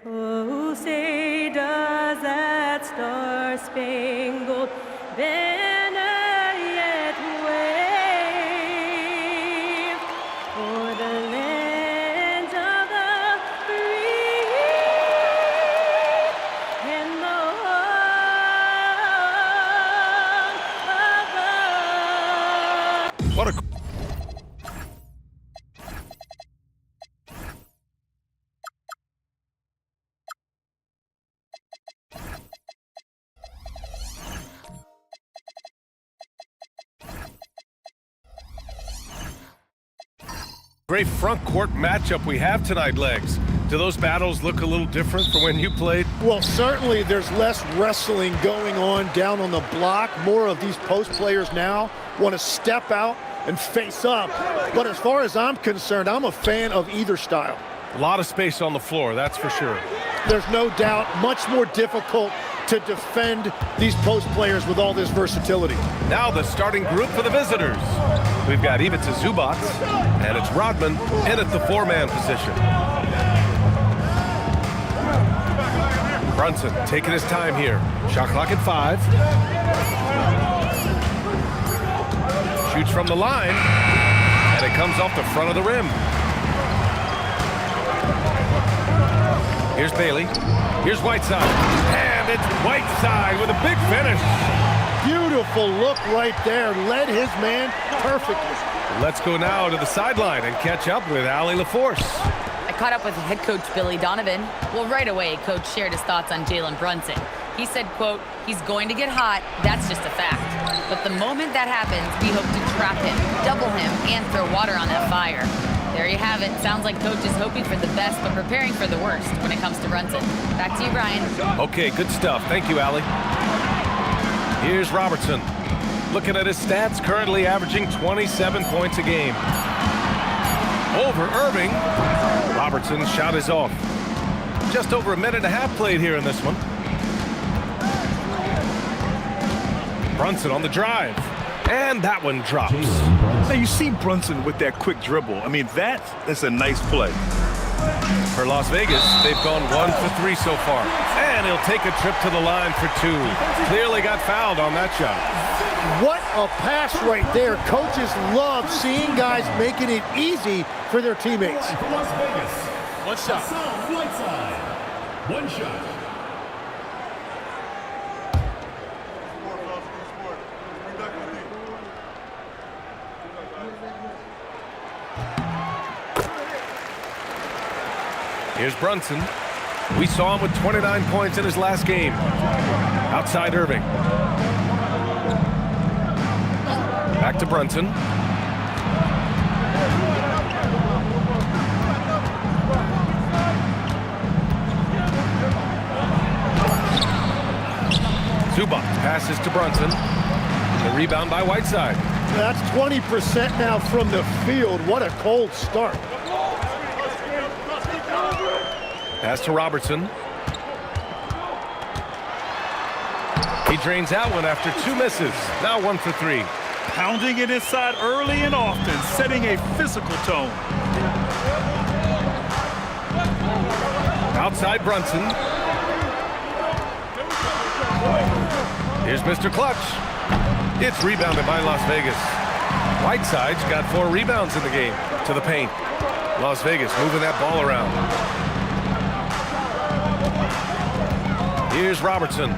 Oh, say does that star-spangled banner yet wave o'er the lands of the free and the home of the... What a great front court matchup we have tonight, Legs. Do those battles look a little different from when you played? Well, certainly there's less wrestling going on down on the block. More of these post players now want to step out and face up. But as far as I'm concerned, I'm a fan of either style. A lot of space on the floor, that's for sure. There's no doubt much more difficult to defend these post players with all this versatility. Now the starting group for the visitors. We've got Ivica Zubac, and it's Rodman in at the four-man position. Brunson taking his time here. Shot clock at 5. Shoots from the line, and it comes off the front of the rim. Here's Bailey. Here's Whiteside. And it's Whiteside with a big finish. Beautiful look right there. Led his man perfectly. Let's go now to the sideline and catch up with Allie LaForce. I caught up with head coach Billy Donovan. Well, right away, coach shared his thoughts on Jalen Brunson. He said, quote, he's going to get hot. That's just a fact. But the moment that happens, we hope to trap him, double him, and throw water on that fire. There you have it. Sounds like coach is hoping for the best, but preparing for the worst when it comes to Brunson. Back to you, Brian. Okay, good stuff. Thank you, Allie. Here's Robertson. Looking at his stats, currently averaging 27 points a game. Over Irving. Robertson's shot is off. Just over a minute and a half played here in this one. Brunson on the drive. And that one drops. Now you see Brunson with that quick dribble. I mean, that's a nice play. For Las Vegas, they've gone 1 for 3 so far. And he'll take a trip to the line for 2. Clearly got fouled on that shot. What a pass right there. Coaches love seeing guys making it easy for their teammates. Las Vegas. One shot. Whiteside. One shot. Here's Brunson. We saw him with 29 points in his last game. Outside Irving. Back to Brunson. Zubac passes to Brunson. The rebound by Whiteside. That's 20% now from the field. What a cold start. Pass to Robertson. He drains that one after 2 misses. Now 1 for 3. Pounding it inside early and often, setting a physical tone. Outside Brunson. Here's Mr. Clutch. It's rebounded by Las Vegas. Whiteside's got 4 rebounds in the game. To the paint. Las Vegas moving that ball around. Here's Robertson.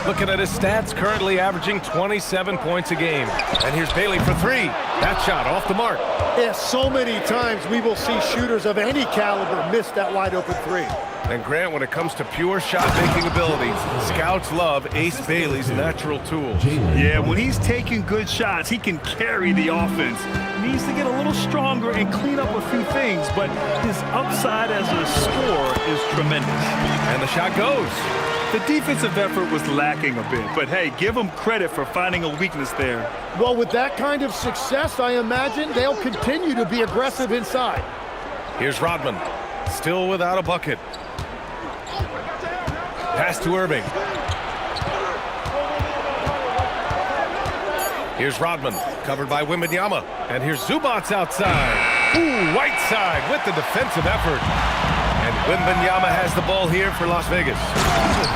Looking at his stats, currently averaging 27 points a game. And here's Bailey for 3. That shot off the mark. Yeah, so many times we will see shooters of any caliber miss that wide open 3. And Grant, when it comes to pure shot-making abilities, scouts love Ace Bailey's natural tools. Yeah, when he's taking good shots, he can carry the offense. He needs to get a little stronger and clean up a few things, but his upside as a scorer is tremendous. And the shot goes. The defensive effort was lacking a bit, but hey, give them credit for finding a weakness there. Well, with that kind of success, I imagine they'll continue to be aggressive inside. Here's Rodman, still without a bucket. Pass to Irving. Here's Rodman, covered by Wembanyama. And here's Zubac outside. Ooh, Whiteside with the defensive effort. And Wembanyama has the ball here for Las Vegas.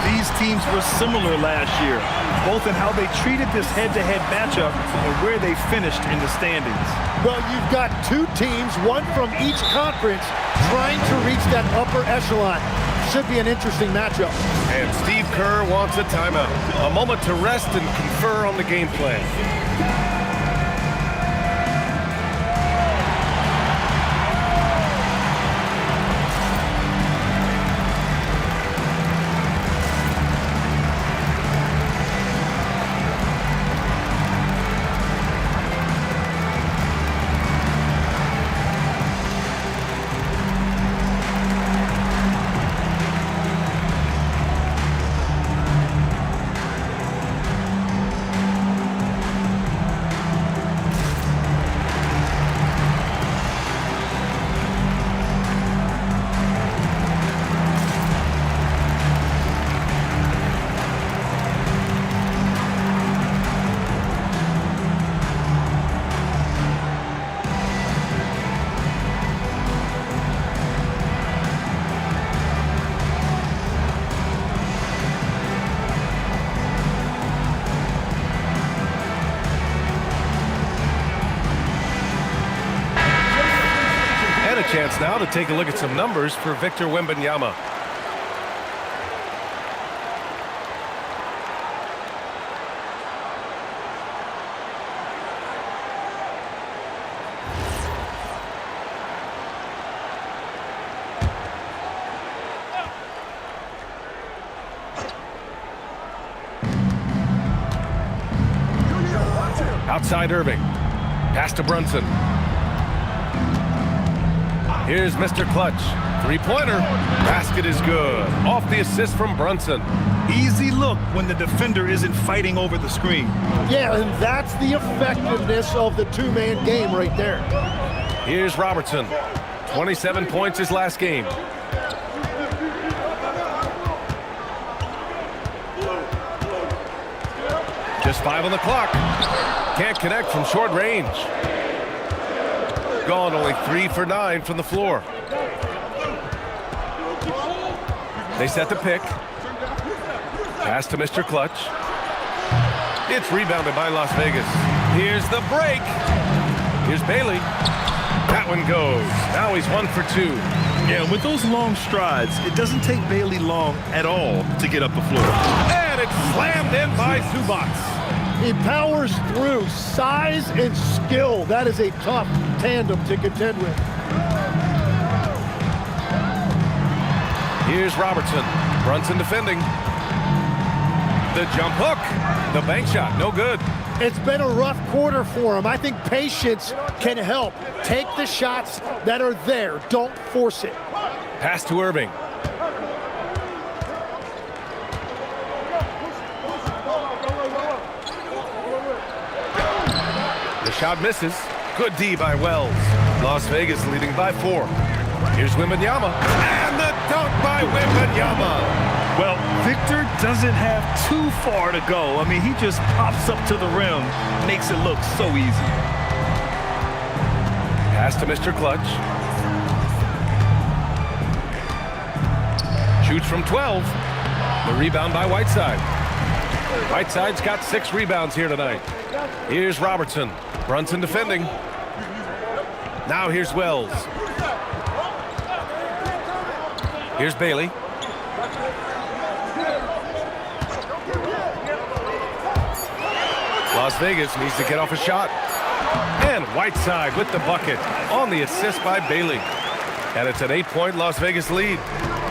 These teams were similar last year, both in how they treated this head-to-head matchup and where they finished in the standings. Well, you've got two teams, one from each conference, trying to reach that upper echelon. Should be an interesting matchup. And Steve Kerr wants a timeout. A moment to rest and confer on the game plan. Chance now to take a look at some numbers for Victor Wembanyama. Outside Irving. Pass to Brunson. Here's Mr. Clutch. Three-pointer. Basket is good. Off the assist from Brunson. Easy look when the defender isn't fighting over the screen. Yeah, and that's the effectiveness of the two-man game right there. Here's Robertson. 27 points his last game. Just 5 on the clock. Can't connect from short range. Gone only 3 for 9 from the floor. They set the pick. Pass to Mr. Clutch. It's rebounded by Las Vegas. Here's the break. Here's Bailey. That one goes. Now he's 1 for 2. Yeah, with those long strides, it doesn't take Bailey long at all to get up the floor. And it's slammed in by Zubac. He powers through. Size and skill. That is a tough tandem to contend with. Here's Robertson. Brunson defending. The jump hook. The bank shot. No good. It's been a rough quarter for him. I think patience can help. Take the shots that are there. Don't force it. Pass to Irving. The shot misses. Good D by Wells. Las Vegas leading by 4. Here's Wembanyama. And the dunk by Wembanyama. Well, Victor doesn't have too far to go. I mean, he just pops up to the rim, makes it look so easy. Pass to Mr. Clutch. Shoots from 12. The rebound by Whiteside. Whiteside's got 6 rebounds here tonight. Here's Robertson. Brunson defending. Now here's Wells. Here's Bailey. Las Vegas needs to get off a shot. And Whiteside with the bucket on the assist by Bailey. And it's an 8-point Las Vegas lead.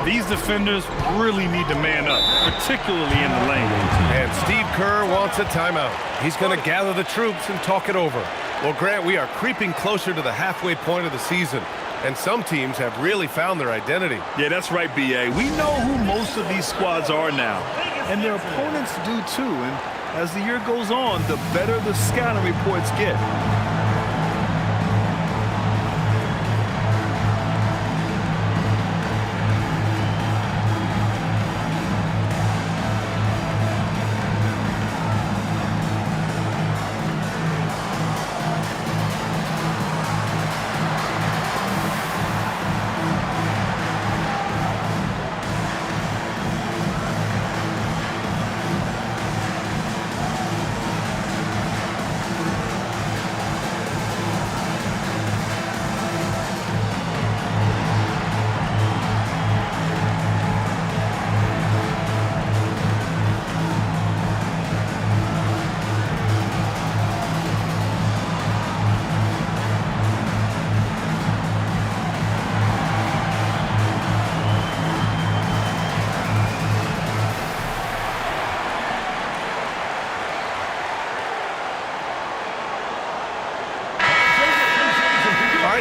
These defenders really need to man up, particularly in the lane. And Steve Kerr wants a timeout. He's going to gather the troops and talk it over. Well, Grant, we are creeping closer to the halfway point of the season. And some teams have really found their identity. Yeah, that's right, B.A. We know who most of these squads are now. And their opponents do too. And as the year goes on, the better the scouting reports get.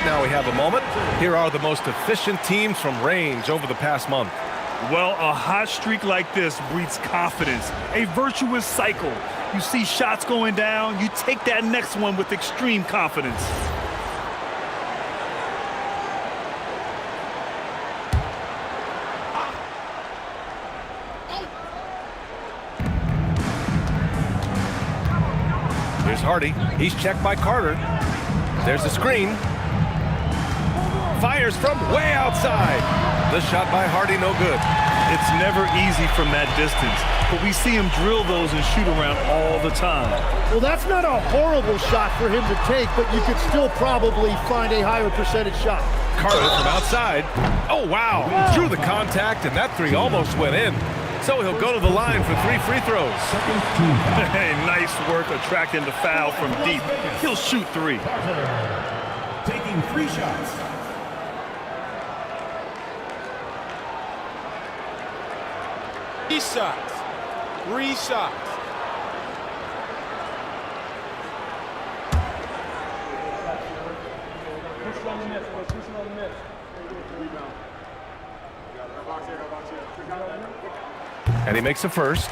right now we have a moment. Here are the most efficient teams from range over the past month. Well, a hot streak like this breeds confidence, a virtuous cycle. You see shots going down, you take that next one with extreme confidence. Here's Hardy. He's checked by Carter. There's the screen. Fires from way outside. The shot by Hardy, no good. It's never easy from that distance, but we see him drill those and shoot around all the time. Well, that's not a horrible shot for him to take, but you could still probably find a higher percentage shot. Carter from outside. Oh, wow. Through the contact, and that three almost went in. So he'll go to the line for 3 free throws. Hey, nice work attracting the foul from deep. He'll shoot 3. Taking 3 shots. Three shots. And he makes a first.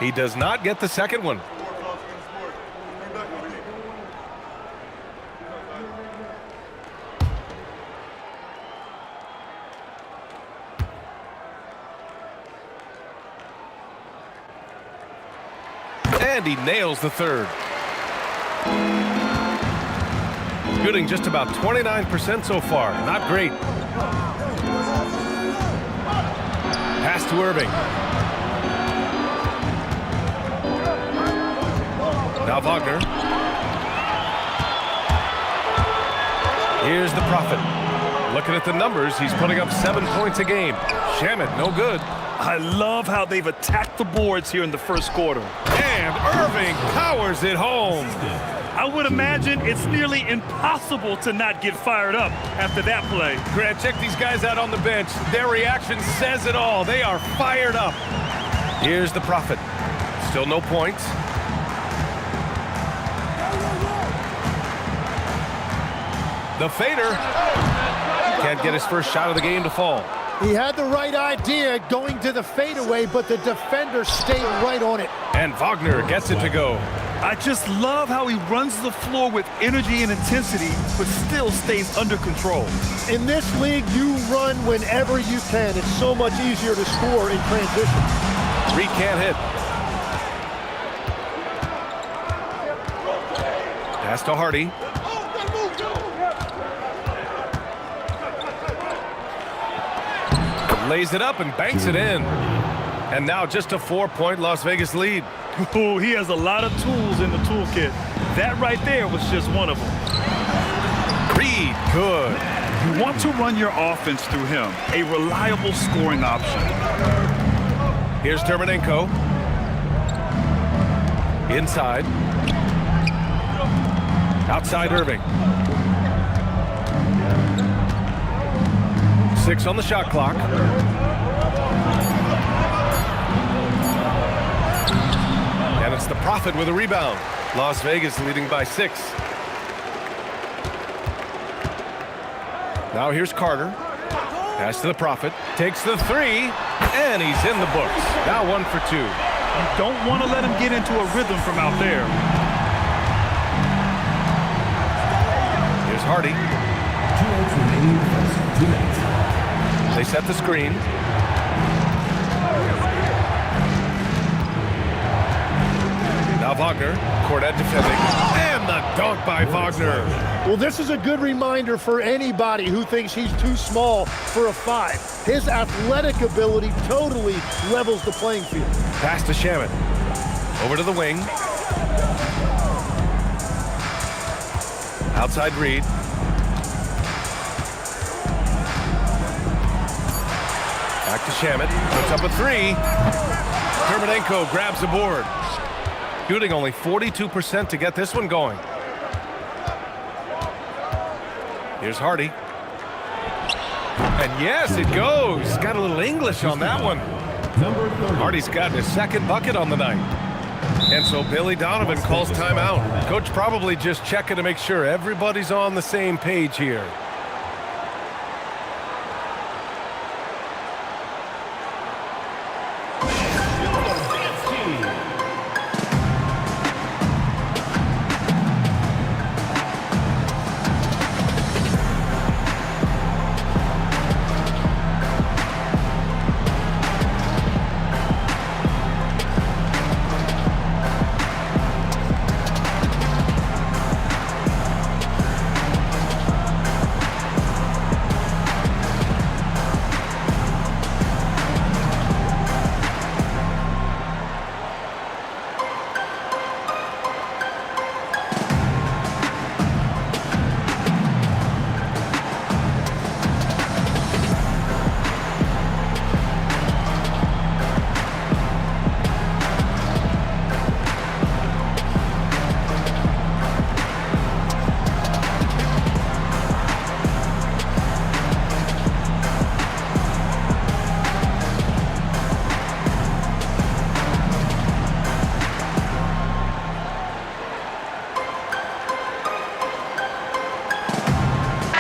He does not get the second one. And he nails the third. Shooting just about 29% so far. Not great. Pass to Irving. Now Wagner. Here's the Prophet. Looking at the numbers, he's putting up 7 points a game. Shamet, no good. I love how they've attacked the boards here in the first quarter. And Irving powers it home. I would imagine it's nearly impossible to not get fired up after that play. Grant, check these guys out on the bench. Their reaction says it all. They are fired up. Here's the Prophet. Still no points. The fader. Can't get his first shot of the game to fall. He had the right idea going to the fadeaway, but the defender stayed right on it. And Wagner gets it to go. I just love how he runs the floor with energy and intensity, but still stays under control. In this league, you run whenever you can. It's so much easier to score in transition. Three can't hit. Pass to Hardy. Lays it up and banks it in. And now just a 4-point Las Vegas lead. Ooh, he has a lot of tools in the toolkit. That right there was just one of them. Reed, good. You want to run your offense through him, a reliable scoring option. Here's Terminenko. Inside. Outside Irving. 6 on the shot clock. And it's the Prophet with a rebound. Las Vegas leading by 6. Now here's Carter. Pass to the Prophet. Takes the 3. And he's in the books. Now 1 for 2. You don't want to let him get into a rhythm from out there. Here's Hardy. They set the screen. Now Wagner, Cornet defending, and the dunk by Wagner. Well, this is a good reminder for anybody who thinks he's too small for a 5. His athletic ability totally levels the playing field. Pass to Shamet. Over to the wing. Outside Reed. Back Back to Shamit. Puts up a three. Dermonenko grabs the board. Shooting only 42% to get this one going. Here's Hardy. And yes, it goes. Got a little English on that one. Hardy's got his second bucket on the night. And so Billy Donovan calls timeout. Coach probably just checking to make sure everybody's on the same page here.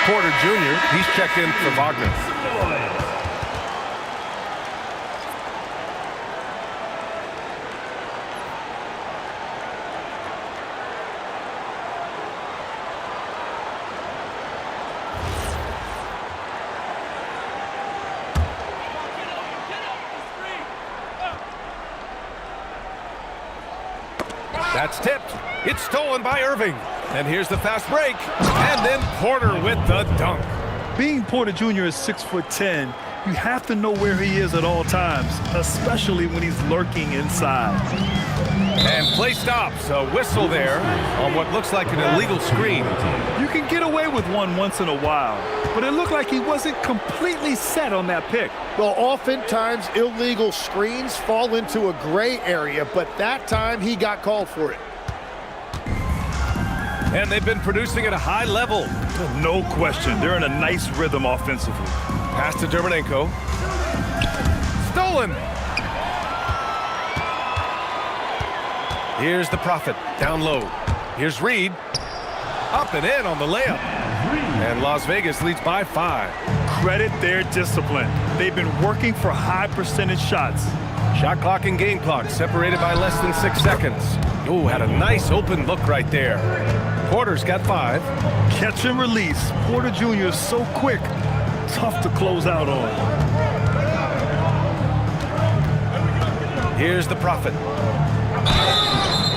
Porter Jr., he's checked in for Wagner. That's tipped. It's stolen by Irving. And here's the fast break. And then Porter with the dunk. Being Porter Jr. is 6'10", you have to know where he is at all times, especially when he's lurking inside. And play stops. A whistle there on what looks like an illegal screen. You can get away with one once in a while, but it looked like he wasn't completely set on that pick. Well, oftentimes illegal screens fall into a gray area, but that time he got called for it. And they've been producing at a high level. No question. They're in a nice rhythm offensively. Pass to Dermonenko. Stolen. Here's the Prophet down low. Here's Reed. Up and in on the layup. And Las Vegas leads by 5. Credit their discipline. They've been working for high percentage shots. Shot clock and game clock separated by less than 6 seconds. Oh, had a nice open look right there. Porter's got 5. Catch and release. Porter Jr. is so quick. Tough to close out on. Here's the Prophet.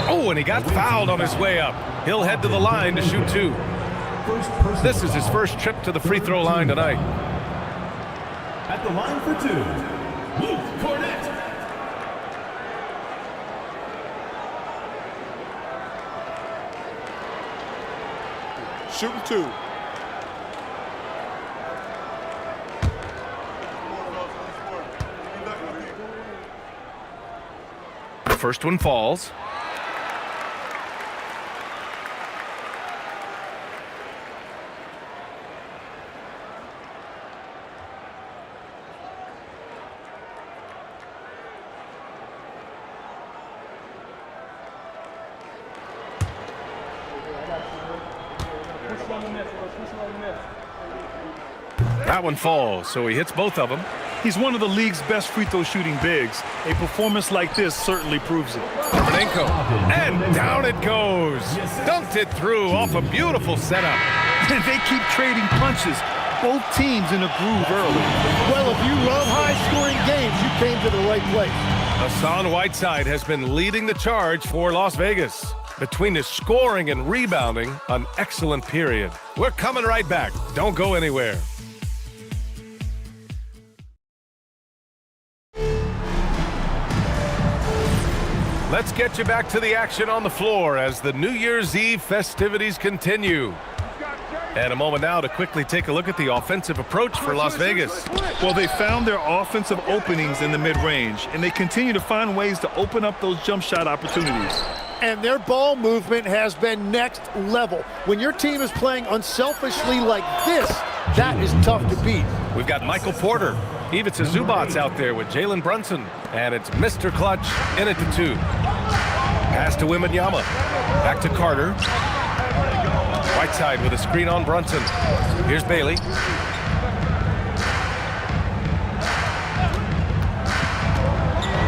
Oh, and he got fouled on his way up. He'll head to the line to shoot 2. This is his first trip to the free throw line tonight. At the line for 2, Luke Cornett. Shooting 2. The first one falls. That one falls, so he hits both of them. He's one of the league's best free throw shooting bigs. A performance like this certainly proves it. Dermonenko, and down it goes. Dunked it through off a beautiful setup. And they keep trading punches. Both teams in a groove early. Well, if you love high-scoring games, you came to the right place. Hassan Whiteside has been leading the charge for Las Vegas. Between his scoring and rebounding, an excellent period. We're coming right back. Don't go anywhere. Let's get you back to the action on the floor as the New Year's Eve festivities continue. And a moment now to quickly take a look at the offensive approach for Las Vegas. Well, they found their offensive openings in the mid-range, and they continue to find ways to open up those jump shot opportunities. And their ball movement has been next level. When your team is playing unselfishly like this, that is tough to beat. We've got Michael Porter, Ivica Zubac's out there with Jalen Brunson, and it's Mr. Clutch in at the 2. Pass to Wembanyama, back to Carter. Right side with a screen on Brunson. Here's Bailey.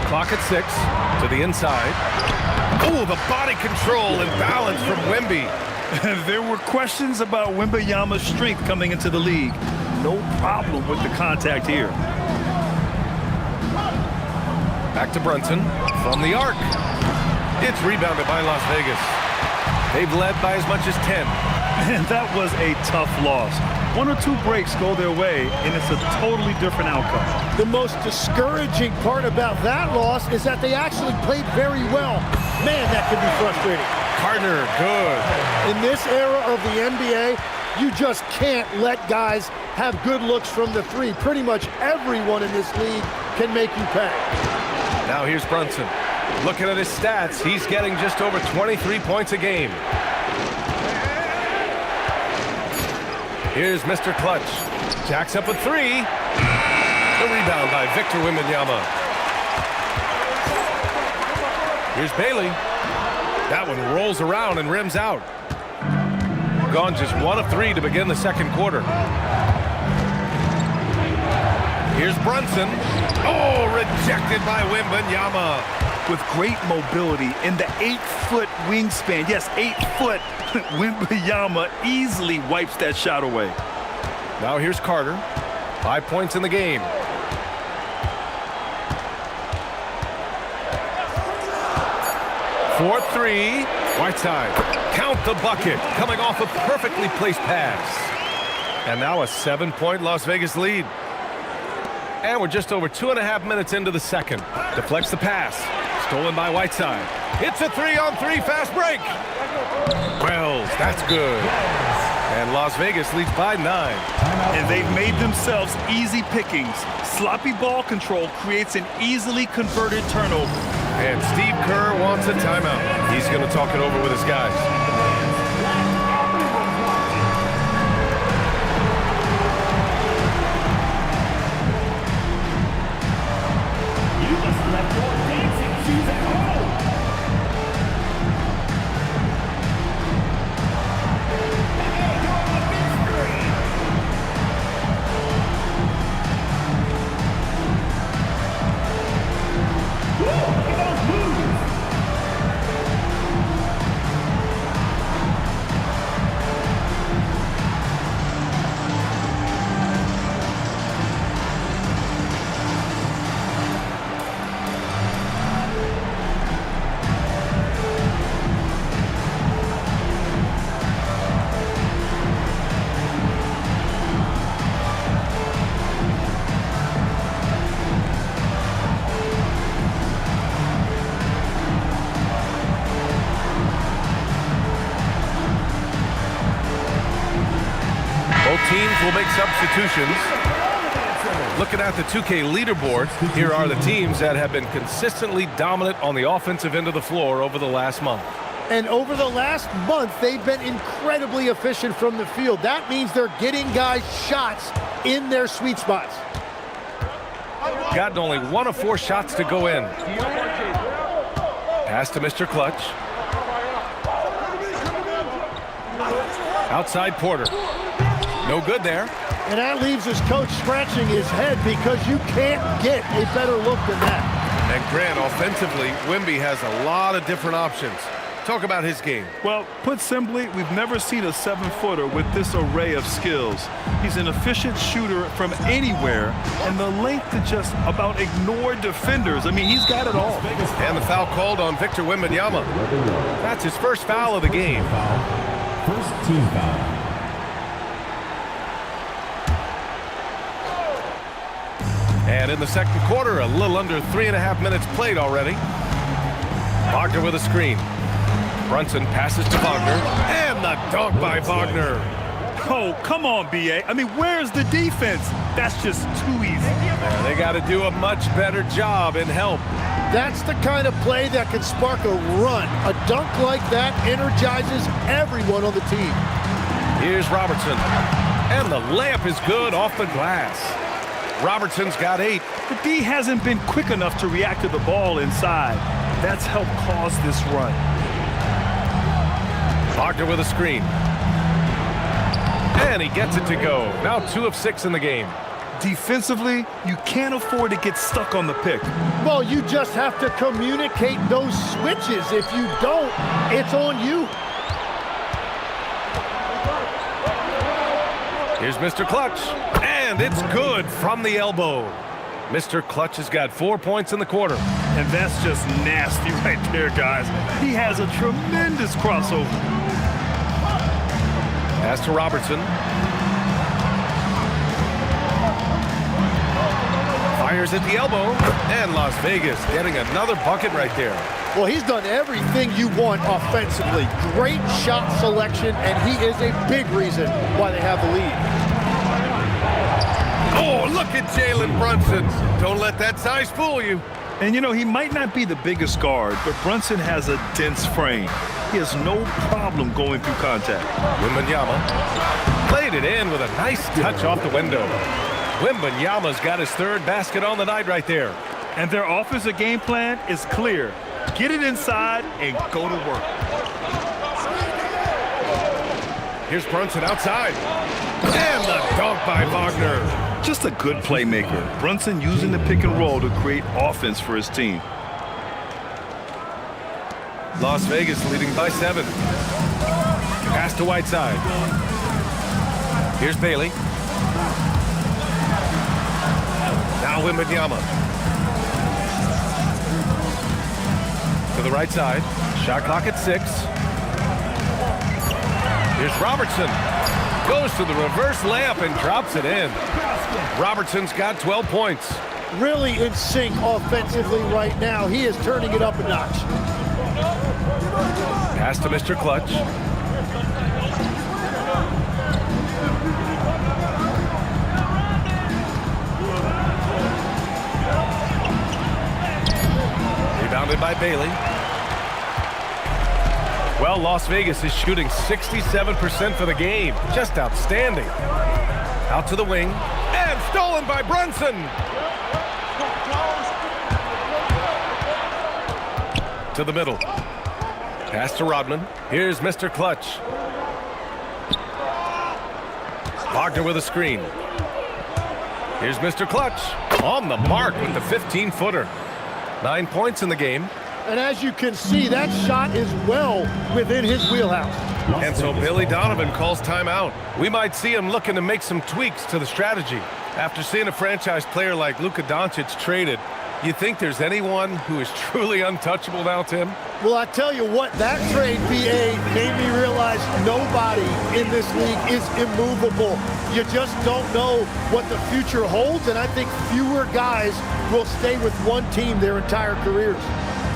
Clock at 6 to the inside. Oh, the body control and balance from Wemby. There were questions about Wembanyama's strength coming into the league. No problem with the contact here. Back to Brunson from the arc. It's rebounded by Las Vegas. They've led by as much as 10. And that was a tough loss. 1 or 2 breaks go their way, and it's a totally different outcome. The most discouraging part about that loss is that they actually played very well. Man, that could be frustrating. Carter, good. In this era of the NBA, you just can't let guys have good looks from the 3. Pretty much everyone in this league can make you pay. Now here's Brunson. Looking at his stats, he's getting just over 23 points a game. Here's Mr. Clutch. Jacks up a 3. The rebound by Victor Wembanyama. Here's Bailey. That one rolls around and rims out. Gone just 1 of 3 to begin the second quarter. Here's Brunson. Oh, rejected by Wembanyama. With great mobility in the 8-foot wingspan. Yes, 8 foot. Wembanyama easily wipes that shot away. Now here's Carter. 5 points in the game. For 3. Whiteside. Count the bucket. Coming off a perfectly placed pass. And now a 7-point Las Vegas lead. And we're just over 2.5 minutes into the second. Deflects the pass. Stolen by Whiteside. It's a 3-on-3 fast break. Wells, that's good. And Las Vegas leads by 9. And they've made themselves easy pickings. Sloppy ball control creates an easily converted turnover. And Steve Kerr wants a timeout. He's going to talk it over with his guys. You must let your dancing shoes at home. Teams will make substitutions. Looking at the 2K leaderboard, here are the teams that have been consistently dominant on the offensive end of the floor over the last month. And over the last month, they've been incredibly efficient from the field. That means they're getting guys shots in their sweet spots. Gotten only 1 of 4 shots to go in. Pass to Mr. Clutch. Outside Porter. No good there. And that leaves his coach scratching his head because you can't get a better look than that. And Grant, offensively, Wemby has a lot of different options. Talk about his game. Well, put simply, we've never seen a 7-footer with this array of skills. He's an efficient shooter from anywhere, and the length to just about ignore defenders. I mean, he's got it all. And the foul called on Victor Wembanyama. That's his first foul of the game. First team foul. And in the second quarter, a little under 3.5 minutes played already. Wagner with a screen. Brunson passes to Wagner. And the dunk by Wagner. Oh, come on, B.A. I mean, where's the defense? That's just too easy. Yeah, they got to do a much better job in help. That's the kind of play that can spark a run. A dunk like that energizes everyone on the team. Here's Robertson. And the layup is good off the glass. Robertson's got 8. The D hasn't been quick enough to react to the ball inside. That's helped cause this run. Wagner with a screen. And he gets it to go. Now 2 of 6 in the game. Defensively, you can't afford to get stuck on the pick. Well, you just have to communicate those switches. If you don't, it's on you. Here's Mr. Clutch. And it's good from the elbow. Mr. Clutch has got 4 points in the quarter. And that's just nasty right there, guys. He has a tremendous crossover. Pass to Robertson. Fires at the elbow. And Las Vegas getting another bucket right there. Well, he's done everything you want offensively. Great shot selection, and he is a big reason why they have the lead. Oh, look at Jalen Brunson. Don't let that size fool you. And, you know, he might not be the biggest guard, but Brunson has a dense frame. He has no problem going through contact. Wembanyama played it in with a nice touch off the window. Wembanyama's got his 3rd basket on the night right there. And their offensive game plan is clear. Get it inside and go to work. Here's Brunson outside. And the dunk by Wagner. Just a good playmaker. Brunson using the pick and roll to create offense for his team. Las Vegas leading by 7. Pass to Whiteside. Here's Bailey. Now Wembanyama. To the right side. Shot clock at 6. Here's Robertson. Goes to the reverse layup and drops it in. Robertson's got 12 points. Really in sync offensively right now. He is turning it up a notch. Pass to Mr. Clutch. Rebounded by Bailey. Well, Las Vegas is shooting 67% for the game. Just outstanding. Out to the wing. And stolen by Brunson. To the middle. Pass to Rodman. Here's Mr. Clutch. Wagner with a screen. Here's Mr. Clutch. On the mark with the 15-footer. 9 points in the game. And as you can see, that shot is well within his wheelhouse. And so Billy Donovan calls timeout. We might see him looking to make some tweaks to the strategy. After seeing a franchise player like Luka Doncic traded, you think there's anyone who is truly untouchable now, Tim? Well, I tell you what, that trade, BA, made me realize nobody in this league is immovable. You just don't know what the future holds, and I think fewer guys will stay with one team their entire careers.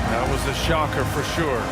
That was a shocker for sure.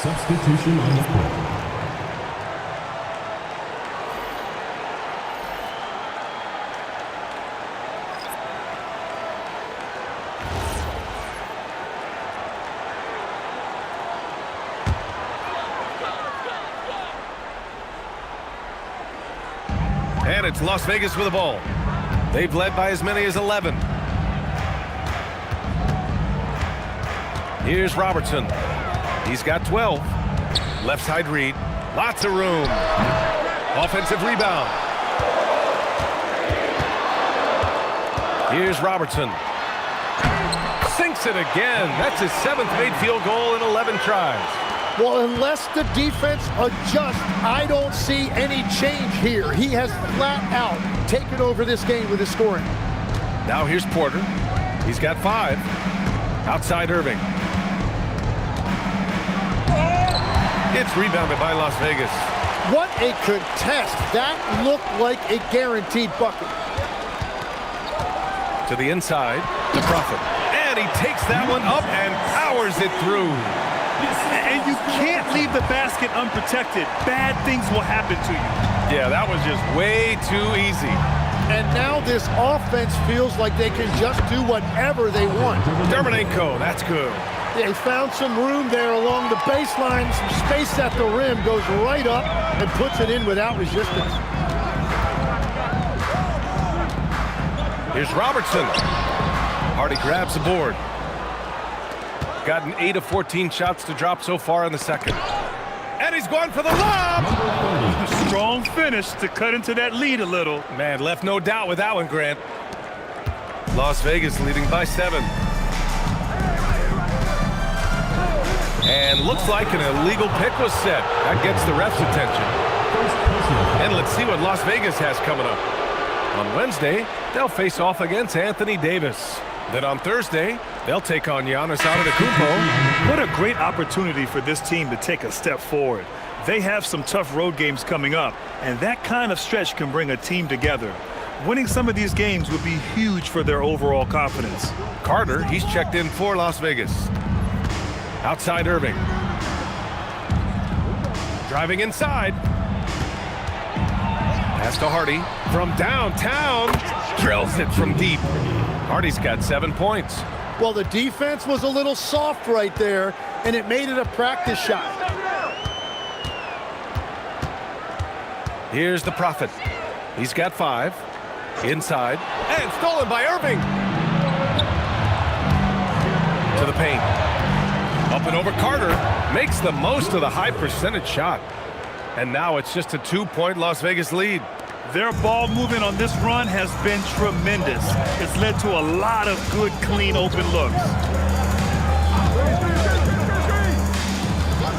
Substitution on the court. And it's Las Vegas with the ball. They've led by as many as 11. Here's Robertson. He's got 12. Left side read. Lots of room. Offensive rebound. Here's Robertson. Sinks it again. That's his 7th made field goal in 11 tries. Well, unless the defense adjusts, I don't see any change here. He has flat out taken over this game with his scoring. Now here's Porter. He's got 5. Outside Irving. It's rebounded by Las Vegas. What a contest. That looked like a guaranteed bucket. To the inside, the Prophet. And he takes that one up and powers it through. And you can't leave the basket unprotected. Bad things will happen to you. Yeah, that was just way too easy. And now this offense feels like they can just do whatever they want. Dermonenko, that's good. They found some room there along the baseline, some space at the rim, goes right up and puts it in without resistance. Here's Robertson. Hardy grabs the board. Gotten 8 of 14 shots to drop so far in the second. And he's going for the lob! A strong finish to cut into that lead a little. Man, left no doubt with that one, Grant. Las Vegas leading by 7. And looks like an illegal pick was set. That gets the ref's attention. And let's see what Las Vegas has coming up. On Wednesday, they'll face off against Anthony Davis. Then on Thursday, they'll take on Giannis Antetokounmpo. What a great opportunity for this team to take a step forward. They have some tough road games coming up, and that kind of stretch can bring a team together. Winning some of these games would be huge for their overall confidence. Carter, he's checked in for Las Vegas. Outside Irving. Driving inside. Pass to Hardy from downtown. Drills it from deep. Hardy's got 7 points. Well, the defense was a little soft right there, and it made it a practice shot. Here's the Prophet. He's got 5. Inside. And stolen by Irving. To the paint. Up and over Carter. Makes the most of the high percentage shot. And now it's just a 2-point Las Vegas lead. Their ball movement on this run has been tremendous. It's led to a lot of good, clean, open looks.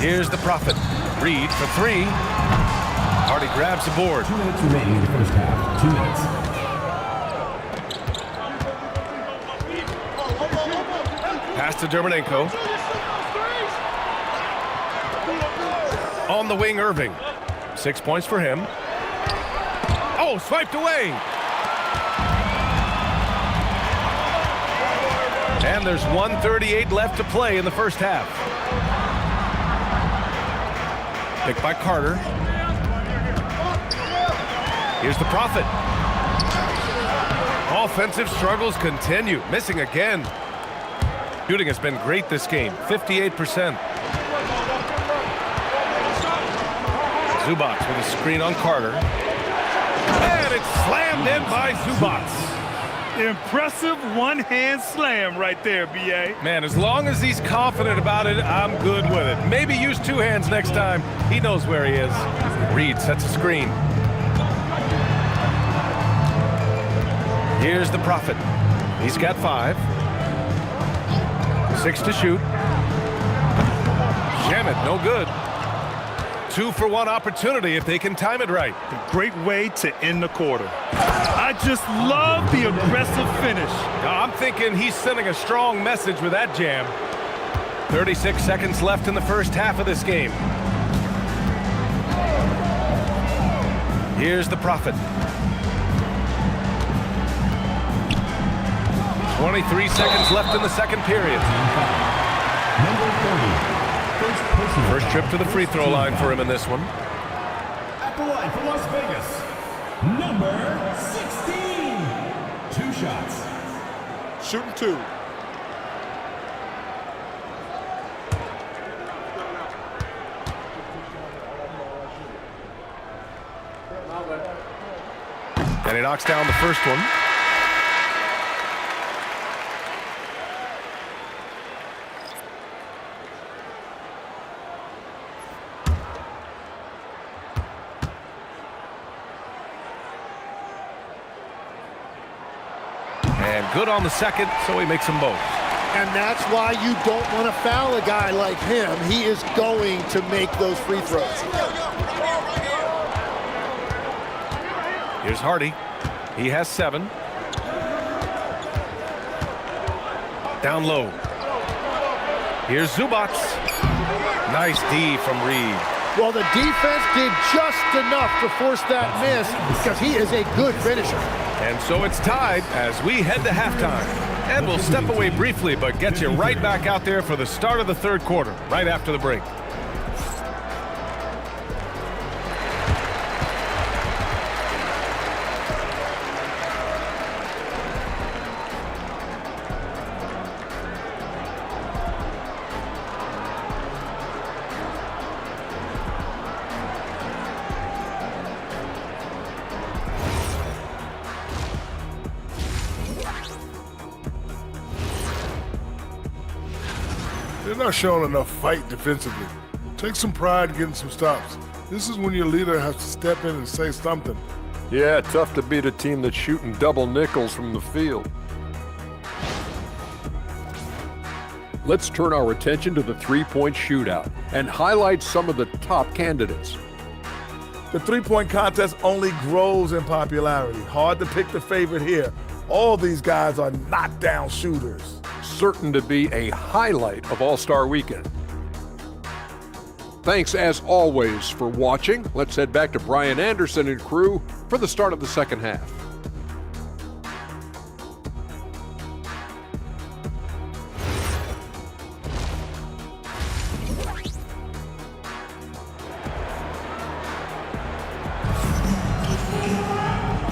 Here's the Prophet. Reed for 3. Hardy grabs the board. 2 minutes remaining in the first half. 2 minutes. Pass to Dermonenko. On the wing, Irving. 6 points for him. Oh, swiped away. And there's 1:38 left to play in the first half. Picked by Carter. Here's the Prophet. Offensive struggles continue. Missing again. Shooting has been great this game. 58%. Zubac with a screen on Carter. And it's slammed in by Zubac. Impressive one-hand slam right there, B.A. Man, as long as he's confident about it, I'm good with it. Maybe use 2 hands next time. He knows where he is. Reed sets a screen. Here's the Prophet. He's got 5. 6 to shoot. Jam it, no good. 2-for-1 opportunity if they can time it right. A great way to end the quarter. I just love the aggressive finish. I'm thinking he's sending a strong message with that jam. 36 seconds left in the first half of this game. Here's the Prophet. 23 seconds left in the second period. Number 30. First trip to the free throw line for him in this one. At the line for Las Vegas, number 16. 2 shots. Shooting 2. And he knocks down the first one. And good on the second, so he makes them both. And that's why you don't want to foul a guy like him. He is going to make those free throws. Here's Hardy. He has 7. Down low. Here's Zubac. Nice D from Reed. Well, the defense did just enough to force that miss because he is a good finisher. And so it's tied as we head to halftime. And we'll step away briefly, but get you right back out there for the start of the third quarter, right after the break. They're not showing enough fight defensively. Take some pride getting some stops. This is when your leader has to step in and say something. Yeah, tough to beat a team that's shooting double nickels from the field. Let's turn our attention to the three-point shootout and highlight some of the top candidates. The three-point contest only grows in popularity. Hard to pick the favorite here. All these guys are knockdown shooters. Certain to be a highlight of All-Star Weekend. Thanks as always for watching. Let's head back to Brian Anderson and crew for the start of the second half.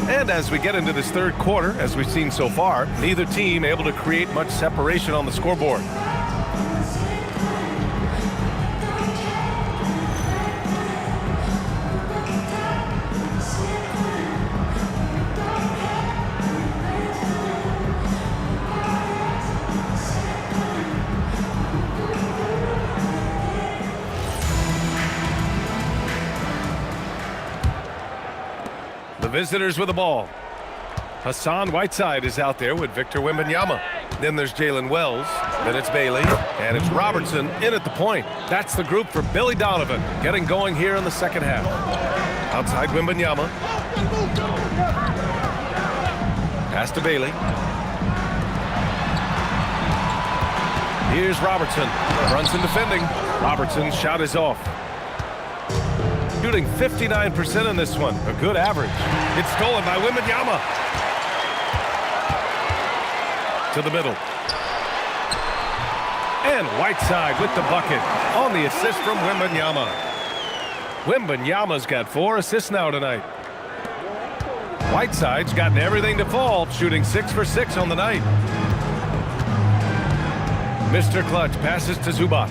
And as we get into this third quarter, as we've seen so far, neither team able to create much separation on the scoreboard. The visitors with the ball. Hassan Whiteside is out there with Victor Wembanyama. Then there's Jalen Wells. Then it's Bailey. And it's Robertson in at the point. That's the group for Billy Donovan getting going here in the second half. Outside Wembanyama. Pass to Bailey. Here's Robertson. Brunson defending. Robertson's shot is off. Shooting 59% in this one, a good average. It's stolen by Wembanyama. To the middle. And Whiteside with the bucket on the assist from Wembanyama. Wembanyama's got 4 assists now tonight. Whiteside's gotten everything to fall, shooting 6 for 6 on the night. Mr. Clutch passes to Zubac.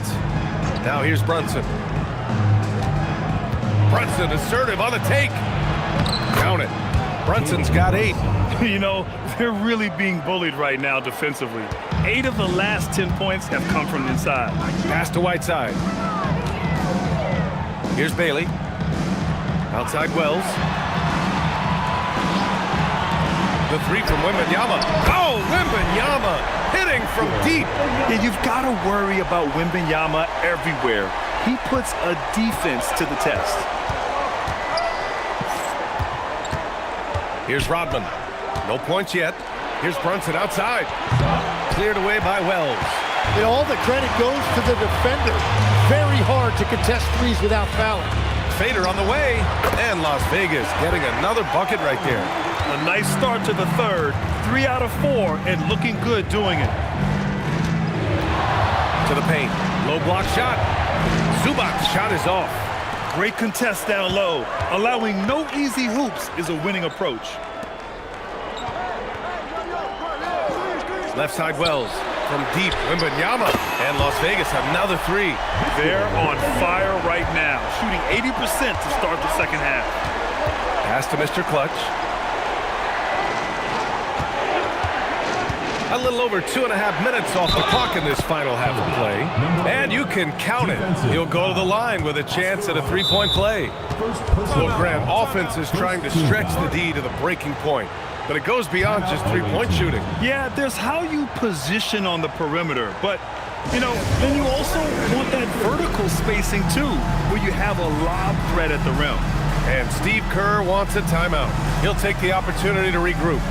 Now here's Brunson. Brunson assertive on the take. Count it. Brunson's got 8. You know, they're really being bullied right now defensively. 8 of the last 10 points have come from inside. Pass to Whiteside. Here's Bailey. Outside Wells. The 3 from Wembanyama. Oh, Wembanyama hitting from deep. Yeah, you've got to worry about Wembanyama everywhere. He puts a defense to the test. Here's Rodman. No points yet. Here's Brunson outside. Cleared away by Wells. And all the credit goes to the defender. Very hard to contest threes without fouling. Fader on the way. And Las Vegas getting another bucket right there. A nice start to the third. 3 out of 4 and looking good doing it. To the paint. Low block shot. Zubac's shot is off. Great contest down low. Allowing no easy hoops is a winning approach. Left side Wells from deep. Wembanyama. And Las Vegas another 3. They're on fire right now, shooting 80% to start the second half. Pass to Mr. Clutch. A little over 2.5 minutes off the clock in this final half of play. And you can count it. He'll go to the line with a chance at a three-point play. Well, Grant, offense is trying to stretch the D to the breaking point. But it goes beyond just three-point shooting. Yeah, there's how you position on the perimeter. But, you know, then you also want that vertical spacing, too, where you have a lob threat at the rim. And Steve Kerr wants a timeout. He'll take the opportunity to regroup.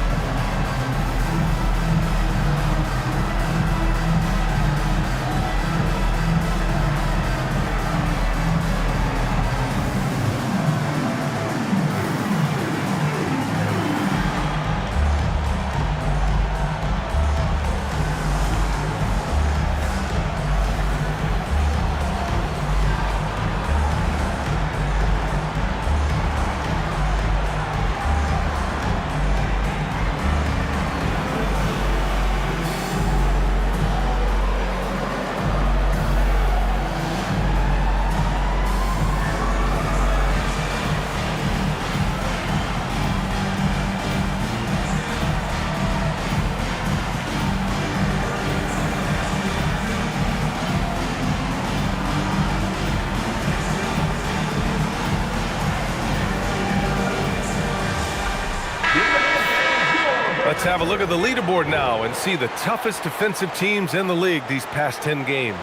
Let's have a look at the leaderboard now and see the toughest defensive teams in the league these past 10 games.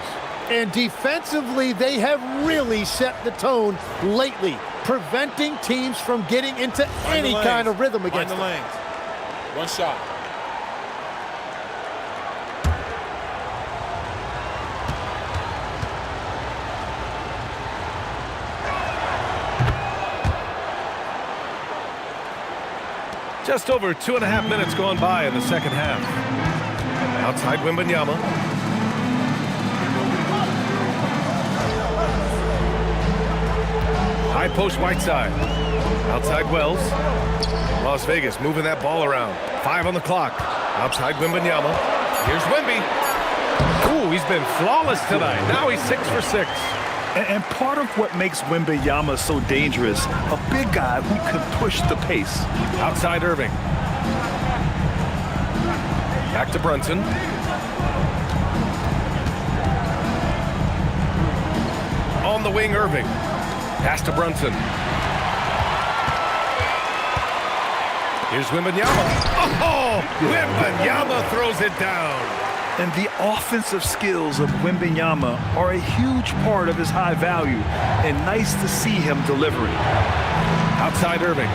And defensively, they have really set the tone lately, preventing teams from getting into any kind of rhythm against them. Lanes. One shot. Just over 2.5 minutes gone by in the second half. Outside Wembanyama. High post Whiteside. Outside Wells. Las Vegas moving that ball around. 5 on the clock. Outside Wembanyama. Here's Wemby. Ooh, he's been flawless tonight. Now he's 6 for 6. And part of what makes Wembanyama so dangerous, a big guy who can push the pace. Outside Irving. Back to Brunson. On the wing, Irving. Pass to Brunson. Here's Wembanyama. Oh, Wembanyama throws it down. And the offensive skills of Wembanyama are a huge part of his high value, and nice to see him delivering. Outside Irving.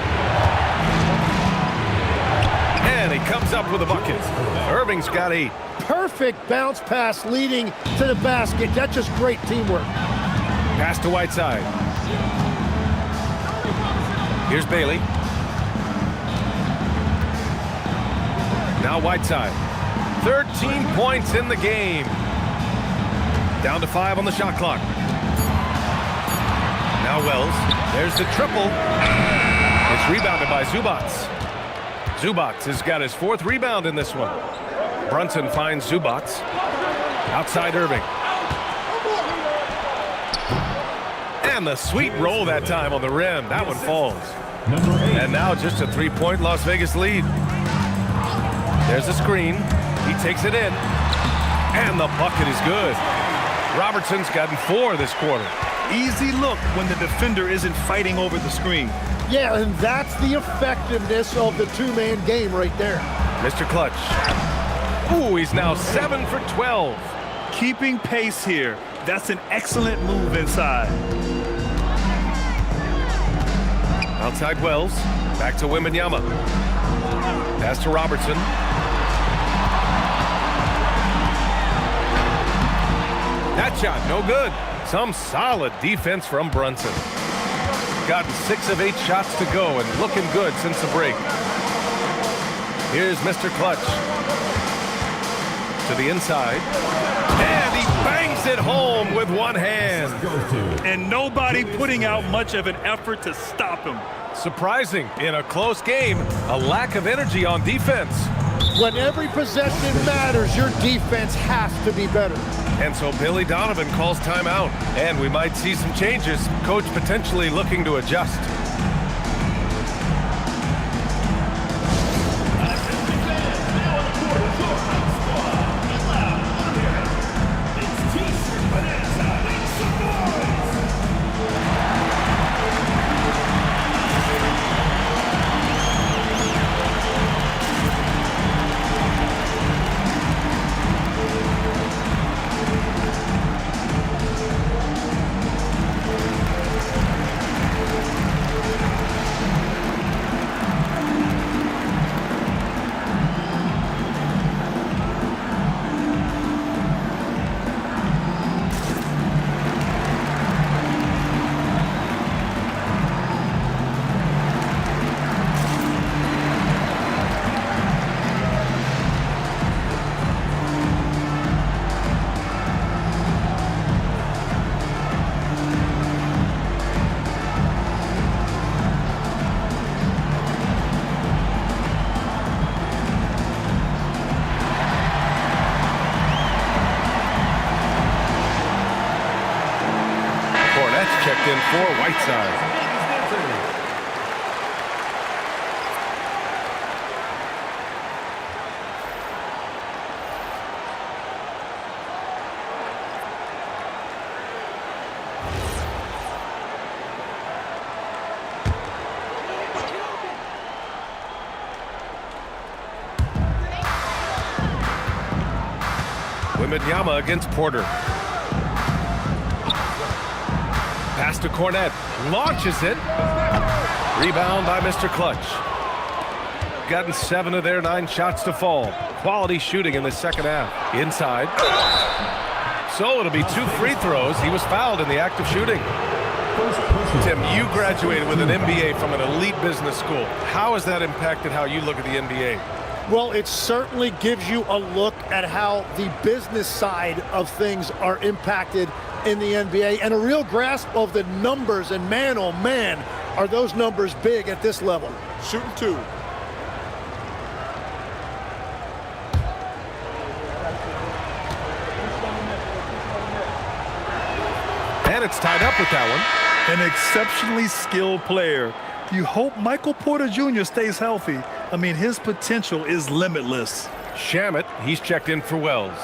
And he comes up with a bucket. Irving's got 8. Perfect bounce pass leading to the basket. That's just great teamwork. Pass to Whiteside. Here's Bailey. Now Whiteside. 13 points in the game. Down to 5 on the shot clock. Now Wells. There's the triple. It's rebounded by Zubats. Zubats has got his 4th rebound in this one. Brunson finds Zubats. Outside Irving. And the sweet roll that time on the rim. That one falls. And now just a 3-point Las Vegas lead. There's a screen. He takes it in, and the bucket is good. Robertson's gotten 4 this quarter. Easy look when the defender isn't fighting over the screen. Yeah, and that's the effectiveness of the two-man game right there. Mr. Clutch. Ooh, he's now 7 for 12. Keeping pace here. That's an excellent move inside. Outside Wells. Back to Wembanyama. Pass to Robertson. That shot, no good. Some solid defense from Brunson. Gotten 6 of 8 shots to go and looking good since the break. Here's Mr. Clutch. To the inside. And he bangs it home with one hand. And nobody putting out much of an effort to stop him. Surprising. In a close game, a lack of energy on defense. When every possession matters, your defense has to be better. And so Billy Donovan calls timeout. And we might see some changes. Coach potentially looking to adjust. That's checked in for Whiteside. Wembanyama against Porter. Pass to Cornette. Launches it. Rebound by Mr. Clutch. Gotten 7 of their 9 shots to fall. Quality shooting in the second half. Inside. So it'll be 2 free throws. He was fouled in the act of shooting. Tim, you graduated with an MBA from an elite business school. How has that impacted how you look at the NBA? Well, it certainly gives you a look at how the business side of things are impacted in the NBA and a real grasp of the numbers. And man, oh man, are those numbers big at this level. Shooting 2. And it's tied up with that one. An exceptionally skilled player. You hope Michael Porter Jr. stays healthy. I mean, his potential is limitless. Shamet, he's checked in for Wells.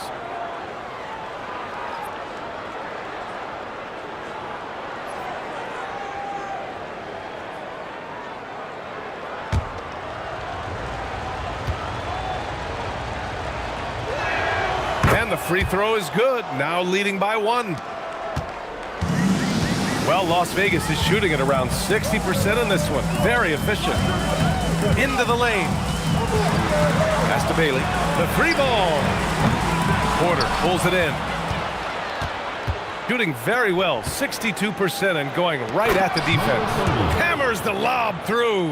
And the free throw is good, now leading by 1. Well, Las Vegas is shooting at around 60% in this one. Very efficient. Into the lane. Pass to Bailey. The free ball. Porter pulls it in. Shooting very well, 62%, and going right at the defense. Hammers the lob through.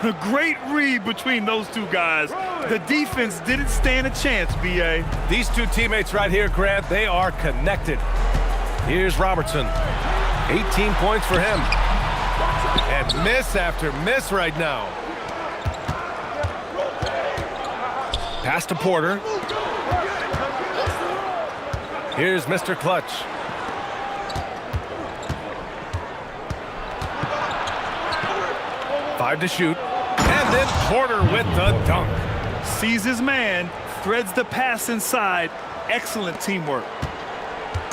A great read between those two guys. The defense didn't stand a chance, B.A. These two teammates right here, Grant, they are connected. Here's Robertson. 18 points for him. And miss after miss right now. Pass to Porter. Here's Mr. Clutch. Five to shoot. And then Porter with the dunk. Sees his man, threads the pass inside. Excellent teamwork.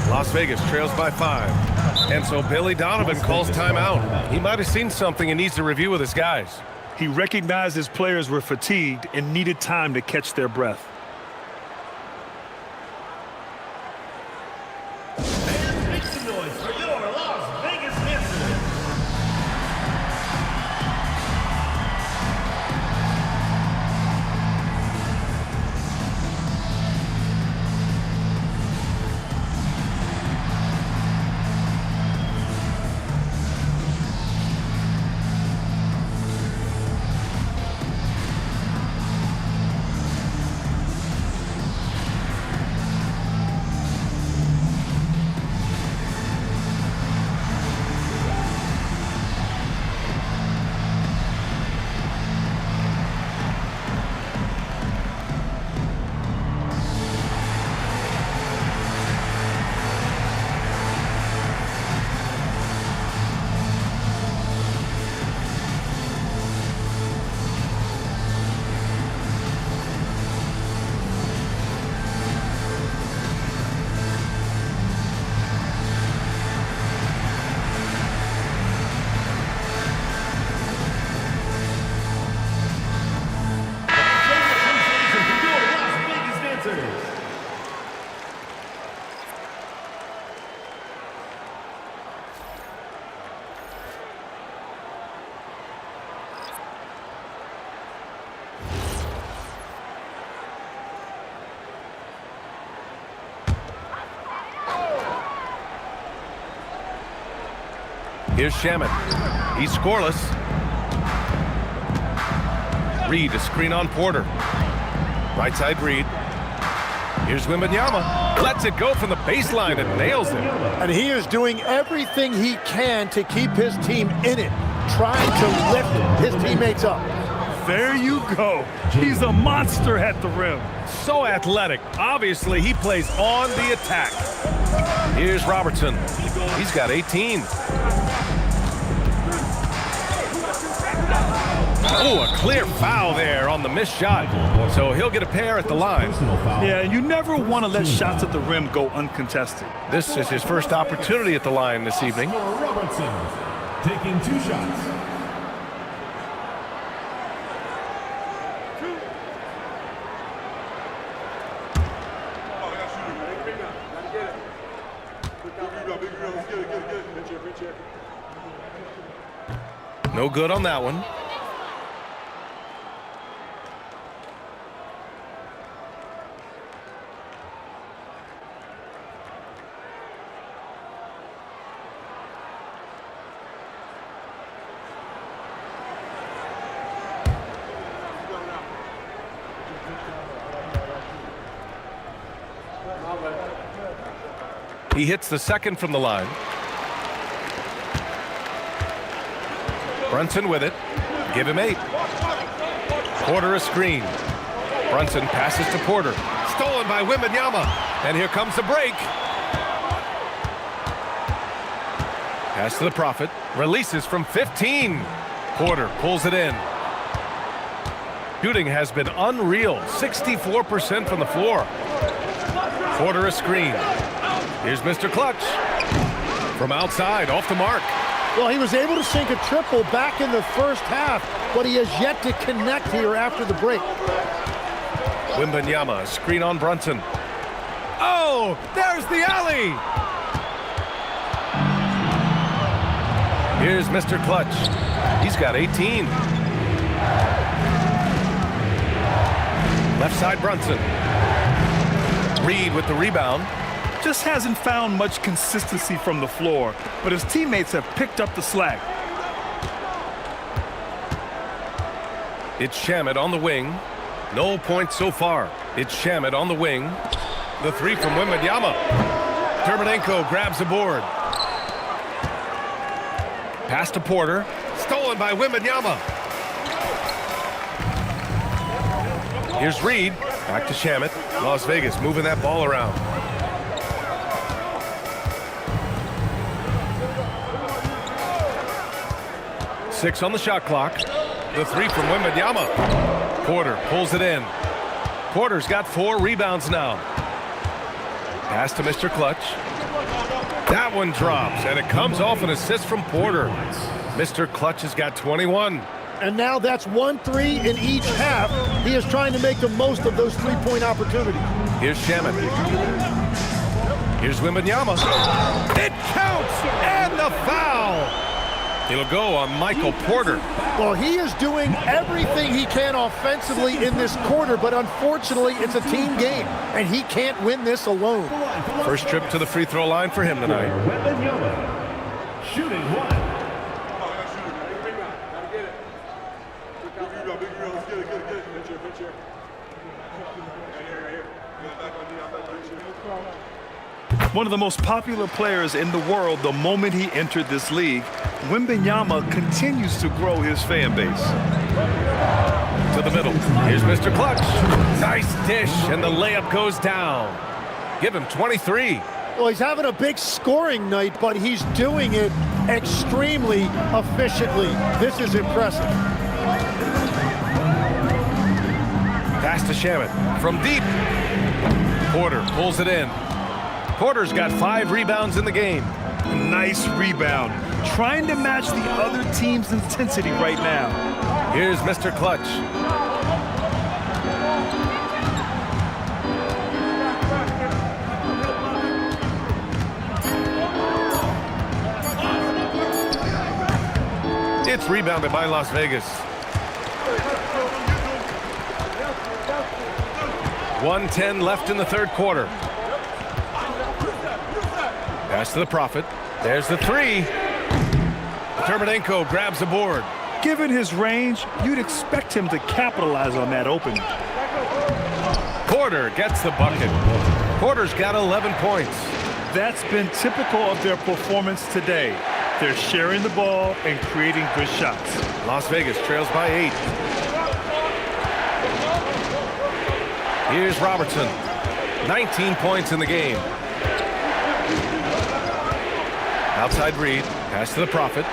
Las Vegas trails by 5. And so Billy Donovan calls timeout. He might have seen something and needs to review with his guys. He recognized his players were fatigued and needed time to catch their breath. And make some noise for your Las Vegas dancers. Here's Shamet. He's scoreless. Reed, a screen on Porter. Right side Reed. Here's Wembanyama. Lets it go from the baseline and nails it. And he is doing everything he can to keep his team in it, trying to lift his teammates up. There you go. He's a monster at the rim. So athletic. Obviously, he plays on the attack. Here's Robertson. He's got 18. Oh, a clear foul there on the missed shot. So he'll get a pair at the line. Yeah, and you never want to let shots at the rim go uncontested. This is his first opportunity at the line this evening. Robertson taking 2 shots. No good on that one. He hits the second from the line. Brunson with it. Give him 8. Porter a screen. Brunson passes to Porter. Stolen by Wembanyama. And here comes the break. Pass to the Prophet. Releases from 15. Porter pulls it in. Shooting has been unreal. 64% from the floor. Porter a screen. Here's Mr. Clutch. From outside, off the mark. Well, he was able to sink a triple back in the first half, but he has yet to connect here after the break. Wembanyama, screen on Brunson. Oh, there's the alley! Here's Mr. Clutch. He's got 18. Left side Brunson. Reed with the rebound. Just hasn't found much consistency from the floor, but his teammates have picked up the slack. It's Shamet on the wing. No points so far. It's Shamet on the wing. The 3 from Wembanyama. Terminenko grabs the board. Pass to Porter. Stolen by Wembanyama. Here's Reed. Back to Shamet. Las Vegas moving that ball around. Six on the shot clock. The 3 from Wembanyama. Porter pulls it in. Porter's got 4 rebounds now. Pass to Mr. Clutch. That one drops, and it comes off an assist from Porter. Mr. Clutch has got 21. And now that's 1 3 in each half. He is trying to make the most of those 3-point opportunities. Here's Shamet. Here's Wembanyama. It counts, and the foul. It'll go on Michael Porter. Well, he is doing everything he can offensively in this quarter, but unfortunately, it's a team game, and he can't win this alone. First trip to the free throw line for him tonight. Shooting 1. One of the most popular players in the world the moment he entered this league, Wembanyama continues to grow his fan base. To the middle. Here's Mr. Clutch. Nice dish, and the layup goes down. Give him 23. Well, he's having a big scoring night, but he's doing it extremely efficiently. This is impressive. Pass to Shamet. From deep. Porter pulls it in. Porter's got 5 rebounds in the game. Nice rebound. Trying to match the other team's intensity right now. Here's Mr. Clutch. It's rebounded by Las Vegas. 1:10 left in the third quarter. Pass to the Prophet. There's the 3. Terminenko grabs the board. Given his range, you'd expect him to capitalize on that opening. Porter gets the bucket. Porter's got 11 points. That's been typical of their performance today. They're sharing the ball and creating good shots. Las Vegas trails by 8. Here's Robertson. 19 points in the game. Outside Reed. Pass to the Prophet.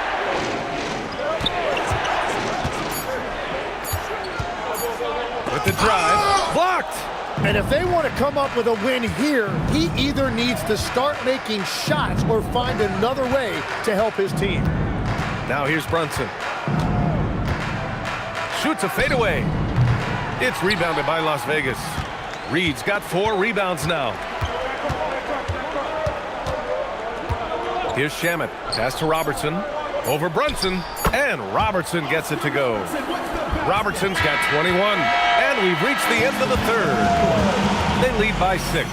With the drive. Blocked! And if they want to come up with a win here, he either needs to start making shots or find another way to help his team. Now here's Brunson. Shoots a fadeaway. It's rebounded by Las Vegas. Reed's got 4 rebounds now. Here's Shamet. Pass to Robertson. Over Brunson. And Robertson gets it to go. Robertson's got 21. And we've reached the end of the third. They lead by 6.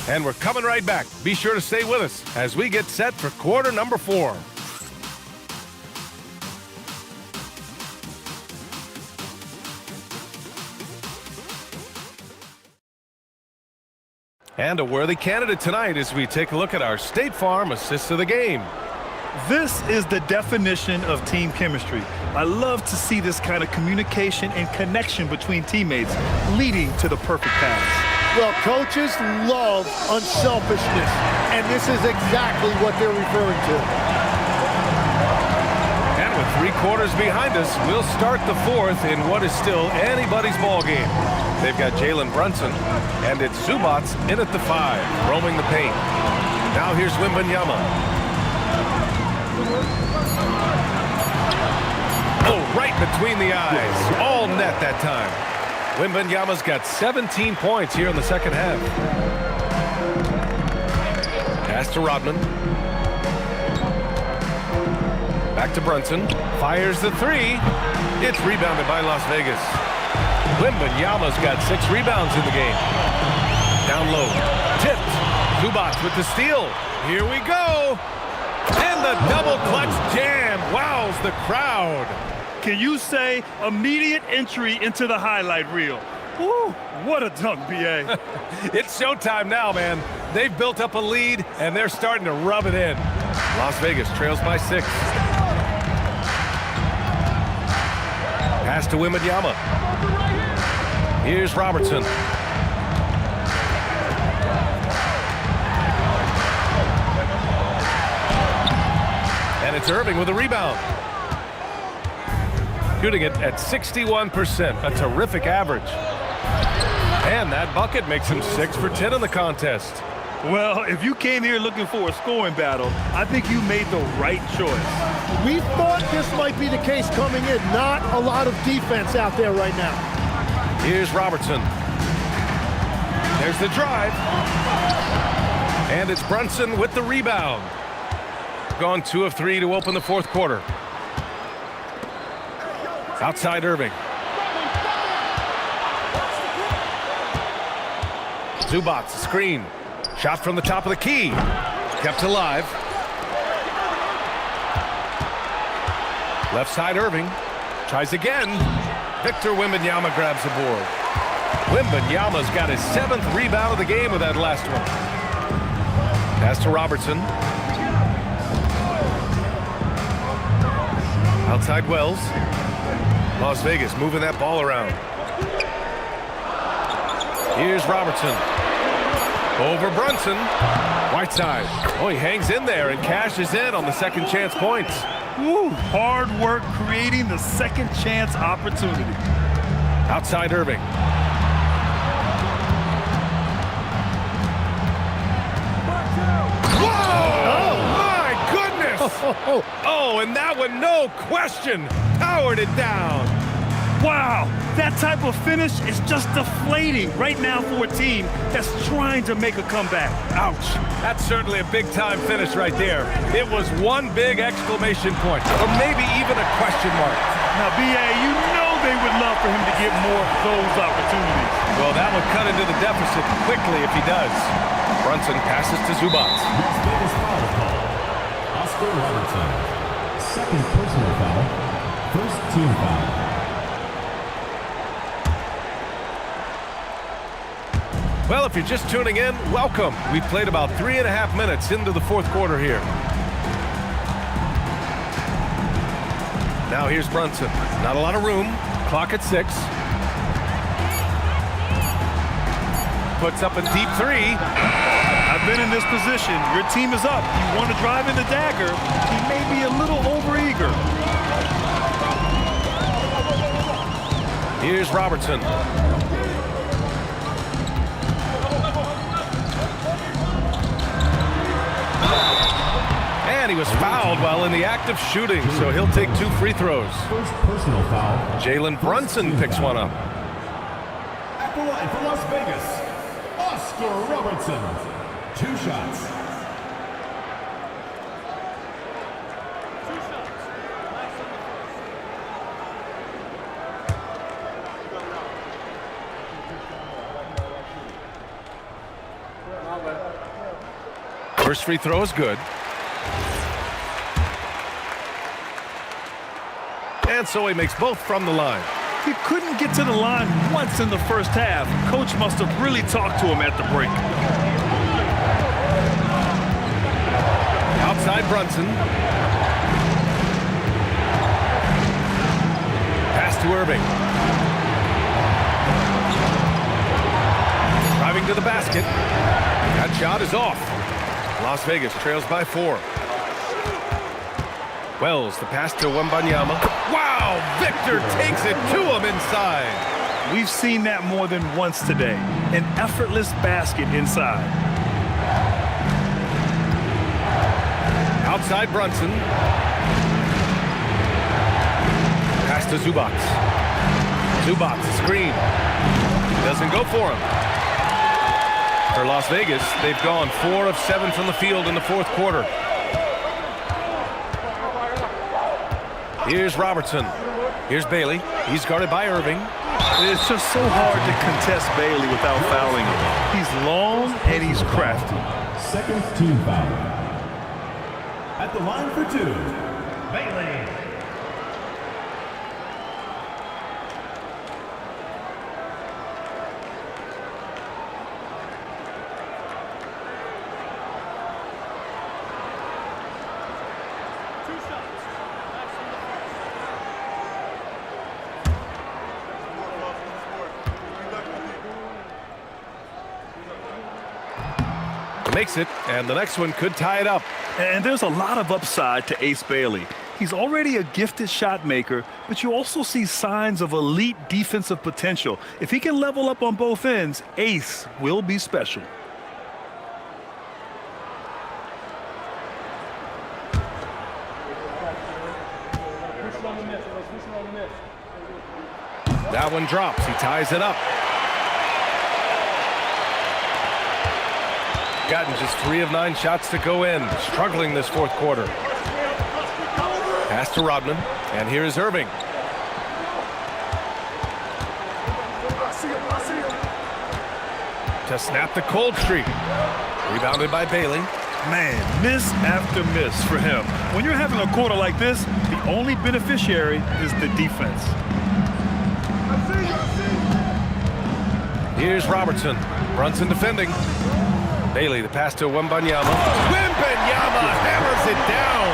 And we're coming right back. Be sure to stay with us as we get set for quarter number 4. And a worthy candidate tonight as we take a look at our State Farm Assist of the Game. This is the definition of team chemistry. I love to see this kind of communication and connection between teammates leading to the perfect pass. Well, coaches love unselfishness, and this is exactly what they're referring to. And with 3 quarters behind us, we'll start the 4th in what is still anybody's ball game. They've got Jalen Brunson, and it's Zubats in at the 5, roaming the paint. Now here's Wembanyama. Oh, right between the eyes. All net that time. Wembanyama's got 17 points here in the second half. Pass to Rodman. Back to Brunson. Fires the 3. It's rebounded by Las Vegas. Wembanyama's got 6 rebounds in the game. Down low. Tipped. Zubats with the steal. Here we go. And the double clutch jam wows the crowd. Can you say immediate entry into the highlight reel? Woo, what a dunk, B.A. It's showtime now, man. They've built up a lead, and they're starting to rub it in. Las Vegas trails by 6. Pass to Wembanyama. Here's Robertson. And it's Irving with a rebound. Shooting it at 61%, a terrific average. And that bucket makes him 6 for 10 in the contest. Well, if you came here looking for a scoring battle, I think you made the right choice. We thought this might be the case coming in. Not a lot of defense out there right now. Here's Robertson. There's the drive. And it's Brunson with the rebound. Gone 2 of 3 to open the 4th quarter. Outside Irving. Zubats, screen. Shot from the top of the key. Kept alive. Left side Irving. Tries again. Victor Wembanyama grabs the board. Wembanyama's got his 7th rebound of the game with that last one. Pass to Robertson. Outside Wells. Las Vegas moving that ball around. Here's Robertson. Over Brunson. Whiteside. Oh, he hangs in there and cashes in on the second chance points. Woo, hard work creating the second chance opportunity. Outside Irving. Whoa! My goodness! Oh, and that one, no question, powered it down. Wow, that type of finish is just deflating right now for a team that's trying to make a comeback. Ouch. That's certainly a big-time finish right there. It was one big exclamation point, or maybe even a question mark. Now, B.A., you know they would love for him to get more of those opportunities. Well, that would cut into the deficit quickly if he does. Brunson passes to Zubats. Las Vegas foul call. Oscar Robertson. Second personal foul. First team foul. Well, if you're just tuning in, welcome. We've played about 3.5 minutes into the 4th quarter here. Now here's Brunson. Not a lot of room. Clock at 6. Puts up a deep 3. I I've been in this position. Your team is up. You want to drive in the dagger. He may be a little overeager. Here's Robertson. And he was fouled while in the act of shooting, so he'll take 2 free throws. First personal foul. Jalen Brunson picks one up. At the line for Las Vegas, Oscar Robertson. 2 shots. First free throw is good. And so he makes both from the line. He couldn't get to the line once in the first half. Coach must have really talked to him at the break. Outside Brunson. Pass to Irving. Driving to the basket. That shot is off. Las Vegas trails by 4. Wells, the pass to Wembanyama. Wow! Victor takes it to him inside. We've seen that more than once today. An effortless basket inside. Outside Brunson. Pass to Zubac. Zubac, screen. Doesn't go for him. For Las Vegas, they've gone 4 of 7 from the field in the 4th quarter. Here's Robertson. Here's Bailey. He's guarded by Irving. It's just so hard to contest Bailey without fouling him. He's long and he's crafty. Second team foul. At the line for 2, Bailey. Makes it, and the next one could tie it up. And there's a lot of upside to Ace Bailey. He's already a gifted shot maker, but you also see signs of elite defensive potential. If he can level up on both ends, Ace will be special. That one drops. He ties it up. Gotten just 3 of 9 shots to go in. Struggling this 4th quarter. Pass to Rodman. And here is Irving. To snap the cold streak. Rebounded by Bailey. Man, miss after miss for him. When you're having a quarter like this, the only beneficiary is the defense. Here's Robertson. Brunson defending. Bailey, the pass to Wembanyama. Wembanyama hammers it down.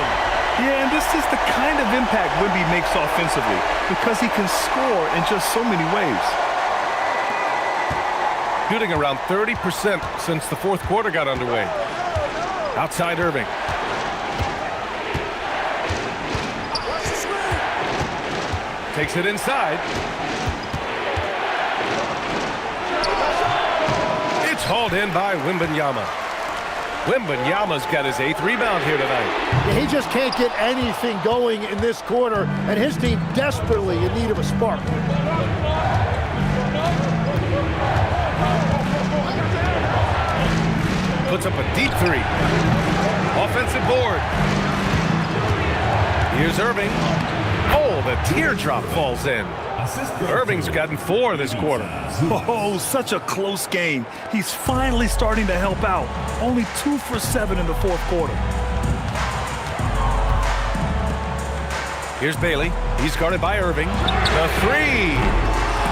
Yeah, and this is the kind of impact Wemby makes offensively because he can score in just so many ways. Shooting around 30% since the 4th quarter got underway. Outside Irving. Takes it inside. It's hauled in by Wembanyama. Wembanyama's got his 8th rebound here tonight. He just can't get anything going in this quarter, and his team desperately in need of a spark. Puts up a deep 3. Offensive board. Here's Irving. Oh, the teardrop falls in. Irving's gotten 4 this quarter. Oh, such a close game. He's finally starting to help out. Only 2 for 7 in the 4th quarter. Here's Bailey. He's guarded by Irving. The 3.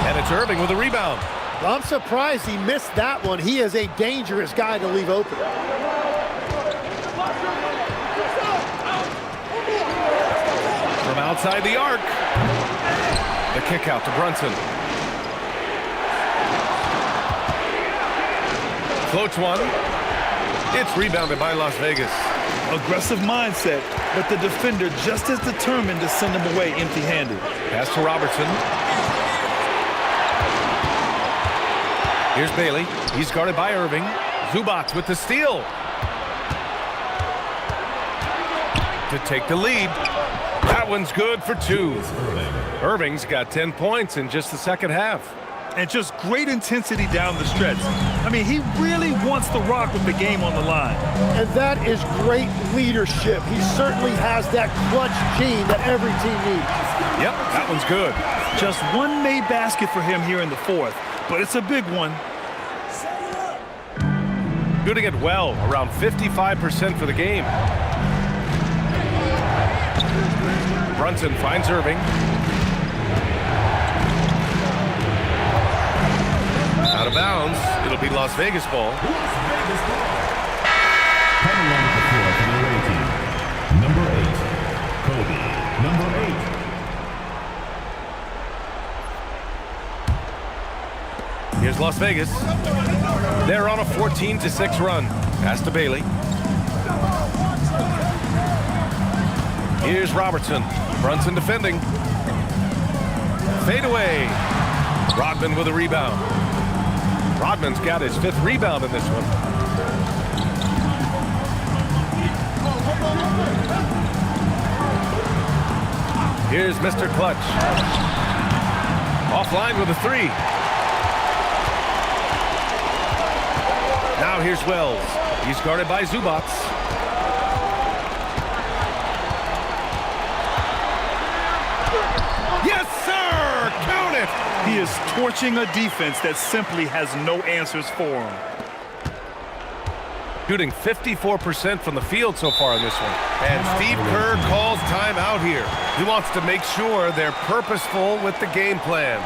And it's Irving with a rebound. I'm surprised he missed that one. He is a dangerous guy to leave open. From outside the arc. The kick out to Brunson. Floats one. It's rebounded by Las Vegas. Aggressive mindset, but the defender just as determined to send him away empty-handed. Pass to Robertson. Here's Bailey. He's guarded by Irving. Zubac with the steal. To take the lead. That one's good for 2. Irving's got 10 points in just the second half. And just great intensity down the stretch. I mean, he really wants the rock with the game on the line. And that is great leadership. He certainly has that clutch gene that every team needs. Yep, that one's good. Just one made basket for him here in the fourth, but it's a big one. Shooting it well, around 55% for the game. Brunson finds Irving. Out of bounds. It'll be Las Vegas ball. Coming on the floor for the away team. Number 8, Cody. Number 8. Here's Las Vegas. They're on a 14-6 run. Pass to Bailey. Here's Robertson. Brunson defending. Fade away. Rodman with a rebound. Rodman's got his 5th rebound in this one. Here's Mr. Clutch. Offline with a 3. Now here's Wells. He's guarded by Zubac. Yes, sir! Count it! He is torching a defense that simply has no answers for him. Shooting 54% from the field so far in this one. And Steve Kerr calls timeout here. He wants to make sure they're purposeful with the game plan.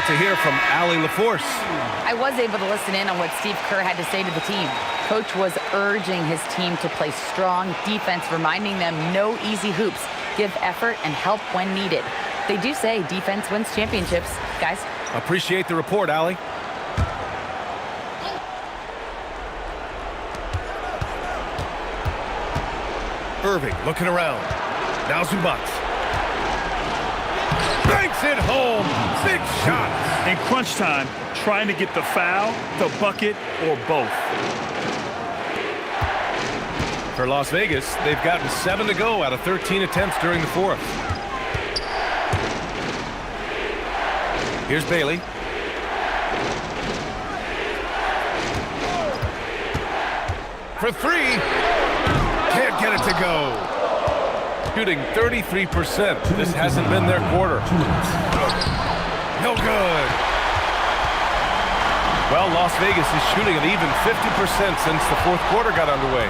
To hear from Allie LaForce. I was able to listen in on what Steve Kerr had to say to the team. Coach was urging his team to play strong defense, reminding them no easy hoops, give effort and help when needed. They do say defense wins championships, guys. Appreciate the report, Allie. Irving looking around. Now Zubac. Banks it home. 6 shots. In crunch time, trying to get the foul, the bucket, or both. For Las Vegas, they've gotten 7 to go out of 13 attempts during the fourth. Here's Bailey. For 3. Can't get it to go. Shooting 33%. This hasn't been their quarter. No good. Well, Las Vegas is shooting an even 50% since the fourth quarter got underway.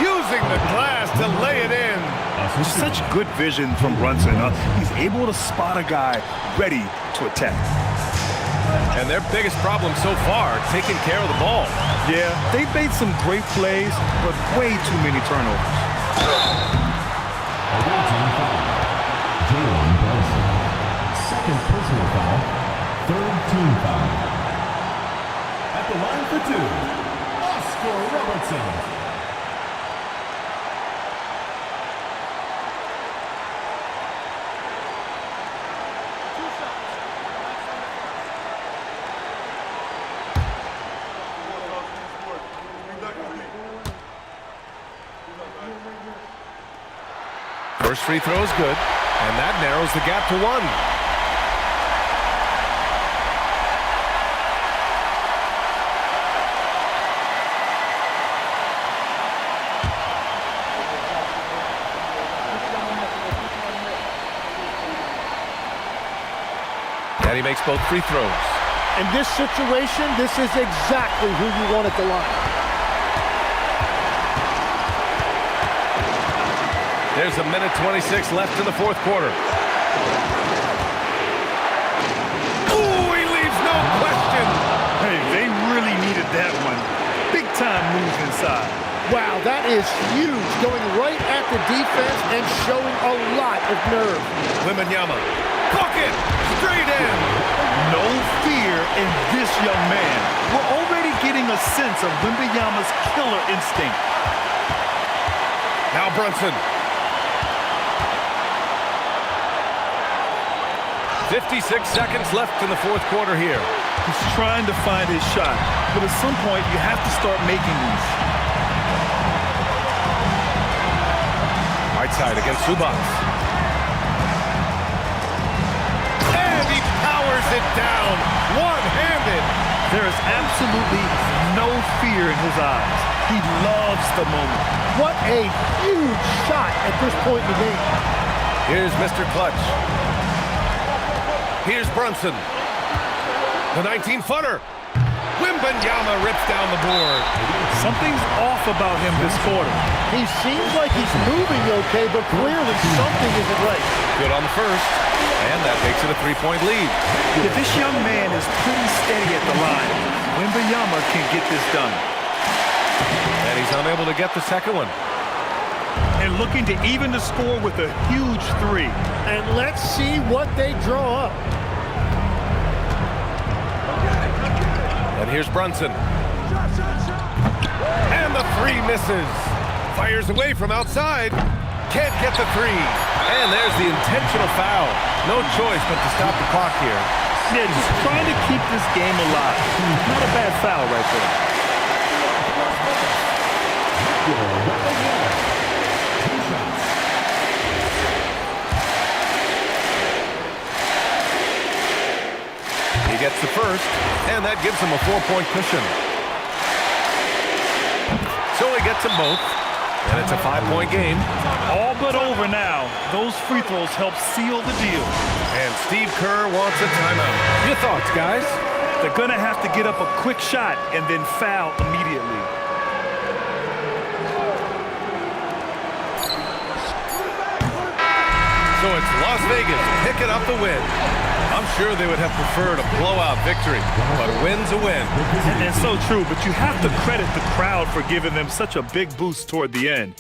Using the glass to lay it in. Such good vision from Brunson. He's able to spot a guy ready to attack. And their biggest problem so far, taking care of the ball. Yeah, they've made some great plays, but way too many turnovers. Second personal foul, 3rd team foul. At the line for two, Oscar Robertson. First free throw is good, and that narrows the gap to one. And he makes both free throws. In this situation, this is exactly who you want at the line. There's a minute 26 left in the fourth quarter. Ooh, he leaves no question. Hey, they really needed that one. Big time moves inside. Wow, that is huge, going right at the defense and showing a lot of nerve. Wembanyama, bucket, straight in. No fear in this young man. We're already getting a sense of Wembanyama's killer instinct. Now Brunson. 56 seconds left in the fourth quarter here. He's trying to find his shot, but at some point you have to start making these. Right side against Subas. And he powers it down, one-handed. There is absolutely no fear in his eyes. He loves the moment. What a huge shot at this point in the game. Here's Mr. Clutch. Here's Brunson. The 19-footer. Wembanyama rips down the board. Something's off about him this quarter. He seems like he's moving okay, but clearly something isn't right. Good on the first, and that makes it a three-point lead. If this young man is pretty steady at the line, Wembanyama can get this done. And he's unable to get the second one. And looking to even the score with a huge three. And let's see what they draw up. And here's Brunson. And the three misses. Fires away from outside. Can't get the three. And there's the intentional foul. No choice but to stop the clock here. Yeah, just trying to keep this game alive. Not a bad foul right there. He gets the first, and that gives him a 4-point cushion. So he gets them both, and it's a 5-point game. All but over now. Those free throws help seal the deal. And Steve Kerr wants a timeout. Your thoughts, guys? They're going to have to get up a quick shot and then foul immediately. So it's Las Vegas picking up the win. I'm sure they would have preferred a blowout victory, but a win's a win. And so true, but you have to credit the crowd for giving them such a big boost toward the end.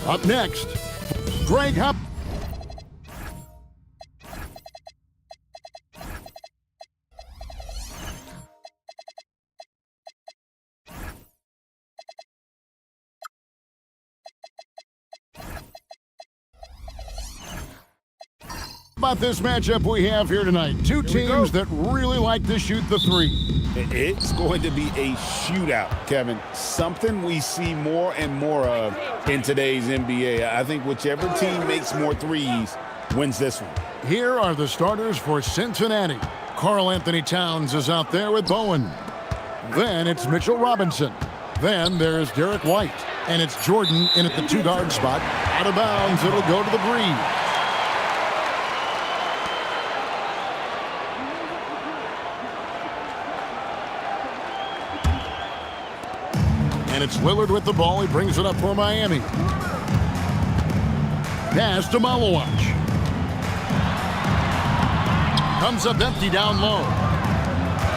Up next, Greg Hupp. About this matchup we have here tonight. Two teams that really like to shoot the three. It's going to be a shootout, Kevin. Something we see more and more of in today's NBA. I think whichever team makes more threes wins this one. Here are the starters for Cincinnati. Karl Anthony Towns is out there with Bowen. Then it's Mitchell Robinson. Then there's Derek White. And it's Jordan in at the two-guard spot. Out of bounds, it'll go to the breeze. And it's Lillard with the ball. He brings it up for Miami. Pass to Malowacz. Comes up empty down low.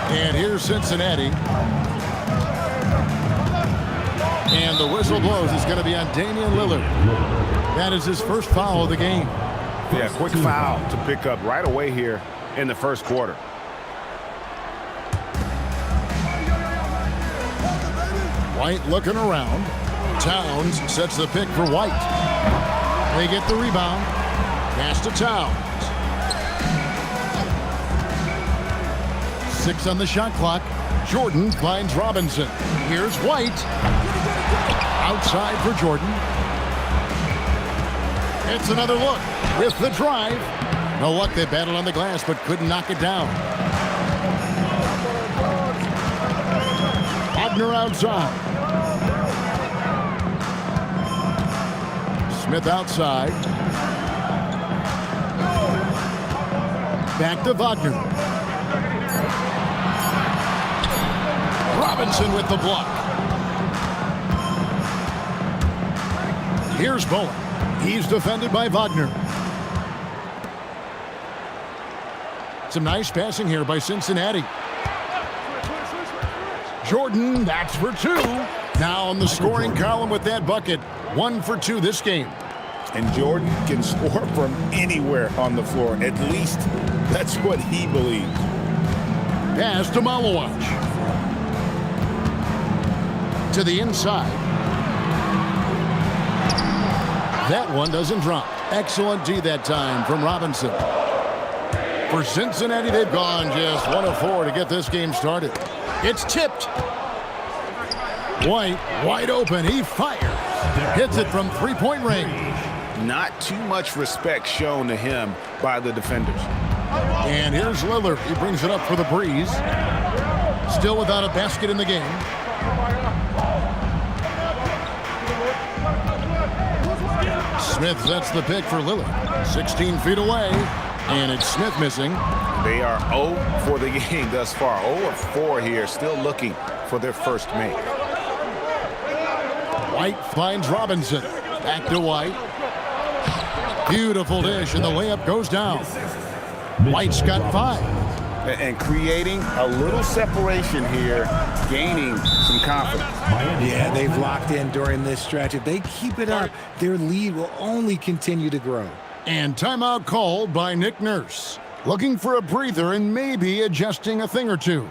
And here's Cincinnati. And the whistle blows. It's going to be on Damian Lillard. That is his first foul of the game. Yeah, quick foul to pick up right away here in the first quarter. White looking around. Towns sets the pick for White. They get the rebound. Pass to Towns. 6 on the shot clock. Jordan finds Robinson. Here's White. Outside for Jordan. It's another look with the drive. No luck, they battled on the glass but couldn't knock it down. Wagner outside. Smith outside. Back to Wagner. Robinson with the block. Here's Bowen. He's defended by Wagner. Some nice passing here by Cincinnati. Jordan, that's for 2. Now on the scoring column with that bucket. 1 for 2 this game. And Jordan can score from anywhere on the floor. At least that's what he believes. Pass to Malowacz. To the inside. That one doesn't drop. Excellent D that time from Robinson. For Cincinnati, they've gone just 1 of 4 to get this game started. It's tipped. White, wide open. He fires. Hits it from 3-point range. not too much respect shown to him by the defenders. And here's Lillard. He brings it up for the Breeze. Still without a basket in the game. Smith sets the pick for Lillard. 16 feet away. And it's Smith missing. They are 0 for the game thus far. 0 of 4 here, still looking for their first make. White finds Robinson. Back to White. Beautiful dish, and the layup goes down. White's got 5. And creating a little separation here, gaining some confidence. Yeah, they've locked in during this stretch. If they keep it up, their lead will only continue to grow. And timeout called by Nick Nurse. Looking for a breather and maybe adjusting a thing or two.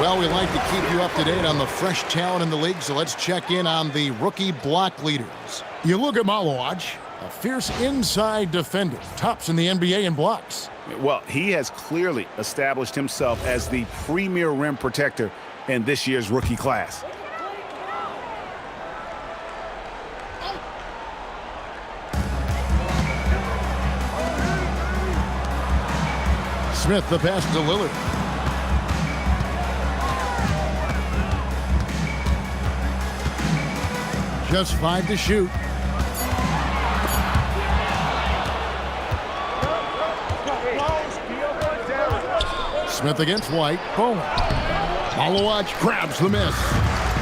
Well, we like to keep you up to date on the fresh talent in the league, so let's check in on the rookie block leaders. You look at Malawaj, a fierce inside defender, tops in the NBA in blocks. Well, he has clearly established himself as the premier rim protector in this year's rookie class. Smith the pass to Lillard. Just 5 to shoot. Smith against White. Boom. Malawaj grabs the miss.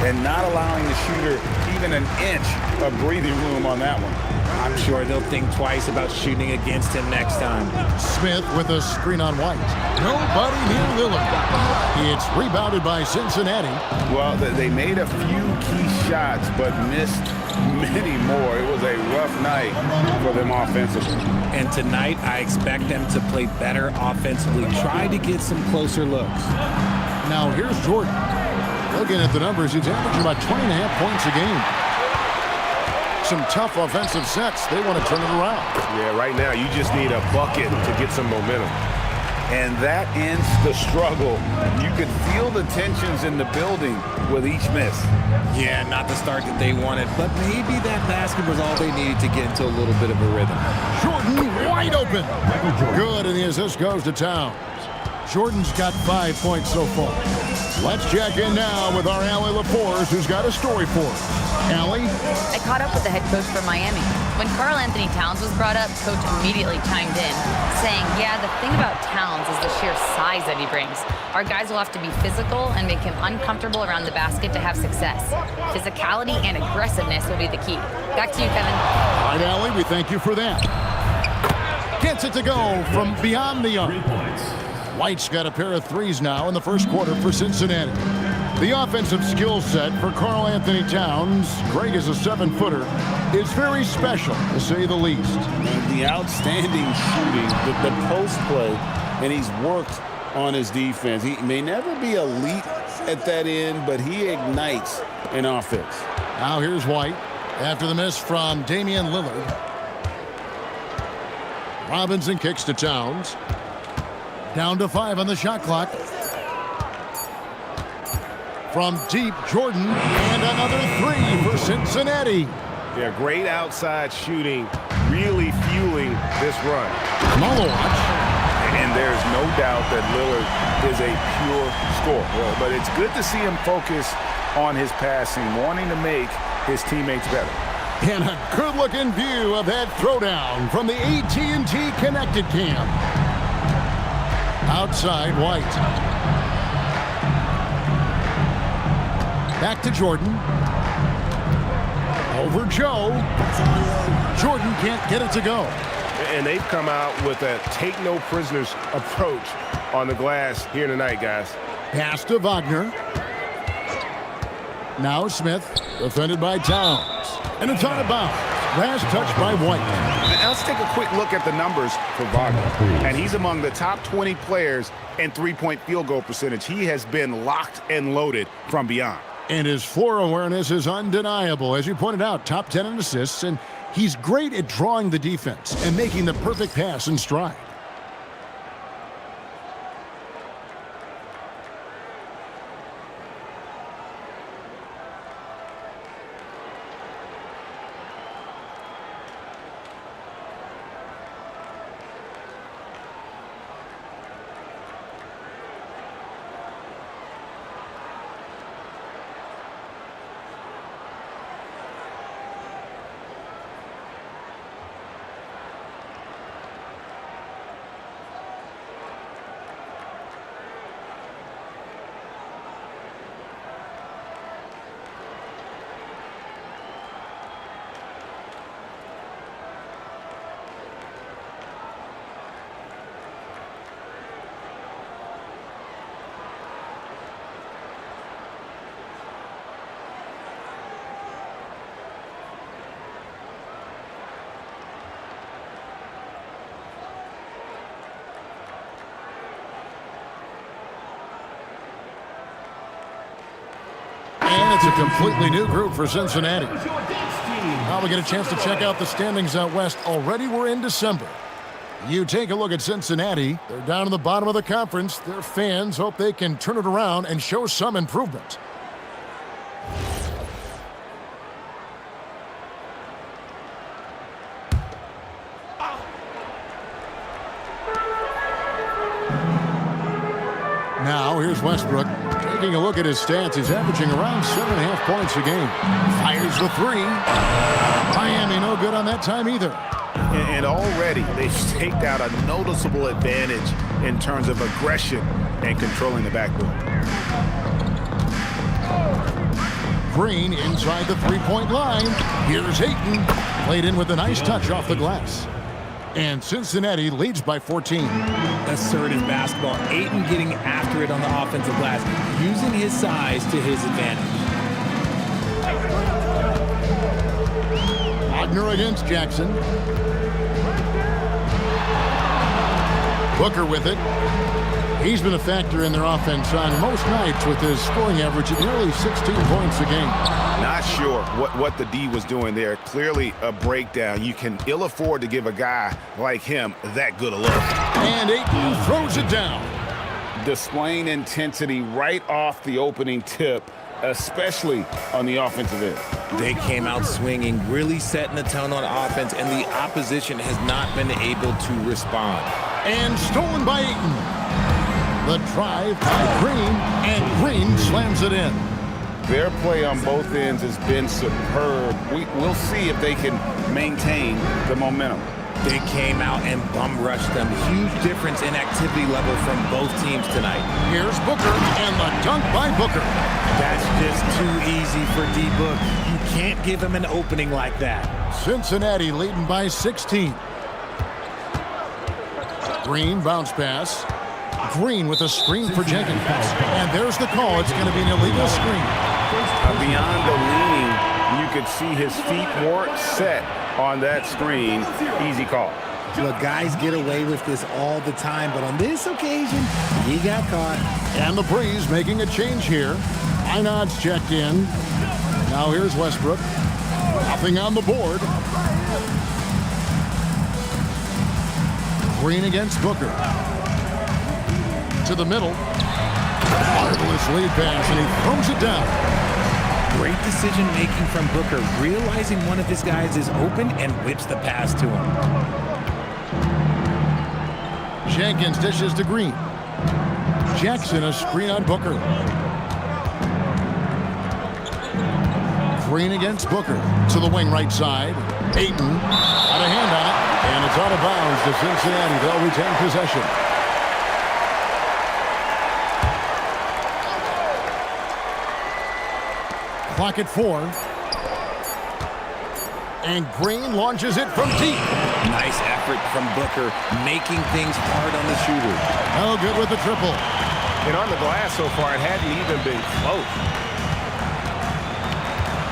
And not allowing the shooter even an inch of breathing room on that one. I'm sure they'll think twice about shooting against him next time. Smith with a screen on White. Nobody near Lillard. It's rebounded by Cincinnati. Well, they made a few key shots, but missed many more. It was a rough night for them offensively. And tonight, I expect them to play better offensively. Try to get some closer looks. Now here's Jordan. Looking at the numbers, he's averaging about 20.5 points a game. Some tough offensive sets. They want to turn it around. Yeah, right now you just need a bucket to get some momentum. And that ends the struggle. You could feel the tensions in the building with each miss. Yeah, not the start that they wanted, but maybe that basket was all they needed to get into a little bit of a rhythm. Jordan wide open. Good, and the assist goes to Towns. Jordan's got 5 points so far. Let's check in now with our Allie LaForce, who's got a story for us. Allie? I caught up with the head coach for Miami. When Karl Anthony Towns was brought up, coach immediately chimed in, saying, yeah, the thing about Towns is the sheer size that he brings. Our guys will have to be physical and make him uncomfortable around the basket to have success. Physicality and aggressiveness will be the key. Back to you, Kevin. All right, Allie, we thank you for that. Gets it to go from beyond the arc. White's got a pair of threes now in the first quarter for Cincinnati. The offensive skill set for Karl Anthony Towns, Greg is a 7-footer, is very special, to say the least. The outstanding shooting, the post play, and he's worked on his defense. He may never be elite at that end, but he ignites an offense. Now here's White after the miss from Damian Lillard. Robinson kicks to Towns. Down to 5 on the shot clock. From deep, Jordan, and another 3 for Cincinnati. Yeah, great outside shooting. really fueling this run. Molo watch. And there's no doubt that Lillard is a pure scorer. But it's good to see him focus on his passing, wanting to make his teammates better. And a good-looking view of that throwdown from the AT&T Connected Cam. Outside, White. Back to Jordan. Over Joe. Jordan can't get it to go. And they've come out with a take-no-prisoners approach on the glass here tonight, guys. Pass to Wagner. Now Smith, defended by Towns. And it's out of bounds. Last touch by White. Now let's take a quick look at the numbers for Wagner. And he's among the top 20 players in three-point field goal percentage. He has been locked and loaded from beyond. And his floor awareness is undeniable. As you pointed out, top 10 in assists, and he's great at drawing the defense and making the perfect pass in stride. And it's a completely new group for Cincinnati. Now we get a chance to check out the standings out west. Already we're in December. You take a look at Cincinnati. They're down in the bottom of the conference. Their fans hope they can turn it around and show some improvement. Now here's Westbrook. Taking a look at his stats, he's averaging around 7.5 points a game. Fires the three. Miami no good on that time either. And already they've staked out a noticeable advantage in terms of aggression and controlling the backboard. Green inside the three-point line. Here's Ayton. Played in with a nice touch off the glass. And Cincinnati leads by 14. Assertive basketball. Ayton getting after it on the offensive glass, using his size to his advantage. Wagner against Jackson. Booker with it. He's been a factor in their offense on most nights with his scoring average at nearly 16 points a game. Not sure what the D was doing there. Clearly a breakdown. You can ill afford to give a guy like him that good a look. And Ayton throws it down. Displaying intensity right off the opening tip, especially on the offensive end. They came out swinging, really setting the tone on offense, and the opposition has not been able to respond. And stolen by Ayton. The drive by Green, and Green slams it in. Their play on both ends has been superb. We'll see if they can maintain the momentum. They came out and bum rushed them. Huge difference in activity level from both teams tonight. Here's Booker, and the dunk by Booker. That's just too easy for D-Book. You can't give him an opening like that. Cincinnati leading by 16. Green bounce pass. Green with a screen for Jenkins. And there's the call. It's going to be an illegal screen. Beyond the leaning, you could see his feet weren't set on that screen. Easy call. Look, guys get away with this all the time, but on this occasion, he got caught. And the Breeze making a change here. Einad's checked in. Now here's Westbrook. Nothing on the board. Green against Booker. To the middle. Marvelous lead pass, and he throws it down. Great decision making from Booker, realizing one of his guys is open and whips the pass to him. Jenkins dishes to Green. Jackson a screen on Booker. Green against Booker to the wing right side. Ayton got a hand on it, and it's out of bounds to Cincinnati. They'll retain possession. Clock at 4. And Green launches it from deep. Nice effort from Booker, making things hard on the shooter. No good with the triple. And on the glass so far, it hadn't even been close.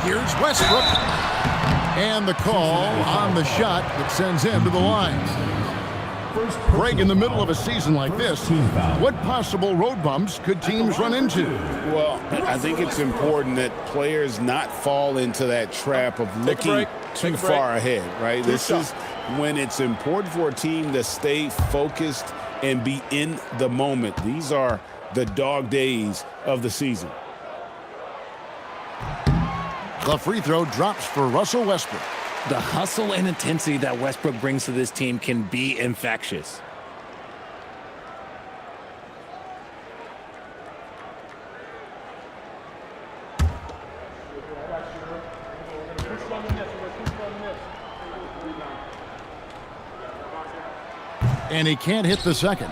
Here's Westbrook. And the call on the shot that sends him to the line. Greg, in the middle of a season like this, what possible road bumps could teams run into? Well, I think it's important that players not fall into that trap of looking too far ahead, right? This is when it's important for a team to stay focused and be in the moment. These are the dog days of the season. The free throw drops for Russell Westbrook. The hustle and intensity that Westbrook brings to this team can be infectious. And he can't hit the second.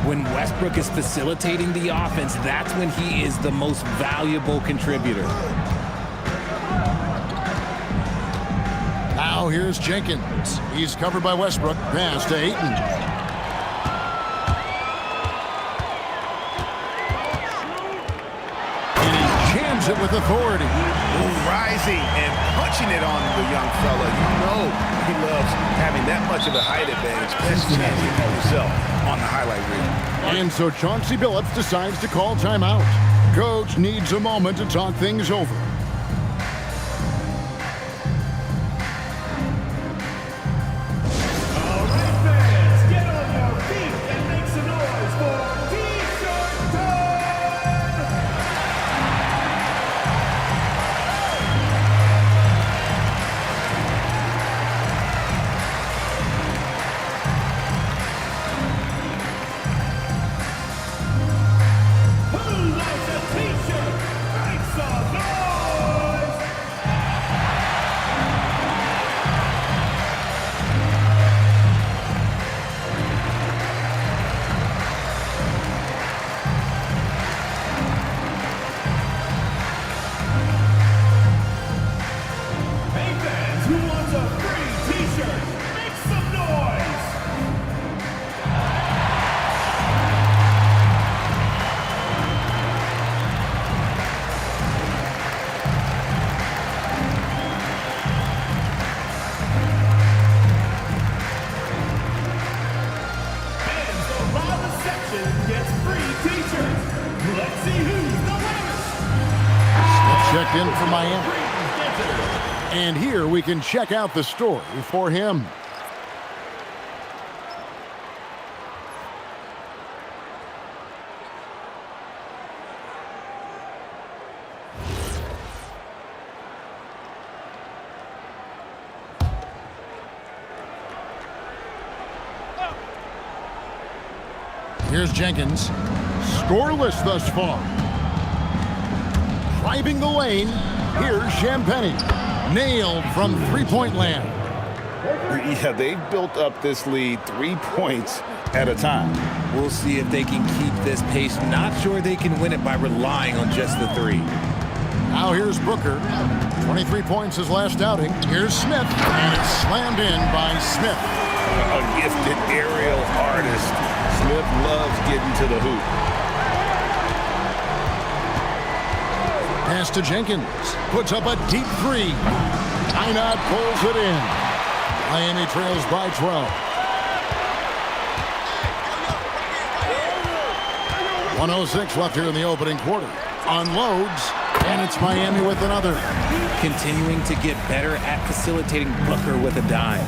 When Westbrook is facilitating the offense, that's when he is the most valuable contributor. Now here's Jenkins. He's covered by Westbrook. Pass to Ayton. And he jams it with authority. Rising and punching it on the young fella. You know he loves having that much of a height advantage. Best chance to get himself on the highlight reel. And so Chauncey Billups decides to call timeout. Coach needs a moment to talk things over. Checked in for Miami. And here we can check out the story for him. Here's Jenkins. Scoreless thus far. Driving the lane, here's Champagnie. Nailed from three-point land. Yeah, they've built up this lead 3 points at a time. We'll see if they can keep this pace. Not sure they can win it by relying on just the three. Now here's Booker. 23 points his last outing. Here's Smith, and it's slammed in by Smith. A gifted aerial artist. Smith loves getting to the hoop. Pass to Jenkins. Puts up a deep three. Einat pulls it in. Miami trails by 12. 1:06 left here in the opening quarter. Unloads, and it's Miami with another. Continuing to get better at facilitating Booker with a dime.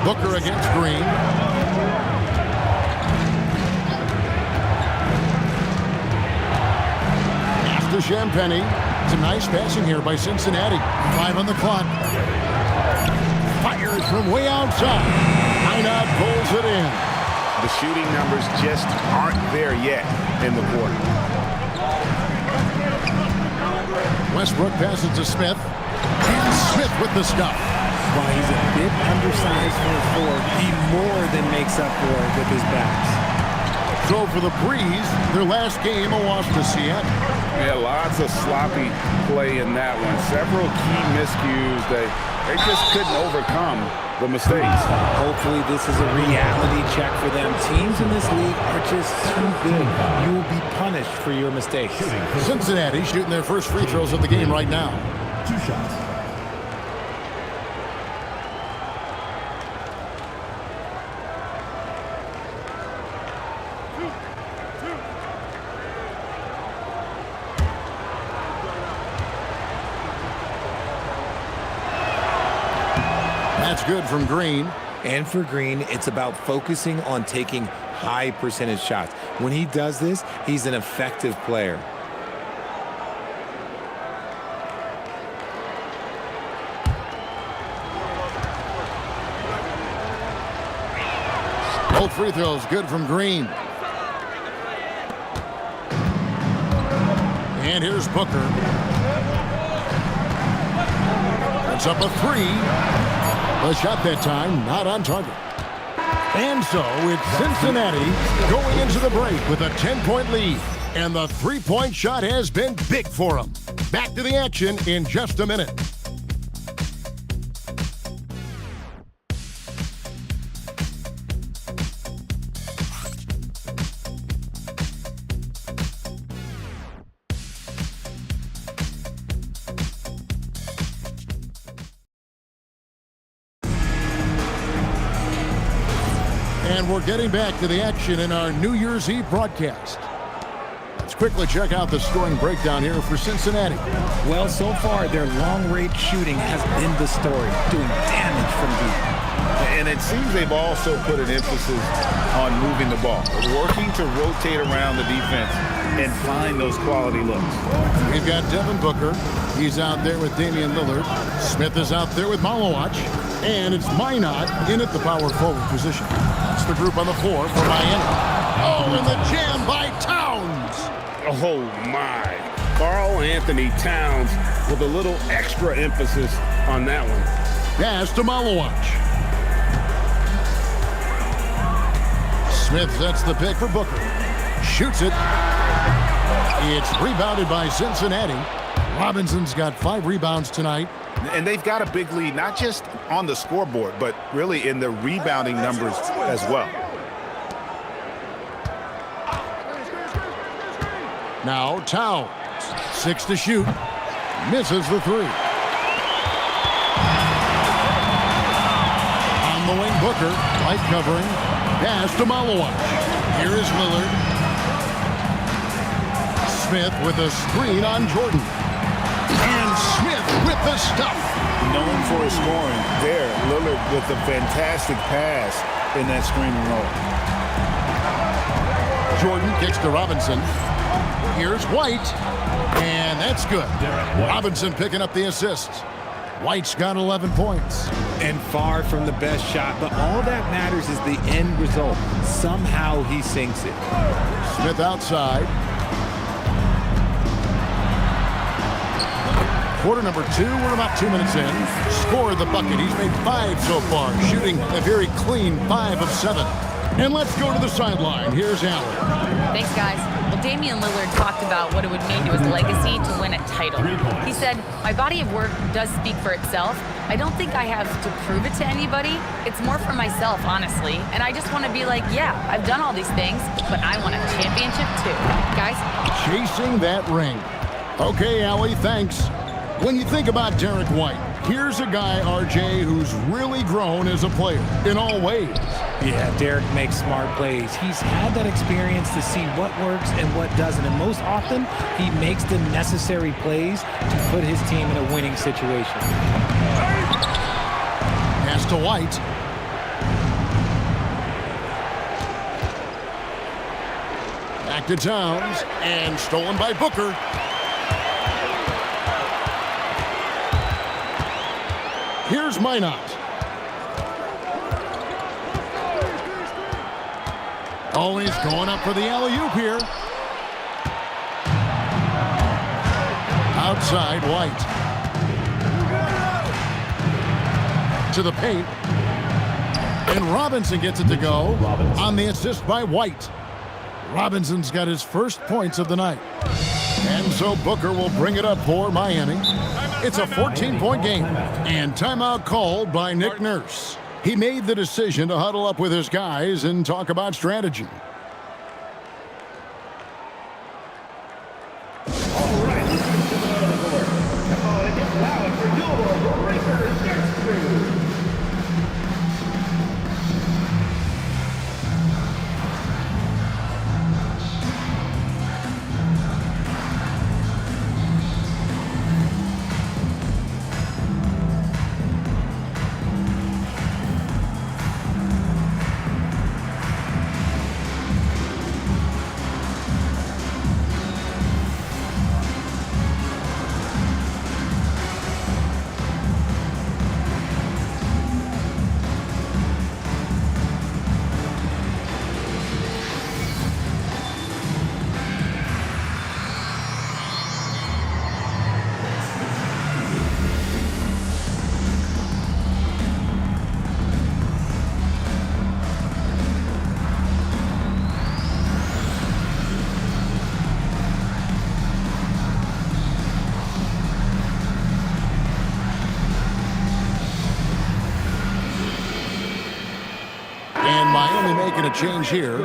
Booker against Green. Champagny. It's a nice passing here by Cincinnati. 5 on the clock. Fires from way outside. Minot pulls it in. The shooting numbers just aren't there yet in the quarter. Westbrook passes to Smith. And Smith with the stuff. While he's a bit undersized for a forward, he more than makes up for it with his backs. So for the Breeze, their last game a loss to Seattle. Yeah, lots of sloppy play in that one. Several key miscues. They just couldn't overcome the mistakes. Hopefully this is a reality check for them. Teams in this league are just too good. You will be punished for your mistakes. Cincinnati shooting their first free throws of the game right now. 2 shots. That's good from Green. And for Green, it's about focusing on taking high percentage shots. When he does this, he's an effective player. Both free throws good from Green. And here's Booker. It's up a 3. The shot that time not on target. And so it's Cincinnati going into the break with a 10-point lead. And the three-point shot has been big for them. Back to the action in just a minute. And we're getting back to the action in our New Year's Eve broadcast. Let's quickly check out the scoring breakdown here for Cincinnati. Well, so far, their long-range shooting has been the story, doing damage from deep. And it seems they've also put an emphasis on moving the ball, working to rotate around the defense and find those quality looks. We've got Devin Booker. He's out there with Damian Lillard. Smith is out there with Malowacz. And it's Minot in at the power forward position. It's the group on the floor for Miami. Oh, and the jam by Towns. Oh, my. Karl Anthony Towns with a little extra emphasis on that one. Pass to Malowacz. Smith sets the pick for Booker. Shoots it. It's rebounded by Cincinnati. Robinson's got 5 rebounds tonight. And they've got a big lead, not just on the scoreboard, but really in the rebounding numbers as well. Now Towns. 6 to shoot. Misses the 3. On the wing, Booker. Light covering. Pass to Malowacz. Here is Lillard. Smith with a screen on Jordan. And Smith with the stuff. Known for his scoring there. Lillard with a fantastic pass in that screen and roll. Jordan kicks to Robinson. Here's White. And that's good. Robinson picking up the assist. White's got 11 points. And far from the best shot, but all that matters is the end result. Somehow he sinks it. Smith outside. Quarter number 2, we're about 2 minutes in. Scored the bucket. He's made 5 so far, shooting a very clean 5 of 7. And let's go to the sideline. Here's Allen. Thanks, guys. Well, Damian Lillard talked about what it would mean to his legacy to win a title. He said, "My body of work does speak for itself. I don't think I have to prove it to anybody. It's more for myself, honestly. And I just want to be like, yeah, I've done all these things, but I want a championship too." Guys? Chasing that ring. Okay, Allie, thanks. When you think about Derek White, here's a guy, RJ, who's really grown as a player in all ways. Yeah, Derek makes smart plays. He's had that experience to see what works and what doesn't. And most often, he makes the necessary plays to put his team in a winning situation. Pass to White. Back to Towns. And stolen by Booker. Here's Minot. Oh, he's going up for the alley-oop here. Outside, White. To the paint. And Robinson gets it to go on the assist by White. Robinson's got his first points of the night. And so Booker will bring it up for Miami. It's a 14-point game. And timeout called by Nick Nurse. He made the decision to huddle up with his guys and talk about strategy. All right, let's get to the middle of the court. Come on, it gets loud for your Breakers next crew. Making a change here.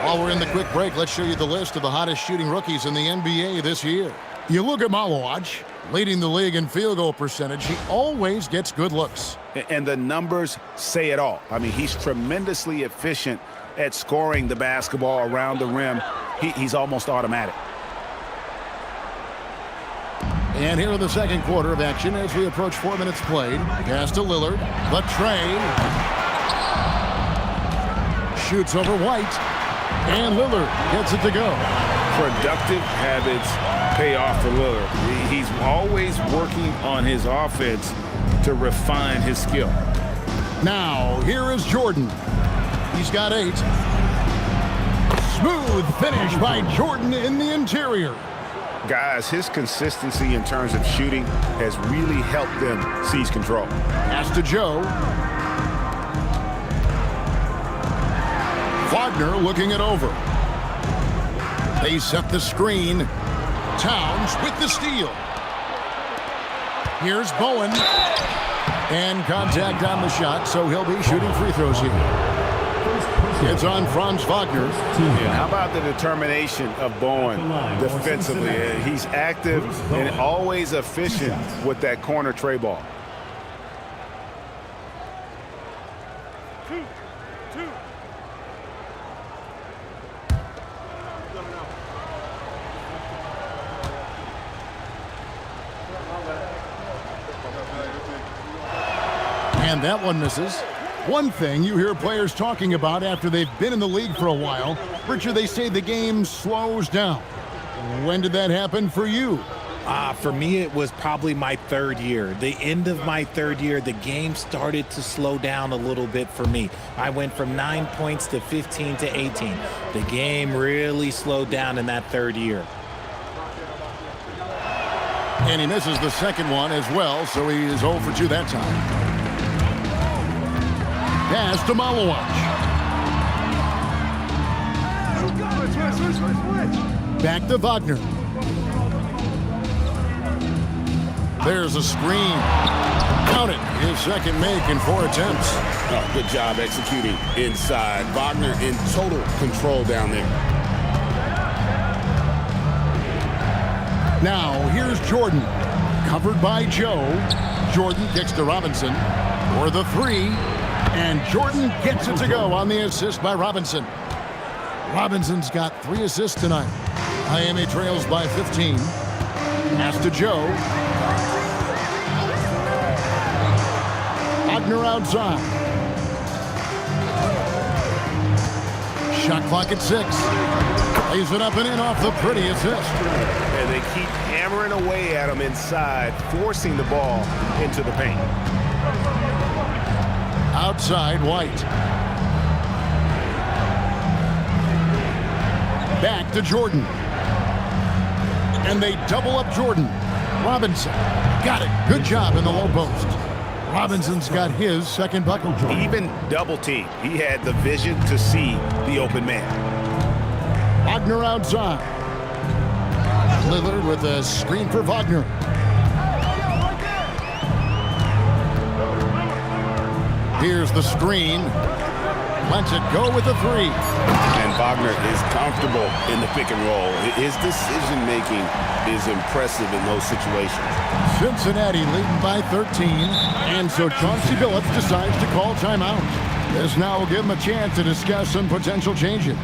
While we're in the quick break, let's show you the list of the hottest shooting rookies in the NBA this year. You look at Malawaj, leading the league in field goal percentage. He always gets good looks. And the numbers say it all. I mean, he's tremendously efficient at scoring the basketball around the rim. He's almost automatic. And here in the second quarter of action as we approach 4 minutes played. Pass to Lillard. The trade. Shoots over White, and Lillard gets it to go. Productive habits pay off for Lillard. He's always working on his offense to refine his skill. Now, here is Jordan. He's got 8. Smooth finish by Jordan in the interior. Guys, his consistency in terms of shooting has really helped them seize control. Pass to Joe. Wagner looking it over. They set the screen. Towns with the steal. Here's Bowen. And contact on the shot, so he'll be shooting free throws here. It's on Franz Wagner. Yeah, how about the determination of Bowen defensively? He's active and always efficient with that corner tray ball. And that one misses. One thing you hear players talking about after they've been in the league for a while, Richard, they say the game slows down. When did that happen for you? For me, it was probably my third year. The end of my third year, the game started to slow down a little bit for me. I went from 9 points to 15 to 18. The game really slowed down in that third year. And he misses the second one as well, so he is 0 for 2 that time. Pass to Malawaj. Back to Wagner. There's a screen. Count it. His second make in 4 attempts. Oh, good job executing inside. Wagner in total control down there. Now, here's Jordan. Covered by Joe. Jordan kicks to Robinson for the 3. And Jordan gets it to go on the assist by Robinson. Robinson's got 3 assists tonight. Miami trails by 15. Pass to Joe. Wagner outside. Shot clock at 6. Lays it up and in off the pretty assist. And they keep hammering away at him inside, forcing the ball into the paint. Outside, White. Back to Jordan. And they double up Jordan. Robinson got it. Good job in the low post. Robinson's got his second bucket. Even double team. He had the vision to see the open man. Wagner outside. Lillard with a screen for Wagner. Here's the screen. Lets it go with a three. And Wagner is comfortable in the pick and roll. His decision-making is impressive in those situations. Cincinnati leading by 13. And so Chauncey Billups decides to call timeout. This now will give him a chance to discuss some potential changes.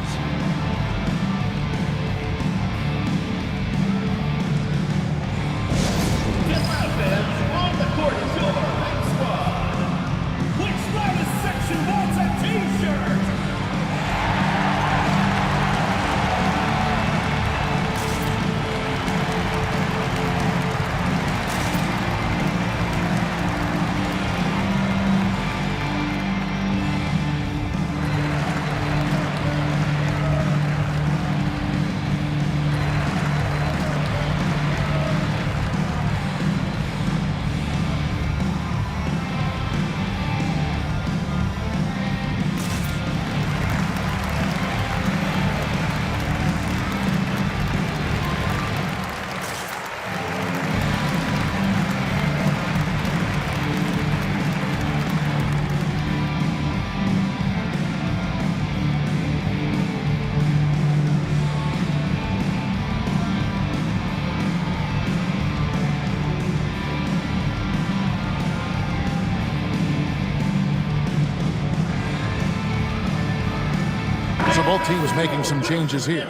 So both teams making some changes here.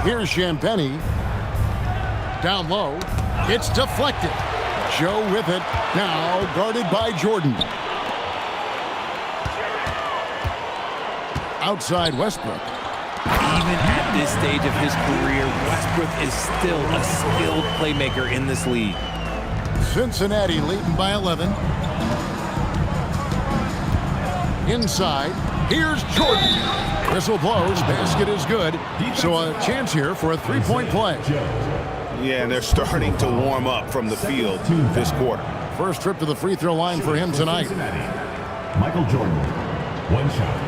Here's Champagny. Down low. It's deflected. Joe with it. Now guarded by Jordan. Outside Westbrook. Even at this stage of his career, Westbrook is still a skilled playmaker in this league. Cincinnati leading by 11. Inside. Here's Jordan. Whistle blows. Basket is good. So a chance here for a three-point play. Yeah, and they're starting to warm up from the field this quarter. First trip to the free throw line for him tonight. Michael Jordan, one shot.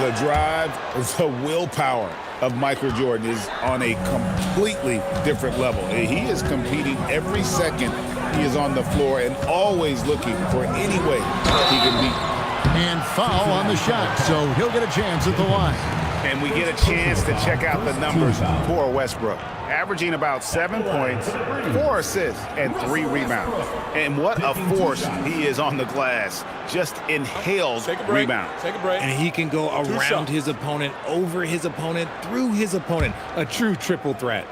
The drive, the willpower of Michael Jordan is on a completely different level. He is competing every second he is on the floor and always looking for any way he can beat. And foul on the shot, so he'll get a chance at the line. And we get a chance to check out the numbers for Westbrook. Averaging about 7 points, 4 assists, and 3 rebounds. And what a force he is on the glass. Just inhales rebounds. Take a break. And he can go around his opponent, over his opponent, through his opponent. A true triple threat.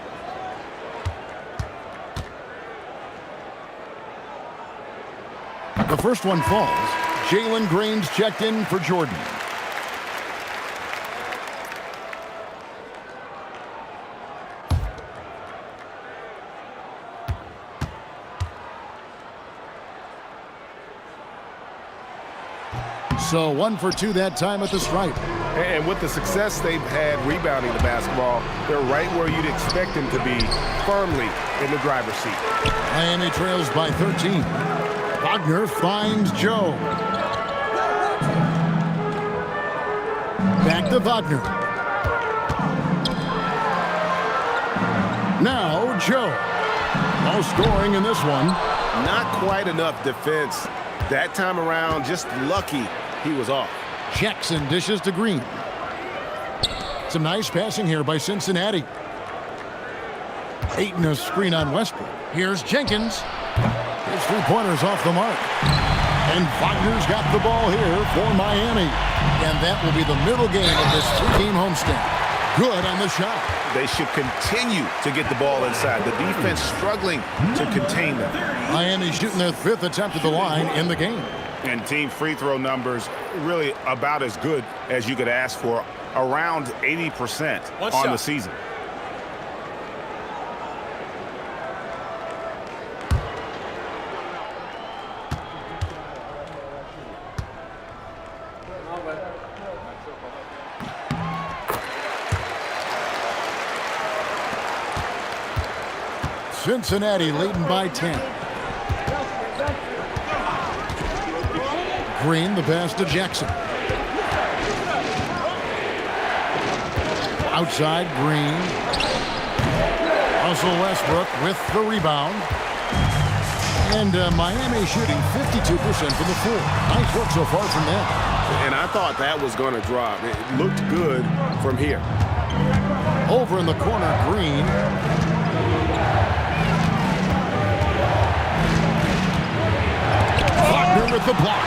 The first one falls. Jalen Green's checked in for Jordan. So 1 for 2 that time at the stripe. And with the success they've had rebounding the basketball, they're right where you'd expect them to be, firmly in the driver's seat. Miami trails by 13. Wagner finds Joe. Back to Wagner. Now Joe. No scoring in this one. Not quite enough defense That time around, just lucky he was off. Jackson dishes to Green. Some nice passing here by Cincinnati. Ayton a screen on Westbrook. Here's Jenkins. His three-pointer's off the mark. And Wagner's got the ball here for Miami. And that will be the middle game of this three-game homestand. Good on the shot. They should continue to get the ball inside. The defense struggling to contain them. Miami shooting their 5th attempt at the line in the game. And team free throw numbers really about as good as you could ask for, around 80% on the season. Cincinnati leading by 10. Green, the pass to Jackson. Outside, Green. Russell Westbrook with the rebound. And Miami shooting 52% from the floor. Nice work so far from them. And I thought that was going to drop. It looked good from here. Over in the corner, Green. Wagner with the block.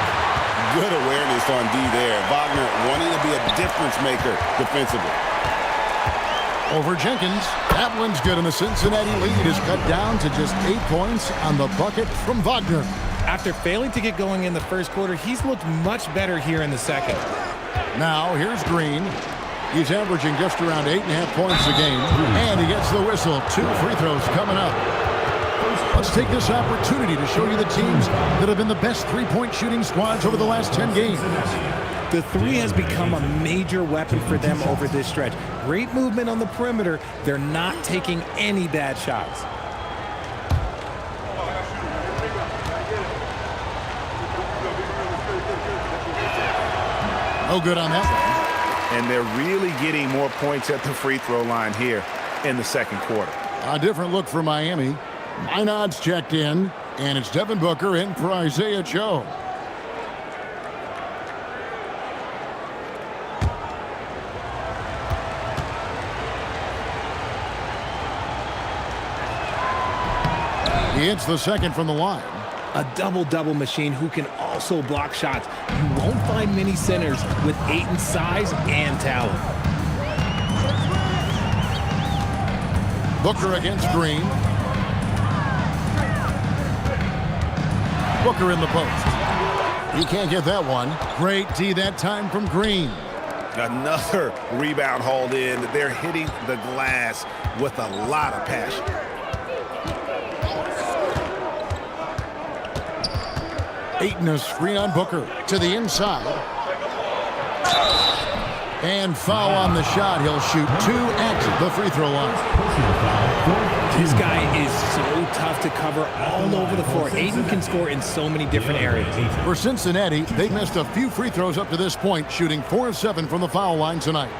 Good awareness on D there. Wagner wanting to be a difference maker defensively. Over Jenkins. That one's good, and the Cincinnati lead is cut down to just 8 points on the bucket from Wagner. After failing to get going in the first quarter, he's looked much better here in the second. Now, here's Green. He's averaging just around 8.5 points a game, and he gets the whistle. 2 free throws coming up. Let's take this opportunity to show you the teams that have been the best three-point shooting squads over the last 10 games. The three has become a major weapon for them over this stretch. Great movement on the perimeter. They're not taking any bad shots. No good on that one. And they're really getting more points at the free throw line here in the second quarter. A different look for Miami. Minod's checked in, and it's Devin Booker in for Isaiah Joe. He hits the second from the line. A double-double machine who can also block shots. You won't find many centers with Ayton's size and talent. Booker against Green. Booker in the post. He can't get that one. Great D that time from Green. Another rebound hauled in. They're hitting the glass with a lot of passion. Ayton a screen on Booker to the inside. And foul on the shot. He'll shoot 2 at the free throw line. This guy is so tough to cover all over the floor. Ayton can score in so many different areas. For Cincinnati, they've missed a few free throws up to this point, shooting 4 of 7 from the foul line tonight.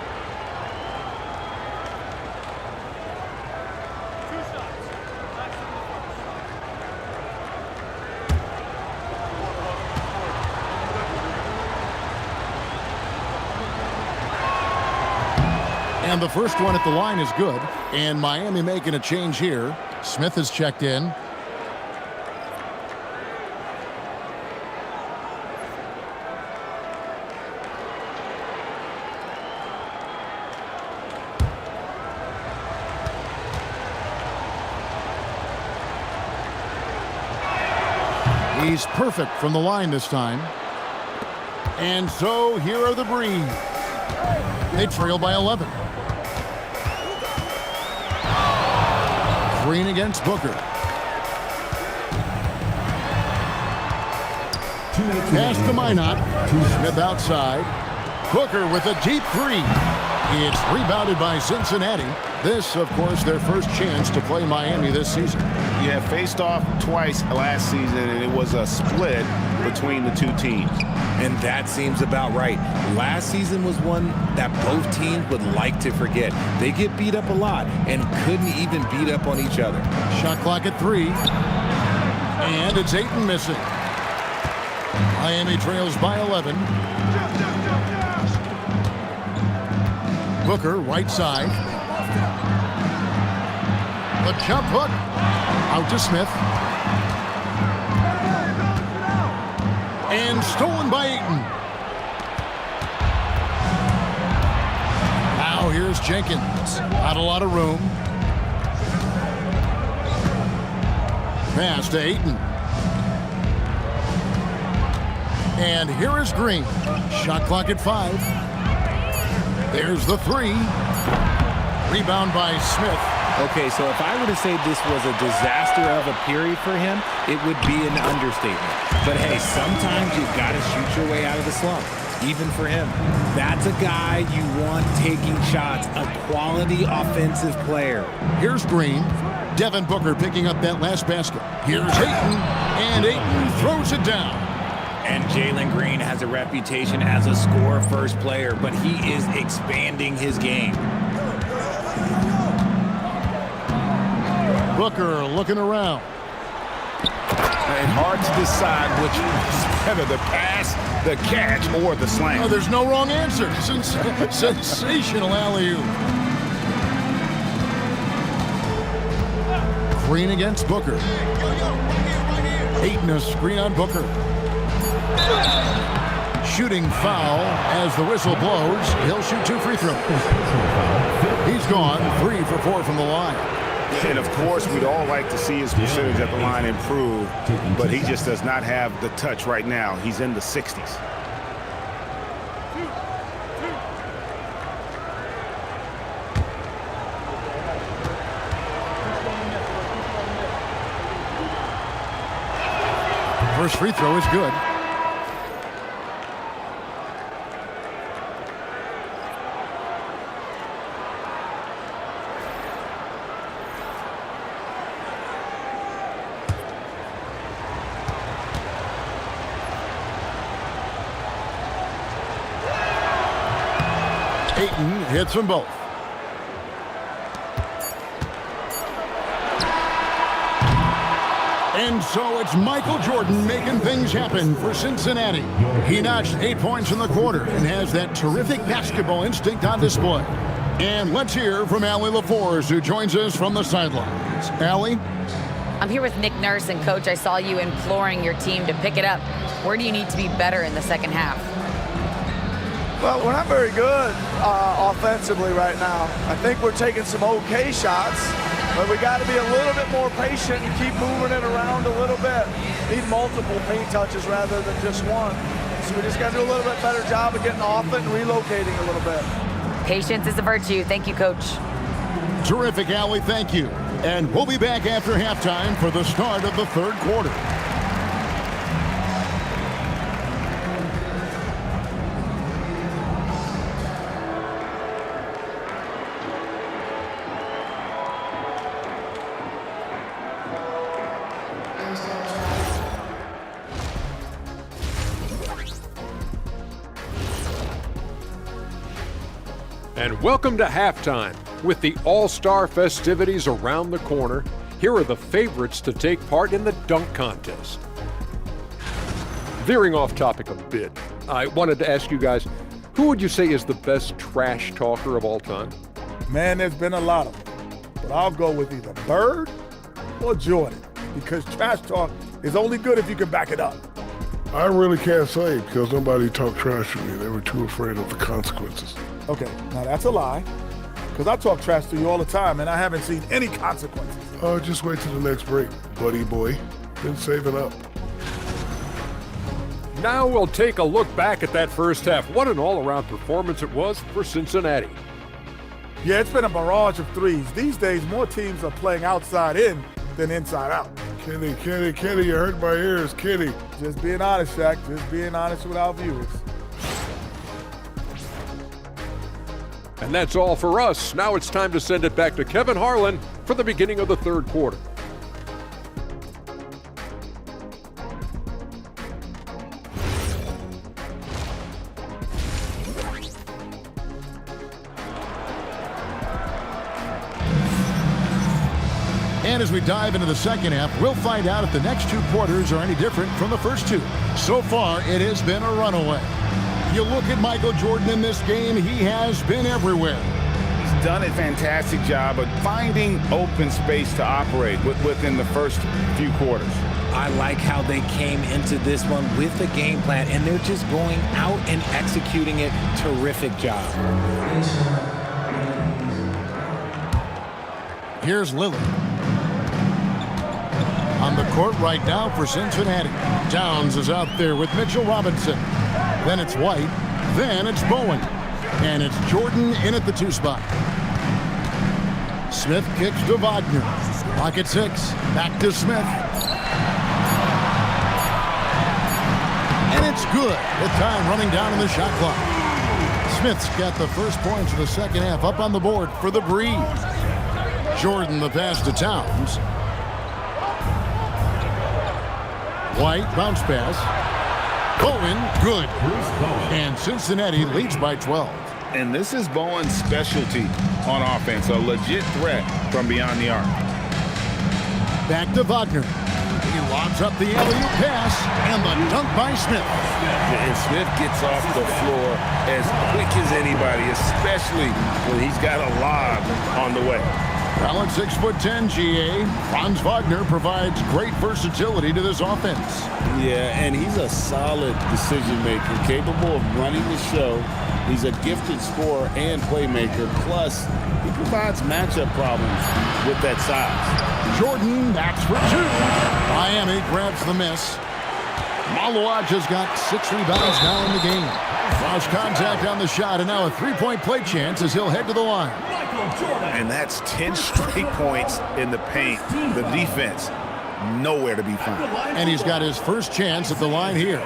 And the first one at the line is good. And Miami making a change here. Smith has checked in. He's perfect from the line this time. And so here are the Breeze. They trail by 11. Green against Booker. Pass to Minot. Smith outside. Booker with a deep 3. It's rebounded by Cincinnati. This, of course, their first chance to play Miami this season. Yeah, faced off twice last season, and it was a split between the two teams. And that seems about right. Last season was one that both teams would like to forget. They get beat up a lot and couldn't even beat up on each other. Shot clock at 3. And it's Ayton missing. Miami trails by 11. Booker, right side. The jump hook. Out to Smith. And stolen by Ayton. Now here's Jenkins. Not a lot of room. Pass to Ayton. And here is Green. Shot clock at 5. There's the 3. Rebound by Smith. Okay, so if I were to say this was a disaster of a period for him, it would be an understatement. But hey, sometimes you've got to shoot your way out of the slump, even for him. That's a guy you want taking shots, a quality offensive player. Here's Green. Devin Booker picking up that last basket. Here's Ayton, and Ayton throws it down. And Jalen Green has a reputation as a score-first player, but he is expanding his game. Booker looking around. And hard to decide which is better, the pass, the catch, or the slam. Oh, there's no wrong answer. Sensational alley-oop. Green against Booker. Ayton a screen on Booker. Shooting foul as the whistle blows. He'll shoot 2 free throws. He's gone 3 for 4 from the line. And of course, we'd all like to see his percentage at the line improve, but he just does not have the touch right now. He's in the 60s. First free throw is good. Ayton hits them both. And so it's Michael Jordan making things happen for Cincinnati. He notched 8 points in the quarter and has that terrific basketball instinct on display. And let's hear from Allie LaForce, who joins us from the sidelines. Allie? I'm here with Nick Nurse, and Coach, I saw you imploring your team to pick it up. Where do you need to be better in the second half? Well, we're not very good offensively right now. I think we're taking some okay shots, but we got to be a little bit more patient and keep moving it around a little bit. Need multiple paint touches rather than just one. So we just got to do a little bit better job of getting off it and relocating a little bit. Patience is a virtue. Thank you, Coach. Terrific, Allie. Thank you. And we'll be back after halftime for the start of the third quarter. And welcome to halftime. With the All-Star festivities around the corner, here are the favorites to take part in the dunk contest. Veering off topic a bit, I wanted to ask you guys, who would you say is the best trash talker of all time? Man, there's been a lot of them. But I'll go with either Bird or Jordan, because trash talk is only good if you can back it up. I really can't say because nobody talked trash to me. They were too afraid of the consequences. Okay, now that's a lie, because I talk trash to you all the time, and I haven't seen any consequences. Oh, just wait till the next break, buddy boy. Been saving up. Now we'll take a look back at that first half. What an all-around performance it was for Cincinnati. Yeah, it's been a barrage of threes. These days, more teams are playing outside in than inside out. Kenny, you hurt my ears, Kenny. Just being honest, Shaq. Just being honest with our viewers. And that's all for us. Now it's time to send it back to Kevin Harlan for the beginning of the third quarter. And as we dive into the second half, we'll find out if the next two quarters are any different from the first two. So far, it has been a runaway. You look at Michael Jordan in this game, he has been everywhere. He's done a fantastic job of finding open space to operate within the first few quarters. I like how they came into this one with a game plan, and they're just going out and executing it. Terrific job. Here's Lillard. On the court right now for Cincinnati. Towns is out there with Mitchell Robinson. Then it's White. Then it's Bowen. And it's Jordan in at the 2 spot. Smith kicks to Wagner. Clock at 6. Back to Smith. And it's good. The time running down in the shot clock. Smith's got the first points of the second half up on the board for the Breeze. Jordan the pass to Towns. White bounce pass. Bowen, good. And Cincinnati leads by 12. And this is Bowen's specialty on offense, a legit threat from beyond the arc. Back to Wagner. He lobs up the alley-oop pass, and the dunk by Smith. And Smith gets off the floor as quick as anybody, especially when he's got a lob on the way. Well, at 6'10", GA, Franz Wagner provides great versatility to this offense. Yeah, and he's a solid decision maker, capable of running the show. He's a gifted scorer and playmaker. Plus, he provides matchup problems with that size. Jordan backs for 2. Miami grabs the miss. Malawaj has got 6 rebounds now in the game. Cross contact on the shot, and now a 3-point play chance as he'll head to the line. And that's 10 straight points in the paint. The defense, nowhere to be found. And he's got his first chance at the line here.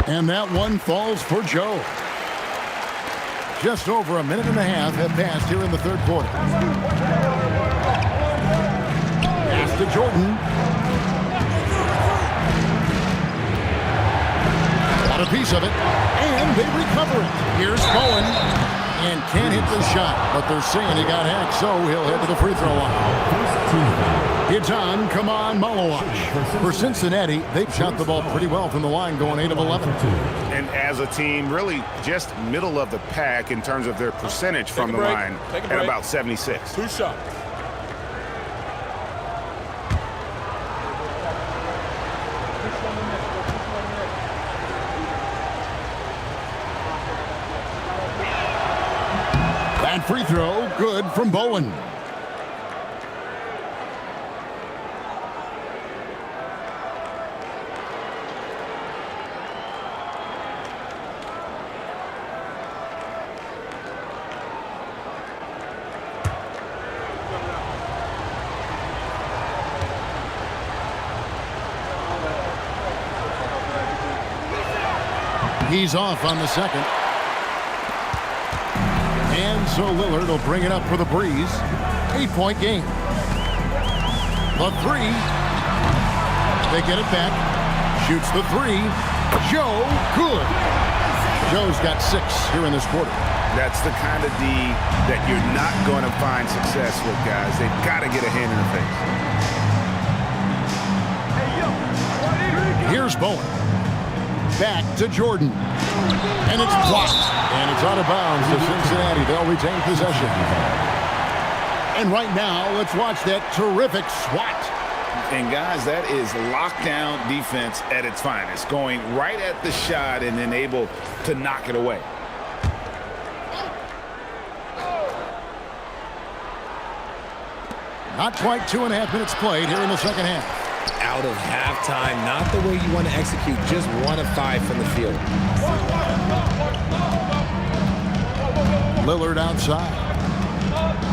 And that one falls for Joe. Just over a minute and a half have passed here in the third quarter. Pass to Jordan. Got a piece of it, and they recover it. Here's Bowen, and can't hit the shot, but they're saying he got hacked, so he'll head to the free throw line. It's on, come on, Malawaj. For Cincinnati, they've shot the ball pretty well from the line, going 8 of 11. And as a team, really just middle of the pack in terms of their percentage from the line at about 76. 2 shots. That free throw, good from Bowen. He's off on the second. And so Lillard will bring it up for the Breeze. 8-point game. The 3. They get it back. Shoots the 3. Joe, good. Joe's got 6 here in this quarter. That's the kind of D that you're not going to find success with, guys. They've got to get a hand in the face. Here's Bowen. Back to Jordan. And it's blocked. And it's out of bounds to Cincinnati. They'll retain possession. And right now, let's watch that terrific swat. And guys, that is lockdown defense at its finest. Going right at the shot and then able to knock it away. Not quite 2.5 minutes played here in the second half. Out of halftime, not the way you want to execute, just 1 of 5 from the field. Lillard outside.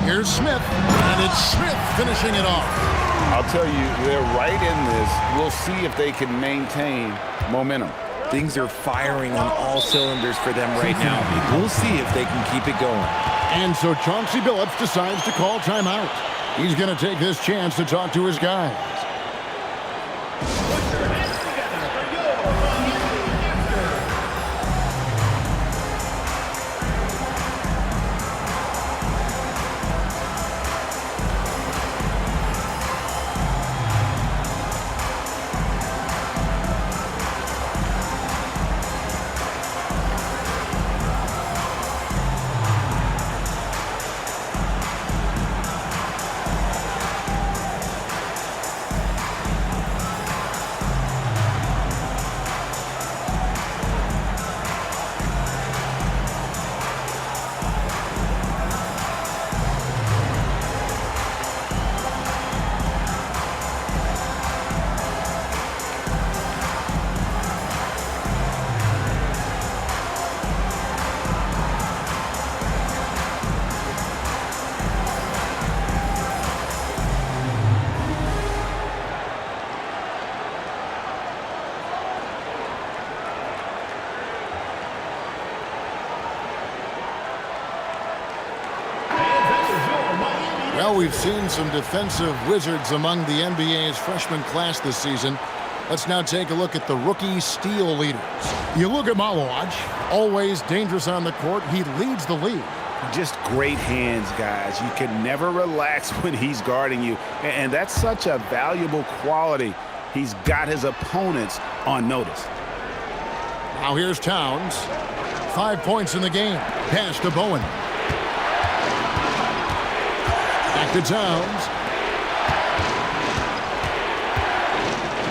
Here's Smith, and it's Smith finishing it off. I'll tell you, they're right in this. We'll see if they can maintain momentum. Things are firing on all cylinders for them right now. We'll see if they can keep it going. And so Chauncey Billups decides to call timeout. He's going to take this chance to talk to his guys. Well, we've seen some defensive wizards among the NBA's freshman class this season. Let's now take a look at the rookie steal leaders. You look at Malawaj, always dangerous on the court. He leads the league. Just great hands, guys. You can never relax when he's guarding you. And that's such a valuable quality. He's got his opponents on notice. Now here's Towns. 5 points in the game. Pass to Bowen. Back to Towns.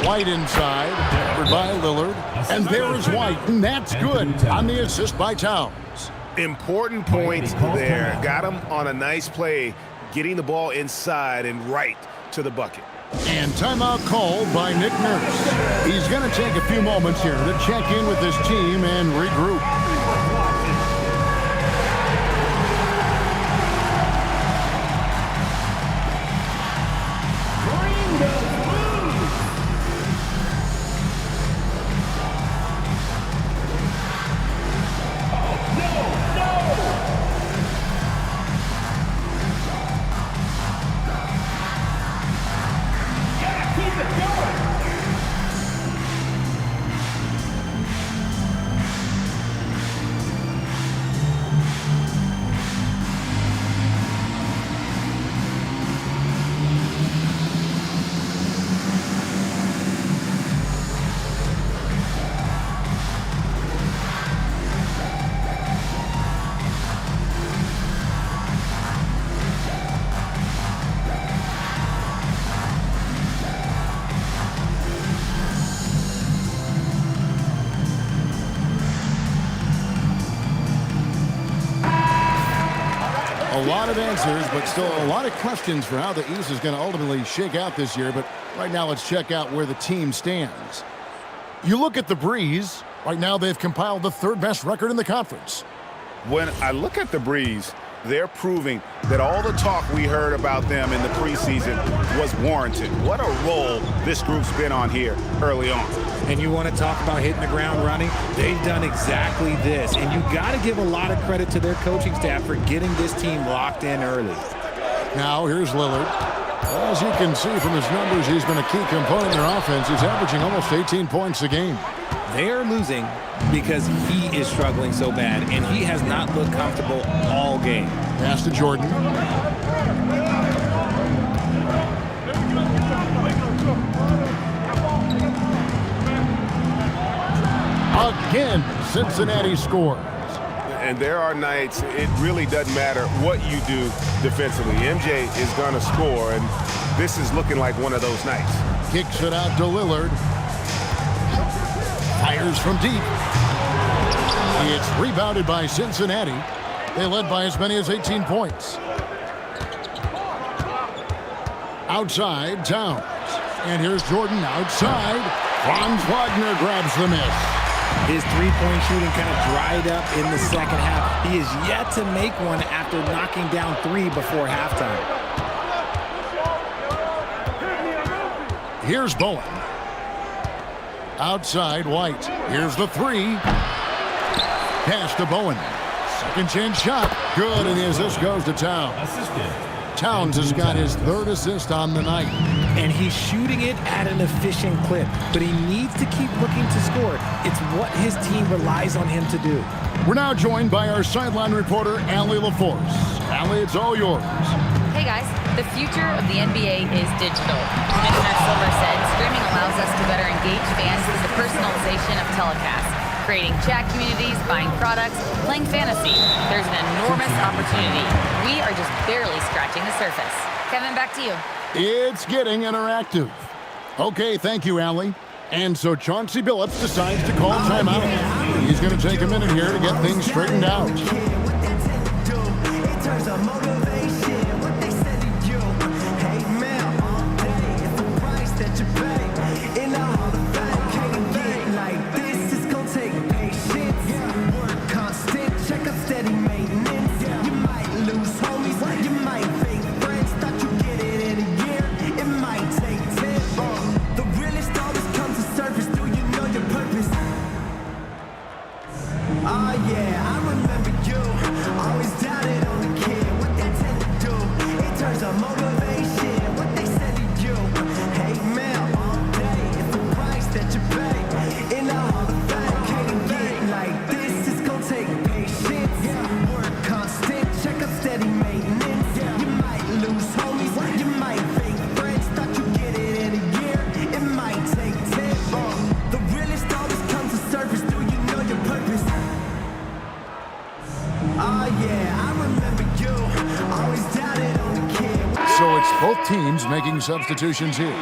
White inside. Covered by Lillard. And there is White. And that's good on the assist by Towns. Important points there. Got him on a nice play, getting the ball inside and right to the bucket. And timeout called by Nick Nurse. He's going to take a few moments here to check in with his team and regroup. A lot of answers, but still a lot of questions for how the East is going to ultimately shake out this year. But right now, let's check out where the team stands. You look at the Breeze. Right now, they've compiled the third best record in the conference. When I look at the Breeze, they're proving that all the talk we heard about them in the preseason was warranted. What a role this group's been on here early on. And you want to talk about hitting the ground running? They've done exactly this. And you got to give a lot of credit to their coaching staff for getting this team locked in early. Now here's Lillard. As you can see from his numbers, he's been a key component in their offense. He's averaging almost 18 points a game. They are losing because he is struggling so bad, and he has not looked comfortable all game. Pass to Jordan. Again, Cincinnati scores. And there are nights it really doesn't matter what you do defensively. MJ is going to score, and this is looking like one of those nights. Kicks it out to Lillard. Fires from deep. It's rebounded by Cincinnati. They led by as many as 18 points. Outside, Towns. And here's Jordan outside. Franz Wagner grabs the miss. His three-point shooting kind of dried up in the second half. He is yet to make one after knocking down 3 before halftime. Here's Bowen. Outside, White. Here's the 3. Pass to Bowen. Second chance shot. Good, and the assist goes to Towns. Towns has got his 3rd assist on the night. And he's shooting it at an efficient clip, but he needs to keep looking to score. It's what his team relies on him to do. We're now joined by our sideline reporter, Allie LaForce. Allie, it's all yours. Hey guys, the future of the NBA is digital. Commissioner Silver said streaming allows us to better engage fans through the personalization of telecasts, creating chat communities, buying products, playing fantasy. There's an enormous opportunity. We are just barely scratching the surface. Kevin, back to you. It's getting interactive. Okay, thank you, Allie. And so Chauncey Billups decides to call timeout. He's going to take a minute here to get things straightened out. some motivation. What they said to you, hate mail all day. It's the price that you pay. In the Hall of Fame, can't get like this. It's gonna take patience, work constant, check up steady maintenance. You might lose homies, you might fake friends. Thought you get it in a year, it might take 10. The realest always comes to surface. Do you know your purpose? Oh yeah, I remember you. Always doubted on the kid. So it's both teams making substitutions here.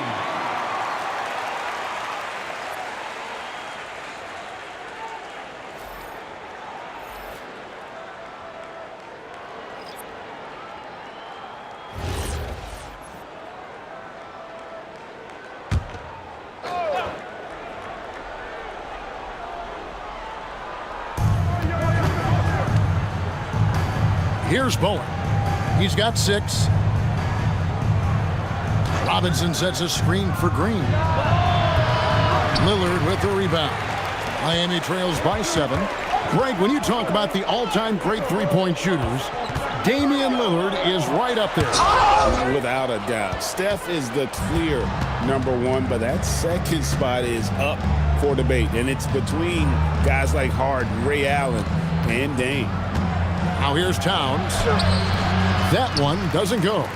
Here's Bowen. He's got 6. Robinson sets a screen for Green. Lillard with the rebound. Miami trails by 7. Greg, when you talk about the all-time great three-point shooters, Damian Lillard is right up there. Without a doubt. Steph is the clear #1, but that second spot is up for debate. And it's between guys like Harden, Ray Allen, and Dame. Now here's Towns. That one doesn't go.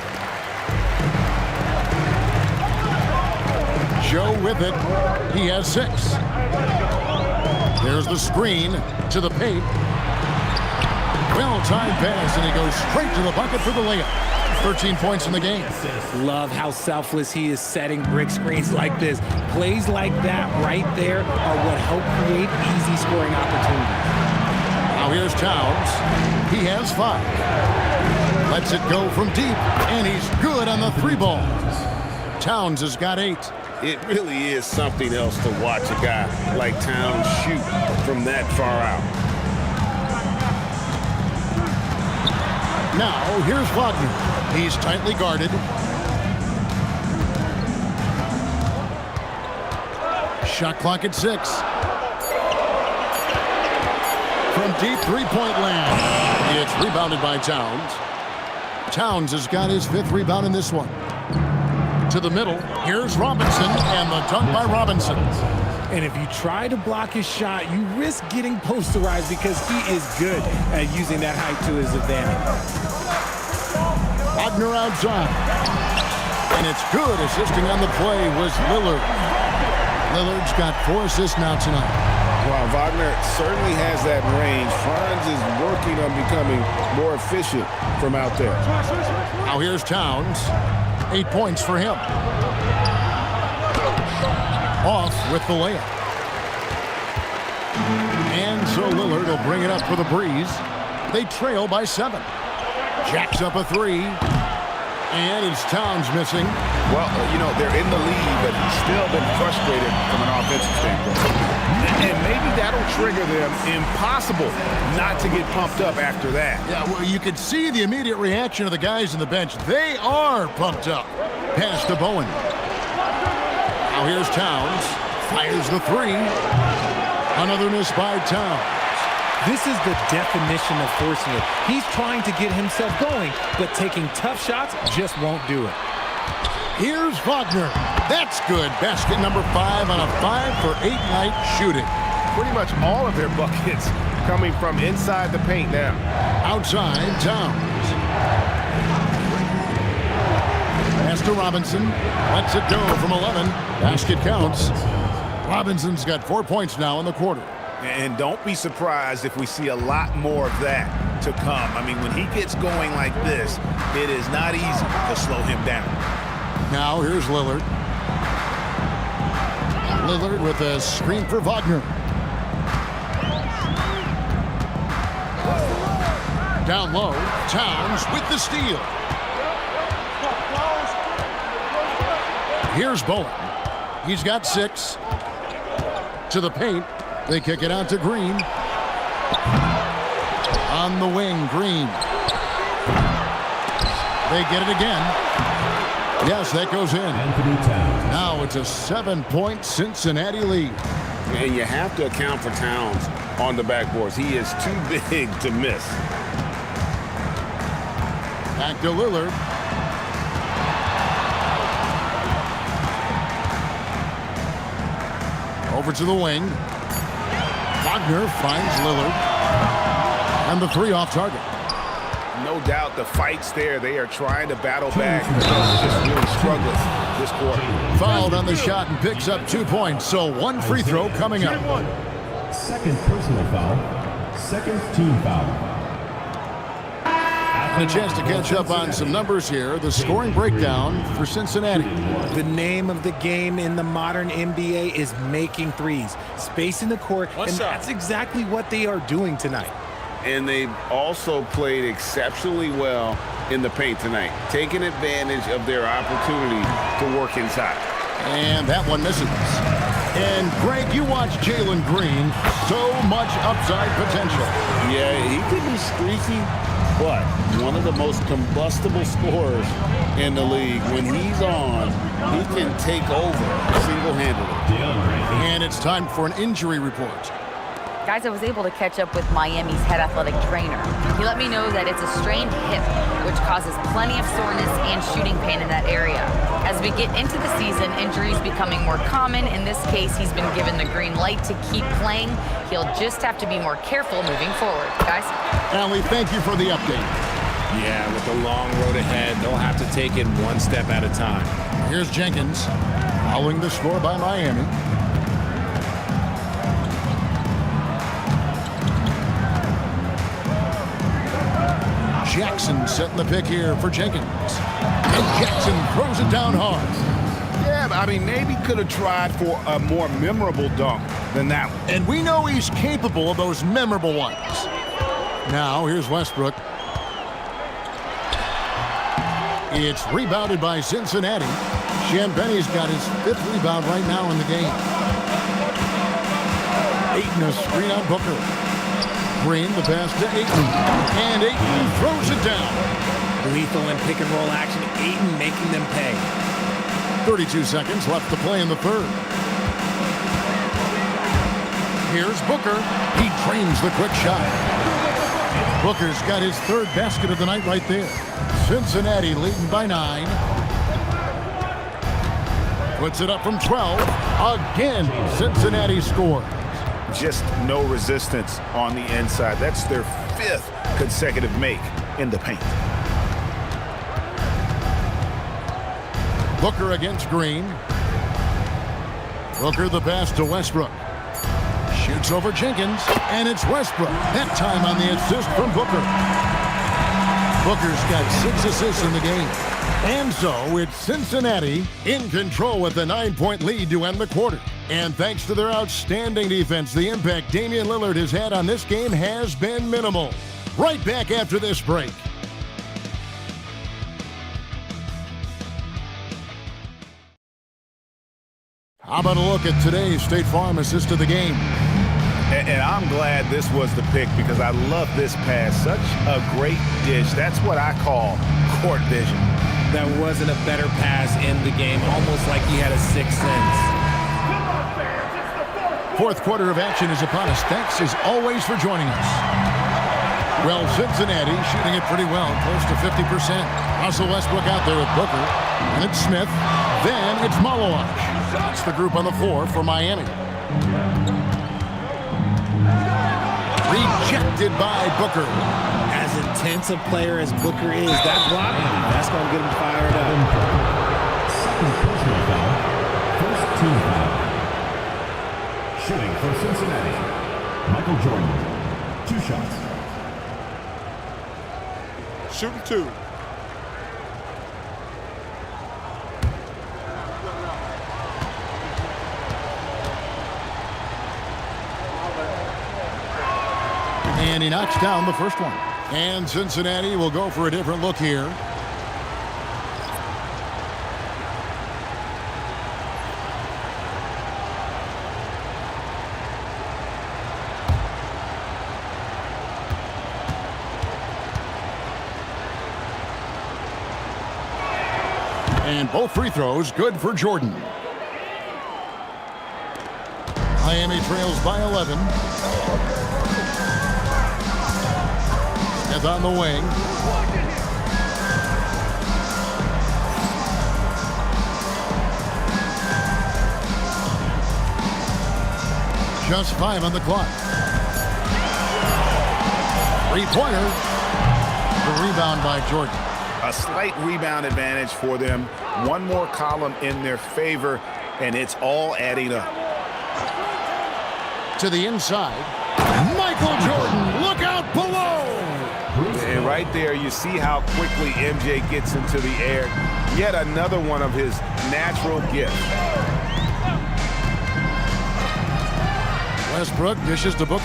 Joe with it. He has 6. There's the screen to the paint. Well-timed pass, and he goes straight to the bucket for the layup. 13 points in the game. Love how selfless he is setting brick screens like this. Plays like that right there are what help create easy scoring opportunities. Now here's Towns. He has 5. Lets it go from deep, and he's good on the 3-ball. Towns has got 8. It really is something else to watch a guy like Towns shoot from that far out. Now here's Wagner. He's tightly guarded. Shot clock at 6. From deep three-point land. It's rebounded by Towns. Towns has got his 5th rebound in this one. To the middle, here's Robinson, and the dunk by Robinson. And if you try to block his shot, you risk getting posterized because he is good at using that height to his advantage. Wagner outside. And it's good. Assisting on the play was Lillard. Lillard's got 4 assists now tonight. While Wagner certainly has that range, Franz is working on becoming more efficient from out there. Now here's Towns. 8 points for him. Off with the layup. And so Lillard will bring it up for the Breeze. They trail by 7. Jacks up a 3. And it's Towns missing. Well, you know, they're in the lead, but he's still been frustrated from an offensive standpoint. And maybe that'll trigger them. Impossible not to get pumped up after that. Yeah, well, you could see the immediate reaction of the guys on the bench. They are pumped up. Pass to Bowen. Now here's Towns. Fires the 3. Another miss by Towns. This is the definition of forcing it. He's trying to get himself going, but taking tough shots just won't do it. Here's Wagner. That's good. Basket number 5 on a 5-for-8 night shooting. Pretty much all of their buckets coming from inside the paint now. Outside, Towns. Pass to Robinson. Lets it go from 11. Basket counts. Robinson's got 4 points now in the quarter. And don't be surprised if we see a lot more of that to come. I mean, when he gets going like this, it is not easy to slow him down. Now here's Lillard. Lillard with a screen for Wagner. Down low, Towns with the steal. Here's Bowen. He's got 6. To the paint. They kick it out to Green. On the wing, Green. They get it again. Yes, that goes in. Now it's a 7-point Cincinnati lead. And you have to account for Towns on the backboards. He is too big to miss. Back to Lillard. over to the wing. Wagner finds Lillard. And the three off target. No doubt the fight's there. They are trying to battle back. Just really struggling this quarter. Fouled on the shot and picks up 2 points. So one free throw coming up. Second personal foul. Second team foul. And a chance to catch up on some numbers here. The scoring breakdown for Cincinnati. The name of the game in the modern NBA is making threes. Spacing the court, and that's exactly what they are doing tonight. And they've also played exceptionally well in the paint tonight, taking advantage of their opportunity to work inside. And that one misses. And Greg, you watch Jalen Green. So much upside potential. Yeah, he could be streaky, but one of the most combustible scorers in the league. When he's on, he can take over single-handedly. And it's time for an injury report. Guys, I was able to catch up with Miami's head athletic trainer. He let me know that it's a strained hip, which causes plenty of soreness and shooting pain in that area. As we get into the season, injuries becoming more common. In this case, he's been given the green light to keep playing. He'll just have to be more careful moving forward. Guys? Allie, thank you for the update. Yeah, with the long road ahead, they'll have to take it one step at a time. Here's Jenkins, following the score by Miami. Jackson setting the pick here for Jenkins. And Jackson throws it down hard. Yeah, I mean, maybe could have tried for a more memorable dunk than that one. And we know he's capable of those memorable ones. Now, here's Westbrook. It's rebounded by Cincinnati. Champagne's got his 5th rebound right now in the game. Ayton a screen on Booker. Green, the pass to Ayton. And Ayton throws it down. Lethal in pick and roll action. Ayton making them pay. 32 seconds left to play in the third. Here's Booker. He drains the quick shot. Booker's got his 3rd basket of the night right there. Cincinnati leading by 9. Puts it up from 12. Again, Cincinnati scores. Just no resistance on the inside. That's their 5th consecutive make in the paint. Booker against Green. Booker the pass to Westbrook. Shoots over Jenkins, and it's Westbrook. That time on the assist from Booker. Booker's got 6 assists in the game. And so it's Cincinnati in control with a 9-point lead to end the quarter. And thanks to their outstanding defense, the impact Damian Lillard has had on this game has been minimal. Right back after this break. How about a look at today's State Farm assist of the game? And I'm glad this was the pick because I love this pass. Such a great dish. That's what I call court vision. That wasn't a better pass in the game, almost like he had a 6th sense. 4th quarter of action is upon us. Thanks as always for joining us. Well, Cincinnati shooting it pretty well, close to 50%. Russell Westbrook out there with Booker. And it's Smith. Then it's Malowash. That's the group on the floor for Miami. Rejected by Booker. As intense a player as Booker is, that block, that's going to get him fired up. Second personal foul. First team foul. Shooting for Cincinnati, Michael Jordan. 2 shots. Shooting 2. And he knocks down the first one. And Cincinnati will go for a different look here. And both free throws good for Jordan. Miami trails by 11. Smith on the wing. Just 5 on the clock. Three-pointer. The rebound by Jordan. A slight rebound advantage for them. One more column in their favor, and it's all adding up. To the inside. Michael Jordan, look out below! And right there, you see how quickly MJ gets into the air. Yet another one of his natural gifts. Westbrook dishes to Booker.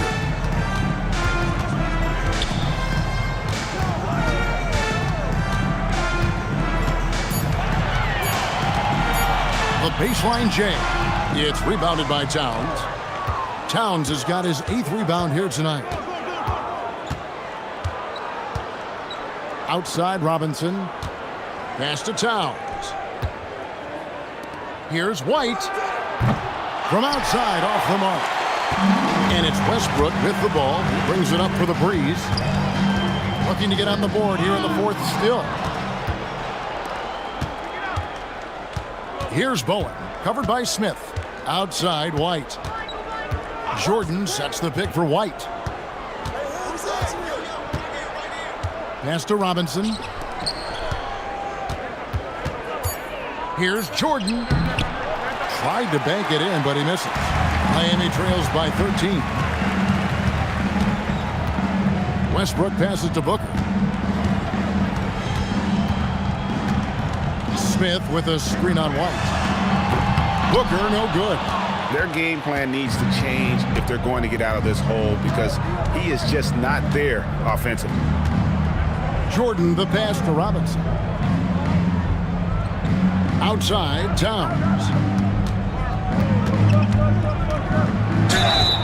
The baseline J. It's rebounded by Towns. Towns has got his 8th rebound here tonight. Outside Robinson. Pass to Towns. Here's White. From outside, off the mark. And it's Westbrook with the ball. He brings it up for the Breeze. Looking to get on the board here in the 4th still. Here's Bowen, covered by Smith. Outside, White. Jordan sets the pick for White. Pass to Robinson. Here's Jordan. Tried to bank it in, but he misses. Miami trails by 13. Westbrook passes to Booker. Smith with a screen on White. Booker, no good. Their game plan needs to change if they're going to get out of this hole because he is just not there offensively. Jordan, the pass to Robinson. Outside, Towns.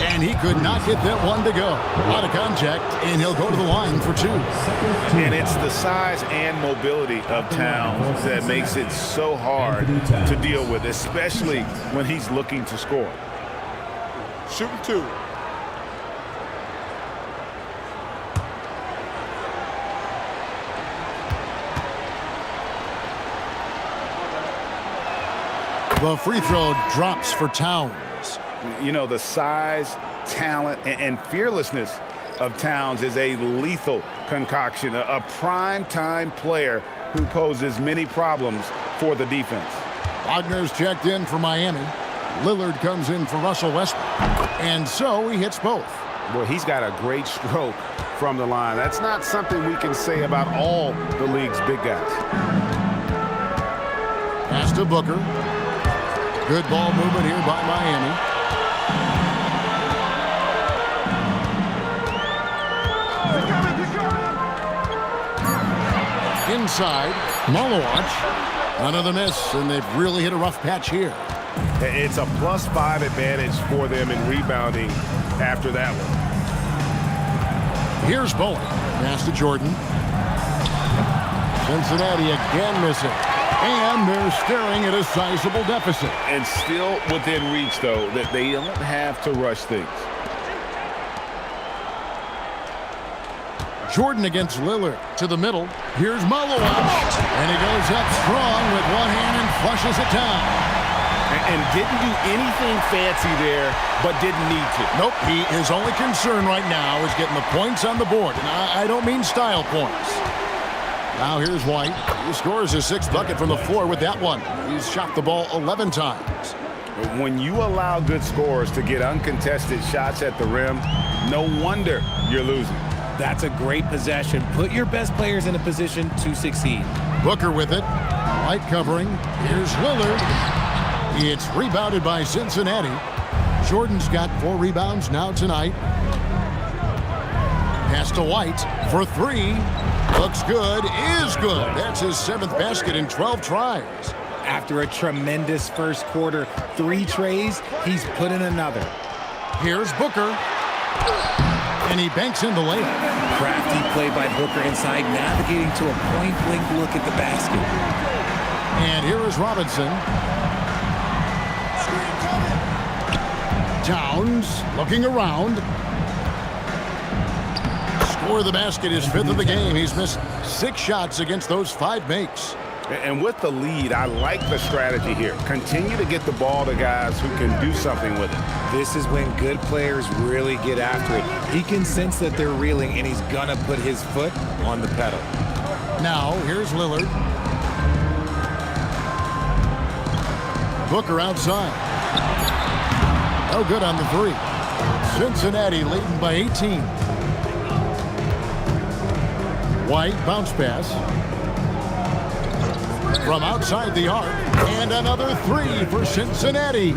And he could not get that one to go. Out of contact, and he'll go to the line for 2. And it's the size and mobility of Towns that makes it so hard to deal with, especially when he's looking to score. Shooting 2. The free throw drops for Towns. You know, the size, talent, and fearlessness of Towns is a lethal concoction, a prime-time player who poses many problems for the defense. Wagner's checked in for Miami. Lillard comes in for Russell Westbrook. And so he hits both. Well, he's got a great stroke from the line. That's not something we can say about all the league's big guys. Pass to Booker. Good ball movement here by Miami. Inside, Malawach. Another miss, and they've really hit a rough patch here. It's a +5 advantage for them in rebounding after that one. Here's Bowen. Pass to Jordan. Cincinnati again missing. And they're staring at a sizable deficit. And still within reach, though, that they don't have to rush things. Jordan against Lillard to the middle. Here's Malawach. And he goes up strong with one hand and flushes it down. And didn't do anything fancy there, but didn't need to. Nope, his only concern right now is getting the points on the board. And I don't mean style points. Now here's White. He scores his 6th bucket from the floor with that one. He's shot the ball 11 times. When you allow good scorers to get uncontested shots at the rim, no wonder you're losing. That's a great possession. Put your best players in a position to succeed. Booker with it. White covering. Here's Lillard. It's rebounded by Cincinnati. Jordan's got 4 rebounds now tonight. Pass to White for 3. Looks good, is good. That's his 7th basket in 12 tries. After a tremendous first quarter, 3 trays, he's put in another. Here's Booker. And he banks in the layup. Crafty play by Booker inside, navigating to a point-blank look at the basket. And here is Robinson. Towns looking around. Score of the basket is 5th of the game. He's missed 6 shots against those 5 makes. And with the lead, I like the strategy here. Continue to get the ball to guys who can do something with it. This is when good players really get after it. He can sense that they're reeling, and he's gonna put his foot on the pedal. Now, here's Lillard. Booker outside. No good on the three. Cincinnati leading by 18. White bounce pass. From outside the arc, and another three for Cincinnati.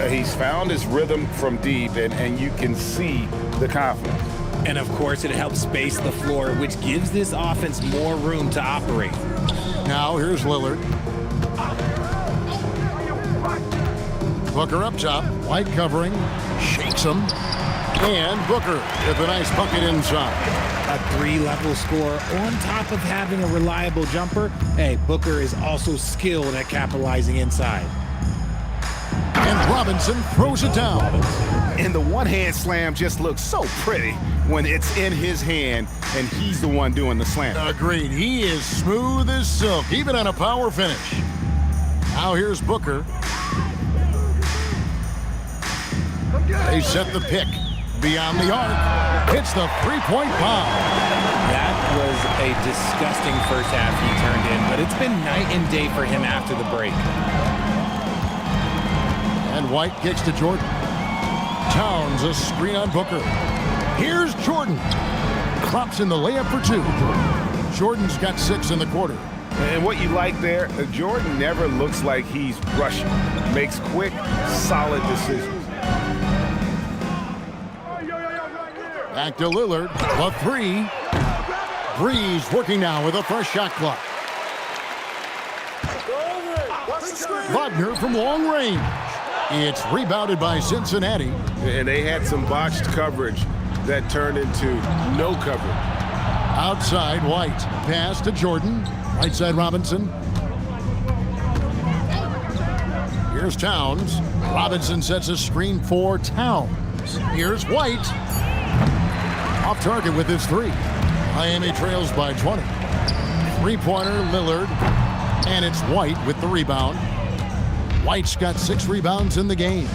He's found his rhythm from deep, and you can see the confidence. And of course, it helps space the floor, which gives this offense more room to operate. Now here's Lillard. Booker up top, White covering, shakes him, and Booker with a nice bucket inside. A three-level score on top of having a reliable jumper. Hey, Booker is also skilled at capitalizing inside. And Robinson throws it down. And the one-hand slam just looks so pretty when it's in his hand and he's the one doing the slam. Agreed. He is smooth as silk, even on a power finish. Now here's Booker. They set the pick. Beyond the arc, hits the three-point bomb. That was a disgusting first half he turned in, but it's been night and day for him after the break. And White kicks to Jordan. Towns a screen on Booker. Here's Jordan. Drops in the layup for two. Jordan's got 6 in the quarter. And what you like there, Jordan never looks like he's rushing. Makes quick, solid decisions. Back to Lillard, the three. Breeze working now with a fresh shot clock. Wagner from long range. It's rebounded by Cincinnati. And they had some botched coverage that turned into no coverage. Outside, White. Pass to Jordan. Right side, Robinson. Here's Towns. Robinson sets a screen for Towns. Here's White. Off target with his three. Miami trails by 20. Three-pointer, Lillard. And it's White with the rebound. White's got 6 rebounds in the game.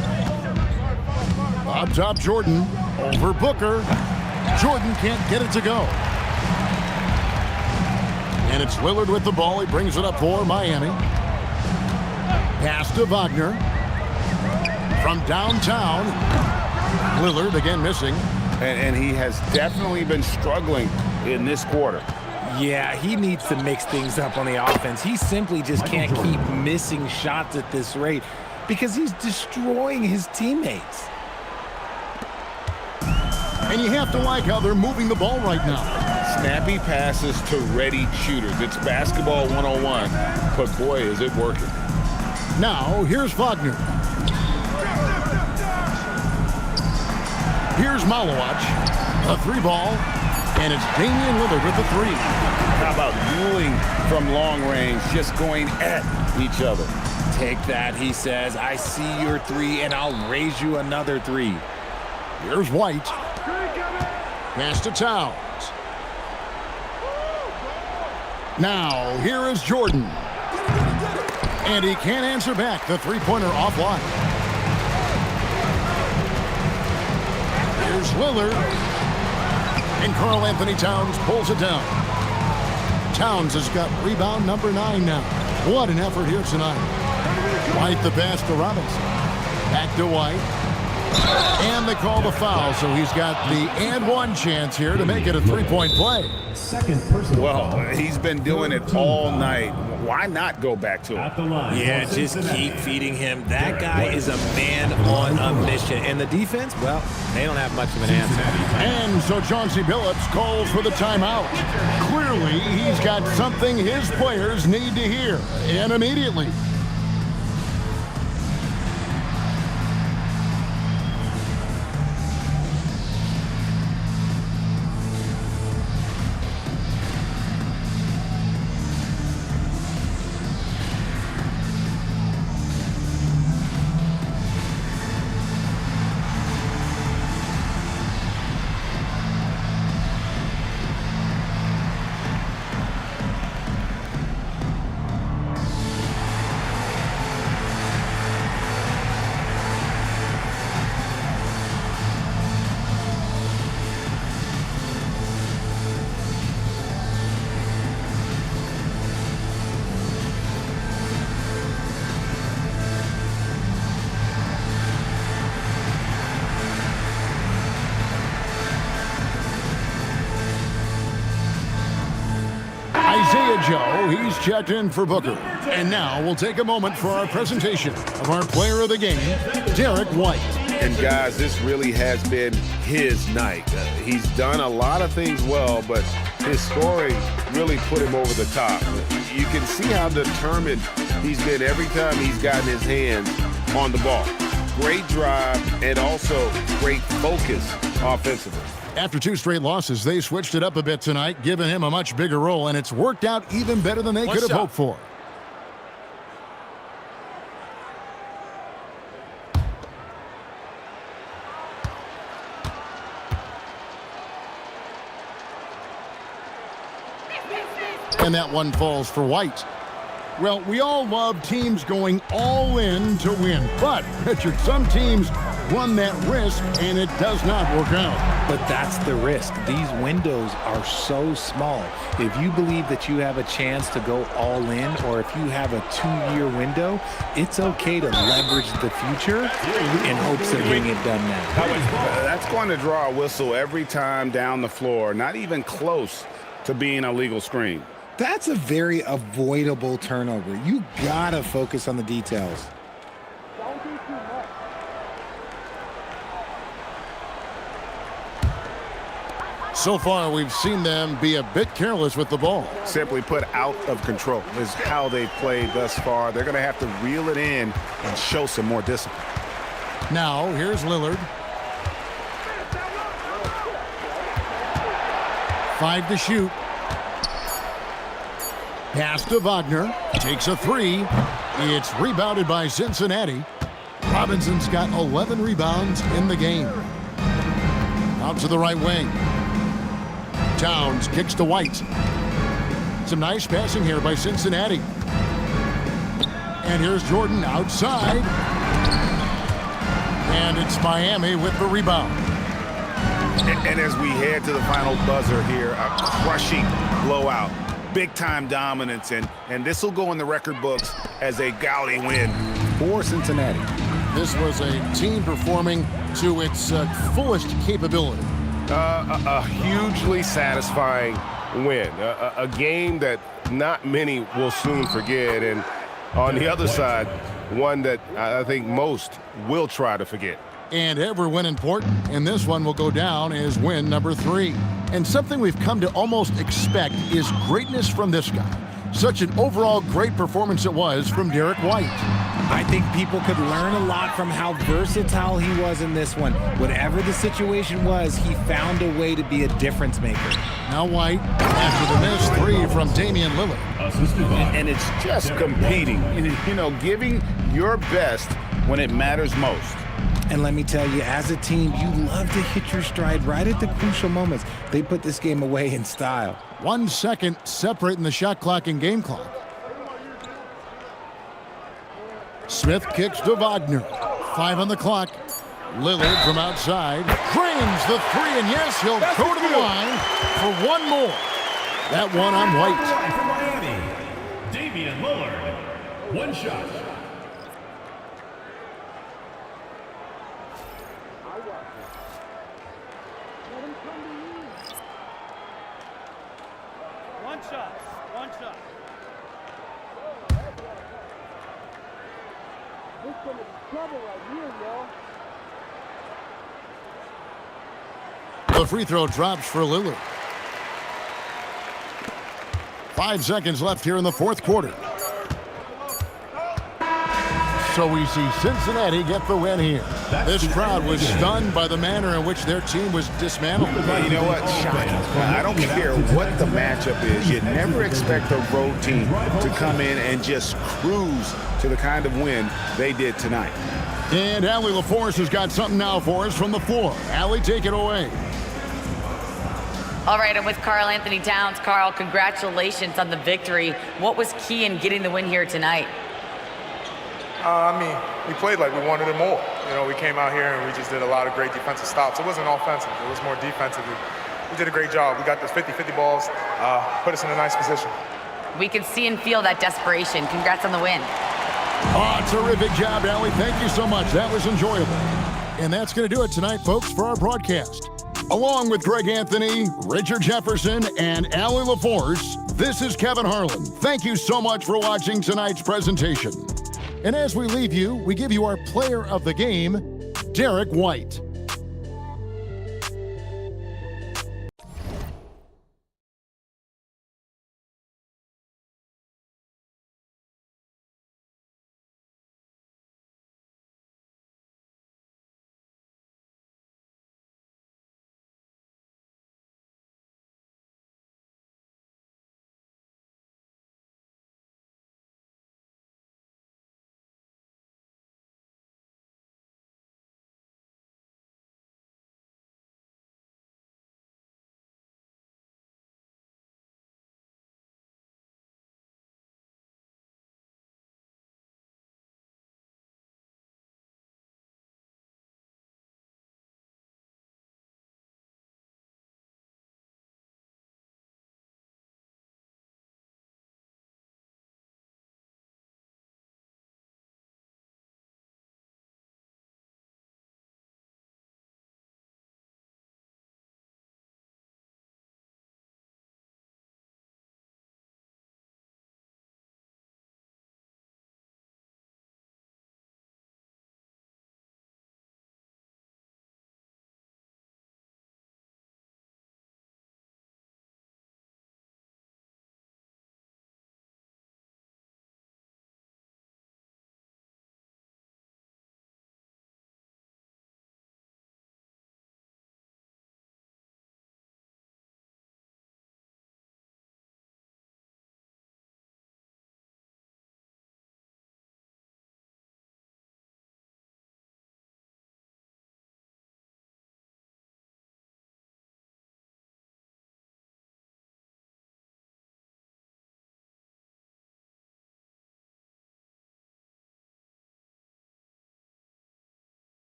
Up top, Jordan. Over Booker. Jordan can't get it to go. And it's Lillard with the ball. He brings it up for Miami. Pass to Wagner. From downtown. Lillard again missing. And he has definitely been struggling in this quarter. Yeah, he needs to mix things up on the offense. He simply just can't keep missing shots at this rate because he's destroying his teammates. And you have to like how they're moving the ball right now. Snappy passes to ready shooters. It's basketball 101, but boy, is it working. Now, here's Wagner. Here's Malowacz, a three ball, and it's Damian Lillard with the three. How about dueling from long range, just going at each other? Take that, he says. I see your three, and I'll raise you another three. Here's White. Pass to Towns. Now, here is Jordan. And he can't answer back. The three-pointer offline. Here's Lillard. And Karl-Anthony Towns pulls it down. Towns has got rebound number 9 now. What an effort here tonight. White the pass to Robinson. Back to White. And they call the foul, so he's got the and one chance here to make it a three-point play. Well, he's been doing it all night. Why not go back to him? Yeah, just keep feeding him. That guy is a man on a mission. And the defense, well, they don't have much of an answer. And so Chauncey Billups calls for the timeout. Clearly, he's got something his players need to hear, and immediately. to Joe. He's checked in for Booker. And now we'll take a moment for our presentation of our player of the game, Derek White. And guys, this really has been his night. He's done a lot of things well, but his scoring really put him over the top. You can see how determined he's been every time he's gotten his hands on the ball. Great drive and also great focus offensively. After 2 straight losses, they switched it up a bit tonight, giving him a much bigger role, and it's worked out even better than they could have hoped for. And that one falls for White. Well, we all love teams going all in to win. But, Richard, some teams run that risk, and it does not work out. But that's the risk. These windows are so small. If you believe that you have a chance to go all in, or if you have a 2-year window, it's okay to leverage the future in hopes of getting it done now. That's going to draw a whistle every time down the floor, not even close to being a legal screen. That's a very avoidable turnover. You gotta focus on the details. So far, we've seen them be a bit careless with the ball. Simply put, out of control is how they've played thus far. They're going to have to reel it in and show some more discipline. Now, here's Lillard. 5 to shoot. Pass to Wagner. Takes a 3. It's rebounded by Cincinnati. Robinson's got 11 rebounds in the game. Out to the right wing. Towns kicks to White. Some nice passing here by Cincinnati. And here's Jordan outside. And it's Miami with the rebound. And as we head to the final buzzer here, a crushing blowout. Big-time dominance, and this will go in the record books as a gaudy win for Cincinnati. This was a team performing to its fullest capability. A hugely satisfying win. A game that not many will soon forget, and on the other side, one that I think most will try to forget. And every win important, and this one will go down as win number 3. And something we've come to almost expect is greatness from this guy. Such an overall great performance it was from Derek White. I think people could learn a lot from how versatile he was in this one. Whatever the situation was, he found a way to be a difference maker. Now White, after the missed 3 from Damian Lillard. And it's just competing, you know, giving your best when it matters most. And let me tell you, as a team, you love to hit your stride right at the crucial moments. They put this game away in style. 1 second separating the shot clock and game clock. Smith kicks to Wagner. 5 on the clock. Lillard from outside drains the 3, and yes, he'll go to the line for 1 more. That one on White. For Miami, Damian Lillard. 1 shot. One shot. The free throw drops for Lillard. 5 seconds left here in the 4th quarter. So we see Cincinnati get the win here. This crowd was stunned by the manner in which their team was dismantled. Well, you know what? Shocking. I don't care what the matchup is. You never expect a road team to come in and just cruise to the kind of win they did tonight. And Allie LaForce has got something now for us from the floor. Allie, take it away. All right, I'm with Karl Anthony Towns. Karl, congratulations on the victory. What was key in getting the win here tonight? We played like we wanted it more. You know, we came out here and we just did a lot of great defensive stops. It wasn't offensive. It was more defensive. We did a great job. We got those 50-50 balls, put us in a nice position. We can see and feel that desperation. Congrats on the win. Oh, terrific job, Allie. Thank you so much. That was enjoyable. And that's going to do it tonight, folks, for our broadcast. Along with Greg Anthony, Richard Jefferson, and Allie LaForce, This is Kevin Harlan. Thank you so much for watching tonight's presentation. And as we leave you, we give you our player of the game, Derek White.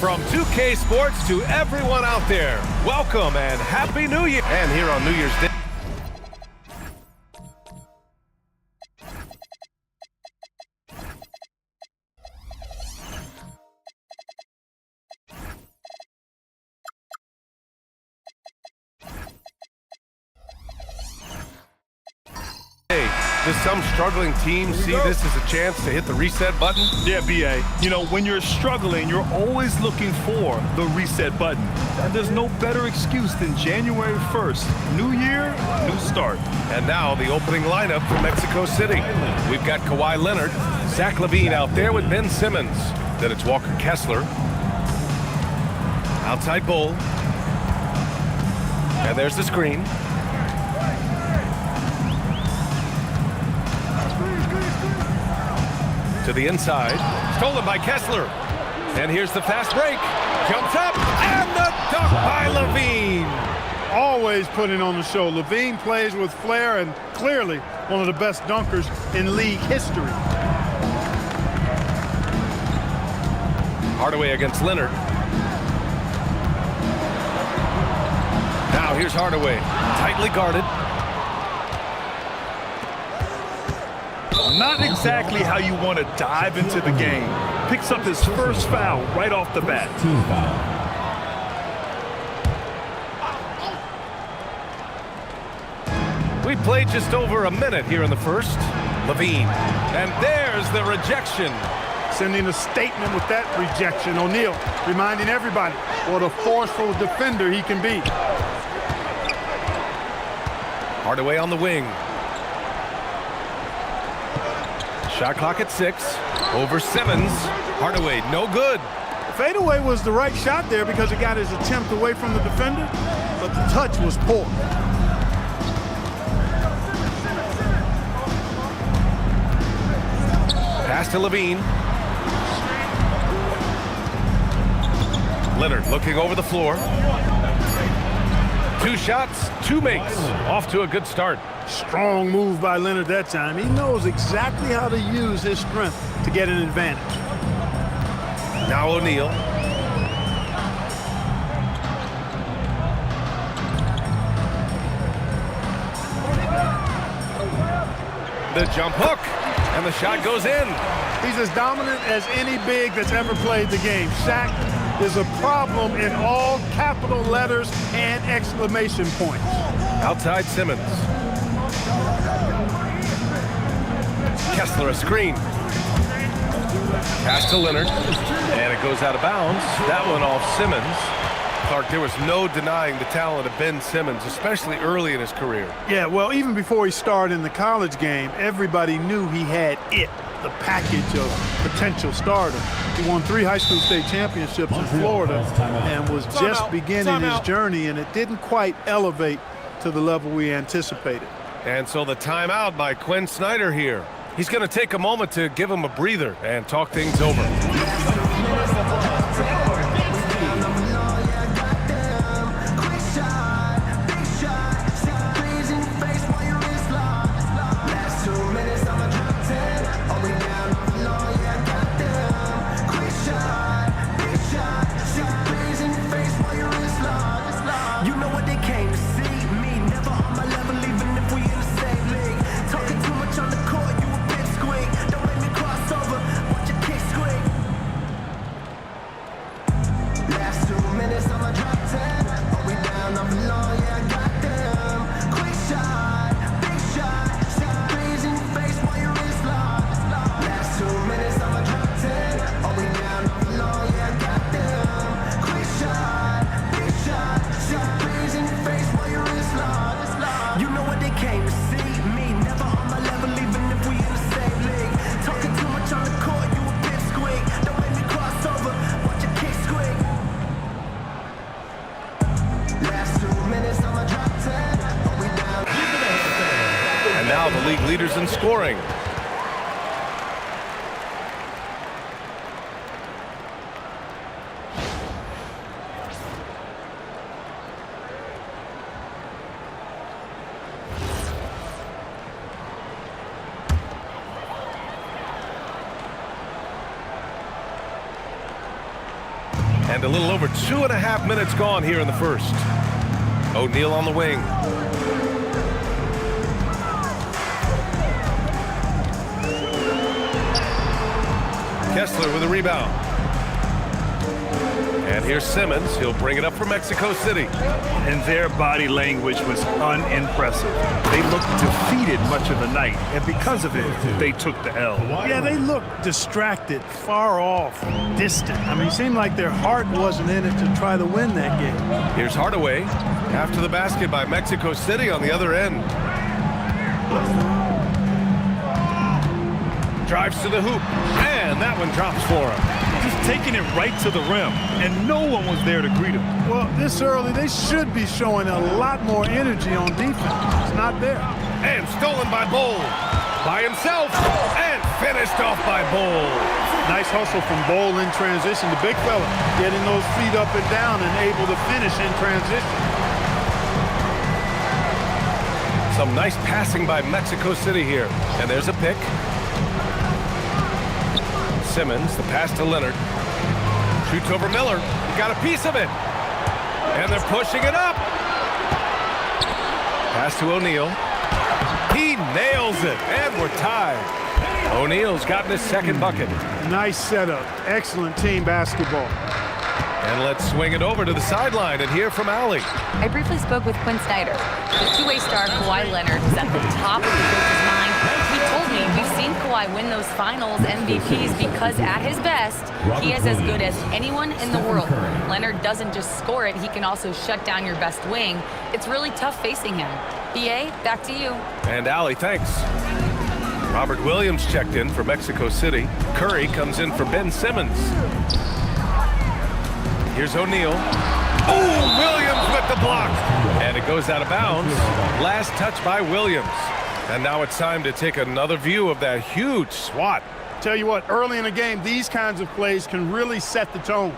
From 2K Sports to everyone out there, welcome and Happy New Year. And here on New Year's Day. Does some struggling teams see this as a chance to hit the reset button? Yeah, BA. You know, when you're struggling, you're always looking for the reset button. And there's no better excuse than January 1st. New year, new start. And now the opening lineup for Mexico City. We've got Kawhi Leonard, Zach LaVine out there with Ben Simmons. Then it's Walker Kessler. Outside Bull. And there's the screen. To the inside, stolen by Kessler. And here's the fast break. Jumps up, and the dunk by LaVine. Always putting on the show. LaVine plays with flair and clearly one of the best dunkers in league history. Hardaway against Leonard. Now here's Hardaway, tightly guarded. Not exactly how you want to dive into the game. Picks up his first foul right off the bat. Team foul. We played just over a minute here in the first. LaVine. And there's the rejection. Sending a statement with that rejection. O'Neal reminding everybody what a forceful defender he can be. Hardaway on the wing. Shot clock at 6. Over Simmons. Hardaway, no good. Fadeaway was the right shot there because it got his attempt away from the defender, but the touch was poor. Pass to LaVine. Leonard looking over the floor. 2 shots, 2 makes. Off to a good start. Strong move by Leonard that time. He knows exactly how to use his strength to get an advantage. Now O'Neal. The jump hook, and the shot goes in. He's as dominant as any big that's ever played the game. Shaq is a problem in all capital letters and exclamation points. Outside Simmons. Kessler a screen. Pass to Leonard, and it goes out of bounds. That one off Simmons. Clark, there was no denying the talent of Ben Simmons, especially early in his career. Yeah, well, even before he started in the college game, everybody knew he had it, the package of potential starter. He won 3 high school state championships in Florida and was just beginning his journey, and it didn't quite elevate to the level we anticipated. And so the timeout by Quinn Snyder here. He's going to take a moment to give him a breather and talk things over. Now the league leaders in scoring. And a little over 2.5 minutes gone here in the first. O'Neal on the wing. Kessler with a rebound. And here's Simmons. He'll bring it up for Mexico City. And their body language was unimpressive. They looked defeated much of the night, and because of it, they took the L. Yeah, they looked distracted, far off, distant. I mean, it seemed like their heart wasn't in it to try to win that game. Here's Hardaway. After the basket by Mexico City on the other end. Drives to the hoop, and that one drops for him. Just taking it right to the rim, and no one was there to greet him. Well, this early, they should be showing a lot more energy on defense. It's not there. And stolen by Bol. By himself, and finished off by Bol. Nice hustle from Bol in transition. The big fella getting those feet up and down and able to finish in transition. Some nice passing by Mexico City here. And there's a pick. Simmons, the pass to Leonard. Shoots over Miller. He got a piece of it. And they're pushing it up. Pass to O'Neal. He nails it, and we're tied. O'Neal's gotten his second bucket. Nice setup. Excellent team basketball. And let's swing it over to the sideline and hear from Allie. I briefly spoke with Quinn Snyder. The two-way star Kawhi Leonard is at the top of the coach's mind. He told me we've seen Kawhi win those finals MVPs because at his best, he is as good as anyone in the world. Leonard doesn't just score it, he can also shut down your best wing. It's really tough facing him. BA, back to you. And Allie, thanks. Robert Williams checked in for Mexico City. Curry comes in for Ben Simmons. Here's O'Neal. Oh, Williams with the block. And it goes out of bounds. Last touch by Williams. And now it's time to take another view of that huge swat. Tell you what, early in the game, these kinds of plays can really set the tone.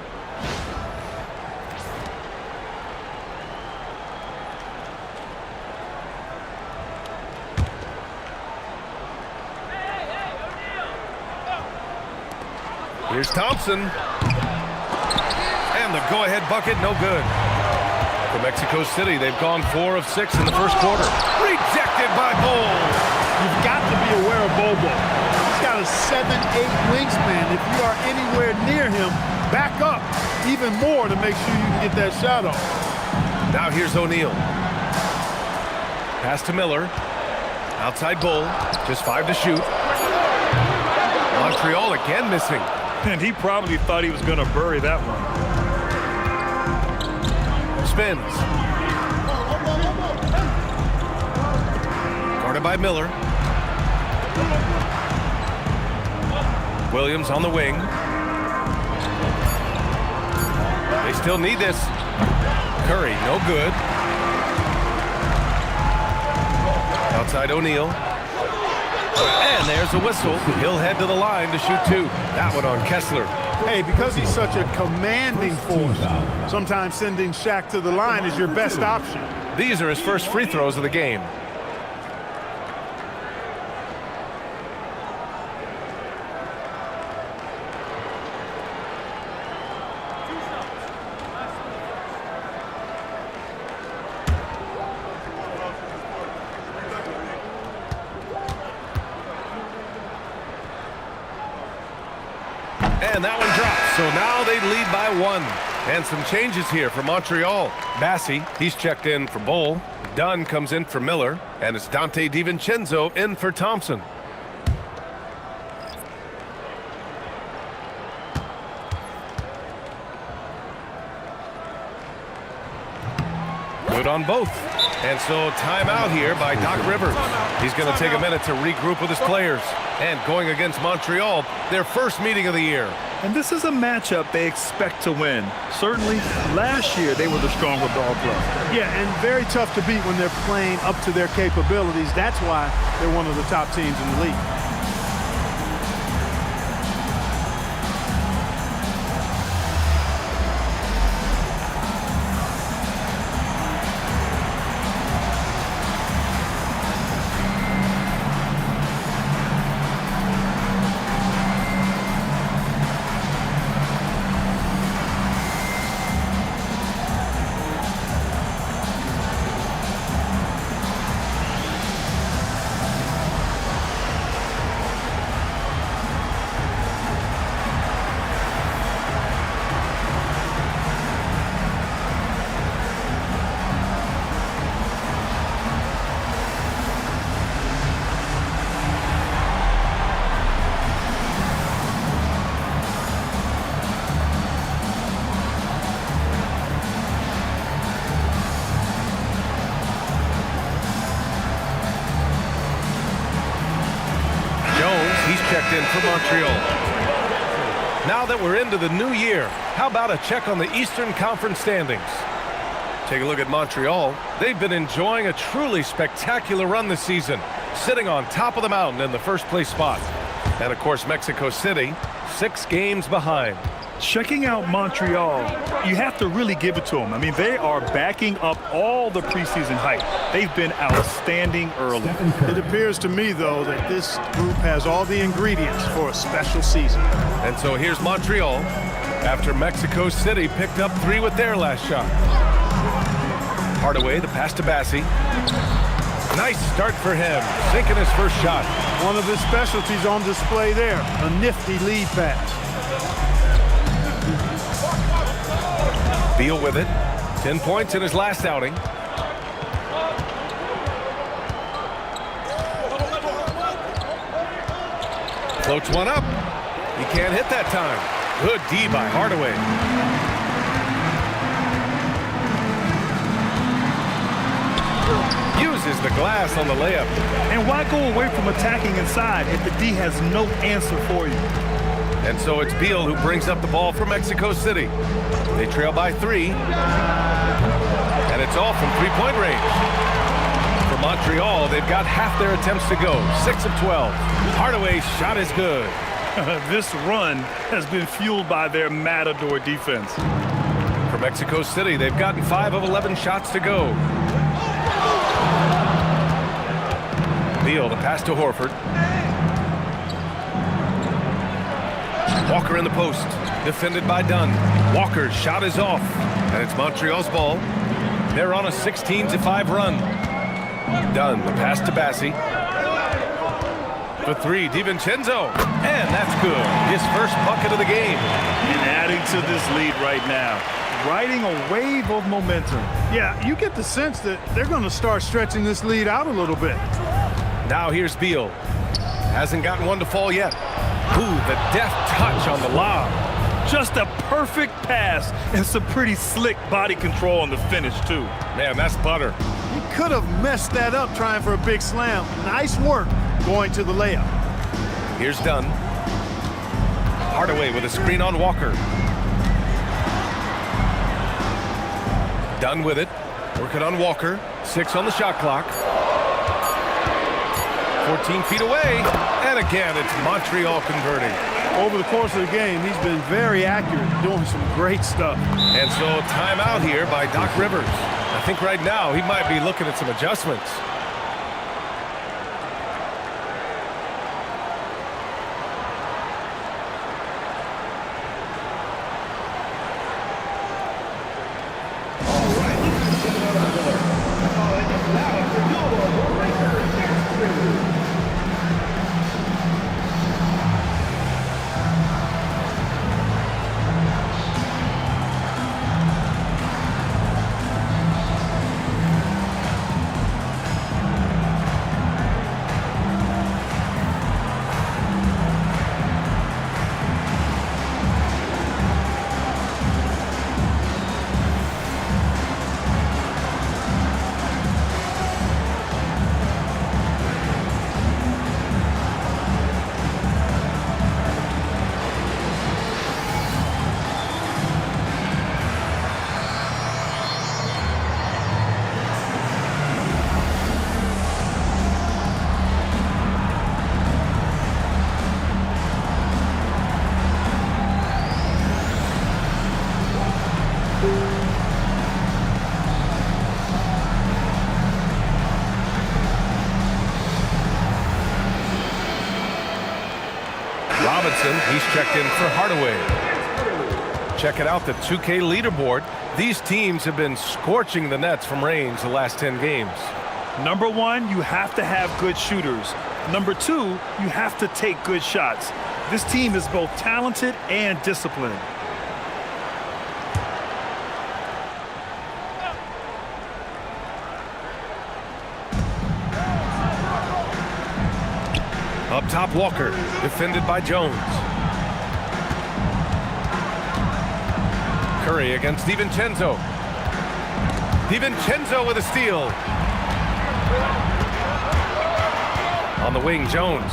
Here's Thompson. And the go-ahead bucket, no good. For Mexico City, they've gone 4 of 6 in the first quarter. Rejected by Bol. You've got to be aware of Bobo. He's got a 7'8" wingspan. If you are anywhere near him, back up even more to make sure you can get that shot off. Now here's O'Neal. Pass to Miller. Outside Bol. Just 5 to shoot. Montreal again missing. And he probably thought he was going to bury that one. Spins. Guarded by Miller. Williams on the wing. They still need this. Curry, no good. Outside O'Neal. And there's a whistle. He'll head to the line to shoot 2. That one on Kessler. Hey, because he's such a commanding force, sometimes sending Shaq to the line is your best option. These are his first free throws of the game. And that one drops, so now they lead by 1. And some changes here for Montreal. Bassi, he's checked in for Bol. Dunn comes in for Miller, and it's Dante DiVincenzo in for Thompson. Good on both. And so timeout here by Doc Rivers. He's going to take a minute to regroup with his players. And going against Montreal, their first meeting of the year. And this is a matchup they expect to win. Certainly, last year they were the stronger ball club. Yeah, and very tough to beat when they're playing up to their capabilities. That's why they're one of the top teams in the league. checked in for Montreal. Now that we're into the new year, how about a check on the Eastern Conference standings? Take a look at Montreal. They've been enjoying a truly spectacular run this season, sitting on top of the mountain in the first place spot. And of course, Mexico City, 6 games behind. Checking out Montreal, you have to really give it to them. I mean, they are backing up all the preseason hype. They've been outstanding early. It appears to me, though, that this group has all the ingredients for a special season. And so here's Montreal after Mexico City picked up 3 with their last shot. Hardaway, the pass to Bassi. Nice start for him, sinking his first shot. One of his specialties on display there, a nifty lead pass. Beal with it, 10 points in his last outing. Floats one up. He can't hit that time. Good D by Hardaway. Uses the glass on the layup. And why go away from attacking inside if the D has no answer for you? And so it's Beal who brings up the ball for Mexico City. They trail by 3. And it's all from three-point range. For Montreal, they've got half their attempts to go. 6 of 12. Hardaway's shot is good. This run has been fueled by their matador defense. For Mexico City, they've gotten 5 of 11 shots to go. Beal, the pass to Horford. Walker in the post, defended by Dunn. Walker's shot is off, and it's Montreal's ball. They're on a 16-5 run. Dunn, the pass to Bassi. For 3, DiVincenzo, and that's good. His first bucket of the game. And adding to this lead right now, riding a wave of momentum. Yeah, you get the sense that they're going to start stretching this lead out a little bit. Now here's Beal. Hasn't gotten one to fall yet. Ooh, the deft touch on the lob. Just a perfect pass and some pretty slick body control on the finish, too. Man, that's butter. He could have messed that up trying for a big slam. Nice work going to the layup. Here's Dunn. Hardaway with a screen on Walker. Dunn with it. Working on Walker. 6 on the shot clock. 14 feet away. And again, it's Montreal converting. Over the course of the game, he's been very accurate, doing some great stuff. And so timeout here by Doc Rivers. I think right now he might be looking at some adjustments. He's checked in for Hardaway. Checking out the 2K leaderboard. These teams have been scorching the nets from range the last 10 games. Number 1, you have to have good shooters. Number 2, you have to take good shots. This team is both talented and disciplined. Up top, Walker, defended by Jones. Curry against DiVincenzo. DiVincenzo with a steal. On the wing, Jones.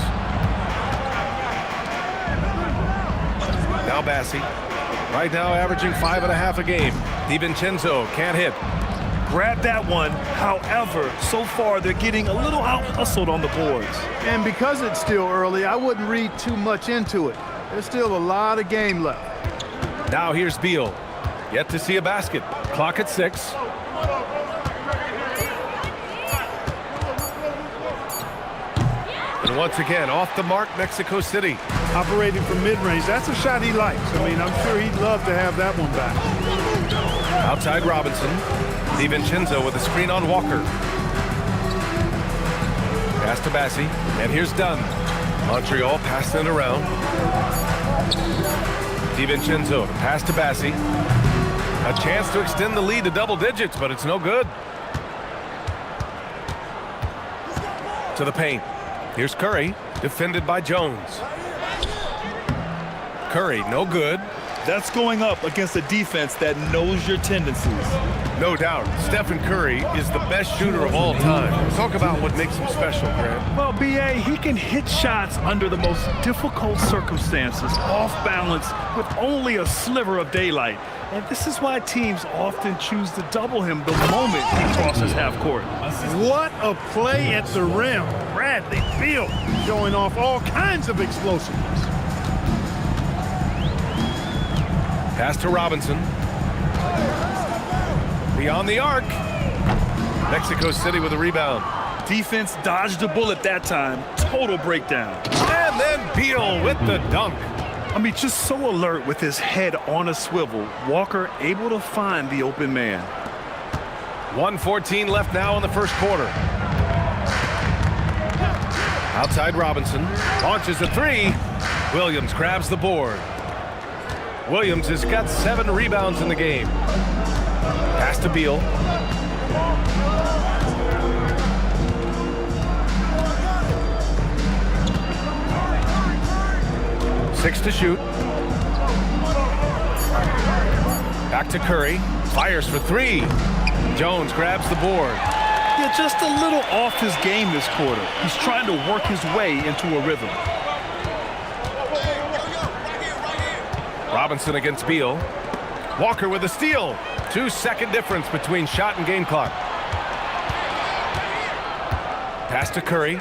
Now Bassi. Right now averaging 5.5 a game. DiVincenzo can't hit. Grab that one. However, so far they're getting a little out-hustled on the boards. And because it's still early, I wouldn't read too much into it. There's still a lot of game left. Now here's Beal. Yet to see a basket. Clock at 6. And once again, off the mark, Mexico City. Operating from mid-range, that's a shot he likes. I mean, I'm sure he'd love to have that one back. Outside Robinson. DiVincenzo with a screen on Walker. Pass to Bassi. And here's Dunn. Montreal passing it around. DiVincenzo, pass to Bassi. A chance to extend the lead to double digits, but it's no good. To the paint. Here's Curry, defended by Jones. Curry, no good. That's going up against a defense that knows your tendencies. No doubt, Stephen Curry is the best shooter of all time. Talk about what makes him special, Grant. Well, B.A., he can hit shots under the most difficult circumstances, off balance, with only a sliver of daylight. And this is why teams often choose to double him the moment he crosses half court. What a play at the rim. Bradley Beal showing off all kinds of explosiveness. Pass to Robinson. Beyond the arc. Mexico City with a rebound. Defense dodged a bullet that time. Total breakdown. And then Beal with the dunk. I mean, just so alert with his head on a swivel. Walker able to find the open man. 1:14 left now in the first quarter. Outside Robinson. Launches a three. Williams grabs the board. Williams has got 7 rebounds in the game. Pass to Beal. Six to shoot. Back to Curry. Fires for 3. Jones grabs the board. Yeah, just a little off his game this quarter. He's trying to work his way into a rhythm. Robinson against Beal. Walker with a steal. 2-second difference between shot and game clock. Pass to Curry.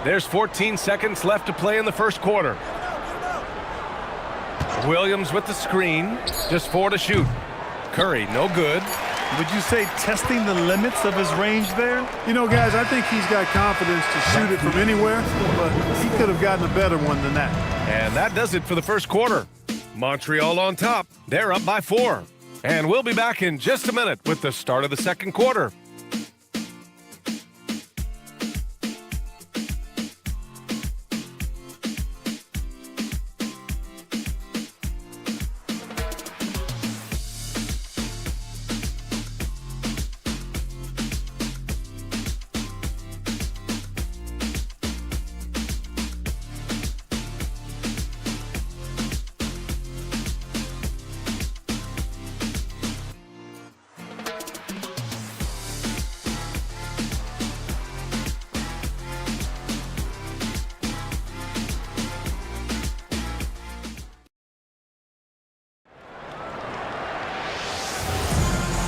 There's 14 seconds left to play in the first quarter. Williams with the screen. Just 4 to shoot. Curry, no good. Would you say testing the limits of his range there? You know, guys, I think he's got confidence to shoot it from anywhere, but he could have gotten a better one than that. And that does it for the first quarter. Montreal on top. They're up by 4. And we'll be back in just a minute with the start of the second quarter.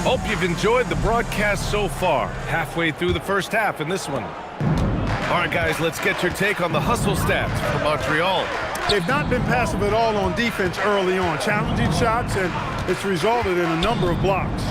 Hope you've enjoyed the broadcast so far. Halfway through the first half in this one. All right, guys, let's get your take on the hustle stats for Montreal. They've not been passive at all on defense early on. Challenging shots, and it's resulted in a number of blocks.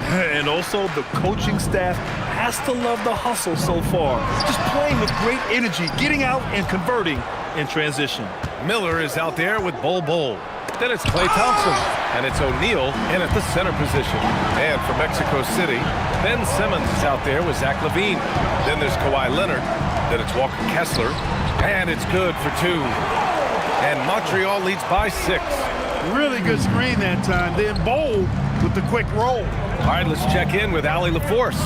And also, the coaching staff has to love the hustle so far. Just playing with great energy, getting out and converting in transition. Miller is out there with Bol. Then it's Klay Thompson, and it's O'Neal in at the center position. And for Mexico City, Ben Simmons is out there with Zach LaVine. Then there's Kawhi Leonard. Then it's Walker Kessler, and it's good for 2. And Montreal leads by 6. Really good screen that time. Then Bol with the quick roll. All right, let's check in with Allie LaForce.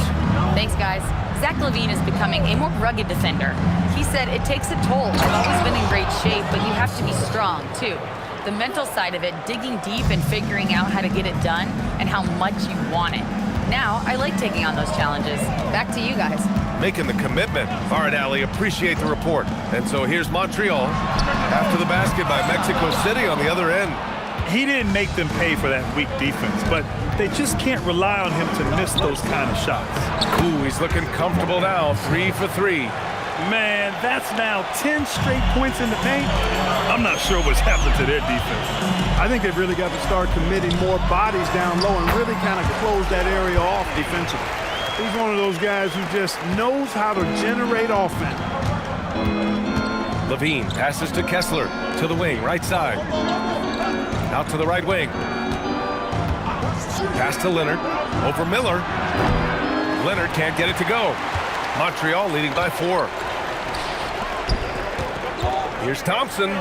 Thanks, guys. Zach LaVine is becoming a more rugged defender. He said it takes a toll. I've always been in great shape, but you have to be strong, too. The mental side of it, digging deep and figuring out how to get it done and how much you want it. Now, I like taking on those challenges. Back to you guys. making the commitment. All right, Allie, appreciate the report. And so here's Montreal after the basket by Mexico City on the other end. He didn't make them pay for that weak defense, but they just can't rely on him to miss those kind of shots. Ooh, he's looking comfortable now, 3 for 3. Man, that's now 10 straight points in the paint. I'm not sure what's happened to their defense. I think they've really got to start committing more bodies down low and really kind of close that area off defensively. He's one of those guys who just knows how to generate offense. Levine passes to Kessler, to the wing, right side. Out to the right wing. Pass to Leonard, over Miller. Leonard can't get it to go. Montreal leading by 4. Here's Thompson.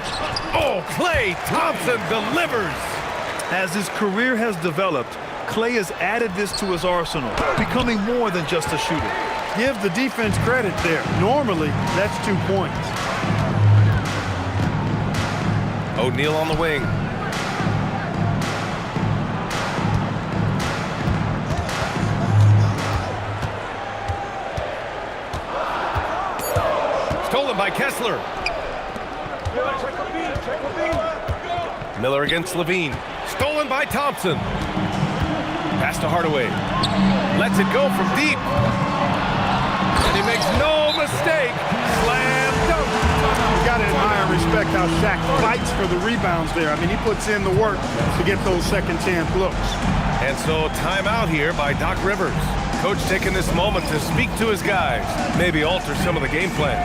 Oh, Klay Thompson delivers. As his career has developed, Klay has added this to his arsenal, becoming more than just a shooter. Give the defense credit there. Normally, that's 2 points. O'Neal on the wing. Stolen by Kessler. Miller against Levine. Stolen by Thompson. Pass to Hardaway. Lets it go from deep. And he makes no mistake. Slam dunk. You got to admire and respect how Shaq fights for the rebounds there. I mean, he puts in the work to get those second chance looks. And so timeout here by Doc Rivers. Coach taking this moment to speak to his guys. Maybe alter some of the game plan.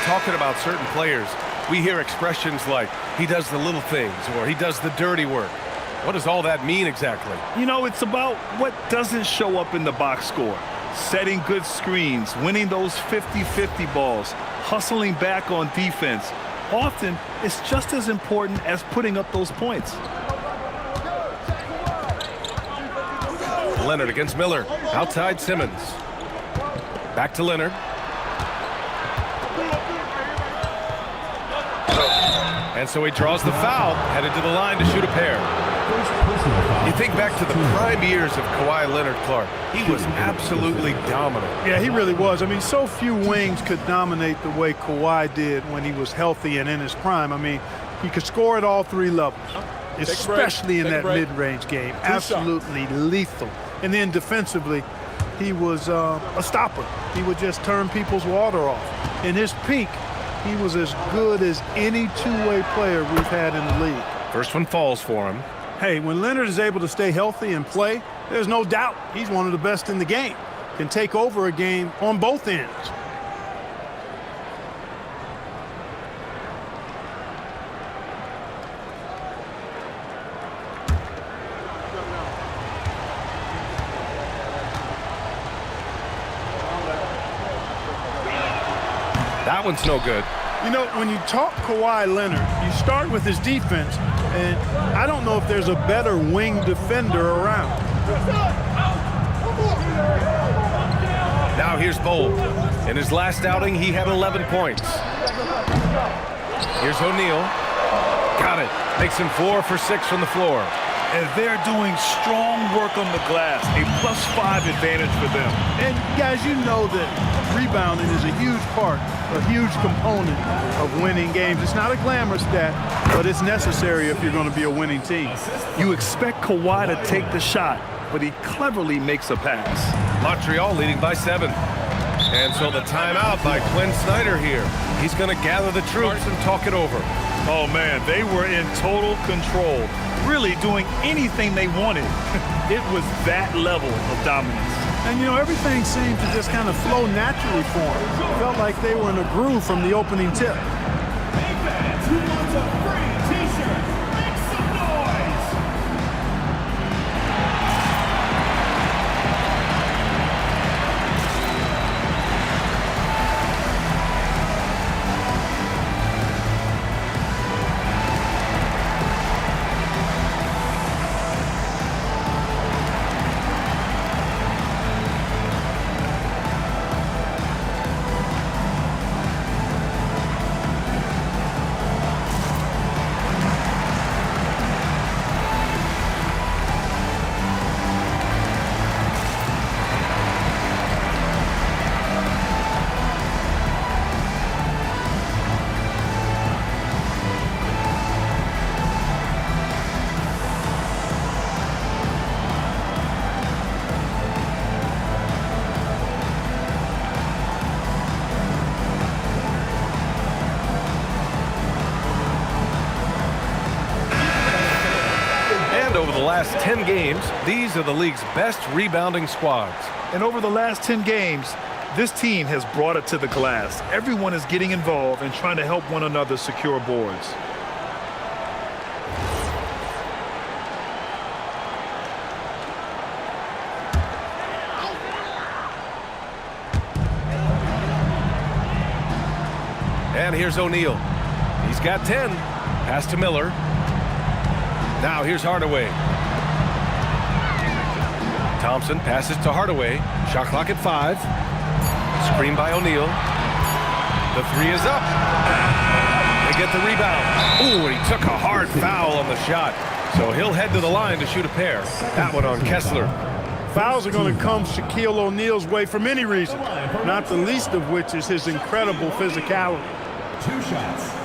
Talking about certain players, we hear expressions like, he does the little things, or he does the dirty work. What does all that mean exactly? You know, it's about what doesn't show up in the box score. Setting good screens, winning those 50-50 balls, hustling back on defense. Often, it's just as important as putting up those points. Leonard against Miller. Outside Simmons. Back to Leonard. And so he draws the foul, headed to the line to shoot a pair. You think back to the prime years of Kawhi Leonard, Clark. He was absolutely dominant. Yeah, he really was. I mean, so few wings could dominate the way Kawhi did when he was healthy and in his prime. I mean, he could score at all 3 levels, especially in that mid-range game. Absolutely lethal. And then defensively, he was a stopper. He would just turn people's water off. In his peak, he was as good as any two-way player we've had in the league. First one falls for him. Hey, when Leonard is able to stay healthy and play, there's no doubt he's one of the best in the game. Can take over a game on both ends. That one's no good. You know, when you talk Kawhi Leonard, you start with his defense, and I don't know if there's a better wing defender around. Now here's Bowl. In his last outing, he had 11 points. Here's O'Neal. Got it. Makes him 4 for 6 from the floor. and they're doing strong work on the glass, a +5 advantage for them. And guys, you know that rebounding is a huge part, a huge component of winning games. It's not a glamour stat, but it's necessary if you're going to be a winning team. You expect Kawhi to take the shot, but he cleverly makes a pass. Montreal leading by 7. And so the timeout by Quinn Snyder here. He's going to gather the troops and talk it over. Oh, man, they were in total control, really doing anything they wanted. It was that level of dominance. And, you know, everything seemed to just kind of flow naturally for them. It felt like they were in a groove from the opening tip. Hey, fans, who wants a free T-shirt? Make some noise! Over the last 10 games, these are the league's best rebounding squads. And over the last 10 games, this team has brought it to the glass. Everyone is getting involved and trying to help one another secure boards. And here's O'Neal. He's got 10. Pass to Miller. Now here's Hardaway. Thompson passes to Hardaway. Shot clock at 5. Screen by O'Neal. The 3 is up. They get the rebound. Ooh, and he took a hard foul on the shot. So he'll head to the line to shoot a pair. That one on Kessler. Fouls are going to come Shaquille O'Neal's way for many reasons, not the least of which is his incredible physicality. 2 shots.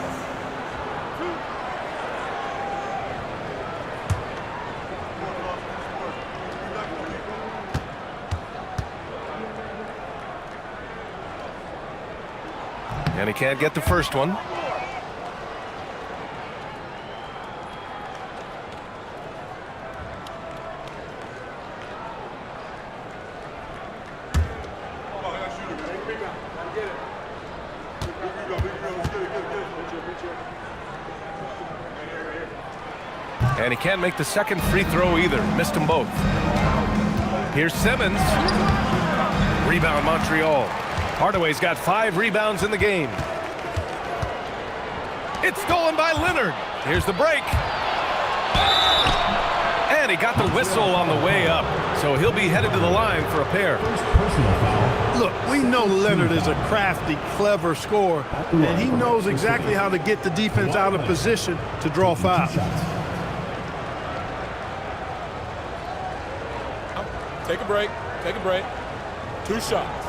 And he can't get the first one. And he can't make the second free throw either. Missed them both. Here's Simmons. Rebound Montreal. Hardaway's got 5 rebounds in the game. It's stolen by Leonard. Here's the break. And he got the whistle on the way up. So he'll be headed to the line for a pair. Look, we know Leonard is a crafty, clever scorer, and he knows exactly how to get the defense out of position to draw fouls. Take a break. Take a break. 2 shots.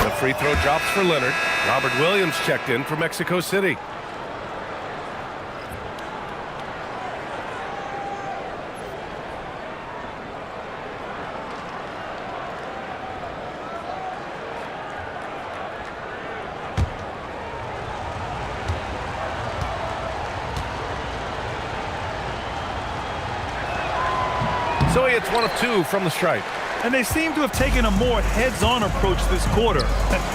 The free throw drops for Leonard. Robert Williams checked in for Mexico City. So he hits 1 of 2 from the stripe. And they seem to have taken a more heads-on approach this quarter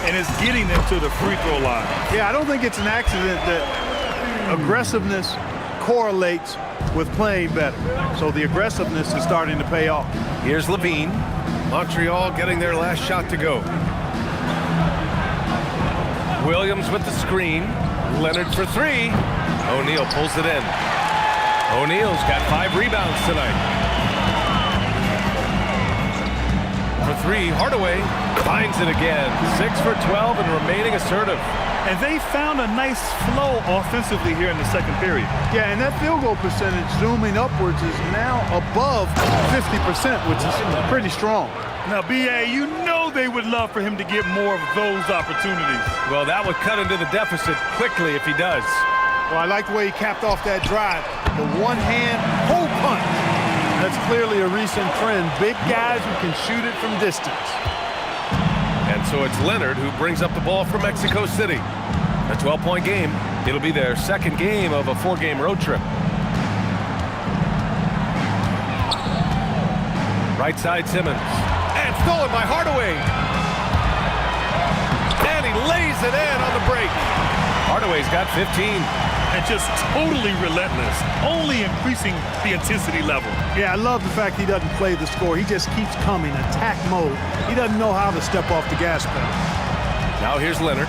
and is getting them to the free throw line. Yeah, I don't think it's an accident that aggressiveness correlates with playing better. So the aggressiveness is starting to pay off. Here's Levine. Montreal getting their last shot to go. Williams with the screen. Leonard for 3. O'Neal pulls it in. O'Neal's got 5 rebounds tonight. For three. Hardaway finds it again. 6 for 12 and remaining assertive. And they found a nice flow offensively here in the second period. Yeah, and that field goal percentage zooming upwards is now above 50%, which is pretty strong. Now, B.A., you know they would love for him to get more of those opportunities. Well, that would cut into the deficit quickly if he does. Well, I like the way he capped off that drive. The one-hand hole punch. That's clearly a recent trend. Big guys who can shoot it from distance. And so it's Leonard who brings up the ball for Mexico City. A 12-point game. It'll be their second game of a 4-game road trip. Right side Simmons. And stolen by Hardaway. And he lays it in on the break. Hardaway's got 15. And just totally relentless, only increasing the intensity level. Yeah, I love the fact he doesn't play the score. He just keeps coming, attack mode. He doesn't know how to step off the gas pedal. Now here's Leonard.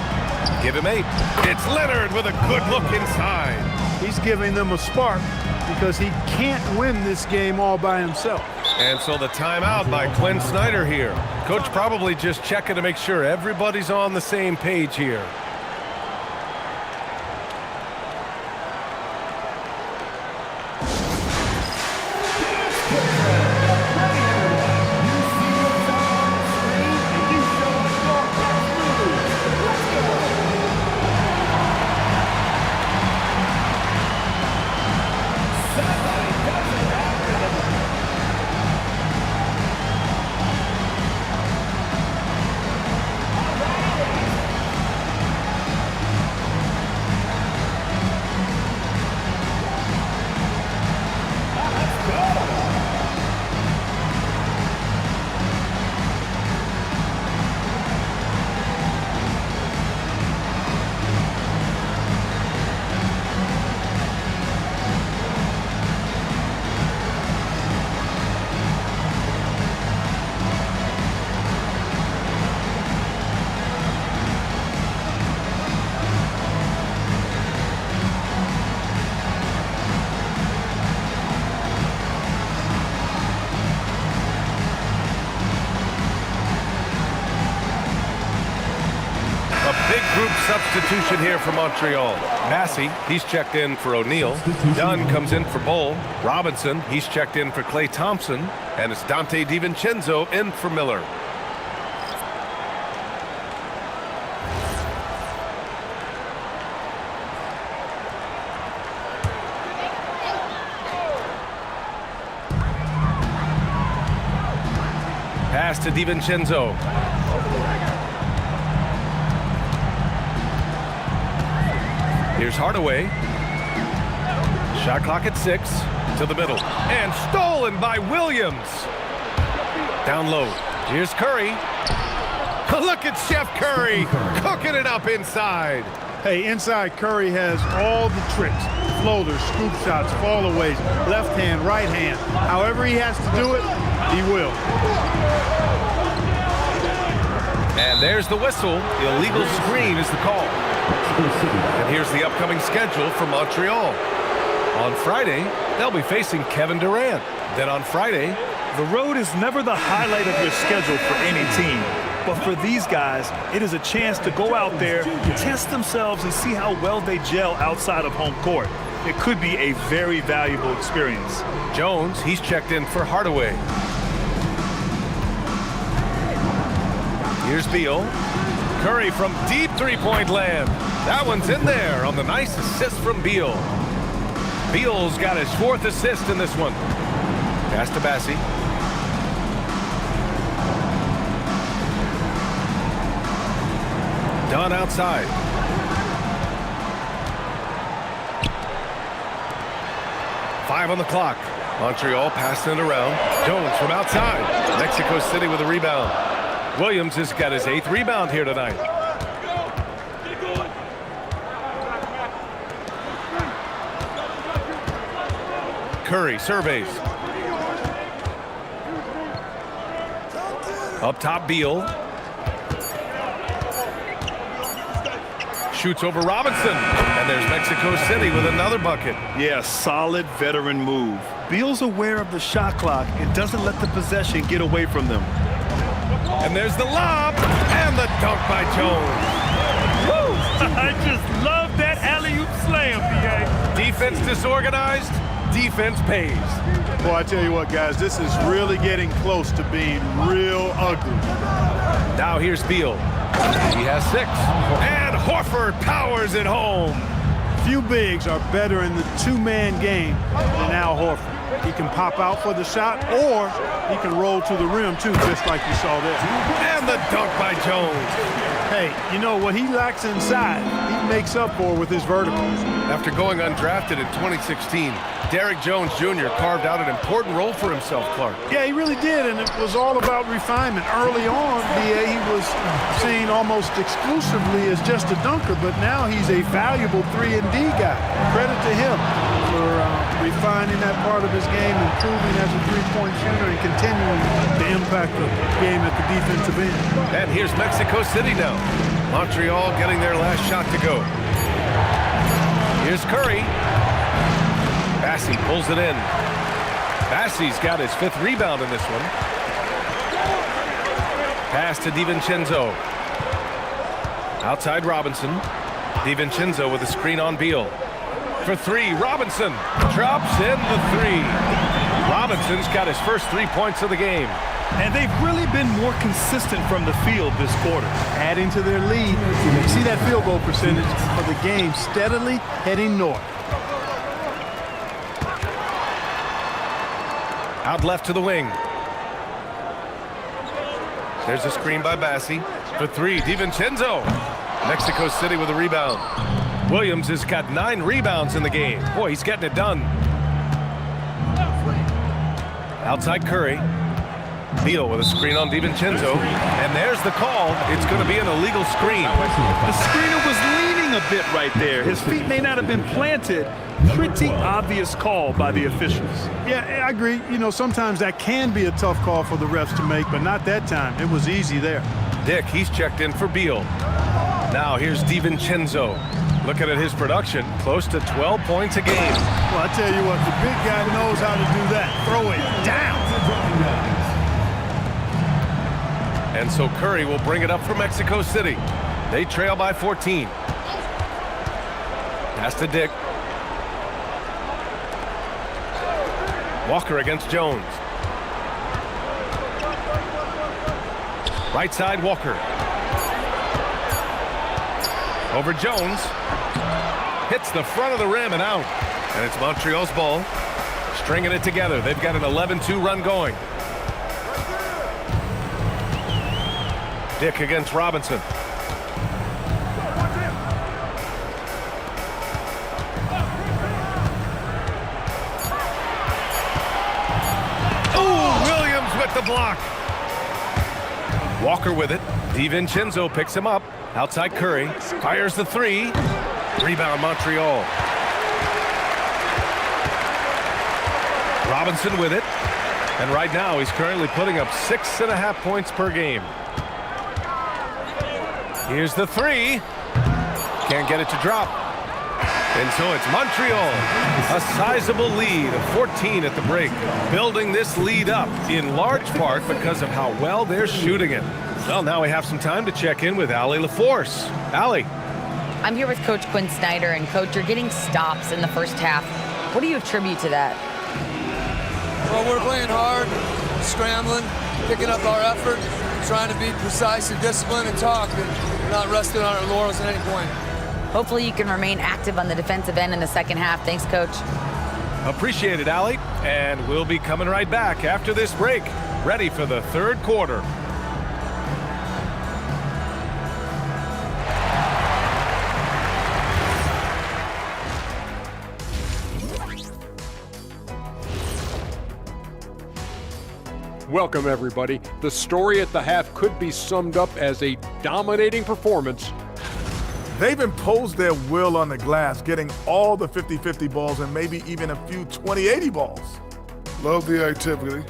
Give him 8. It's Leonard with a good look inside. He's giving them a spark because he can't win this game all by himself. And so the timeout by Quinn Snyder here. Coach probably just checking to make sure everybody's on the same page here. Substitution here for Montreal. Massey, he's checked in for O'Neal. Dunn comes in for Bull. Robinson, he's checked in for Klay Thompson. And it's Dante DiVincenzo in for Miller. Pass to DiVincenzo. Here's Hardaway. Shot clock at 6 to the middle. And stolen by Williams. Down low. Here's Curry. Look at Chef Curry cooking it up inside. Hey, inside Curry has all the tricks. Floaters, scoop shots, fallaways, left hand, right hand. However he has to do it, he will. And there's the whistle. Illegal screen is the call. And here's the upcoming schedule for Montreal. On Friday, they'll be facing Kevin Durant. Then on Friday, the road is never the highlight of your schedule for any team. But for these guys, it is a chance to go out there, test themselves, and see how well they gel outside of home court. It could be a very valuable experience. Jones, he's checked in for Hardaway. Here's Beal. Curry from deep three-point land. That one's in there on the nice assist from Beal. Beal's got his 4th assist in this one. Pass to Bassey. Dunn outside. Five on the clock. Montreal passing it around. Jones from outside. Mexico City with a rebound. Williams has got his 8th rebound here tonight. Curry surveys. Up top, Beal. Shoots over Robinson. And there's Mexico City with another bucket. Yeah, solid veteran move. Beal's aware of the shot clock and doesn't let the possession get away from them. And there's the lob and the dunk by Jones. Woo! I just love that alley-oop slam, PA. Defense disorganized, defense pays. Boy, I tell you what, guys, this is really getting close to being real ugly. Now here's Beal. He has 6. And Horford powers it home. Few bigs are better in the two-man game than Al Horford. He can pop out for the shot, or he can roll to the rim, too, just like you saw there. And the dunk by Jones. Hey, you know, what he lacks inside, he makes up for with his verticals. After going undrafted in 2016, Derrick Jones Jr. carved out an important role for himself, Clark. Yeah, he really did, and it was all about refinement. Early on, B.A., he was seen almost exclusively as just a dunker, but now he's a valuable 3-and-D guy. Credit to him for refining that part of his game, improving as a three-point shooter, and continuing to impact the game at the defensive end. And here's Mexico City now. Montreal getting their last shot to go. Here's Curry. Bassi pulls it in. Bassi's got his 5th rebound in this one. Pass to DiVincenzo. Outside Robinson. DiVincenzo with a screen on Beal. For 3, Robinson drops in the 3. Robinson's got his first 3 points of the game. And they've really been more consistent from the field this quarter. Adding to their lead, you see that field goal percentage of the game steadily heading north. Out left to the wing. There's a screen by Bassi. For 3, DiVincenzo. Mexico City with a rebound. Williams has got 9 rebounds in the game. Boy, he's getting it done. Outside Curry. Beal with a screen on DiVincenzo. And there's the call. It's going to be an illegal screen. The screener was leaning a bit right there. His feet may not have been planted. Pretty obvious call by the officials. Yeah, I agree. You know, sometimes that can be a tough call for the refs to make, but not that time. It was easy there. Dick, he's checked in for Beal. Now here's DiVincenzo. Looking at his production, close to 12 points a game. Well, I tell you what, the big guy knows how to do that. Throw it down. And so Curry will bring it up for Mexico City. They trail by 14. Pass to Dick. Walker against Jones. Right side, Walker. Over Jones. Hits the front of the rim and out. And it's Montreal's ball. Stringing it together. They've got an 11-2 run going. Dick against Robinson. Oh, Williams with the block. Walker with it. DiVincenzo picks him up. Outside Curry. Fires the 3. Rebound Montreal. Robinson with it. And right now he's currently putting up 6.5 points per game. Here's the 3. Can't get it to drop. And so it's Montreal. A sizable lead of 14 at the break. Building this lead up in large part because of how well they're shooting it. Well, now we have some time to check in with Allie LaForce. Allie. I'm here with Coach Quinn Snyder, and Coach, you're getting stops in the first half. What do you attribute to that? Well, we're playing hard, scrambling, picking up our effort, trying to be precise and disciplined and talk, and not resting on our laurels at any point. Hopefully you can remain active on the defensive end in the second half. Thanks, Coach. Appreciate it, Allie. And we'll be coming right back after this break, ready for the third quarter. Welcome, everybody. The story at the half could be summed up as a dominating performance. They've imposed their will on the glass, getting all the 50-50 balls and maybe even a few 20-80 balls. Love the activity.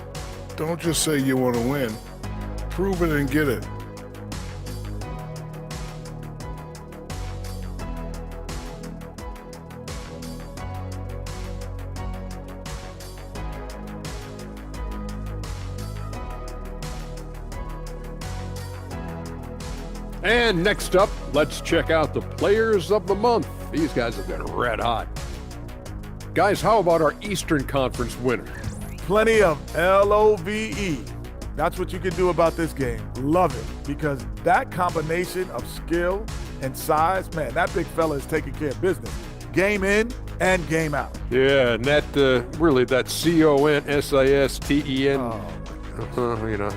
Don't just say you want to win. Prove it and get it. And next up, let's check out the Players of the Month. These guys have been red hot. Guys, how about our Eastern Conference winner? Plenty of LOVE. That's what you can do about this game. Love it, because that combination of skill and size, man, that big fella is taking care of business. Game in and game out. Yeah, and that really that CONSISTEN.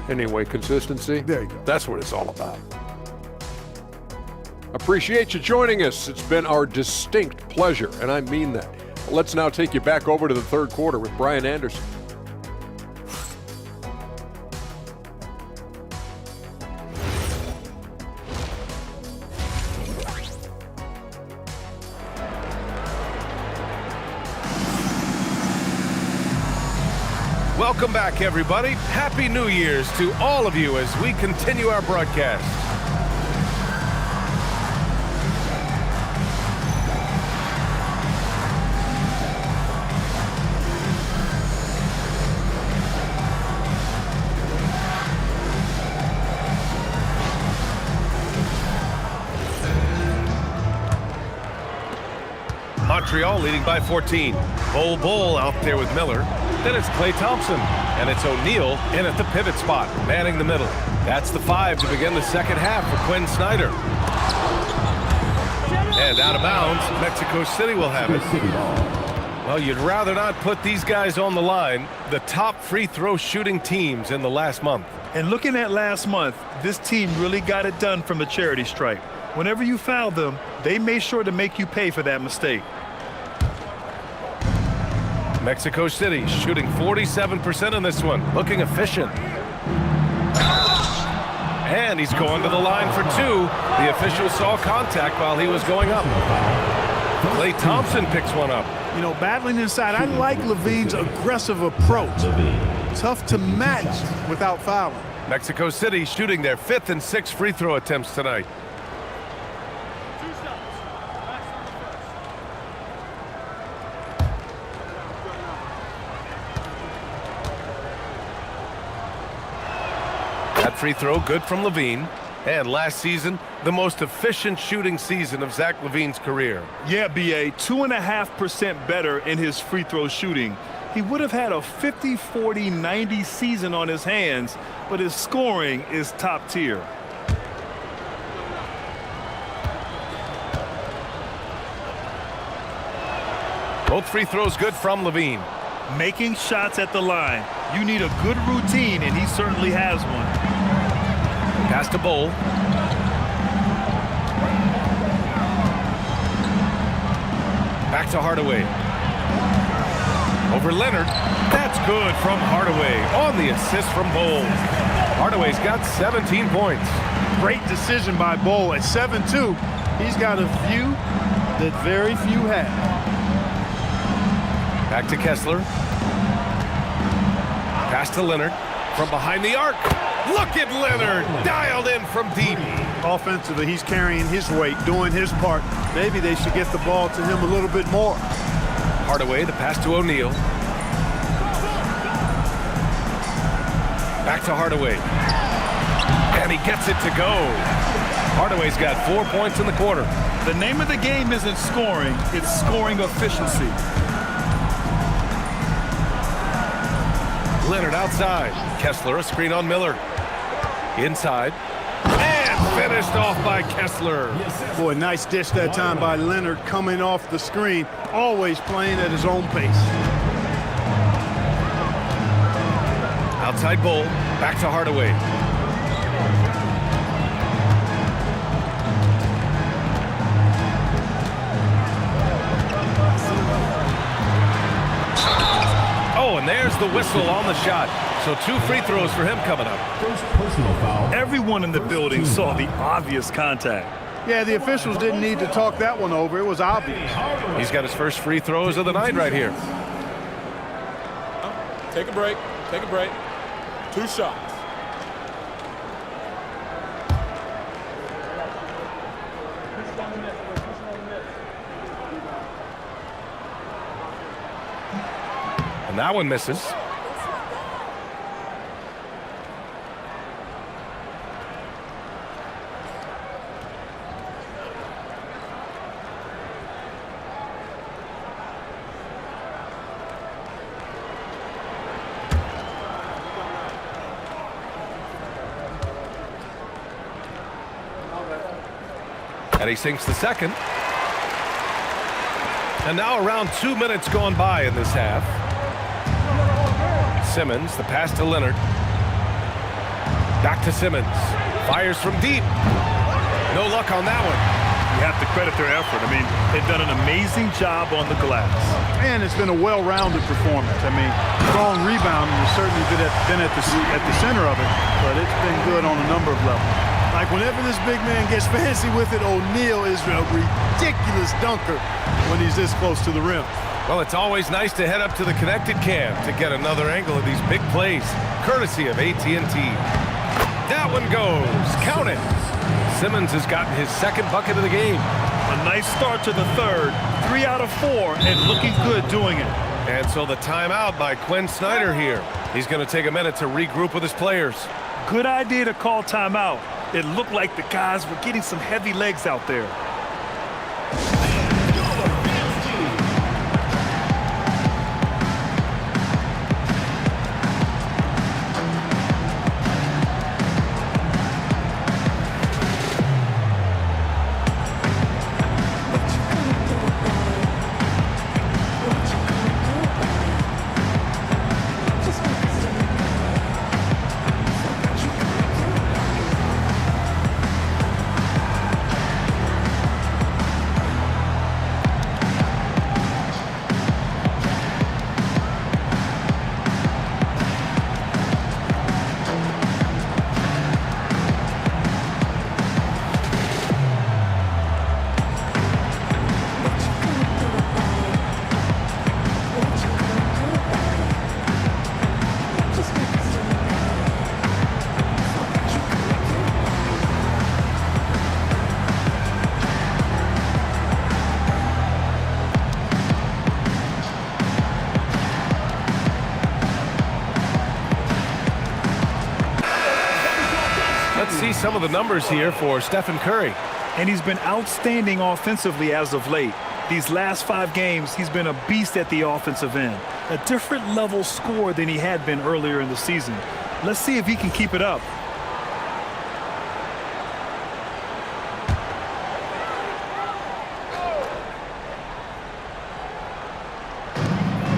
Anyway, consistency. There you go. That's what it's all about. Appreciate you joining us. It's been our distinct pleasure, and I mean that. Let's now take you back over to the third quarter with Brian Anderson. Welcome back, everybody. Happy New Year's to all of you as we continue our broadcast. Montreal leading by 14. Bull out there with Miller. Then it's Klay Thompson, and it's O'Neal in at the pivot spot, manning the middle. That's the 5 to begin the second half for Quinn Snyder. And out of bounds, Mexico City will have it. Well, you'd rather not put these guys on the line, the top free throw shooting teams in the last month. And looking at last month, this team really got it done from the charity stripe. Whenever you fouled them, they made sure to make you pay for that mistake. Mexico City shooting 47% in this one, looking efficient. And he's going to the line for 2. The official saw contact while he was going up. Klay Thompson picks one up. You know, battling inside, I like Levine's aggressive approach. Tough to match without fouling. Mexico City shooting their 5th and 6th free throw attempts tonight. That free throw good from Levine. And last season, the most efficient shooting season of Zach Levine's career. Yeah, B.A., 2.5% better in his free throw shooting. He would have had a 50-40-90 season on his hands, but his scoring is top tier. Both free throws good from Levine. Making shots at the line. You need a good routine, and he certainly has one. Pass to Bull. Back to Hardaway. Over Leonard. That's good from Hardaway on the assist from Bull. Hardaway's got 17 points. Great decision by Bull at 7-2. He's got a view that very few have. Back to Kessler. Pass to Leonard from behind the arc. Look at Leonard, dialed in from deep. Offensively, he's carrying his weight, doing his part. Maybe they should get the ball to him a little bit more. Hardaway, the pass to O'Neal. Back to Hardaway. And he gets it to go. Hardaway's got 4 points in the quarter. The name of the game isn't scoring, it's scoring efficiency. Leonard outside. Kessler, a screen on Miller. Inside. And finished off by Kessler. Boy, nice dish that time by Leonard coming off the screen. Always playing at his own pace. Outside Bull. Back to Hardaway. Oh, and there's the whistle on the shot. So 2 free throws for him coming up. Everyone in the building saw the obvious contact. Yeah, the officials didn't need to talk that one over. It was obvious. He's got his first free throws of the night right here. Take a break. Take a break. 2 shots. And that one misses. And he sinks the second. And now around 2 minutes gone by in this half. Simmons, the pass to Leonard. Back to Simmons. Fires from deep. No luck on that one. You have to credit their effort. I mean, they've done an amazing job on the glass. And it's been a well-rounded performance. I mean, strong rebounding has certainly been at the center of it, but it's been good on a number of levels. Like whenever this big man gets fancy with it, O'Neal is a ridiculous dunker when he's this close to the rim. Well, it's always nice to head up to the connected cam to get another angle of these big plays, courtesy of AT&T. That one goes. Count it. Simmons has gotten his second bucket of the game. A nice start to the third. 3 out of 4, and looking good doing it. And so the timeout by Quinn Snyder here. He's going to take a minute to regroup with his players. Good idea to call timeout. It looked like the guys were getting some heavy legs out there. See some of the numbers here for Stephen Curry. And he's been outstanding offensively as of late. These last 5 games, he's been a beast at the offensive end. A different level score than he had been earlier in the season. Let's see if he can keep it up.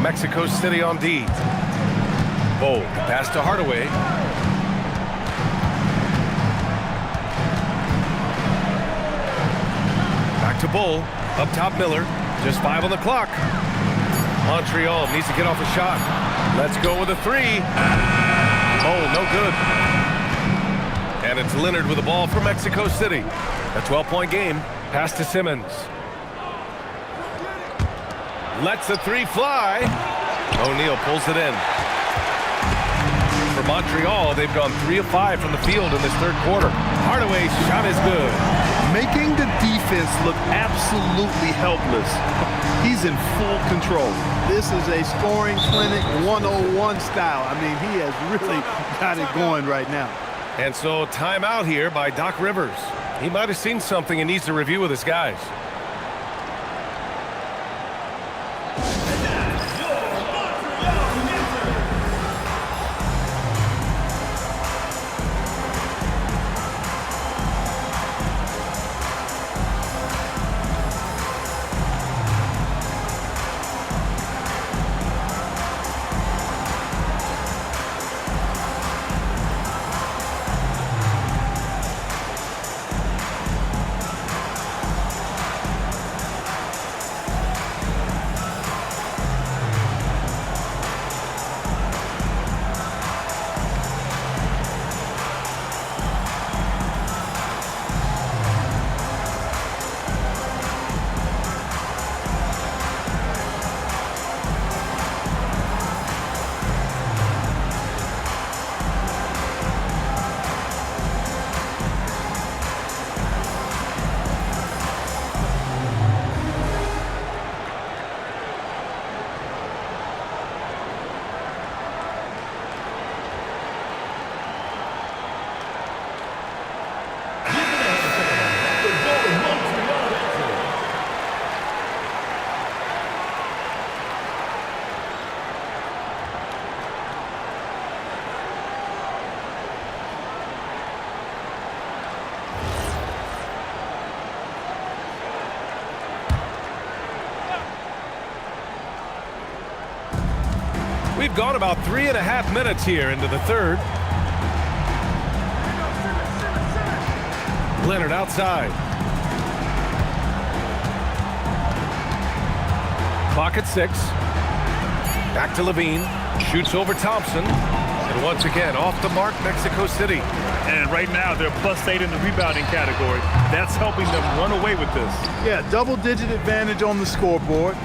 Mexico City on D. Bold pass to Hardaway. To Bull, up top Miller, just 5 on the clock. Montreal needs to get off a shot. Let's go with a 3. Oh, no good. And it's Leonard with the ball for Mexico City. A 12-point game. Pass to Simmons. Lets the 3 fly. O'Neal pulls it in. For Montreal, they've gone 3 of 5 from the field in this third quarter. Hardaway's shot is good. Making the defense look absolutely helpless. He's in full control. This is a scoring clinic 101 style. I mean, he has really got it going right now. And so timeout here by Doc Rivers. He might have seen something and needs to review with his guys. We've gone about 3.5 minutes here into the third. Leonard outside. Clock at 6. Back to Levine. Shoots over Thompson. And once again, off the mark, Mexico City. And right now, they're +8 in the rebounding category. That's helping them run away with this. Yeah, double-digit advantage on the scoreboard.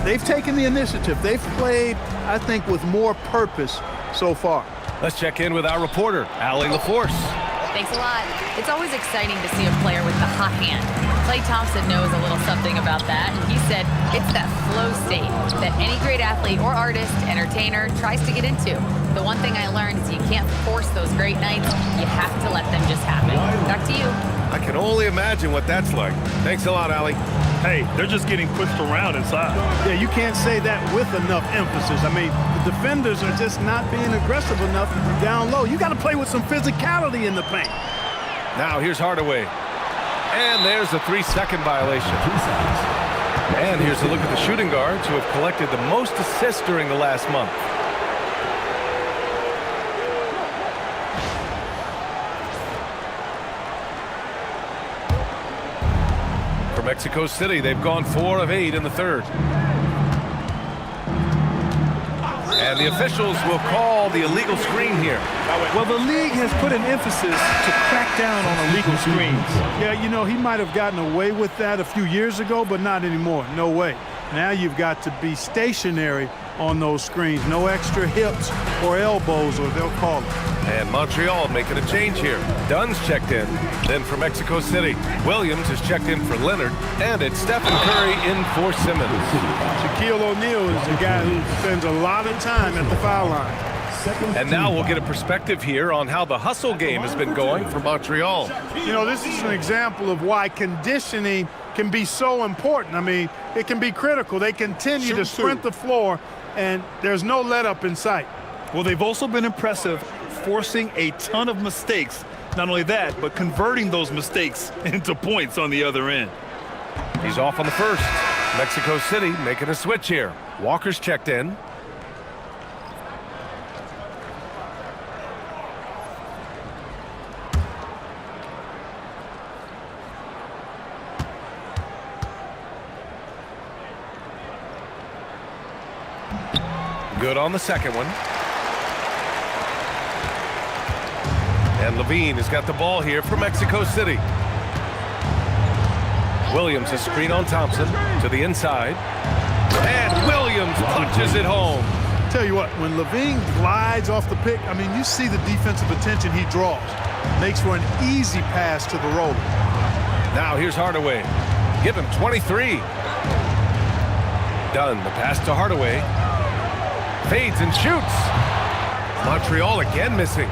They've taken the initiative. They've played, I think, with more purpose so far. Let's check in with our reporter, Allie LaForce. Thanks a lot. It's always exciting to see a player with the hot hand. Klay Thompson knows a little something about that, and he said it's that flow state that any great athlete or artist, entertainer, tries to get into. The one thing I learned is you can't force those great nights. You have to let them just happen. Back to you. I can only imagine what that's like. Thanks a lot, Allie. Hey, they're just getting pushed around inside. Yeah, you can't say that with enough emphasis. I mean, the defenders are just not being aggressive enough down low. You got to play with some physicality in the paint. Now here's Hardaway. And there's a 3-second violation. And here's a look at the shooting guards who have collected the most assists during the last month. For Mexico City, they've gone 4 of 8 in the third. And the officials will call the illegal screen here. Well, the league has put an emphasis to crack down on illegal screens. Yeah, you know, he might have gotten away with that a few years ago, but not anymore. No way. Now you've got to be stationary on those screens. No extra hips or elbows, or they'll call it. And Montreal making a change here. Dunn's checked in. Then for Mexico City, Williams is checked in for Leonard. And it's Stephen Curry in for Simmons. Shaquille O'Neal is the guy who spends a lot of time at the foul line. And now we'll get a perspective here on how the hustle game has been going for Montreal. You know, this is an example of why conditioning can be so important. I mean, it can be critical. They continue to sprint the floor, and there's no let up in sight. Well, they've also been impressive, forcing a ton of mistakes. Not only that, but converting those mistakes into points on the other end. He's off on the first. Mexico City making a switch here. Walker's checked in. Good on the second one. And Levine has got the ball here for Mexico City. Williams has screen on Thompson to the inside. And Williams punches it home. Tell you what, when Levine glides off the pick, I mean, you see the defensive attention he draws. Makes for an easy pass to the roller. Now here's Hardaway. Give him 23. Dunn, the pass to Hardaway. Fades and shoots. Montreal again missing.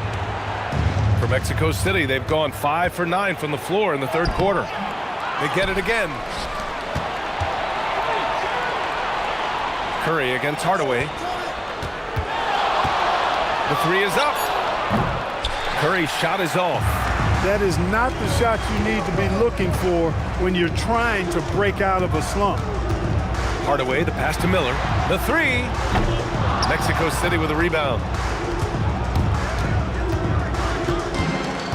For Mexico City, they've gone 5 for 9 from the floor in the third quarter. They get it again. Curry against Hardaway. The 3 is up. Curry's shot is off. That is not the shot you need to be looking for when you're trying to break out of a slump. Hardaway, the pass to Miller. The 3. Mexico City with a rebound.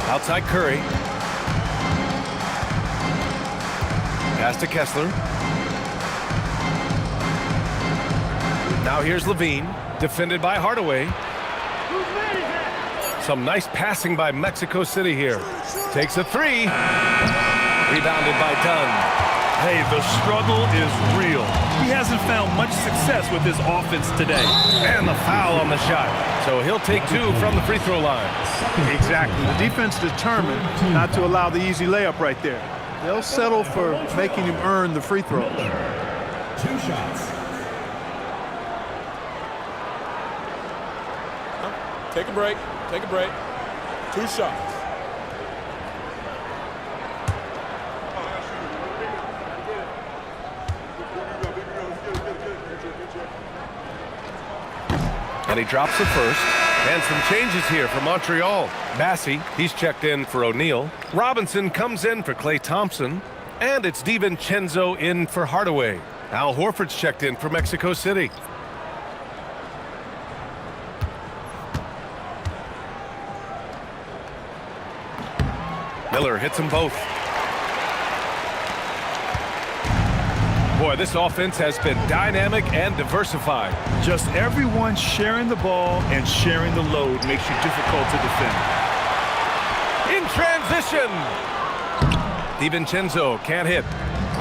Outside Curry. Pass to Kessler. Now here's Levine, defended by Hardaway. Some nice passing by Mexico City here. Takes a 3. Rebounded by Dunn. Hey, the struggle is real. He hasn't found much success with his offense today. And the foul on the shot. So he'll take 2 from the free throw line. Exactly. The defense determined not to allow the easy layup right there. They'll settle for making him earn the free throws. 2 shots. Take a break. Take a break. 2 shots. And he drops the first. And some changes here for Montreal. Massey, he's checked in for O'Neal. Robinson comes in for Klay Thompson. And it's DiVincenzo in for Hardaway. Al Horford's checked in for Mexico City. Miller hits them both. Boy, this offense has been dynamic and diversified. Just everyone sharing the ball and sharing the load makes you difficult to defend. In transition. DiVincenzo can't hit.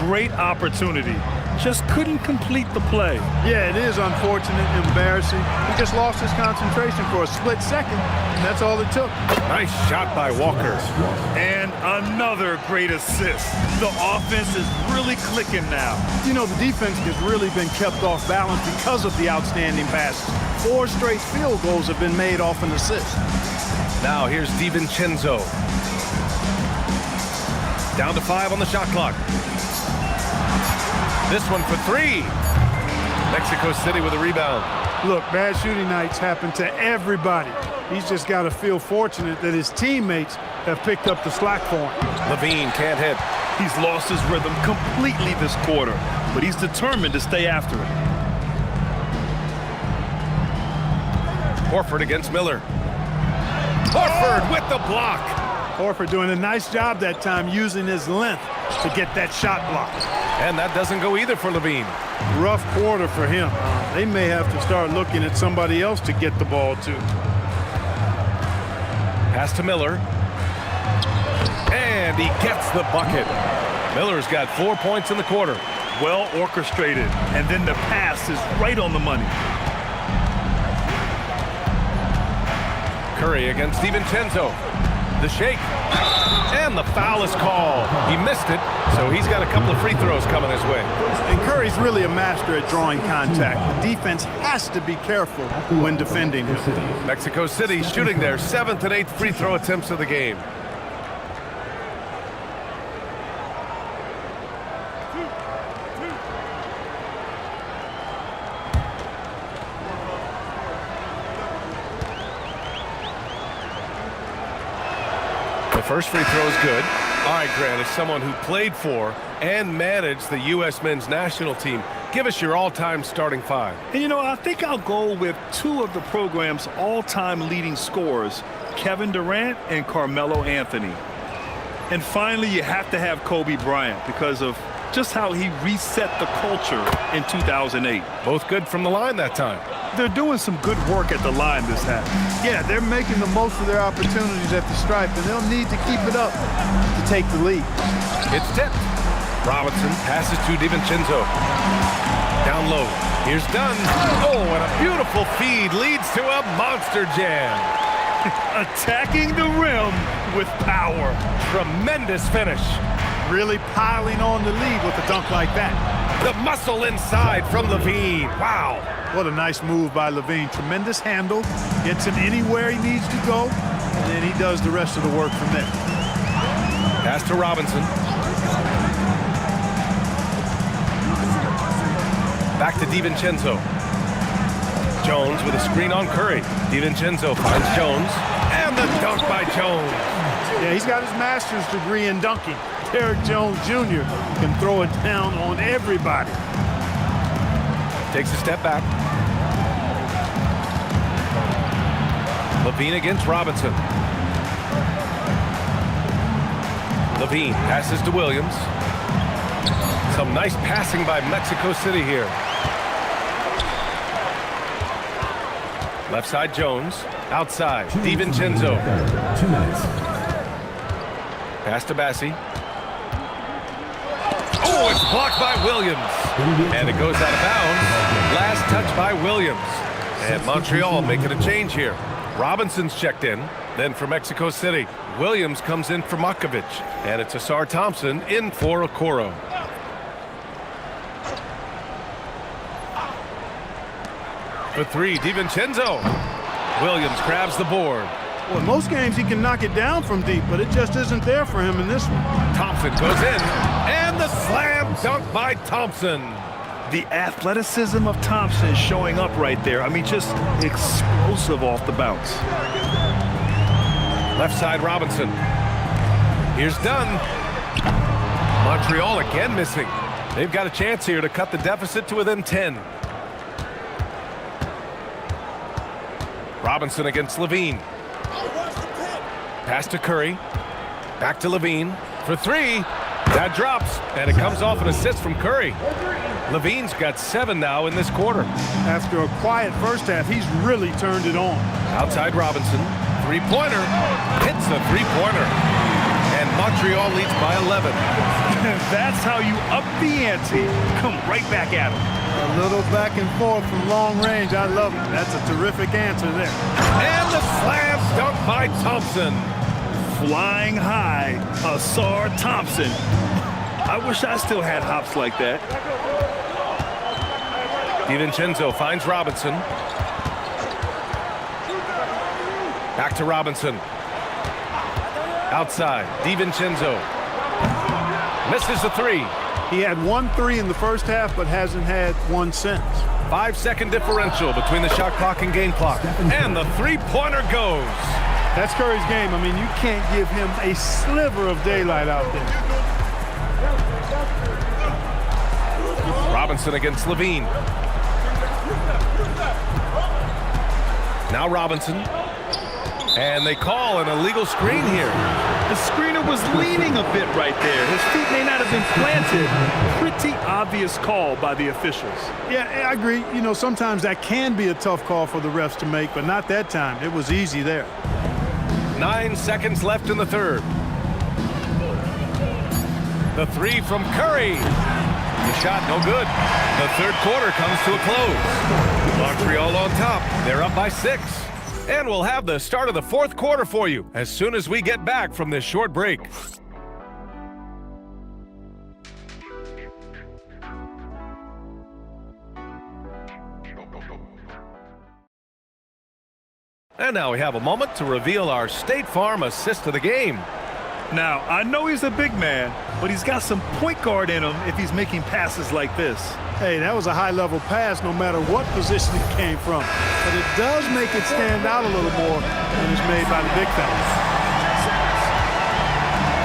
Great opportunity. Just couldn't complete the play. Yeah, it is unfortunate, embarrassing. He just lost his concentration for a split second, and that's all it took. Nice shot by Walker. And another great assist. The offense is really clicking now. You know, the defense has really been kept off balance because of the outstanding passes. 4 straight field goals have been made off an assist. Now here's DiVincenzo. Down to 5 on the shot clock. This one for 3. Mexico City with a rebound. Look, bad shooting nights happen to everybody. He's just got to feel fortunate that his teammates have picked up the slack for him. Levine can't hit. He's lost his rhythm completely this quarter, but he's determined to stay after it. Horford against Miller. Horford with the block. Horford doing a nice job that time using his length to get that shot block. And that doesn't go either for Levine. Rough quarter for him. They may have to start looking at somebody else to get the ball to. Pass to Miller. And he gets the bucket. Miller's got 4 points in the quarter. Well orchestrated. And then the pass is right on the money. Curry against DiVincenzo. The shake. And the foul is called. He missed it, so he's got a couple of free throws coming his way. And Curry's really a master at drawing contact. The defense has to be careful when defending him. Mexico City shooting their 7th and 8th free throw attempts of the game. First free throw is good. All right, Grant, as someone who played for and managed the U.S. men's national team, give us your all-time starting 5. And, you know, I think I'll go with 2 of the program's all-time leading scorers, Kevin Durant and Carmelo Anthony. And finally, you have to have Kobe Bryant because of just how he reset the culture in 2008. Both good from the line that time. They're doing some good work at the line this half. Yeah, they're making the most of their opportunities at the stripe, and they'll need to keep it up to take the lead. It's tipped. Robinson passes to DiVincenzo. Down low. Here's Dunn. Oh, and a beautiful feed leads to a monster jam. Attacking the rim with power. Tremendous finish. Really piling on the lead with a dunk like that. The muscle inside from Levine. Wow. What a nice move by Levine. Tremendous handle. Gets him anywhere he needs to go, and then he does the rest of the work from there. Pass to Robinson. Back to DiVincenzo. Jones with a screen on Curry. DiVincenzo finds Jones. And the dunk by Jones. Yeah, he's got his master's degree in dunking. Derrick Jones Jr. can throw it down on everybody. Takes a step back. Levine against Robinson. Levine passes to Williams. Some nice passing by Mexico City here. Left side Jones. Outside DiVincenzo. Pass to Bassi. Oh, it's blocked by Williams. And it goes out of bounds. Last touch by Williams. And Montreal making a change here. Robinson's checked in. Then for Mexico City, Williams comes in for Makovic. And it's Asar Thompson in for Okoro. For 3, DiVincenzo. Williams grabs the board. Well, in most games he can knock it down from deep, but it just isn't there for him in this one. Thompson goes in. And the slam dunk by Thompson. The athleticism of Thompson is showing up right there. I mean, just explosive off the bounce. Left side Robinson. Here's Dunn. Montreal again missing. They've got a chance here to cut the deficit to within 10. Robinson against Levine. Pass to Curry. Back to Levine for three. That drops, and it comes off an assist from Curry. Levine's got 7 now in this quarter. After a quiet first half, he's really turned it on. Outside Robinson. Three-pointer. Hits a three-pointer. And Montreal leads by 11. That's how you up the ante. Come right back at him. A little back and forth from long range. I love it. That's a terrific answer there. And the slam dunk by Thompson. Flying high, Asar Thompson. I wish I still had hops like that. DiVincenzo finds Robinson. Back to Robinson. Outside, DiVincenzo. Misses the three. He had 1 3 in the first half, but hasn't had one since. 5-second differential between the shot clock and game clock. And the three-pointer goes. That's Curry's game. I mean, you can't give him a sliver of daylight out there. Robinson against Levine. Now Robinson. And they call an illegal screen here. The screener was leaning a bit right there. His feet may not have been planted. Pretty obvious call by the officials. Yeah, I agree. You know, sometimes that can be a tough call for the refs to make, but not that time. It was easy there. 9 seconds left in the third. The three from Curry. The shot no good. The third quarter comes to a close. Montreal on top. They're up by 6. And we'll have the start of the fourth quarter for you as soon as we get back from this short break. And now we have a moment to reveal our State Farm assist of the game. Now, I know he's a big man, but he's got some point guard in him if he's making passes like this. Hey, that was a high-level pass no matter what position it came from. But it does make it stand out a little more when it's made by the big fellas.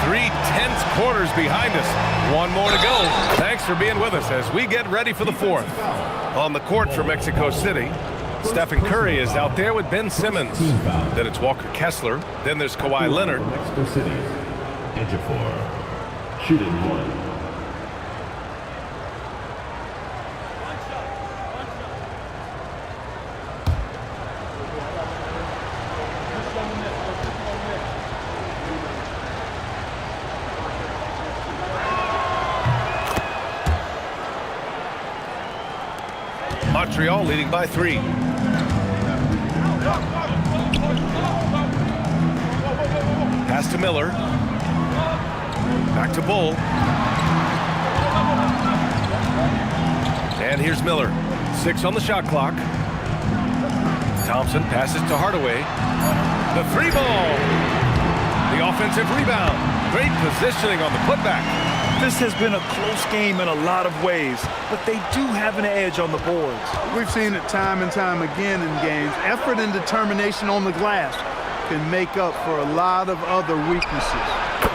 3 tense quarters behind us. 1 more to go. Thanks for being with us as we get ready for the fourth. On the court for Mexico City, Stephen Curry is out there with Ben Simmons. Then it's Walker Kessler. Then there's Kawhi Leonard. Mexico City, Ejiofor, shooting 1. Montreal leading by 3. Pass to Miller. Back to Bull. And here's Miller. 6 on the shot clock. Thompson passes to Hardaway. The 3 ball. The offensive rebound. Great positioning on the putback. This has been a close game in a lot of ways, but they do have an edge on the boards. We've seen it time and time again in games. Effort and determination on the glass can make up for a lot of other weaknesses.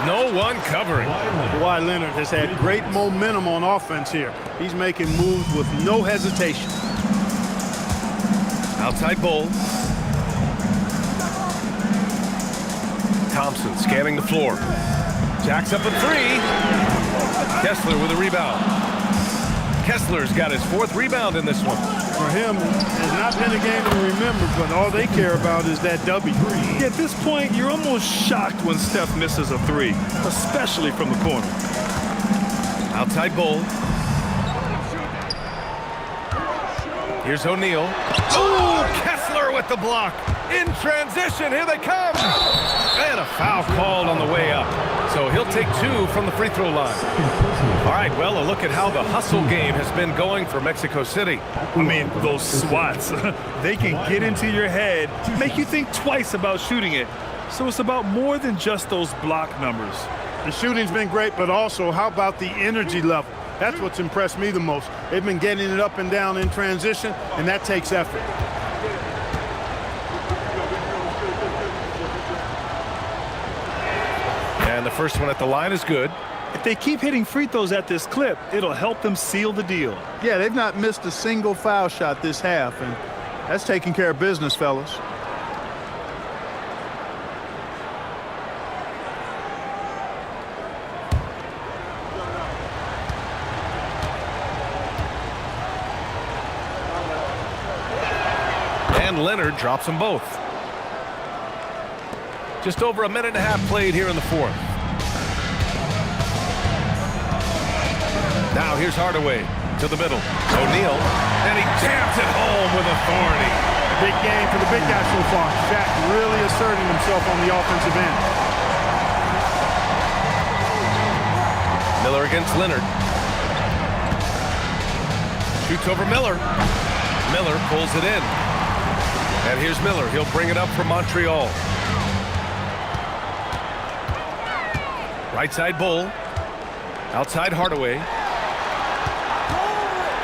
No one covering. Kawhi Leonard has had great momentum on offense here. He's making moves with no hesitation. Outside Bull. Thompson scanning the floor. Jacks up a 3. Kessler with a rebound. Kessler's got his 4th rebound in this one. For him, it's not been a game to remember, but all they care about is that W. At this point, you're almost shocked when Steph misses a 3, especially from the corner. Outside Bull. Here's O'Neal. Oh, Kessler with the block. In transition, here they come. And a foul called on the way up. So he'll take 2 from the free throw line. All right, well, a look at how the hustle game has been going for Mexico City. I mean, those swats, they can get into your head, make you think twice about shooting it. So it's about more than just those block numbers. The shooting's been great, but also how about the energy level? That's what's impressed me the most. They've been getting it up and down in transition, and that takes effort. And the first one at the line is good. If they keep hitting free throws at this clip, it'll help them seal the deal. Yeah, they've not missed a single foul shot this half, and that's taking care of business, fellas. and Leonard drops them both. Just over a minute and a half played here in the fourth. Now here's Hardaway to the middle. O'Neal, and he jams it home with authority. Big game for the big guy so far. Shaq really asserting himself on the offensive end. Miller against Leonard. Shoots over Miller. Miller pulls it in. And here's Miller. He'll bring it up for Montreal. Right side Bull. Outside Hardaway.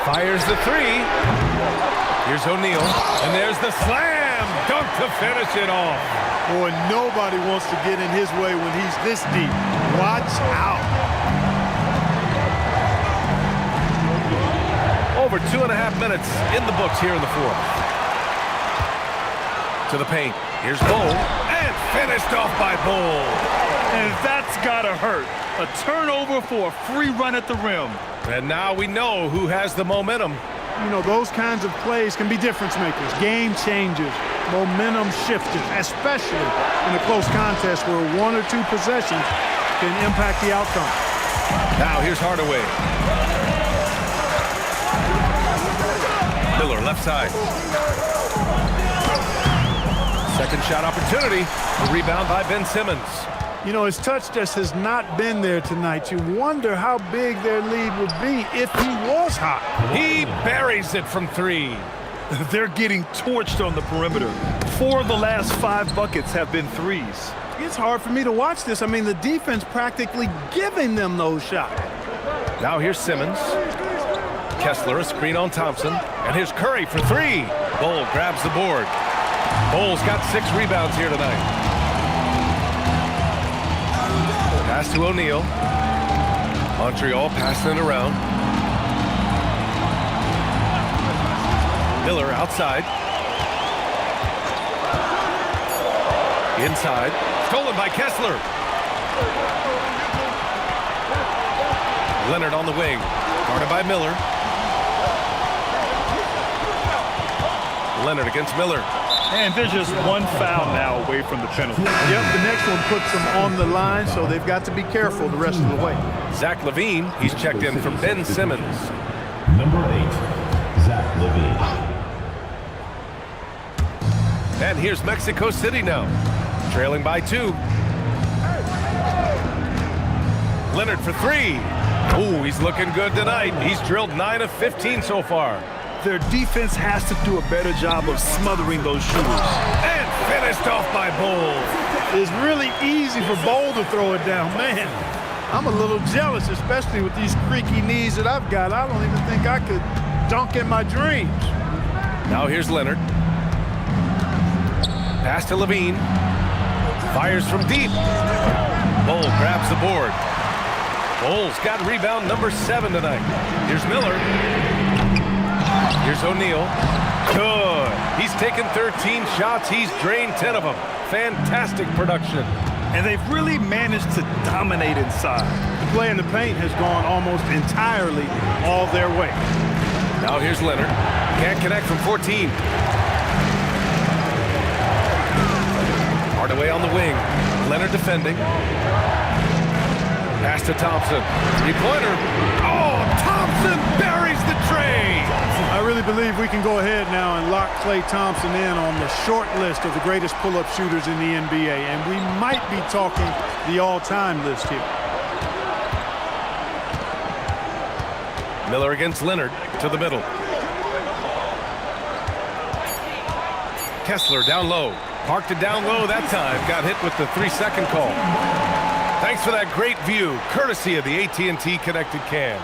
Fires the three. Here's O'Neal. And there's the slam. Dunk to finish it off. Boy, nobody wants to get in his way when he's this deep. Watch out. Over 2.5 minutes in the books here in the fourth. To the paint. Here's Bull. And finished off by Bull. And that's gotta hurt. A turnover for a free run at the rim. And now we know who has the momentum. You know, those kinds of plays can be difference makers, game changers, momentum shifters, especially in a close contest where 1 or 2 possessions can impact the outcome. Now here's Hardaway. Miller left side. Second shot opportunity. A rebound by Ben Simmons. You know, his touch just has not been there tonight. You wonder how big their lead would be if he was hot. He buries it from 3. They're getting torched on the perimeter. 4 of the last 5 buckets have been threes. It's hard for me to watch this. I mean, the defense practically giving them those shots. Now here's Simmons. Kessler, a screen on Thompson. And here's Curry for 3. Bull grabs the board. Bull's got 6 rebounds here tonight. Pass to O'Neal. Montreal passing it around. Miller outside. Inside. Stolen by Kessler. Leonard on the wing. Guarded by Miller. Leonard against Miller. And there's just 1 foul now away from the penalty. Yep, the next one puts them on the line, so they've got to be careful the rest of the way. Zach LaVine, he's checked in for Ben Simmons. Number 8, Zach LaVine. And here's Mexico City now, trailing by 2. Leonard for 3. Oh, he's looking good tonight. He's drilled 9 of 15 so far. Their defense has to do a better job of smothering those shooters. And finished off by Bull. It's really easy for Bull to throw it down. Man, I'm a little jealous, especially with these creaky knees that I've got. I don't even think I could dunk in my dreams. Now here's Leonard. Pass to LaVine. Fires from deep. Bull grabs the board. Bull's got rebound number 7 tonight. Here's Miller. Here's O'Neal. Good. He's taken 13 shots. He's drained 10 of them. Fantastic production. And they've really managed to dominate inside. The play in the paint has gone almost entirely all their way. Now here's Leonard. Can't connect from 14. Hardaway on the wing. Leonard defending. Pass to Thompson. 3-pointer. Oh, Thompson buries the tray. I really believe we can go ahead now and lock Klay Thompson in on the short list of the greatest pull-up shooters in the NBA, and we might be talking the all-time list here. Miller against Leonard to the middle. Kessler down low. Parked it down low that time. Got hit with the 3-second call. Thanks for that great view, courtesy of the AT&T Connected Cam.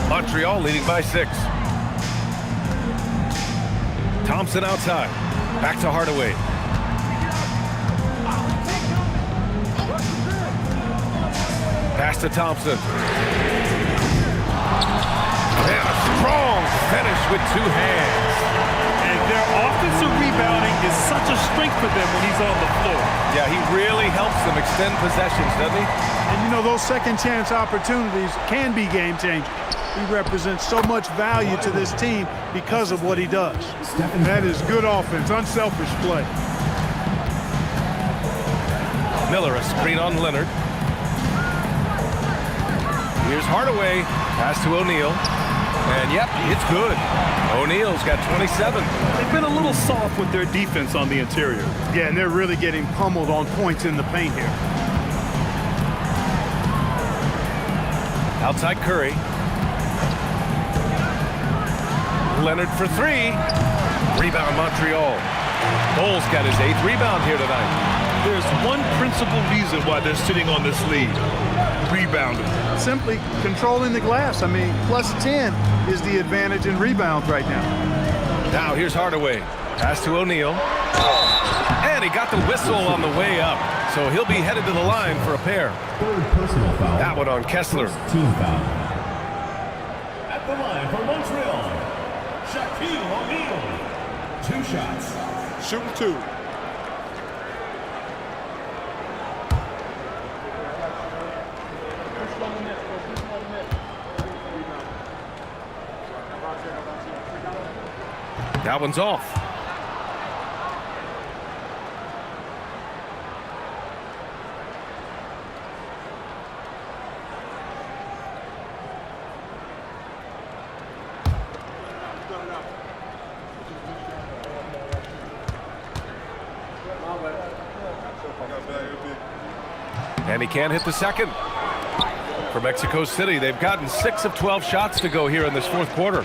Montreal leading by 6. Thompson outside. Back to Hardaway. Pass to Thompson. And a strong finish with 2 hands. And their offensive rebounding is such a strength for them when he's on the floor. Yeah, he really helps them extend possessions, doesn't he? And you know, those second chance opportunities can be game changers. He represents so much value to this team because of what he does. That is good offense, unselfish play. Miller, a screen on Leonard. Here's Hardaway. Pass to O'Neal. And yep, it's good. O'Neal's got 27. They've been a little soft with their defense on the interior. Yeah, and they're really getting pummeled on points in the paint here. Outside Curry. Leonard for three. Rebound Montreal. Bull's got his 8th rebound here tonight. There's one principal reason why they're sitting on this lead. Rebounding. Simply controlling the glass. I mean, plus 10 is the advantage in rebounds right now. Now here's Hardaway. Pass to O'Neal. And he got the whistle on the way up. So he'll be headed to the line for a pair. Third personal foul. That one on Kessler. Team foul. At the line for Montreal, Shaquille O'Neal. 2 shots. Shooting 2. That one's off. And he can't hit the second. For Mexico City, they've gotten 6 of 12 shots to go here in this 4th quarter.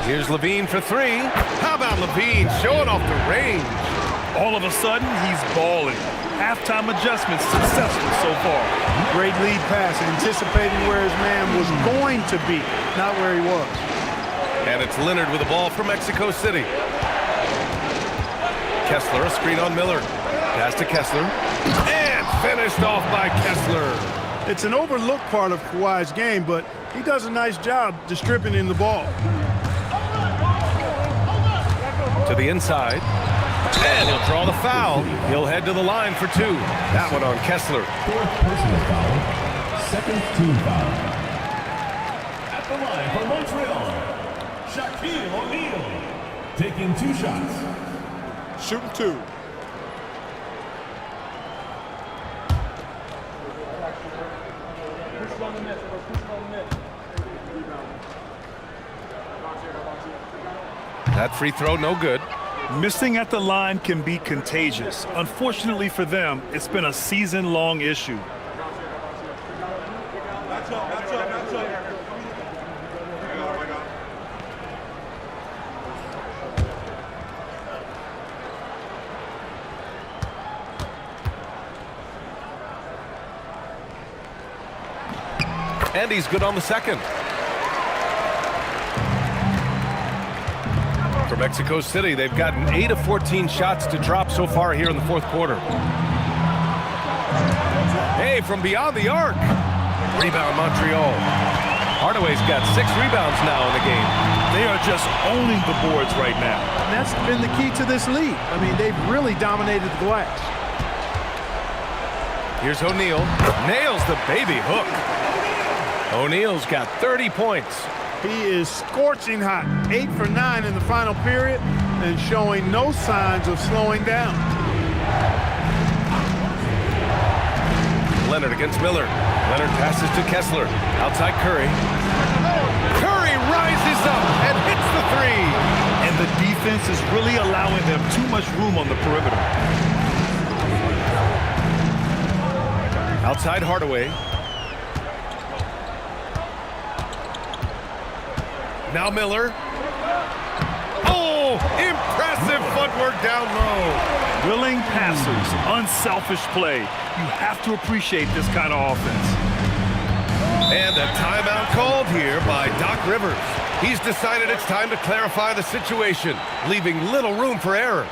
Here's Levine for 3. How about Levine showing off the range? All of a sudden, he's balling. Halftime adjustments successful so far. Great lead pass, anticipating where his man was going to be, not where he was. And it's Leonard with the ball for Mexico City. Kessler, a screen on Miller. Pass to Kessler. And finished off by Kessler. It's an overlooked part of Kawhi's game, but he does a nice job distributing the ball. To the inside. And he'll draw the foul. He'll head to the line for 2. That one on Kessler. 4th personal foul. 2nd team foul. At the line for Montreal, Shaquille O'Neal. Taking 2 shots. Shooting 2. That free throw, no good. Missing at the line can be contagious. Unfortunately for them, it's been a season-long issue. And he's good on the second. For Mexico City, they've gotten 8 of 14 shots to drop so far here in the 4th quarter. Hey, from beyond the arc. Rebound Montreal. Hardaway's got 6 rebounds now in the game. They are just owning the boards right now. And that's been the key to this lead. I mean, they've really dominated the glass. Here's O'Neal. Nails the baby hook. O'Neal's got 30 points. He is scorching hot. 8 for 9 in the final period and showing no signs of slowing down. Leonard against Miller. Leonard passes to Kessler. Outside Curry. Curry rises up and hits the 3. And the defense is really allowing them too much room on the perimeter. Outside Hardaway. Now Miller. Oh, impressive footwork down low. Willing passers, unselfish play. You have to appreciate this kind of offense. And a timeout called here by Doc Rivers. He's decided it's time to clarify the situation, leaving little room for error.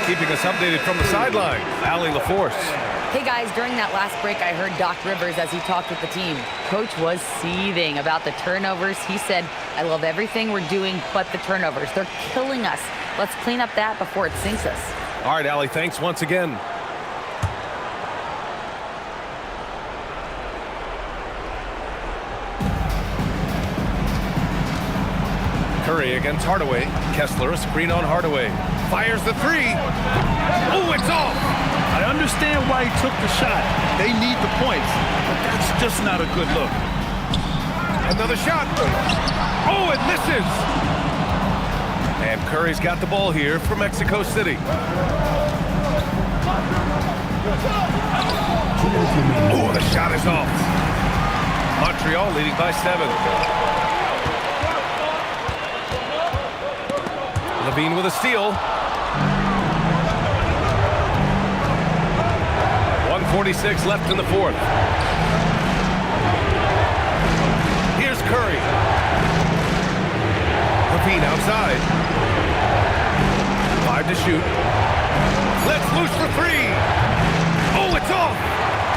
keeping us updated from the sideline. Allie LaForce. Hey guys, during that last break, I heard Doc Rivers as he talked with the team. Coach was seething about the turnovers. He said, I love everything we're doing but the turnovers. They're killing us. Let's clean up that before it sinks us. All right, Allie, thanks once again. Curry against Hardaway. Kessler, a screen on Hardaway. Fires the three. Oh, it's off. I understand why he took the shot. They need the points, but that's just not a good look. Another shot. Oh, it misses. And Curry's got the ball here for Mexico City. Oh, the shot is off. Montreal leading by 7. Levine with a steal. 1:46 left in the fourth. Here's Curry. Levine outside. 5 to shoot. Let's loose for 3. Oh, it's off.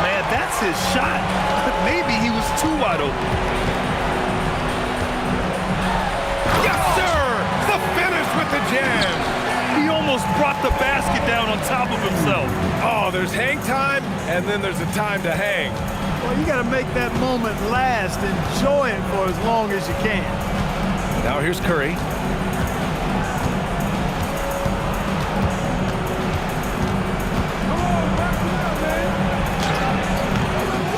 Man, that's his shot. But maybe he was too wide open. Yes, sir. The finish with the jam. He almost brought the basket down on top of himself. Oh, there's hang time, and then there's a time to hang. Well, you got to make that moment last. Enjoy it for as long as you can. Now here's Curry.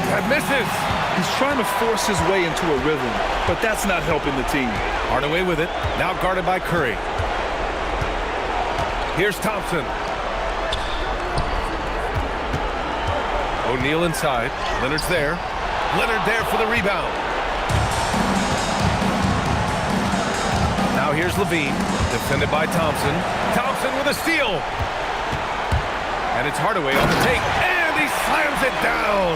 That misses. He's trying to force his way into a rhythm, but that's not helping the team. Hardaway with it. Now guarded by Curry. Here's Thompson. O'Neal inside. Leonard's there. Leonard there for the rebound. Now here's Levine. Defended by Thompson. Thompson with a steal. And it's Hardaway on the take. And he slams it down.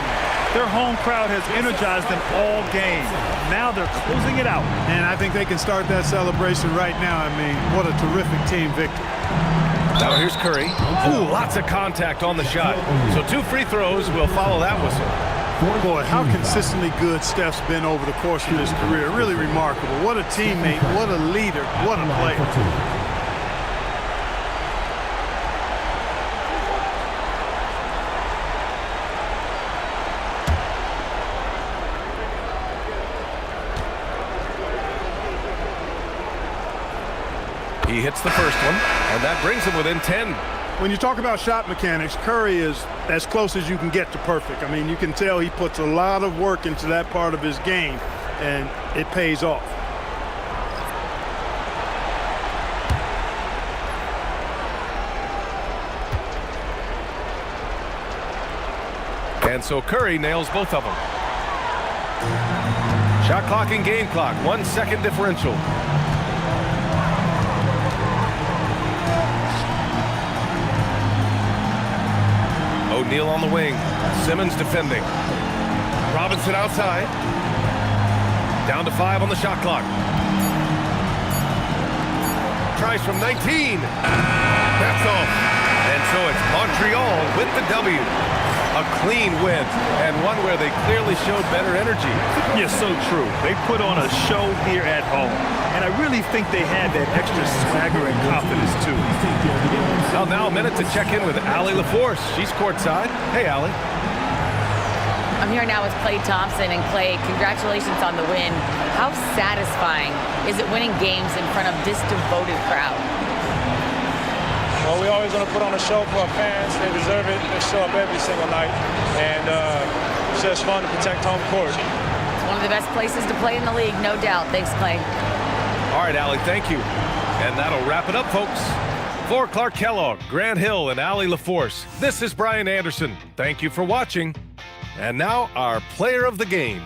Their home crowd has energized them all game. Now they're closing it out. And I think they can start that celebration right now. I mean, what a terrific team victory. Now here's Curry. Ooh, lots of contact on the shot. So 2 free throws will follow that whistle. Boy, how consistently good Steph's been over the course of his career. Really remarkable. What a teammate, what a leader, what a player. He hits the first one, and that brings him within 10. When you talk about shot mechanics, Curry is as close as you can get to perfect. I mean, you can tell he puts a lot of work into that part of his game, and it pays off. And so Curry nails both of them. Shot clock and game clock, 1 second differential. O'Neal on the wing. Simmons defending. Robinson outside. Down to 5 on the shot clock. Tries from 19. That's off. And so it's Montreal with the W. A clean win, and one where they clearly showed better energy. Yeah, so true. They put on a show here at home, and I really think they had that extra swagger and confidence, too. Well, now a minute to check in with Allie LaForce. She's courtside. Hey, Allie. I'm here now with Klay Thompson. And Klay, congratulations on the win. How satisfying is it winning games in front of this devoted crowd? Well, we always want to put on a show for our fans. They deserve it. They show up every single night. And it's just fun to protect home court. It's one of the best places to play in the league, no doubt. Thanks, Klay. All right, Allie, thank you. And that'll wrap it up, folks. For Clark Kellogg, Grant Hill, and Allie LaForce, this is Brian Anderson. Thank you for watching. And now, our player of the game.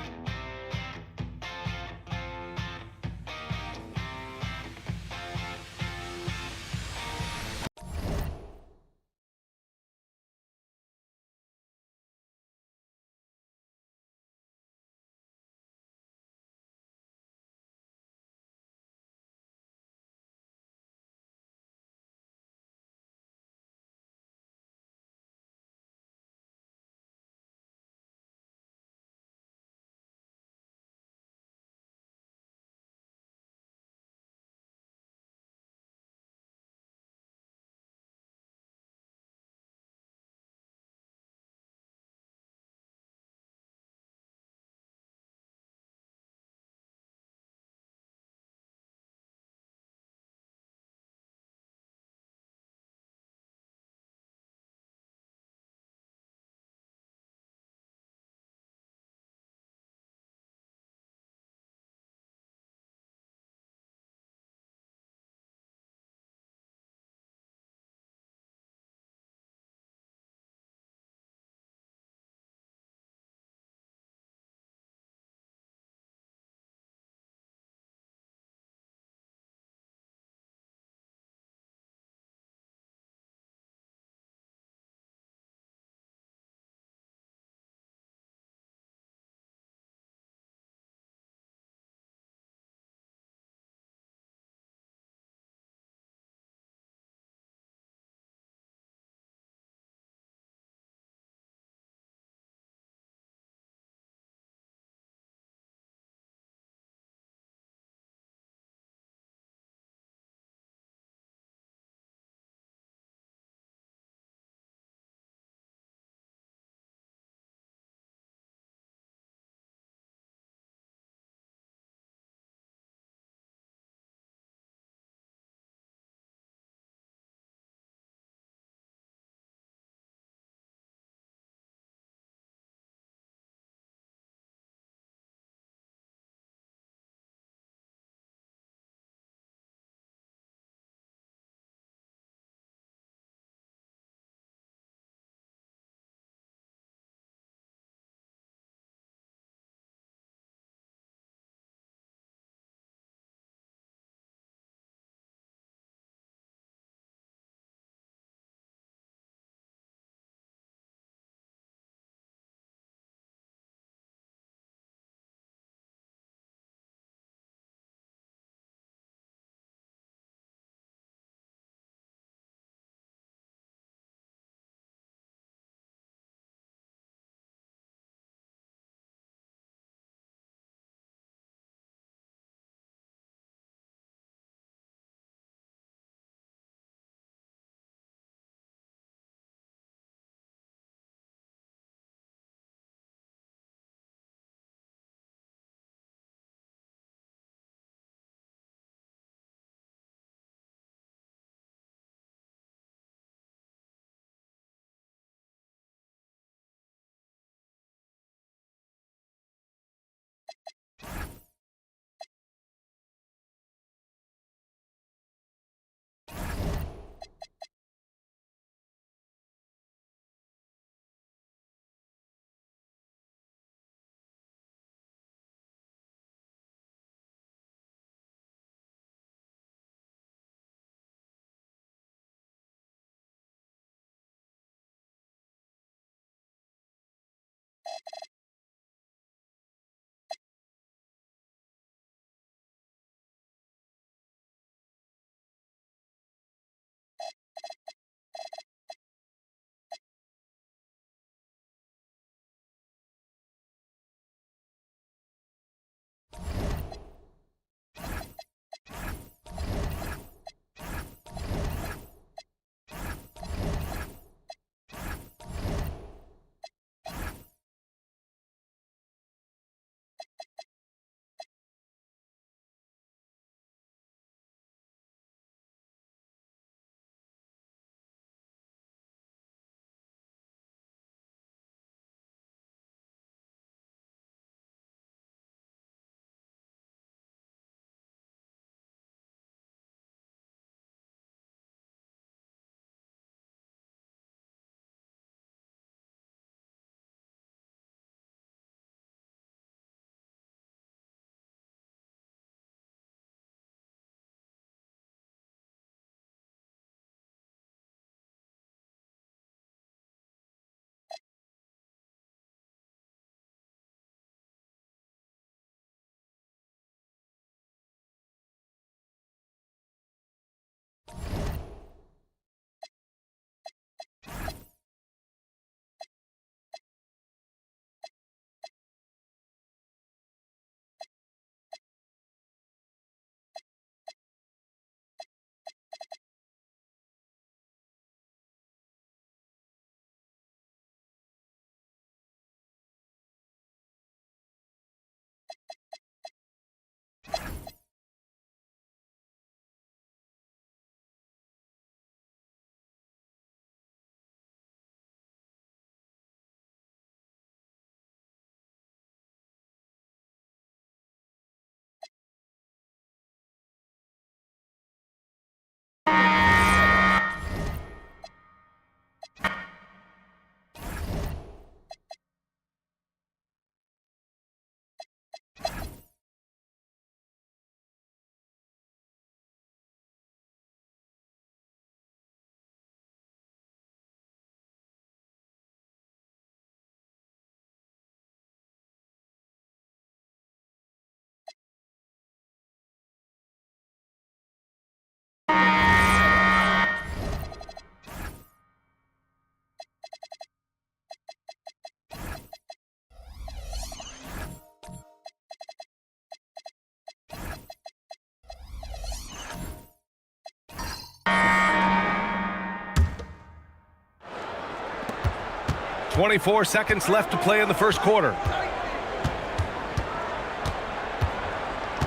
24 seconds left to play in the first quarter.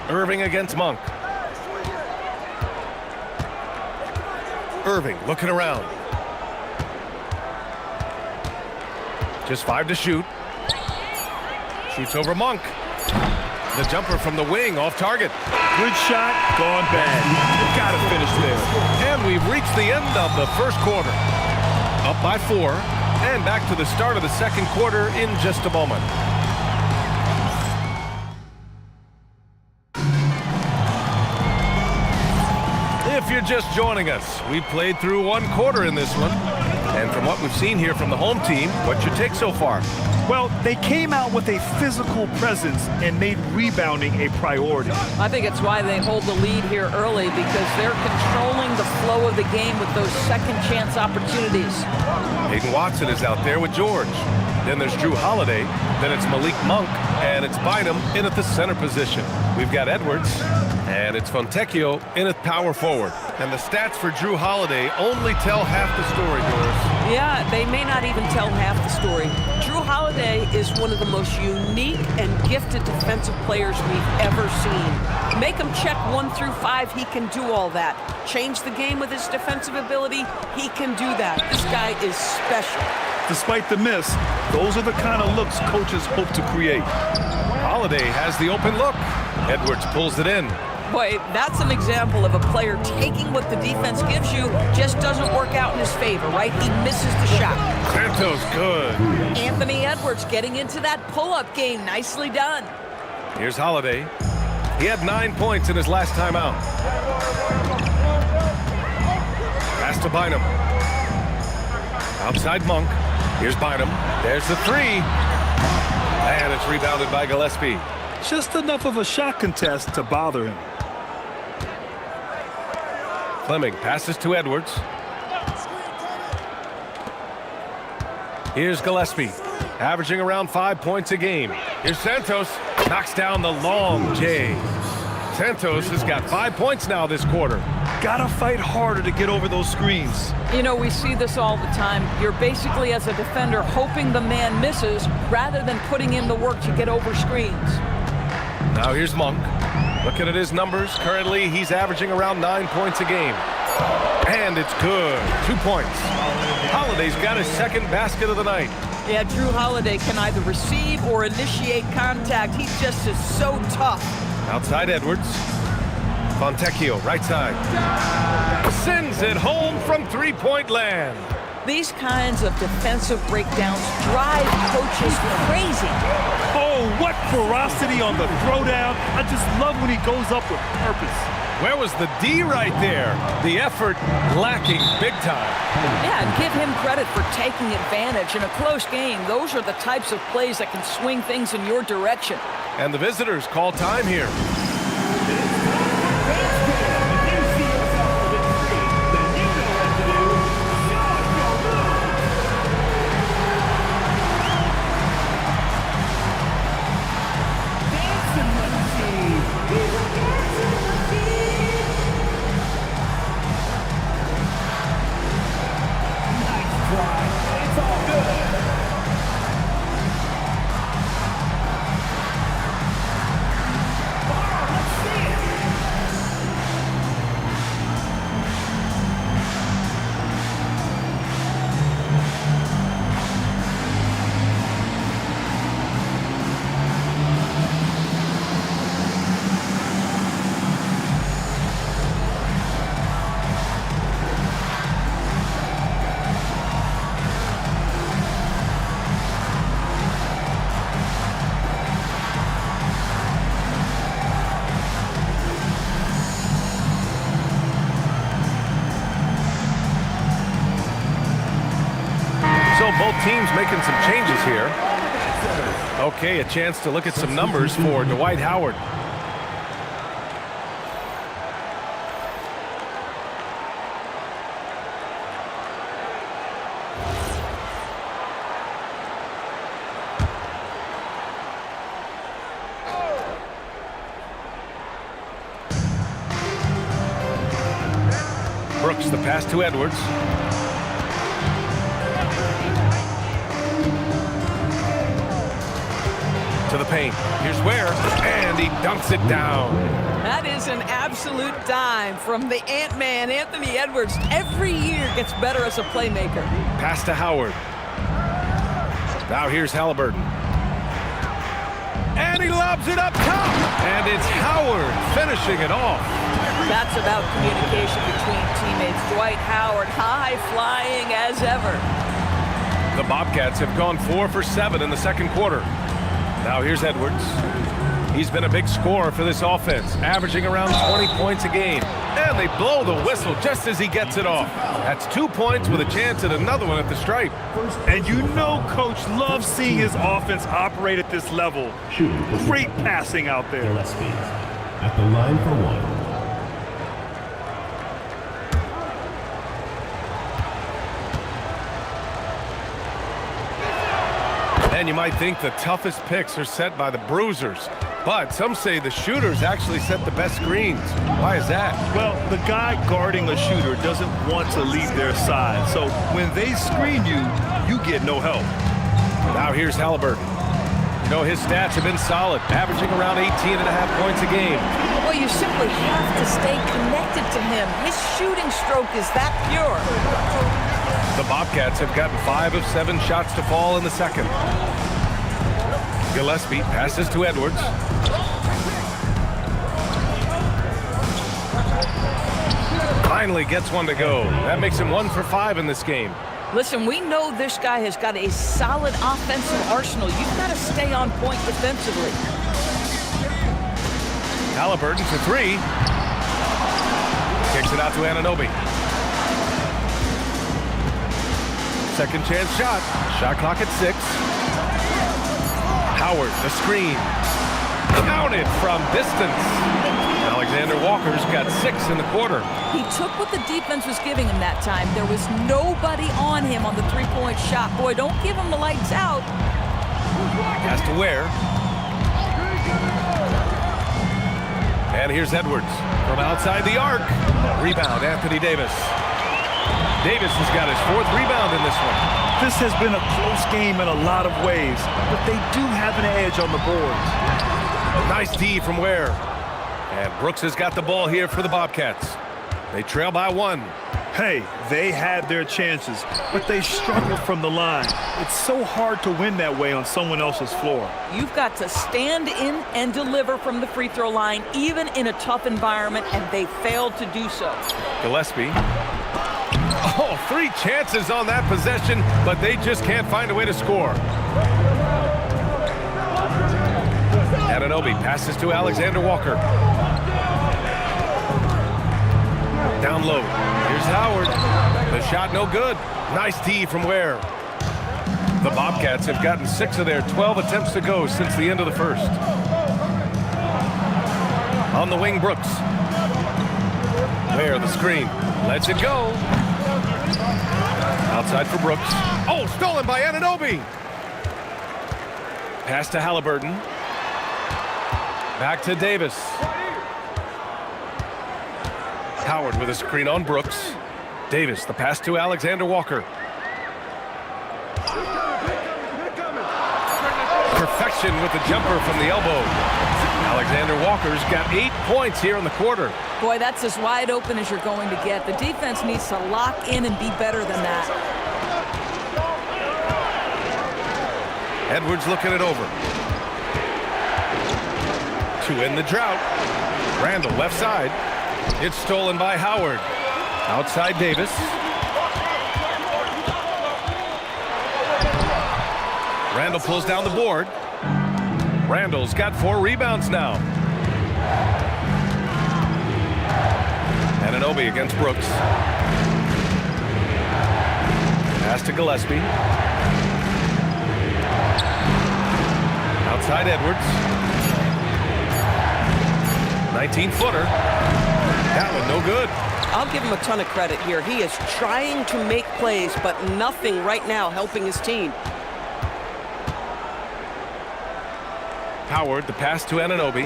Irving against Monk. Irving looking around. Just 5 to shoot. Shoots over Monk. The jumper from the wing off target. Good shot, gone bad. You've got to finish there. And we've reached the end of the first quarter. Up by 4, and back to the start of the second quarter in just a moment. If you're just joining us, we played through 1 quarter in this one. And from what we've seen here from the home team, what's your take so far? Well, they came out with a physical presence and made rebounding a priority. I think it's why they hold the lead here early, because they're controlling the flow of the game with those second chance opportunities. Hayden Watson is out there with George. Then there's Drew Holiday. Then it's Malik Monk. And it's Bynum in at the center position. We've got Edwards. And it's Fontecchio in at power forward. And the stats for Drew Holiday only tell half the story, Doris. Yeah, they may not even tell half the story. Drew Holiday is one of the most unique and gifted defensive players we've ever seen. Make him check 1 through 5, he can do all that. Change the game with his defensive ability, he can do that. This guy is special. Despite the miss, those are the kind of looks coaches hope to create. Holiday has the open look. Edwards pulls it in. Boy, that's an example of a player taking what the defense gives you, just doesn't work out in his favor, right? He misses the shot. Santos good. Anthony Edwards getting into that pull-up game. Nicely done. Here's Holiday. He had 9 points in his last time out. Pass to Bynum. Outside Monk. Here's Bynum. There's the 3. And it's rebounded by Gillespie. Just enough of a shot contest to bother him. Fleming passes to Edwards. Here's Gillespie, averaging around 5 points a game. Here's Santos, knocks down the long J. Santos has got 5 points now this quarter. Gotta fight harder to get over those screens. You know, we see this all the time. You're basically, as a defender, hoping the man misses rather than putting in the work to get over screens. Now here's Monk. Looking at his numbers, currently he's averaging around 9 points a game. And it's good. 2 points. Holiday's got his second basket of the night. Yeah, Drew Holiday can either receive or initiate contact. He just is so tough. Outside Edwards. Fontecchio, right side. Sends it home from three-point land. These kinds of defensive breakdowns drive coaches crazy. Oh, what ferocity on the throwdown. I just love when he goes up with purpose. Where was the D right there? The effort lacking big time. Yeah, and give him credit for taking advantage in a close game. Those are the types of plays that can swing things in your direction. And the visitors call time here. Both teams making some changes here. Okay, a chance to look at some numbers for Dwight Howard. Brooks, the pass to Edwards. To the paint. Here's Ware, and he dunks it down. That is an absolute dime from the Ant-Man, Anthony Edwards. Every year gets better as a playmaker. Pass to Howard. Now here's Halliburton. And he lobs it up top. And it's Howard finishing it off. That's about communication between teammates. Dwight Howard, high flying as ever. The Bobcats have gone 4 for 7 in the second quarter. Now here's Edwards. He's been a big scorer for this offense, averaging around 20 points a game. And they blow the whistle just as he gets it off. That's 2 points with a chance at another one at the stripe. And you know Coach loves seeing his offense operate at this level. Great passing out there. Gillespie at the line for one. And you might think the toughest picks are set by the bruisers, but some say the shooters actually set the best screens. Why is that? Well, the guy guarding a shooter doesn't want to leave their side, so when they screen you, you get no help. Now here's Halliburton. You know, his stats have been solid, averaging around 18.5 points a game. Well, you simply have to stay connected to him. His shooting stroke is that pure. The Bobcats have gotten 5 of 7 shots to fall in the second. Gillespie passes to Edwards. Finally gets one to go. That makes him 1 for 5 in this game. Listen, we know this guy has got a solid offensive arsenal. You've got to stay on point defensively. Halliburton for 3. Kicks it out to Anunoby. Second chance shot. Shot clock at 6. Howard, the screen. Counted from distance. Alexander Walker's got 6 in the quarter. He took what the defense was giving him that time. There was nobody on him on the three-point shot. Boy, don't give him the lights out. Has to Ware. And here's Edwards from outside the arc. Rebound, Anthony Davis. Davis has got his 4th rebound in this one. This has been a close game in a lot of ways, but they do have an edge on the boards. Nice D from Ware. And Brooks has got the ball here for the Bobcats. They trail by 1. Hey, they had their chances, but they struggled from the line. It's so hard to win that way on someone else's floor. You've got to stand in and deliver from the free throw line, even in a tough environment, and they failed to do so. Gillespie. Oh, 3 chances on that possession, but they just can't find a way to score. Anunoby passes to Alexander Walker. Down low. Here's Howard. The shot no good. Nice D from Ware. The Bobcats have gotten 6 of their 12 attempts to go since the end of the first. On the wing, Brooks. Ware, the screen. Lets it go. Outside for Brooks. Oh, stolen by Anunoby. Pass to Halliburton. Back to Davis. Howard with a screen on Brooks. Davis, the pass to Alexander Walker. Perfection with the jumper from the elbow. Alexander Walker's got 8 points here in the quarter. Boy, that's as wide open as you're going to get. The defense needs to lock in and be better than that. Edwards looking it over. To end the drought. Randall left side. It's stolen by Howard. Outside Davis. Randall pulls down the board. Randall's got 4 rebounds now. Anunoby against Brooks. Pass to Gillespie. Outside Edwards. 19-footer. That one no good. I'll give him a ton of credit here. He is trying to make plays, but nothing right now helping his team. Howard, the pass to Anunoby.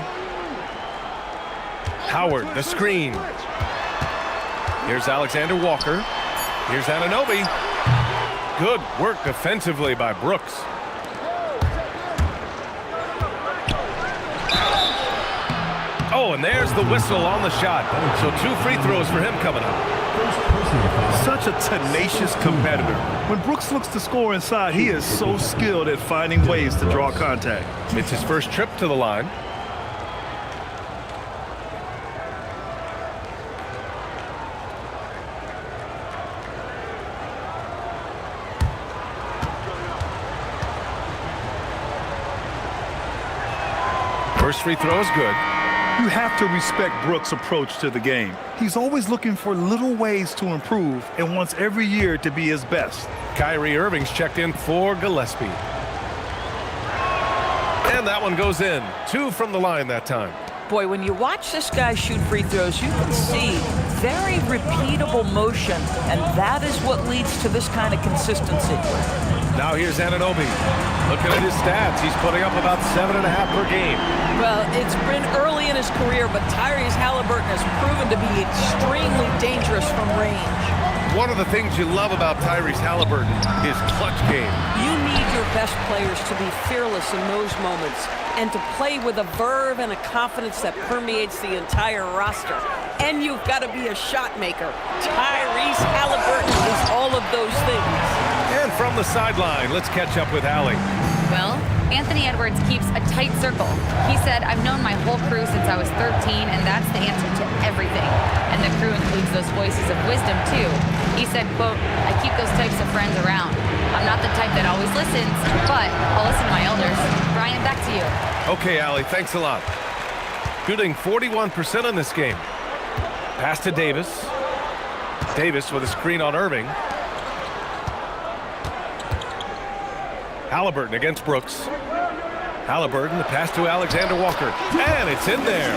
Howard, the screen. Here's Alexander Walker. Here's Anunoby. Good work defensively by Brooks. Oh, and there's the whistle on the shot. So 2 free throws for him coming up. Such a tenacious competitor. When Brooks looks to score inside, he is so skilled at finding ways to draw contact. It's his first trip to the line. First free throw is good. You have to respect Brooks' approach to the game. He's always looking for little ways to improve and wants every year to be his best. Kyrie Irving's checked in for Gillespie. And that one goes in. 2 from the line that time. Boy, when you watch this guy shoot free throws, you can see very repeatable motion, and that is what leads to this kind of consistency. Now here's Anunoby. Looking at his stats, he's putting up about 7.5 per game. Well, it's been early in his career, but Tyrese Halliburton has proven to be extremely dangerous from range. One of the things you love about Tyrese Halliburton is clutch game. You need your best players to be fearless in those moments and to play with a verve and a confidence that permeates the entire roster. And you've got to be a shot maker. Tyrese Halliburton is all of those things. And from the sideline, let's catch up with Allie. Well, Anthony Edwards keeps a tight circle. He said, I've known my whole crew since I was 13, and that's the answer to everything. And the crew includes those voices of wisdom, too. He said, quote, I keep those types of friends around. I'm not the type that always listens, but I'll listen to my elders. Brian, back to you. Okay, Allie, thanks a lot. Shooting 41% in this game. Pass to Davis. Davis with a screen on Irving. Halliburton against Brooks. Halliburton, the pass to Alexander Walker. And it's in there.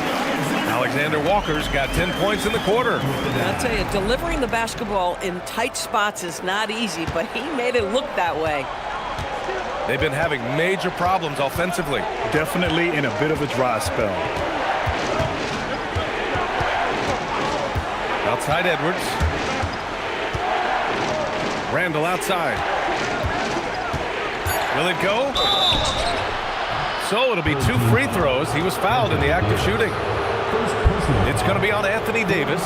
Alexander Walker's got 10 points in the quarter. I'll tell you, delivering the basketball in tight spots is not easy, but he made it look that way. They've been having major problems offensively. Definitely in a bit of a dry spell. Outside Edwards. Randall outside. Will it go? So it'll be 2 free throws. He was fouled in the act of shooting. It's going to be on Anthony Davis.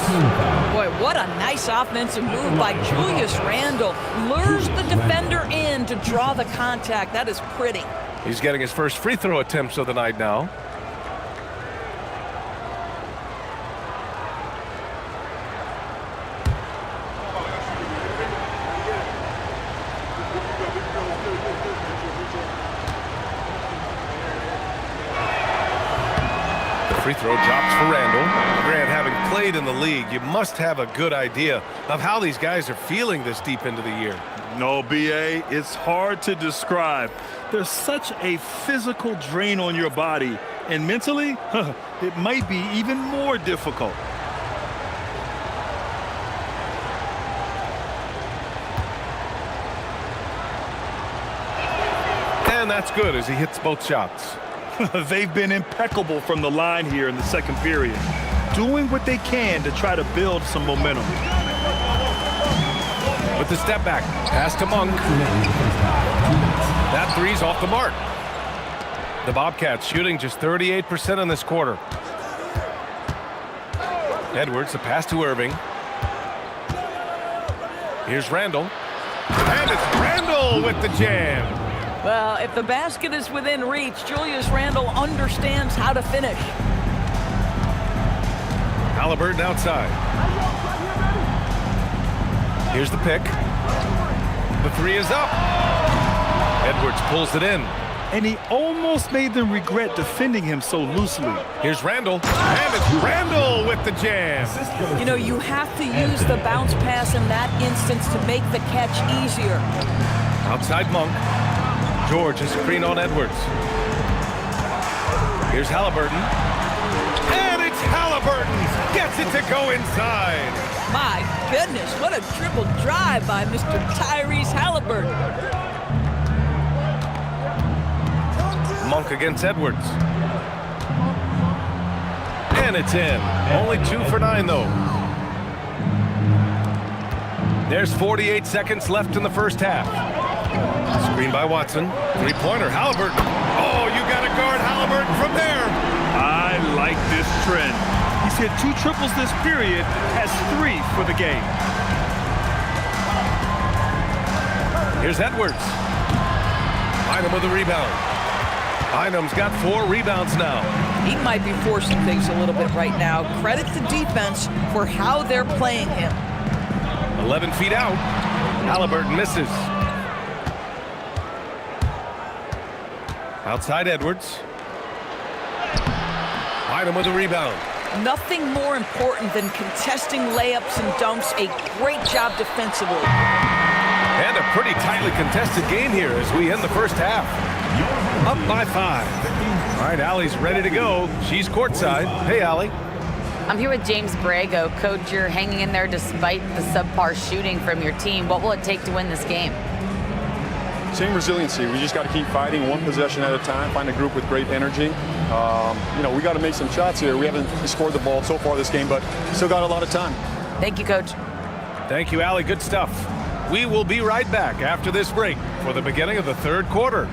Boy, what a nice offensive move by Julius Randle. Lures the defender in to draw the contact. That is pretty. He's getting his first free throw attempts of the night now. Free throw drops for Randall. Grant, having played in the league, you must have a good idea of how these guys are feeling this deep into the year. No, B.A., it's hard to describe. There's such a physical drain on your body, and mentally, it might be even more difficult. And that's good as he hits both shots. They've been impeccable from the line here in the second period, doing what they can to try to build some momentum. With the step back, pass to Monk. That three's off the mark. The Bobcats shooting just 38% in this quarter. Edwards, the pass to Irving. Here's Randall. And it's Randall with the jam. Well, if the basket is within reach, Julius Randle understands how to finish. Halliburton outside. Here's the pick. The three is up. Edwards pulls it in. And he almost made them regret defending him so loosely. Here's Randall. And it's Randall with the jam. You know, you have to use the bounce pass in that instance to make the catch easier. Outside Monk. George is screen on Edwards. Here's Halliburton. And it's Halliburton. Gets it to go inside. My goodness, what a triple drive by Mr. Tyrese Halliburton. Monk against Edwards. And it's in. Only 2 for 9, though. There's 48 seconds left in the first half. Screen by Watson. Three-pointer, Halliburton. Oh, you got to guard Halliburton from there. I like this trend. He's hit 2 triples this period, has 3 for the game. Here's Edwards. Bynum with the rebound. Bynum's got 4 rebounds now. He might be forcing things a little bit right now. Credit the defense for how they're playing him. 11 feet out. Halliburton misses. Outside Edwards. Bynum with the rebound. Nothing more important than contesting layups and dunks. A great job defensively. And a pretty tightly contested game here as we end the first half. Up by 5. All right, Allie's ready to go. She's courtside. Hey, Allie. I'm here with James Borrego. Coach, you're hanging in there despite the subpar shooting from your team. What will it take to win this game? Same resiliency. We just got to keep fighting one possession at a time, find a group with great energy. We got to make some shots here. We haven't scored the ball so far this game, but still got a lot of time. Thank you, Coach. Thank you, Allie. Good stuff. We will be right back after this break for the beginning of the third quarter.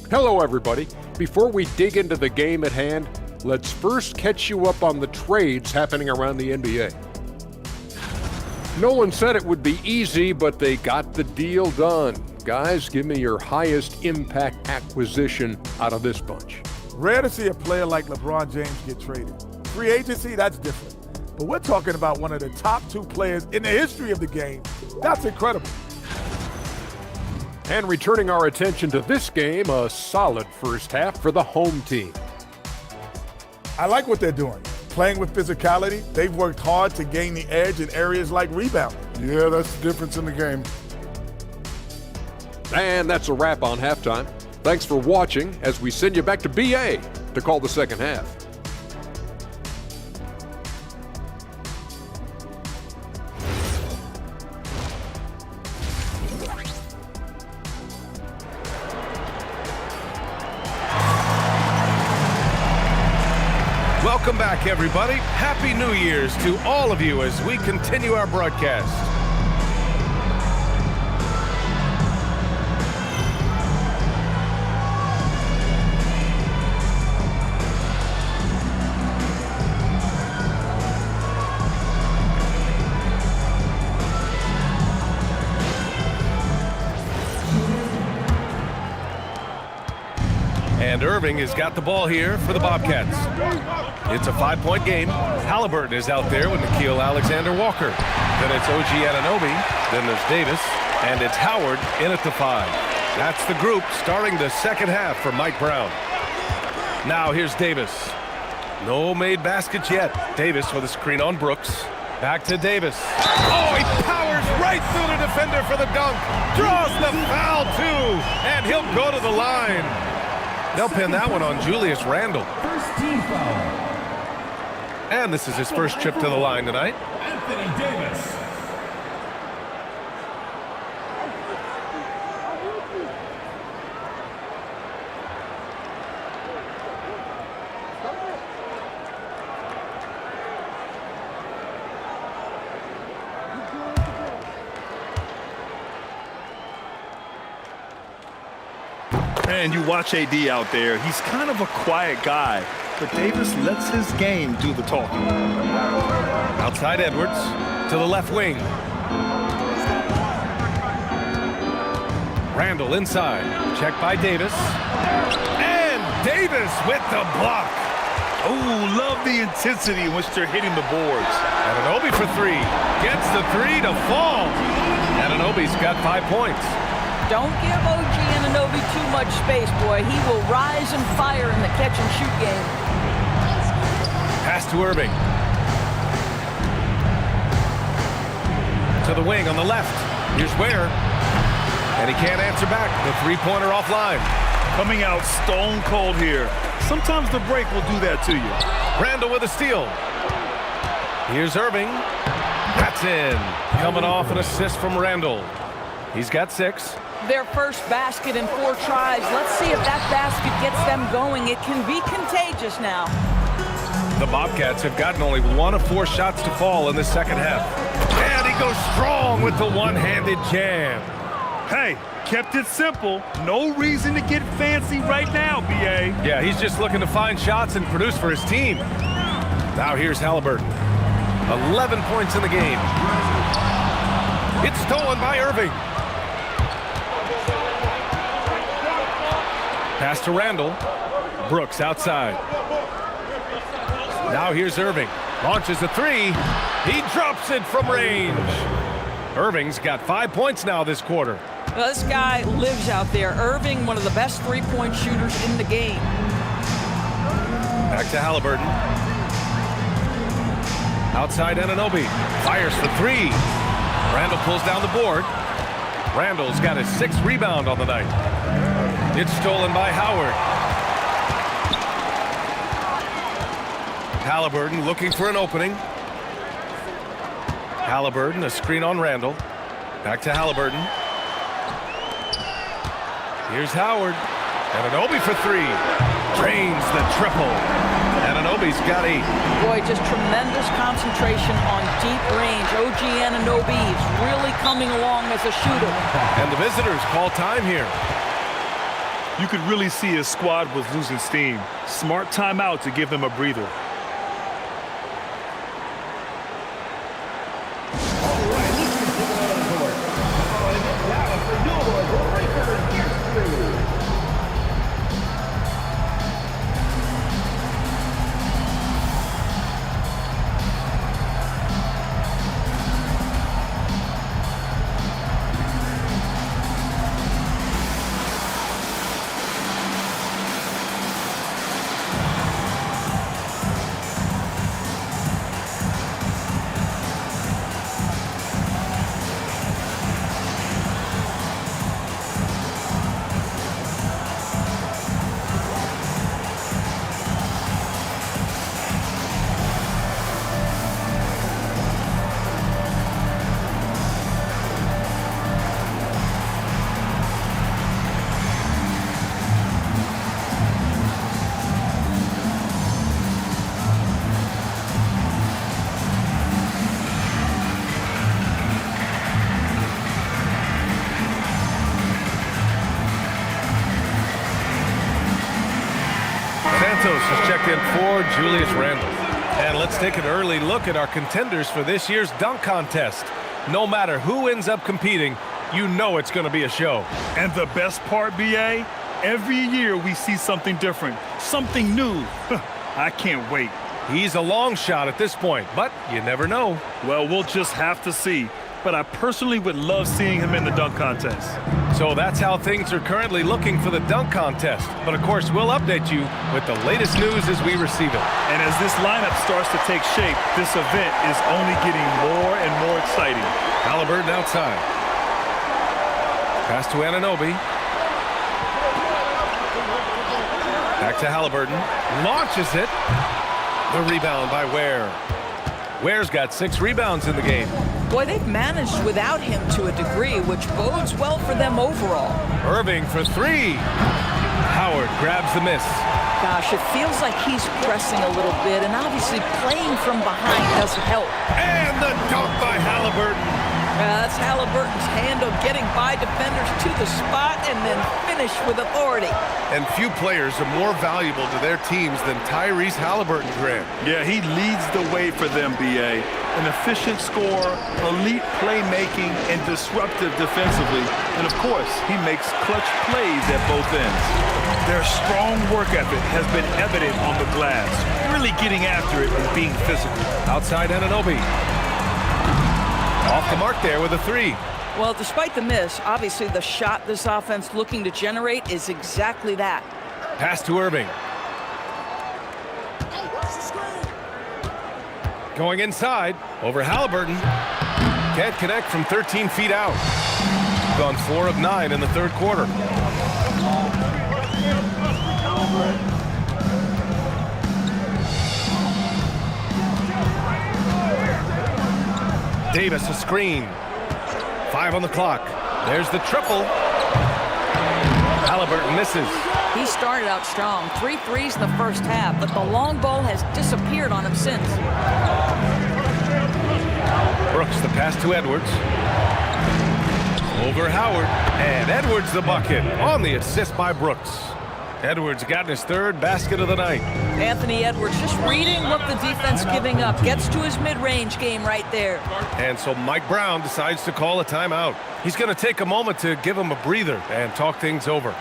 Hello, everybody. Before we dig into the game at hand, let's first catch you up on the trades happening around the NBA. No one said it would be easy, but they got the deal done. Guys, give me your highest impact acquisition out of this bunch. Rare to see a player like LeBron James get traded. Free agency, that's different. But we're talking about one of the top 2 players in the history of the game. That's incredible. And returning our attention to this game, a solid first half for the home team. I like what they're doing. Playing with physicality, they've worked hard to gain the edge in areas like rebounding. Yeah, that's the difference in the game. And that's a wrap on halftime. Thanks for watching as we send you back to BA to call the second half. Welcome back, everybody. Happy New Year's to all of you as we continue our broadcast. And Irving has got the ball here for the Bobcats. It's a 5-point game. Halliburton is out there with Nickeil Alexander-Walker. Then it's OG Anunoby. Then there's Davis. And it's Howard in at the 5. That's the group starting the second half for Mike Brown. Now here's Davis. No made baskets yet. Davis with a screen on Brooks. Back to Davis. Oh, he powers right through the defender for the dunk. Draws the foul, too. And he'll go to the line. They'll pin that one on Julius Randle. First team foul. And this is his first trip to the line tonight. Anthony Davis. And you watch AD out there. He's kind of a quiet guy, but Davis lets his game do the talking. Outside Edwards to the left wing. Randle inside. Checked by Davis. And Davis with the block. Oh, love the intensity in which they're hitting the boards. Anunoby for 3. Gets the 3 to fall. Anunoby's got 5 points. Don't give OG Anunoby too much space, boy. He will rise and fire in the catch-and-shoot game. Pass to Irving. To the wing on the left. Here's Ware. And he can't answer back. The 3-pointer offline. Coming out stone cold here. Sometimes the break will do that to you. Randle with a steal. Here's Irving. That's in. Coming off an assist from Randle. He's got 6. Their first basket in 4 tries. Let's see if that basket gets them going. It can be contagious now. The Bobcats have gotten only 1 of 4 shots to fall in the second half. And he goes strong with the one-handed jam. Hey, kept it simple. No reason to get fancy right now, B.A. Yeah, he's just looking to find shots and produce for his team. Now here's Halliburton. 11 points in the game. It's stolen by Irving. Pass to Randall. Brooks outside. Now here's Irving. Launches a 3. He drops it from range. Irving's got 5 points now this quarter. Well, this guy lives out there. Irving, one of the best three-point shooters in the game. Back to Halliburton. Outside Anunoby. Fires for 3. Randall pulls down the board. Randall's got his 6th rebound on the night. It's stolen by Howard. Halliburton looking for an opening. Halliburton, a screen on Randall. Back to Halliburton. Here's Howard. Anunoby for 3. Drains the triple. Anunoby's got 8. Boy, just tremendous concentration on deep range. OG Anunoby is really coming along as a shooter. And the visitors call time here. You could really see his squad was losing steam. Smart timeout to give them a breather. Has checked in for Julius Randle. And let's take an early look at our contenders for this year's dunk contest. No matter who ends up competing, you know it's going to be a show. And the best part, B.A., every year we see something different, something new. I can't wait. He's a long shot at this point, but you never know. Well, we'll just have to see. But I personally would love seeing him in the dunk contest. So that's how things are currently looking for the dunk contest. But of course, we'll update you with the latest news as we receive it. And as this lineup starts to take shape, this event is only getting more and more exciting. Halliburton outside. Pass to Anunoby. Back to Halliburton. Launches it. The rebound by Ware. Ware's got 6 rebounds in the game. Boy, they've managed without him to a degree, which bodes well for them overall. Irving for 3. Howard grabs the miss. Gosh, it feels like he's pressing a little bit, and obviously playing from behind doesn't help. And the dunk by Halliburton. That's Halliburton's handle, getting by defenders to the spot and then finish with authority. And few players are more valuable to their teams than Tyrese Halliburton, Grant. Yeah, he leads the way for them, B.A. An efficient scorer, elite playmaking, and disruptive defensively. And of course, he makes clutch plays at both ends. Their strong work ethic has been evident on the glass, really getting after it and being physical. Outside Anunoby. Off the mark there with a 3. Well, despite the miss, obviously the shot this offense looking to generate is exactly that. Pass to Irving. Going inside, over Halliburton. Can't connect from 13 feet out. Gone 4 of 9 in the third quarter. Davis a screen. 5 on the clock. There's the triple. Halliburton misses. He started out strong. 3 threes in the first half, but the long ball has disappeared on him since. Brooks the pass to Edwards. Over Howard, and Edwards the bucket on the assist by Brooks. Edwards got his 3rd basket of the night. Anthony Edwards just reading what the defense giving up. Gets to his mid-range game right there. And so Mike Brown decides to call a timeout. He's going to take a moment to give him a breather and talk things over.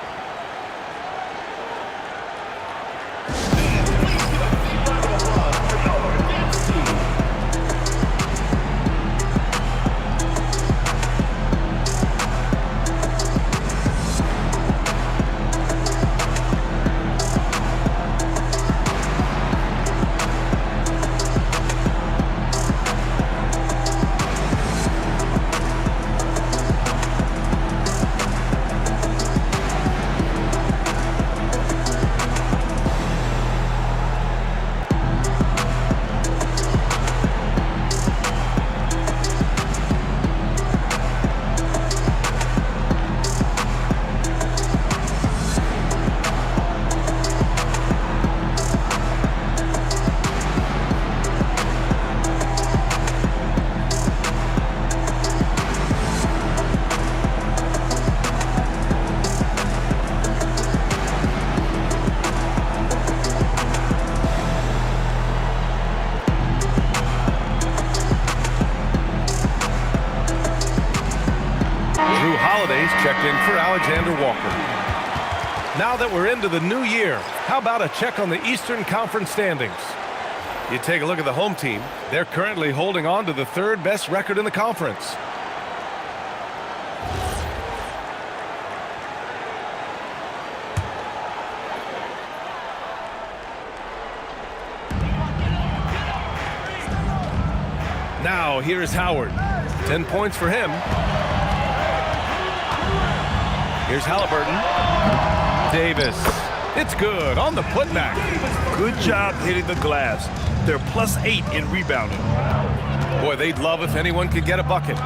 Checked in for Alexander Walker. Now that we're into the new year, how about a check on the Eastern Conference standings? You take a look at the home team. They're currently holding on to the 3rd best record in the conference. Now here's Howard. 10 points for him. Here's Halliburton. Davis. It's good on the putback. Good job hitting the glass. They're +8 in rebounding. Boy, they'd love if anyone could get a bucket.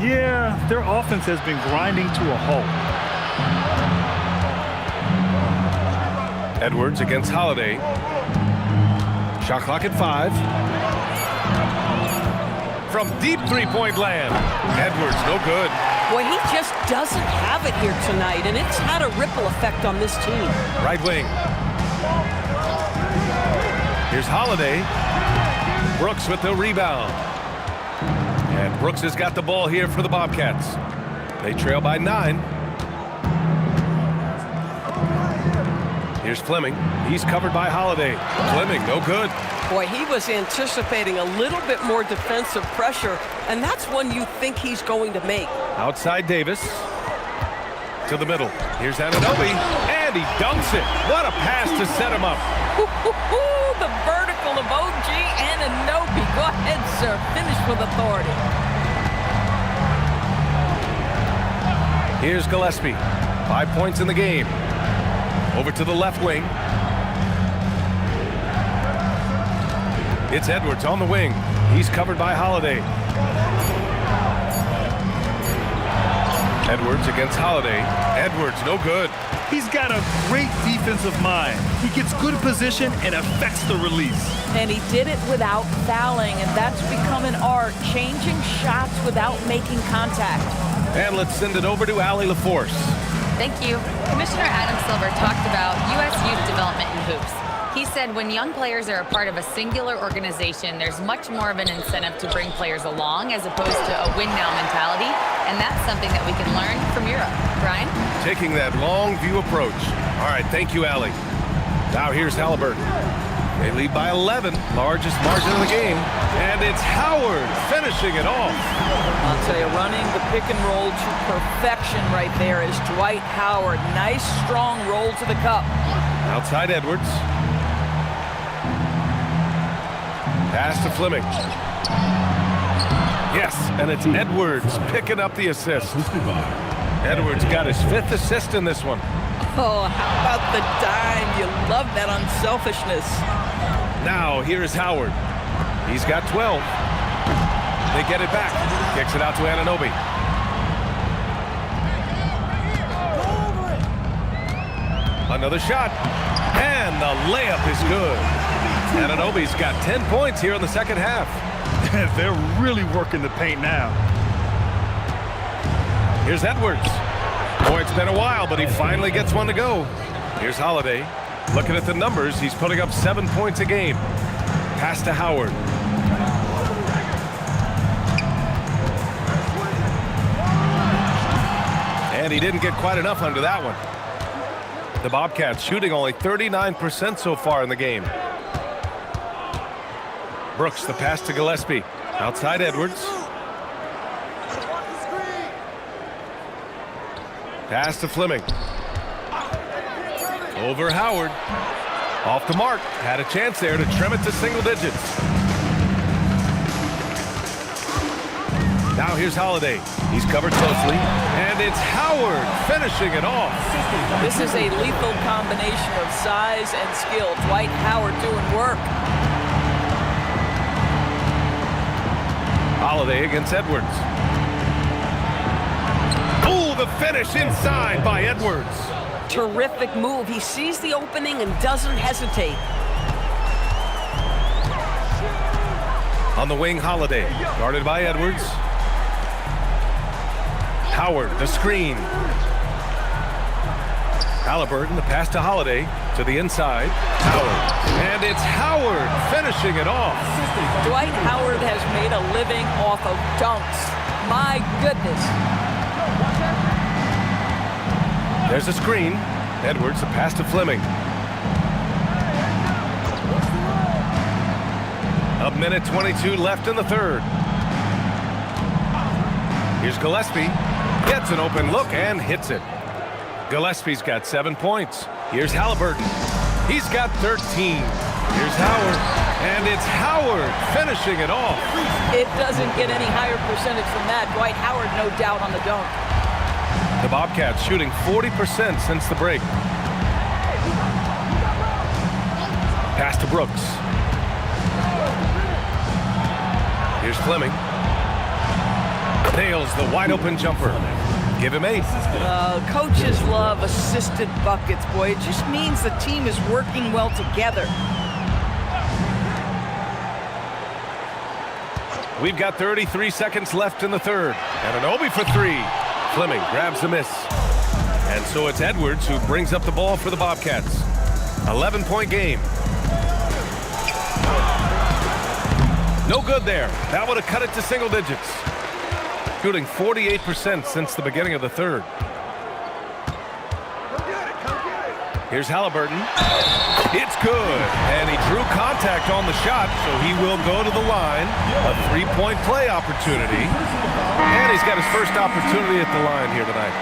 Yeah, their offense has been grinding to a halt. Edwards against Holiday. Shot clock at 5. From deep 3-point land. Edwards, no good. Boy, he just doesn't have it here tonight, and it's had a ripple effect on this team. Right wing. Here's Holiday. Brooks with the rebound. And Brooks has got the ball here for the Bobcats. They trail by 9. Here's Fleming. He's covered by Holiday. Fleming, no good. Boy, he was anticipating a little bit more defensive pressure, and that's one you think he's going to make. Outside Davis. To the middle. Here's Anunoby, and he dunks it. What a pass to set him up. The vertical of OG Anunoby. Go ahead, sir. Finish with authority. Here's Gillespie. 5 points in the game. Over to the left wing. It's Edwards on the wing. He's covered by Holiday. Edwards against Holiday. Edwards, no good. He's got a great defensive mind. He gets good position and affects the release. And he did it without fouling, and that's become an art, changing shots without making contact. And let's send it over to Allie LaForce. Thank you. Commissioner Adam Silver talked about U.S. youth development in hoops. He said when young players are a part of a singular organization, there's much more of an incentive to bring players along as opposed to a win-now mentality, and that's something that we can learn from Europe. Brian? Taking that long view approach. All right, thank you, Allie. Now here's Halliburton. They lead by 11, largest margin of the game, and it's Howard finishing it off. I'll tell you, running the pick and roll to perfection right there is Dwight Howard. Nice, strong roll to the cup. Outside Edwards. Pass to Fleming. Yes, and it's Edwards picking up the assist. Edwards got his 5th assist in this one. Oh, how about the dime? You love that unselfishness. Now, here's Howard. He's got 12. They get it back. Kicks it out to Anunoby. Another shot. And the layup is good. Anunoby's got 10 points here in the second half. They're really working the paint now. Here's Edwards. Boy, it's been a while, but he finally gets one to go. Here's Holiday. Looking at the numbers, he's putting up 7 points a game. Pass to Howard. And he didn't get quite enough under that one. The Bobcats shooting only 39% so far in the game. Brooks, the pass to Gillespie. Outside Edwards. Pass to Fleming. Over Howard. Off the mark. Had a chance there to trim it to single digits. Now here's Holiday. He's covered closely. And it's Howard finishing it off. This is a lethal combination of size and skill. Dwight Howard doing work. Holiday against Edwards. Oh, the finish inside by Edwards. Terrific move. He sees the opening and doesn't hesitate. On the wing, Holiday. Guarded by Edwards. Howard, the screen. Halliburton, the pass to Holiday. To the inside. Howard. And it's Howard finishing it off. Dwight Howard has made a living off of dunks. My goodness. There's a screen. Edwards, the pass to Fleming. A minute 22 left in the third. Here's Gillespie. Gets an open look and hits it. Gillespie's got 7 points. Here's Halliburton. He's got 13. Here's Howard. And it's Howard finishing it off. It doesn't get any higher percentage than that. Dwight Howard, no doubt, on the dunk. The Bobcats shooting 40% since the break. Pass to Brooks. Here's Fleming. Nails the wide open jumper. Give him 8. Coaches love assisted buckets, boy. It just means the team is working well together. We've got 33 seconds left in the third. Anunoby for 3. Fleming grabs the miss. And so it's Edwards who brings up the ball for the Bobcats. 11-point game. No good there. That would have cut it to single digits. Shooting 48% since the beginning of the third. Here's Halliburton. It's good. And he drew contact on the shot, so he will go to the line. A 3-point play opportunity. And he's got his first opportunity at the line here tonight.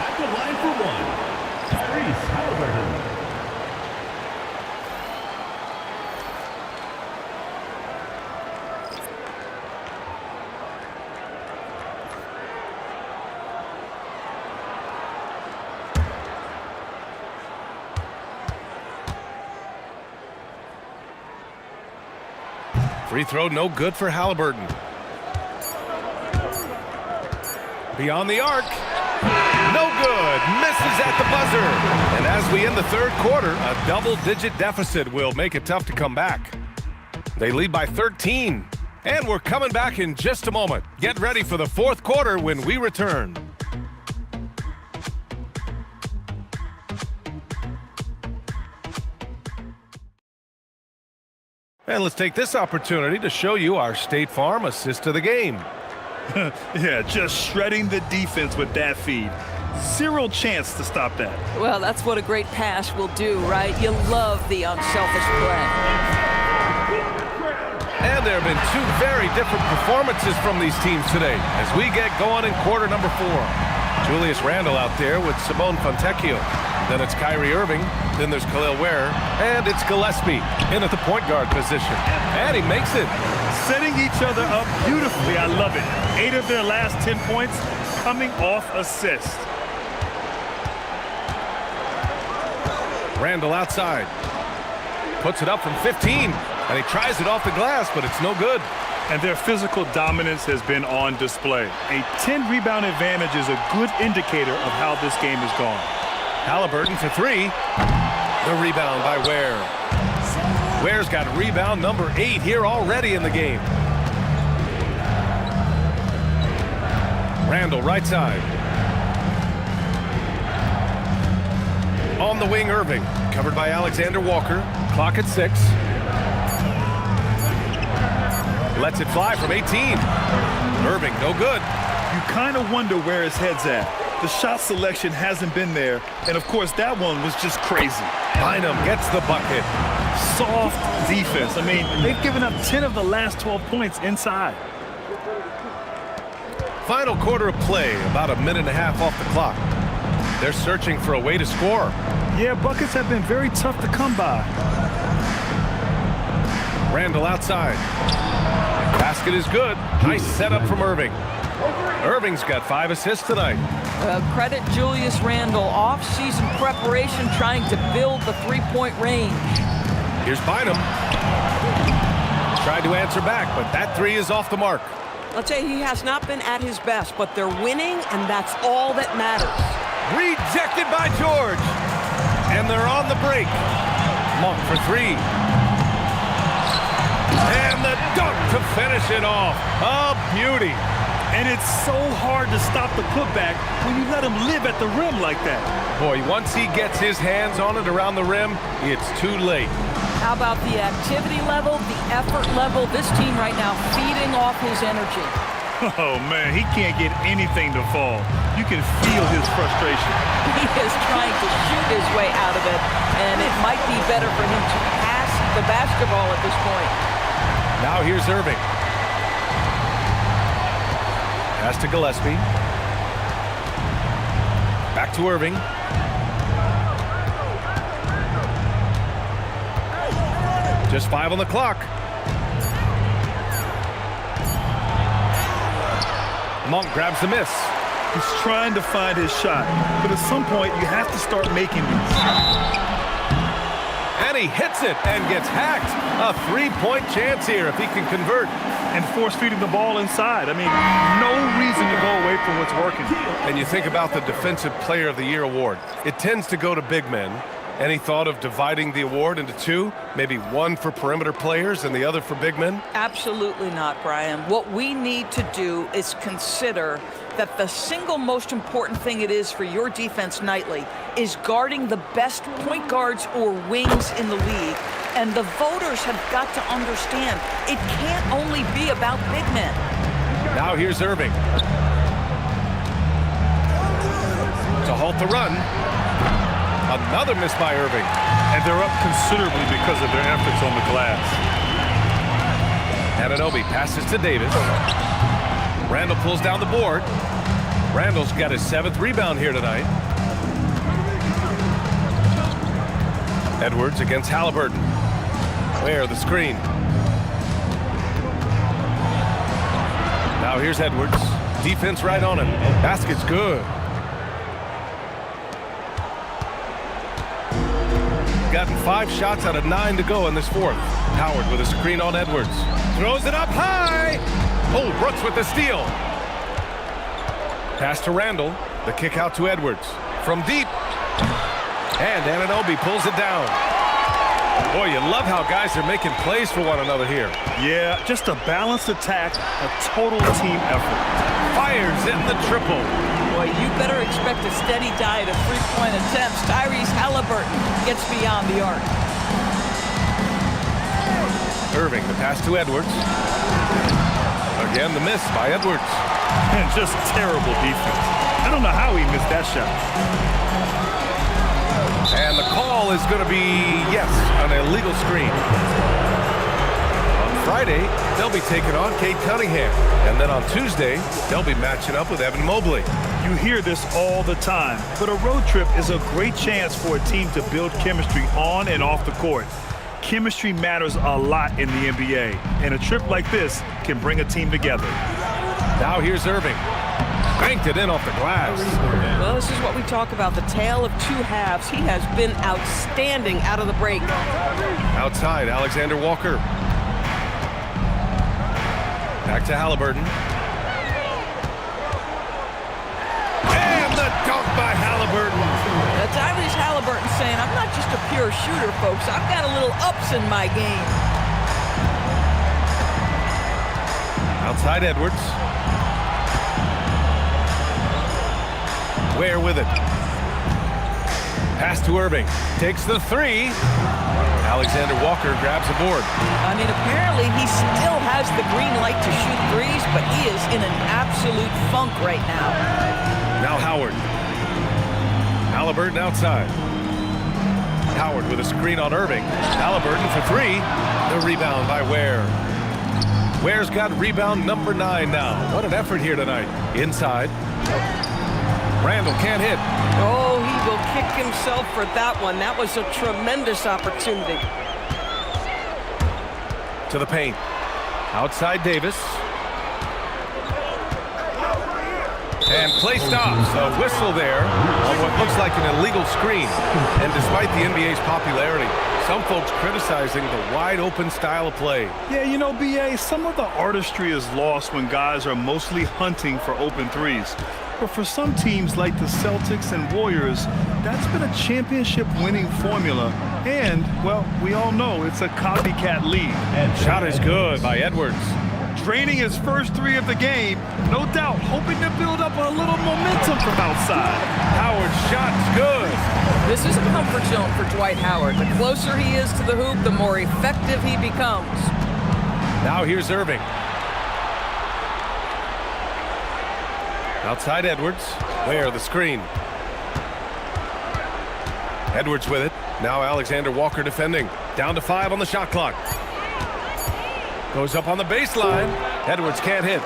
At the line for one, Tyrese Halliburton. Free throw no good for Halliburton. Beyond the arc. No good. Misses at the buzzer. And as we end the third quarter, a double-digit deficit will make it tough to come back. They lead by 13. And we're coming back in just a moment. Get ready for the fourth quarter when we return. And let's take this opportunity to show you our State Farm assist of the game. Yeah, just shredding the defense with that feed. Zero chance to stop that. Well, that's what a great pass will do, right? You love the unselfish play. And there have been 2 very different performances from these teams today as we get going in quarter number 4. Julius Randle out there with Simone Fontecchio. Then it's Kyrie Irving. Then there's Khalil Ware. And it's Gillespie in at the point guard position. And he makes it. Setting each other up beautifully. I love it. 8 of their last 10 points coming off assist. Randle outside. Puts it up from 15. And he tries it off the glass, but it's no good. And their physical dominance has been on display. A 10-rebound advantage is a good indicator of how this game has gone. Halliburton for three. The rebound by Ware. Ware's got rebound number 8 here already in the game. Randall, right side. On the wing, Irving. Covered by Alexander Walker. Clock at 6. Lets it fly from 18. Irving, no good. You kind of wonder where his head's at. The shot selection hasn't been there, and of course that one was just crazy. Bynum gets the bucket. Soft defense. I mean, they've given up 10 of the last 12 points inside. Final quarter of play, about a minute and a half off the clock. They're searching for a way to score. Yeah, buckets have been very tough to come by. Randall outside. Basket is good. Nice setup from Irving. Irving's got 5 assists tonight. Credit Julius Randle. Off-season preparation trying to build the three-point range. Here's Bynum. Tried to answer back, but that 3 is off the mark. I'll tell you, he has not been at his best, but they're winning, and that's all that matters. Rejected by George. And they're on the break. Monk for 3. And the dunk to finish it off. A beauty. And it's so hard to stop the putback when you let him live at the rim like that. Boy, once he gets his hands on it around the rim, it's too late. How about the activity level, the effort level? This team right now feeding off his energy. Oh, man, he can't get anything to fall. You can feel his frustration. He is trying to shoot his way out of it, and it might be better for him to pass the basketball at this point. Now here's Irving. Pass to Gillespie. Back to Irving. Just 5 on the clock. Monk grabs the miss. He's trying to find his shot, but at some point you have to start making these. And he hits it and gets hacked. A 3-point chance here if he can convert. And force-feeding the ball inside. I mean, no reason to go away from what's working. And you think about the Defensive Player of the Year award. It tends to go to big men. Any thought of dividing the award into 2? Maybe 1 for perimeter players and the other for big men? Absolutely not, Brian. What we need to do is consider that the single most important thing it is for your defense nightly is guarding the best point guards or wings in the league. And the voters have got to understand it can't only be about big men. Now here's Irving. To halt the run. Another miss by Irving. And they're up considerably because of their efforts on the glass. Anunoby passes to Davis. Randall pulls down the board. Randall's got his 7th rebound here tonight. Edwards against Halliburton. Where the screen. Now here's Edwards. Defense right on him. Basket's good. Gotten 5 shots out of 9 to go in this 4th. Howard with a screen on Edwards. Throws it up high. Oh, Brooks with the steal. Pass to Randall. The kick out to Edwards. From deep. And Anunoby pulls it down. Boy, you love how guys are making plays for one another here. Yeah, just a balanced attack, a total team effort. Fires in the triple. Boy, you better expect a steady diet of three-point attempts. Tyrese Halliburton gets beyond the arc. Irving, the pass to Edwards. Again, the miss by Edwards. And just terrible defense. I don't know how he missed that shot. And the call is going to be, yes, an illegal screen. On Friday, they'll be taking on Cade Cunningham. And then on Tuesday, they'll be matching up with Evan Mobley. You hear this all the time, but a road trip is a great chance for a team to build chemistry on and off the court. Chemistry matters a lot in the NBA, and a trip like this can bring a team together. Now here's Irving. Banked it in off the glass. Well, this is what we talk about, the tale of 2 halves. He has been outstanding out of the break. Outside, Alexander Walker. Back to Halliburton. And the dunk by Halliburton. I'll Tyrese Halliburton saying, I'm not just a pure shooter, folks. I've got a little ups in my game. Outside Edwards. Ware with it. Pass to Irving. Takes the three. Alexander Walker grabs a board. I mean, apparently he still has the green light to shoot threes, but he is in an absolute funk right now. Now Howard. Halliburton outside. Howard with a screen on Irving. Halliburton for three. The rebound by Ware. Ware's got rebound number 9 now. What an effort here tonight. Inside. Randall can't hit. Oh, he will kick himself for that one. That was a tremendous opportunity. To the paint. Outside Davis. And play stops. A whistle there on what looks like an illegal screen. And despite the NBA's popularity, some folks criticizing the wide open style of play. Yeah, you know, BA, some of the artistry is lost when guys are mostly hunting for open threes. But for some teams like the Celtics and Warriors, that's been a championship-winning formula. And, well, we all know it's a copycat league. Shot is good by Edwards. Draining his first three of the game, no doubt, hoping to build up a little momentum from outside. Howard's shot's good. This is a comfort zone for Dwight Howard. The closer he is to the hoop, the more effective he becomes. Now here's Irving. Outside Edwards. Where the screen. Edwards with it. Now Alexander Walker defending. Down to 5 on the shot clock. Goes up on the baseline. Edwards can't hit.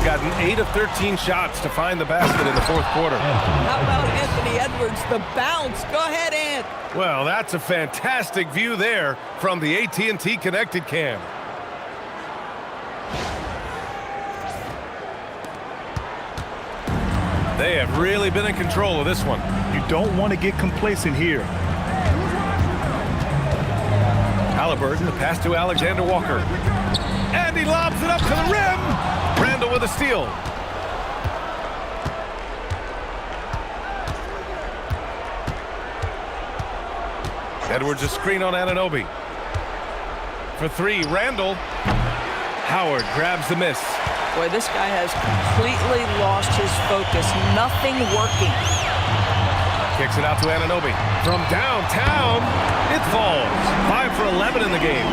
Gotten 8 of 13 shots to find the basket in the fourth quarter. How about Anthony Edwards, the bounce? Go ahead, Ant. Well, that's a fantastic view there from the AT&T Connected Cam. They have really been in control of this one. You don't want to get complacent here. Halliburton, the pass to Alexander Walker. And he lobs it up to the rim. Randall with a steal. Edwards a screen on Anunoby. For three, Randall. Howard grabs the miss. Boy, this guy has completely lost his focus. Nothing working. Kicks it out to Anunoby. From downtown, it falls. 5 for 11 in the game.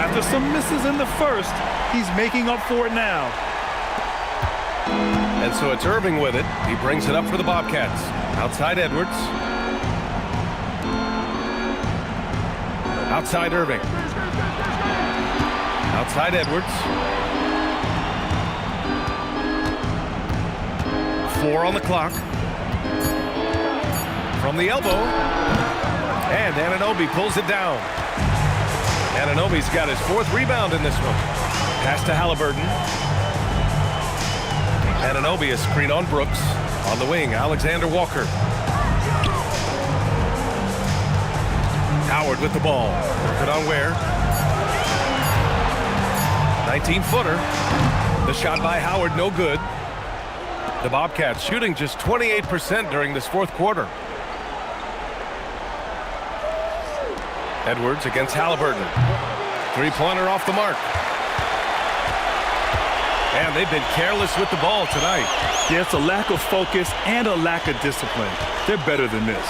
After some misses in the first, he's making up for it now. And so it's Irving with it. He brings it up for the Bobcats. Outside Edwards. Outside Irving. Outside Edwards. 4 on the clock. From the elbow. And Anunoby pulls it down. Anunoby's got his 4th rebound in this one. Pass to Halliburton. Anunoby a screen on Brooks. On the wing, Alexander Walker. Howard with the ball. Good on Ware. 19-footer. The shot by Howard, no good. The Bobcats shooting just 28% during this fourth quarter. Edwards against Halliburton. Three-pointer off the mark. And they've been careless with the ball tonight. Yeah, it's a lack of focus and a lack of discipline. They're better than this.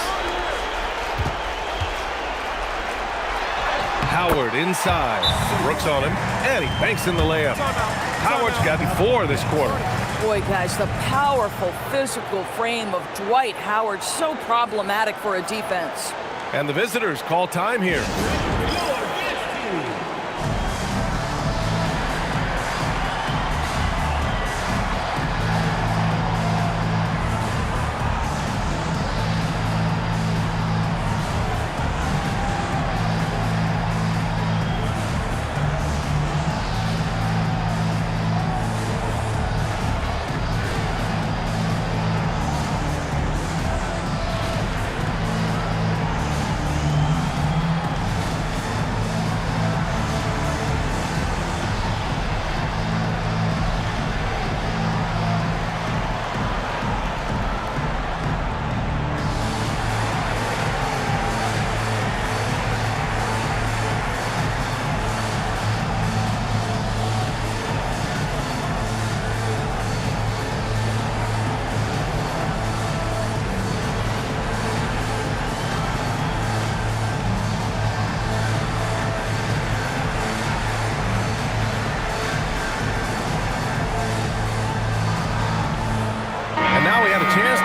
Howard inside. Brooks on him, and he banks in the layup. Howard's got 4 this quarter. Boy, guys, the powerful physical frame of Dwight Howard, so problematic for a defense. And the visitors call time here.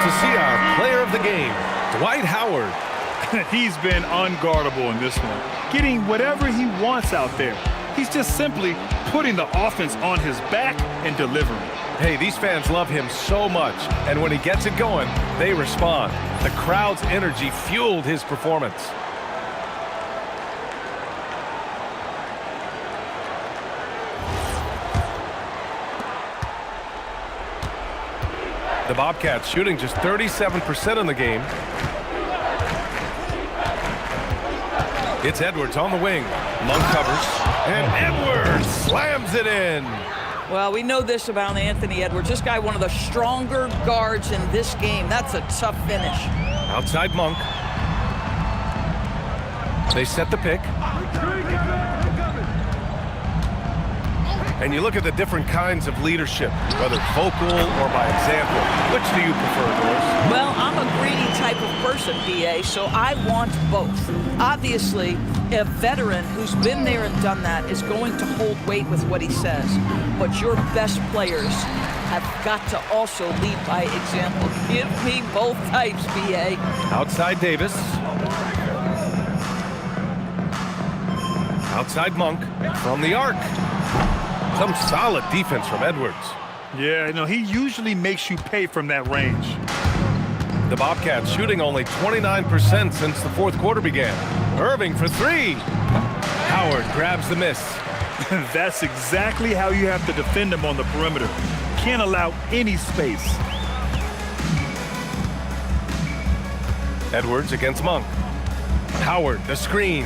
to see our player of the game, Dwight Howard. He's been unguardable in this one, getting whatever he wants out there. He's just simply putting the offense on his back and delivering. Hey, these fans love him so much, and when he gets it going, they respond. The crowd's energy fueled his performance. The Bobcats shooting just 37% in the game. It's Edwards on the wing. Monk covers, and Edwards slams it in. Well, we know this about Anthony Edwards. This guy, one of the stronger guards in this game. That's a tough finish. Outside Monk. They set the pick. And you look at the different kinds of leadership, whether vocal or by example. Which do you prefer, Doris? Well, I'm a greedy type of person, DA, so I want both. Obviously, a veteran who's been there and done that is going to hold weight with what he says. But your best players have got to also lead by example. Give me both types, BA. Outside Davis. Outside Monk from the arc. Some solid defense from Edwards. Yeah, he usually makes you pay from that range. The Bobcats shooting only 29% since the fourth quarter began. Irving for three. Howard grabs the miss. That's exactly how you have to defend him on the perimeter. Can't allow any space. Edwards against Monk. Howard, the screen.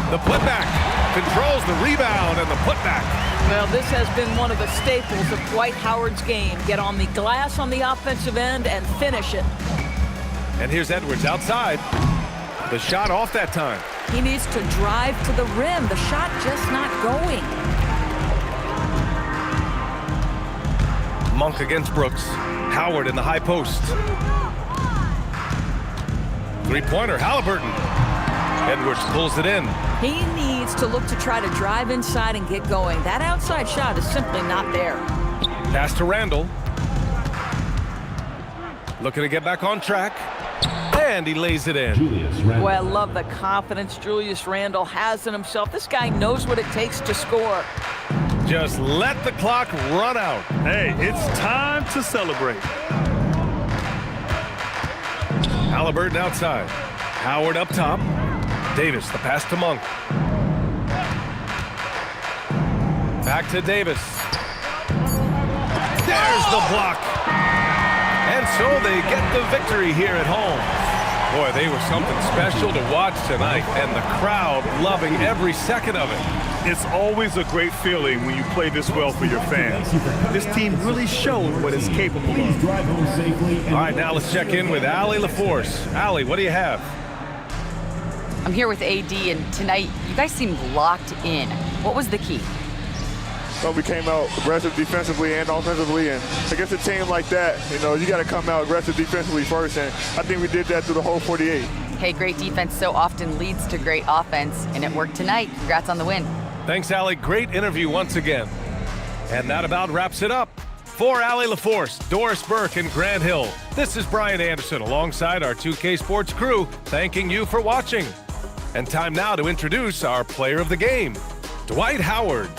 The putback. Controls the rebound and the putback. Well, this has been one of the staples of Dwight Howard's game. Get on the glass on the offensive end and finish it. And here's Edwards outside. The shot off that time. He needs to drive to the rim. The shot just not going. Monk against Brooks. Howard in the high post. Three-pointer, Halliburton. Edwards pulls it in. He needs to look to try to drive inside and get going. That outside shot is simply not there. Pass to Randall. Looking to get back on track. And he lays it in. Boy, I love the confidence Julius Randle has in himself. This guy knows what it takes to score. Just let the clock run out. Hey, it's time to celebrate. Halliburton outside. Howard up top. Davis, the pass to Monk. Back to Davis. There's the block. And so they get the victory here at home. Boy, they were something special to watch tonight, and the crowd loving every second of it. It's always a great feeling when you play this well for your fans. This team really showed what it's capable of. All right, now let's check in with Allie LaForce. Allie, what do you have? I'm here with AD, and tonight you guys seemed locked in. What was the key? Well, we came out aggressive defensively and offensively, and against a team like that, you got to come out aggressive defensively first, and I think we did that through the whole 48. Hey, great defense so often leads to great offense, and it worked tonight. Congrats on the win. Thanks, Allie. Great interview once again. And that about wraps it up. For Allie LaForce, Doris Burke, and Grant Hill, this is Brian Anderson alongside our 2K Sports crew, thanking you for watching. And time now to introduce our player of the game, Dwight Howard.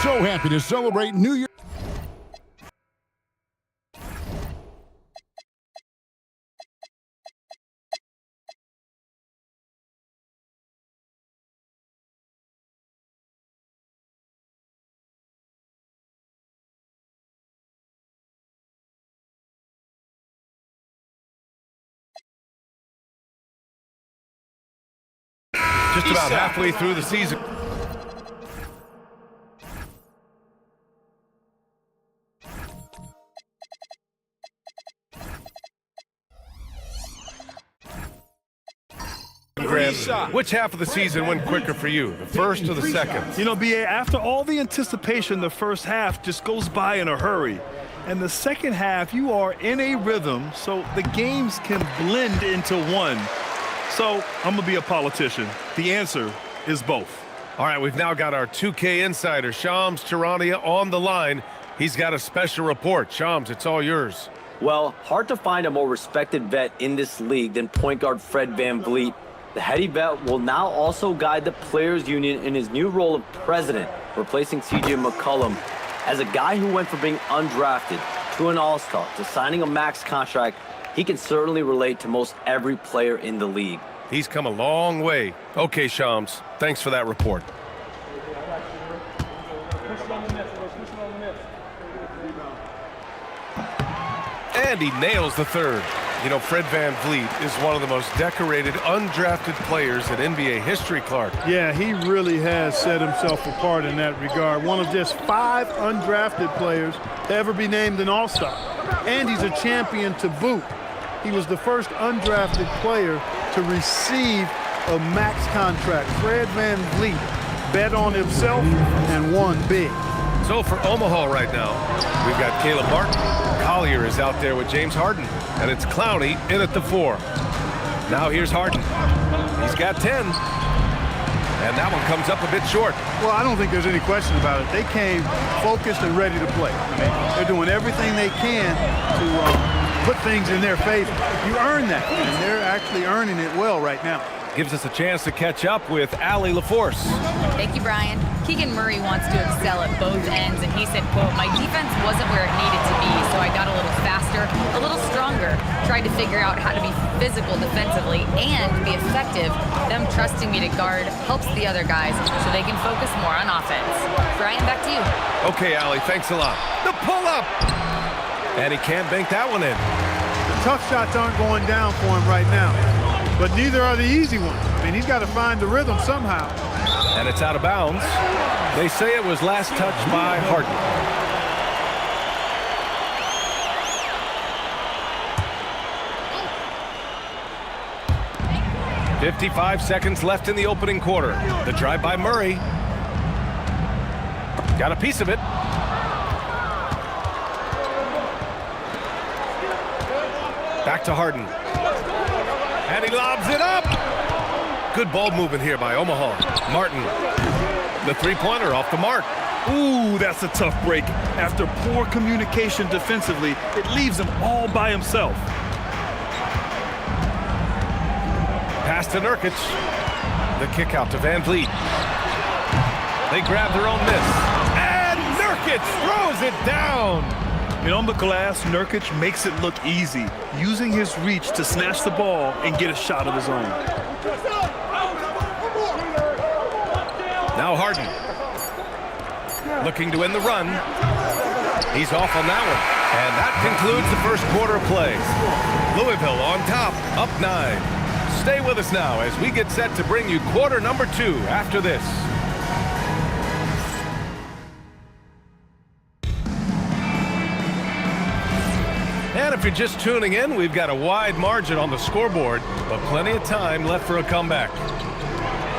So happy to celebrate New Year. Just about halfway through the season. Which half of the season went quicker for you, the first or the second? You know, B.A., after all the anticipation, the first half just goes by in a hurry. And the second half, you are in a rhythm, so the games can blend into one. So I'm going to be a politician. The answer is both. All right, we've now got our 2K insider, Shams Charania, on the line. He's got a special report. Shams, it's all yours. Well, hard to find a more respected vet in this league than point guard Fred VanVleet. The heady vet will now also guide the Players Union in his new role of president, replacing CJ McCollum. As a guy who went from being undrafted to an all-star to signing a max contract, he can certainly relate to most every player in the league. He's come a long way. Okay, Shams, thanks for that report. And he nails the third. You know, Fred VanVleet is one of the most decorated, undrafted players in NBA history, Clark. Yeah, he really has set himself apart in that regard. One of just 5 undrafted players to ever be named an All-Star. And he's a champion to boot. He was the first undrafted player to receive a max contract. Fred VanVleet bet on himself and won big. So for Omaha right now, we've got Caleb Martin. Collier is out there with James Harden, and it's Clowney in at the 4. Now here's Harden. He's got 10, and that one comes up a bit short. Well, I don't think there's any question about it. They came focused and ready to play. I mean, they're doing everything they can to put things in their favor. You earn that, and they're actually earning it well right now. Gives us a chance to catch up with Allie LaForce. Thank you, Brian. Keegan Murray wants to excel at both ends, and he said, quote, "My defense wasn't where it needed to be, so I got a little faster, a little stronger, tried to figure out how to be physical defensively and be effective. Them trusting me to guard helps the other guys so they can focus more on offense." Brian, back to you. Okay, Allie, thanks a lot. The pull-up! And he can't bank that one in. The tough shots aren't going down for him right now, but neither are the easy ones. I mean, he's got to find the rhythm somehow. And it's out of bounds. They say it was last touched by Harden. "55 seconds left in the opening quarter. The drive by Murray. Got a piece of it. Back to Harden. And he lobs it up. Good ball movement here by Omaha. Martin. The three-pointer off the mark. Ooh, that's a tough break. After poor communication defensively, it leaves him all by himself. Pass to Nurkic. The kick out to VanVleet. They grab their own miss. And Nurkic throws it down. And on the glass, Nurkic makes it look easy, using his reach to snatch the ball and get a shot of his own. Now Harden. Looking to end the run. He's off on that one. And that concludes the first quarter of play. Louisville on top, up 9. Stay with us now as we get set to bring you quarter number 2 after this. And if you're just tuning in, we've got a wide margin on the scoreboard, but plenty of time left for a comeback.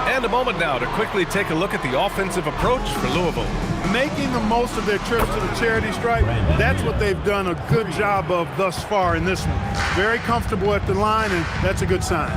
And a moment now to quickly take a look at the offensive approach for Louisville. Making the most of their trips to the charity stripe, that's what they've done a good job of thus far in this one. Very comfortable at the line, and that's a good sign.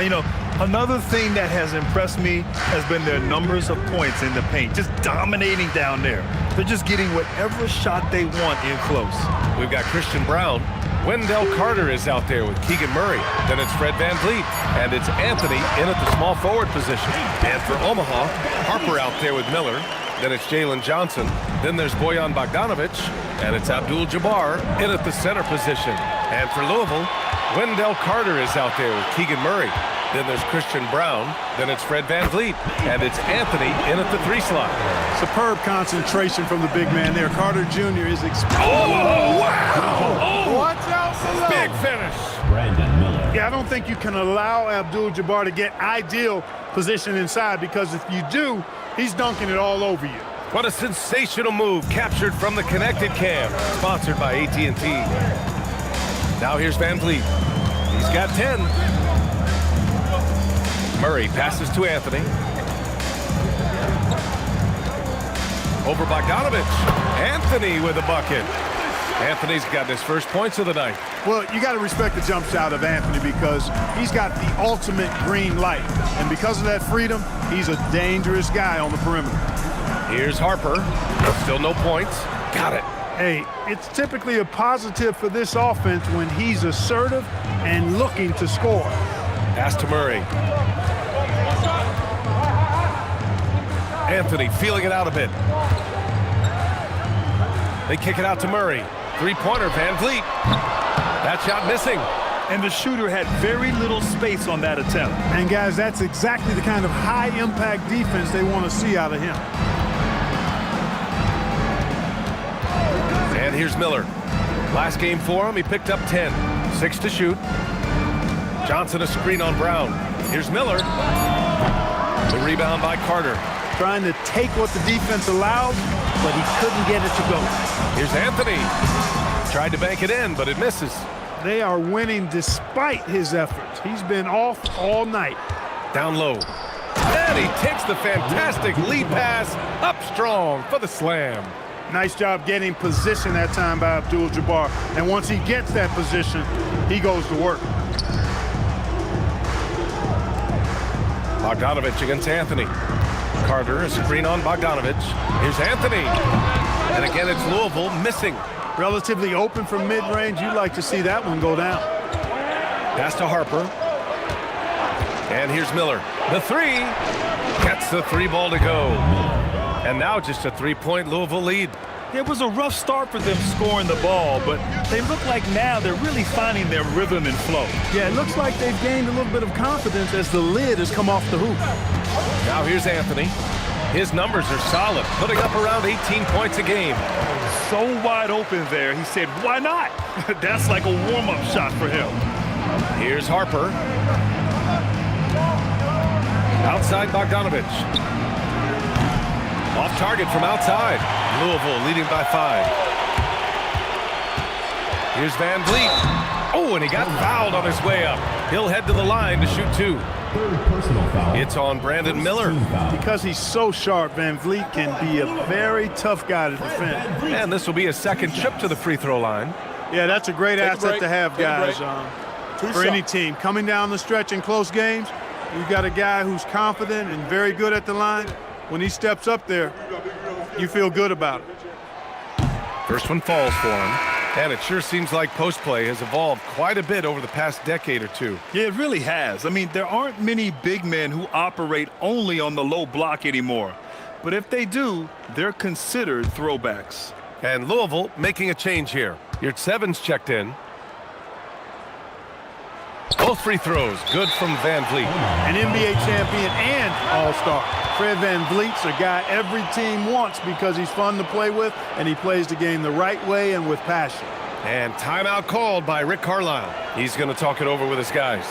You know, another thing that has impressed me has been their numbers of points in the paint, just dominating down there. They're just getting whatever shot they want in close. We've got Christian Brown. Wendell Carter is out there with Keegan Murray. Then it's Fred VanVleet. And it's Anthony in at the small forward position. And for Omaha, Harper out there with Miller. Then it's Jalen Johnson. Then there's Bojan Bogdanovic. And it's Abdul-Jabbar in at the center position. And for Louisville, Wendell Carter is out there with Keegan Murray. Then there's Christian Brown. Then it's Fred VanVleet. And it's Anthony in at the 3 slot. Superb concentration from the big man there. Carter Jr. is exposed. Oh, wow! Oh, watch out below. Big finish. Brandon Miller. Yeah, I don't think you can allow Abdul-Jabbar to get ideal position inside, because if you do, he's dunking it all over you. What a sensational move, captured from the connected cam, sponsored by AT&T. Now here's VanVleet. He's got 10. Murray passes to Anthony. Over Bogdanovic. Anthony with a bucket. Anthony's gotten his first points of the night. Well, you got to respect the jump shot of Anthony, because he's got the ultimate green light. And because of that freedom, he's a dangerous guy on the perimeter. Here's Harper. Still no points. Got it. Hey, it's typically a positive for this offense when he's assertive and looking to score. Pass to Murray. Anthony feeling it out a bit. They kick it out to Murray. Three-pointer, VanVleet. That shot missing. And the shooter had very little space on that attempt. And guys, that's exactly the kind of high-impact defense they want to see out of him. And here's Miller. Last game for him, he picked up 10. 6 to shoot. Johnson a screen on Brown. Here's Miller. The rebound by Carter. Trying to take what the defense allowed, but he couldn't get it to go. Here's Anthony. Tried to bank it in, but it misses. They are winning despite his efforts. He's been off all night. Down low. And he takes the fantastic lead pass up strong for the slam. Nice job getting position that time by Abdul-Jabbar. And once he gets that position, he goes to work. Bogdanovic against Anthony. Carter, a screen on Bogdanovic. Here's Anthony. And again, it's Louisville missing. Relatively open from mid-range. You'd like to see that one go down. Pass to Harper. And here's Miller. The 3. Gets the 3 ball to go. And now just a 3-point Louisville lead. It was a rough start for them scoring the ball, but they look like now they're really finding their rhythm and flow. Yeah, it looks like they've gained a little bit of confidence as the lid has come off the hoop. Now here's Anthony. His numbers are solid, putting up around 18 points a game. So wide open there, he said, why not? That's like a warm-up shot for him. Here's Harper. Outside Bogdanovic. Off target from outside. Louisville leading by 5. Here's VanVleet. Oh, and he got fouled on his way up. He'll head to the line to shoot 2. Personal foul. It's on Brandon Miller. Because he's so sharp, VanVleet can be a very tough guy to defend. And this will be a second trip to the free throw line. Yeah, that's a great asset to have, guys, for any team. Coming down the stretch in close games, you've got a guy who's confident and very good at the line. When he steps up there, you feel good about it. First one falls for him. And it sure seems like post play has evolved quite a bit over the past decade or two. Yeah, it really has. I mean, there aren't many big men who operate only on the low block anymore. But if they do, they're considered throwbacks. And Louisville making a change here. Your 7's checked in. Both free throws good from VanVleet. An NBA champion and all-star. Fred VanVleet's a guy every team wants because he's fun to play with and he plays the game the right way and with passion. And timeout called by Rick Carlisle. He's going to talk it over with his guys.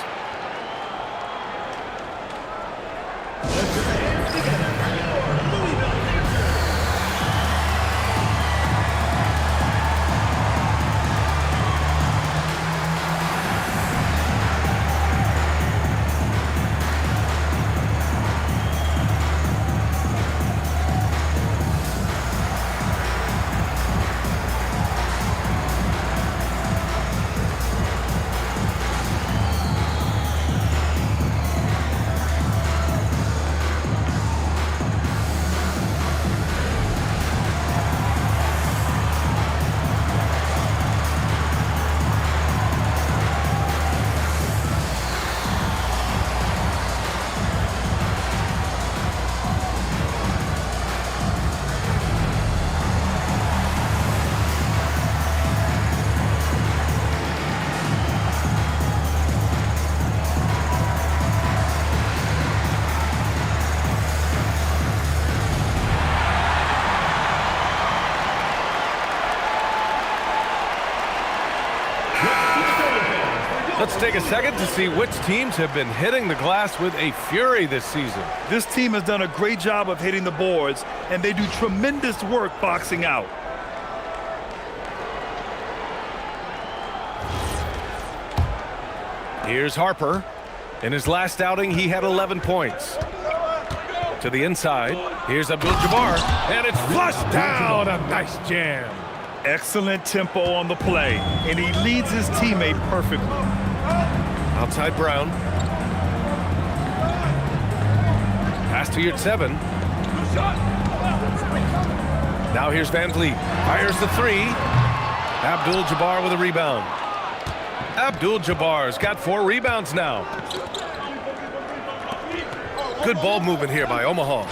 Let's take a second to see which teams have been hitting the glass with a fury this season. This team has done a great job of hitting the boards, and they do tremendous work boxing out. Here's Harper. In his last outing, he had 11 points. To the inside, here's Abdul-Jabbar, and it's flushed down. A nice jam. Excellent tempo on the play, and he leads his teammate perfectly. Outside Brown. Pass to Yurtseven. Now here's Van Vliet. Fires the three. Abdul-Jabbar with a rebound. Abdul-Jabbar's got 4 rebounds now. Good ball movement here by Omaha.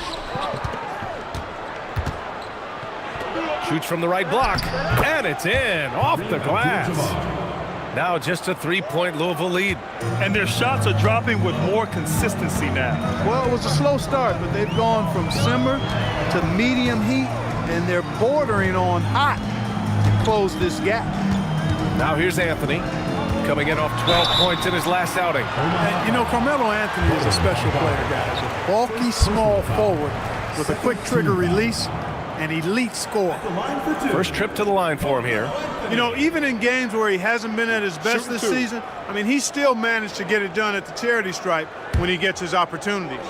Shoots from the right block, and it's in, off the glass. Now just a 3-point Louisville lead. And their shots are dropping with more consistency now. Well, it was a slow start, but they've gone from simmer to medium heat, and they're bordering on hot to close this gap. Now here's Anthony, coming in off 12 points in his last outing. And, you know, Carmelo Anthony is a special player, guys. A bulky, small forward with a quick trigger release, an elite scorer. First trip to the line for him here. You know, even in games where he hasn't been at his best this season, I mean, he still managed to get it done at the charity stripe when he gets his opportunities.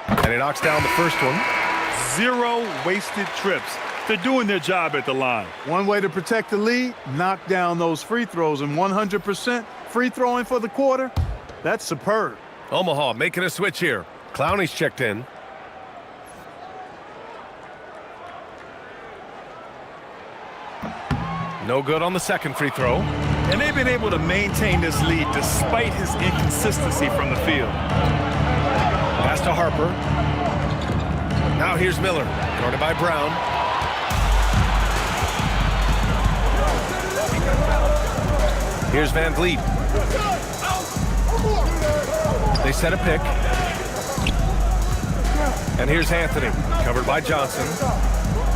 And he knocks down the first one. 0 wasted trips. They're doing their job at the line. One way to protect the lead, knock down those free throws, and 100% free throwing for the quarter, that's superb. Omaha making a switch here. Clowney's checked in. No good on the second free throw. And they've been able to maintain this lead despite his inconsistency from the field. Pass to Harper. Now here's Miller, guarded by Brown. Here's Van Vliet. They set a pick. And here's Anthony, covered by Johnson.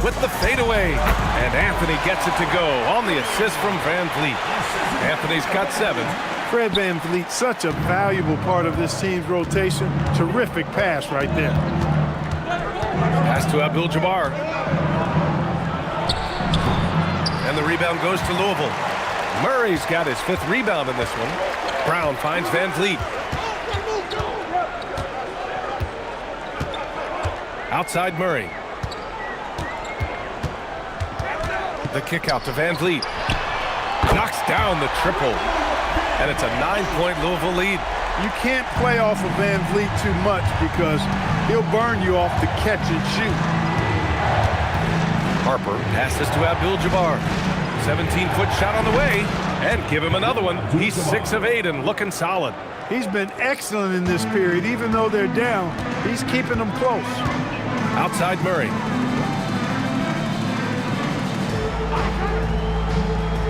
With the fadeaway. And Anthony gets it to go on the assist from Van Vliet. Anthony's got 7. Fred Van Vliet, such a valuable part of this team's rotation. Terrific pass right there. Pass to Abdul-Jabbar. And the rebound goes to Louisville. Murray's got his 5th rebound in this one. Brown finds Van Vliet. Outside Murray. The kick out to Van Vliet. Knocks down the triple. And it's a 9-point Louisville lead. You can't play off of Van Vliet too much because he'll burn you off the catch and shoot. Harper passes to Abdul-Jabbar. 17-foot shot on the way. And give him another one. He's 6 of 8 and looking solid. He's been excellent in this period. Even though they're down, he's keeping them close. Outside Murray.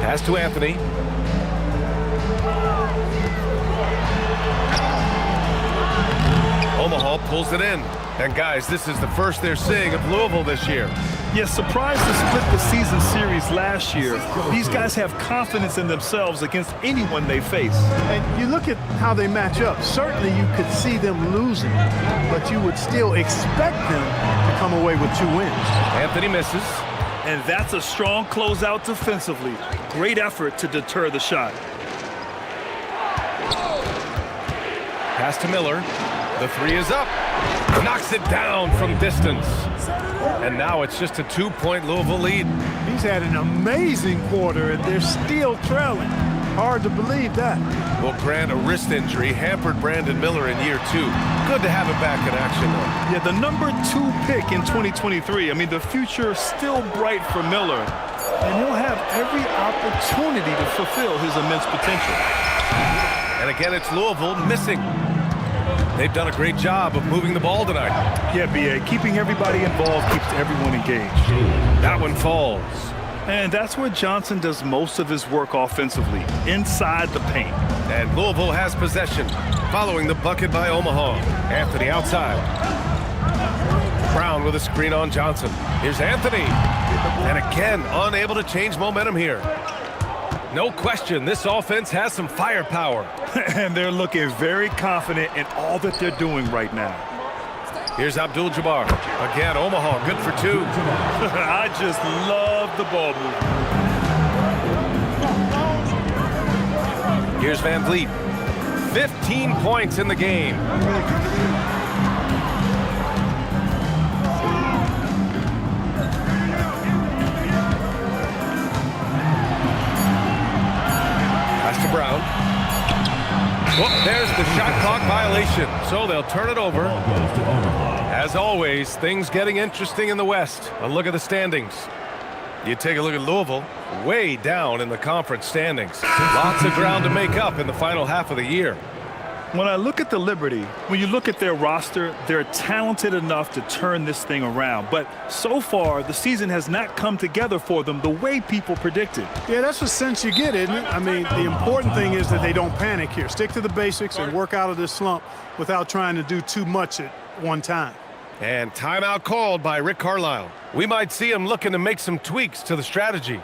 Pass to Anthony. Omaha pulls it in. And guys, this is the first they're seeing of Louisville this year. Yes, surprised to split the season series last year. These guys have confidence in themselves against anyone they face. And you look at how they match up. Certainly you could see them losing, but you would still expect them to come away with 2 wins. Anthony misses. And that's a strong closeout defensively. Great effort to deter the shot. Pass to Miller. The 3 is up. Knocks it down from distance. And now it's just a 2-point Louisville lead. He's had an amazing quarter, and they're still trailing. Hard to believe that. Well, Grant, a wrist injury hampered Brandon Miller in year 2. Good to have him back in action, though. Yeah, the number 2 pick in 2023. I mean, the future still bright for Miller. And he'll have every opportunity to fulfill his immense potential. And again, it's Louisville missing. They've done a great job of moving the ball tonight. Yeah, B.A., keeping everybody involved keeps everyone engaged. That one falls. And that's where Johnson does most of his work offensively, inside the paint. And Louisville has possession, following the bucket by Omaha. Anthony outside. Brown with a screen on Johnson. Here's Anthony. And again, unable to change momentum here. No question, this offense has some firepower. And they're looking very confident in all that they're doing right now. Here's Abdul-Jabbar. Again, Omaha, good for 2. I just love the ball movement. Here's Van Vliet. 15 points in the game. Pass to Brown. Oh, there's the shot clock violation, so they'll turn it over. As always, things getting interesting in the West. A look at the standings. You take a look at Louisville, way down in the conference standings. Lots of ground to make up in the final half of the year. When I look at the Liberty, when you look at their roster, they're talented enough to turn this thing around. But so far, the season has not come together for them the way people predicted. Yeah, that's what sense you get, isn't it? I mean, the important thing is that they don't panic here. Stick to the basics and work out of this slump without trying to do too much at one time. And timeout called by Rick Carlisle. We might see him looking to make some tweaks to the strategy.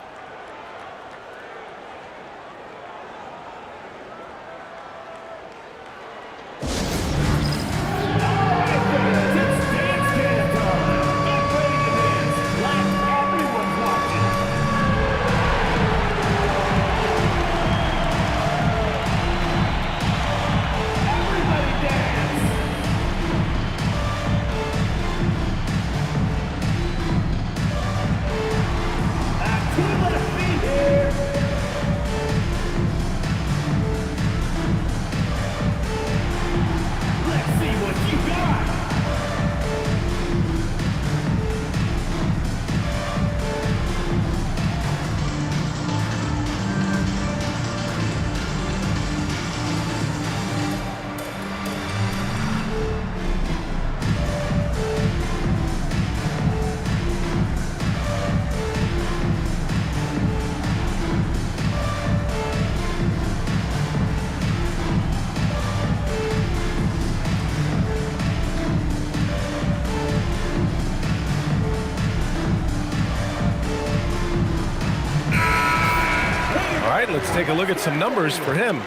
Let's take a look at some numbers for him.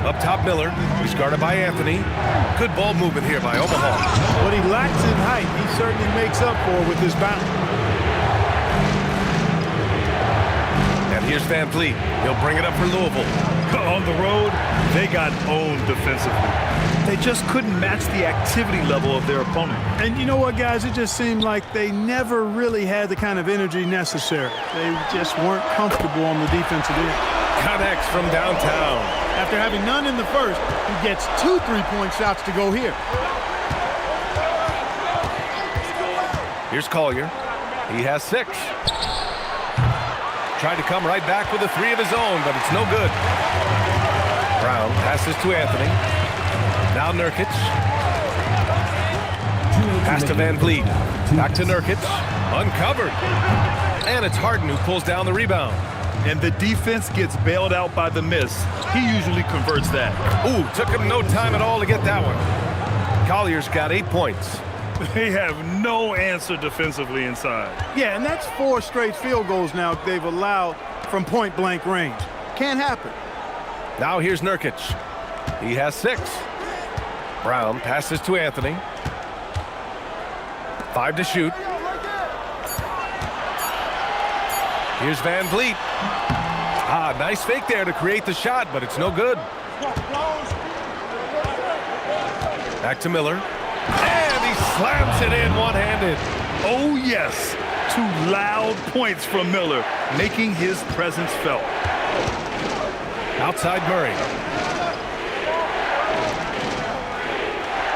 Up top, Miller. He's guarded by Anthony. Good ball movement here by Omaha. What he lacks in height, he certainly makes up for with his bounce. And here's Van Vliet. He'll bring it up for Louisville. On the road, they got owned defensively. They just couldn't match the activity level of their opponent. And you know what, guys? It just seemed like they never really had the kind of energy necessary. They just weren't comfortable on the defensive end. Connects from downtown. After having none in the first, he gets 2 3-point shots to go here. Here's Collier. He has 6. Tried to come right back with a 3 of his own, but it's no good. Brown passes to Anthony. Now Nurkic. Pass to Van Vliet. Back to Nurkic. Uncovered. And it's Harden who pulls down the rebound. And the defense gets bailed out by the miss. He usually converts that. Ooh, took him no time at all to get that one. Collier's got 8 points. They have no answer defensively inside. Yeah, and that's 4 straight field goals now they've allowed from point-blank range. Can't happen. Now here's Nurkic. He has 6. Brown passes to Anthony. 5 to shoot. Here's Van Vliet. Nice fake there to create the shot, but it's no good. Back to Miller. And he slams it in one-handed. Oh, yes. 2 loud points from Miller, making his presence felt. Outside Murray.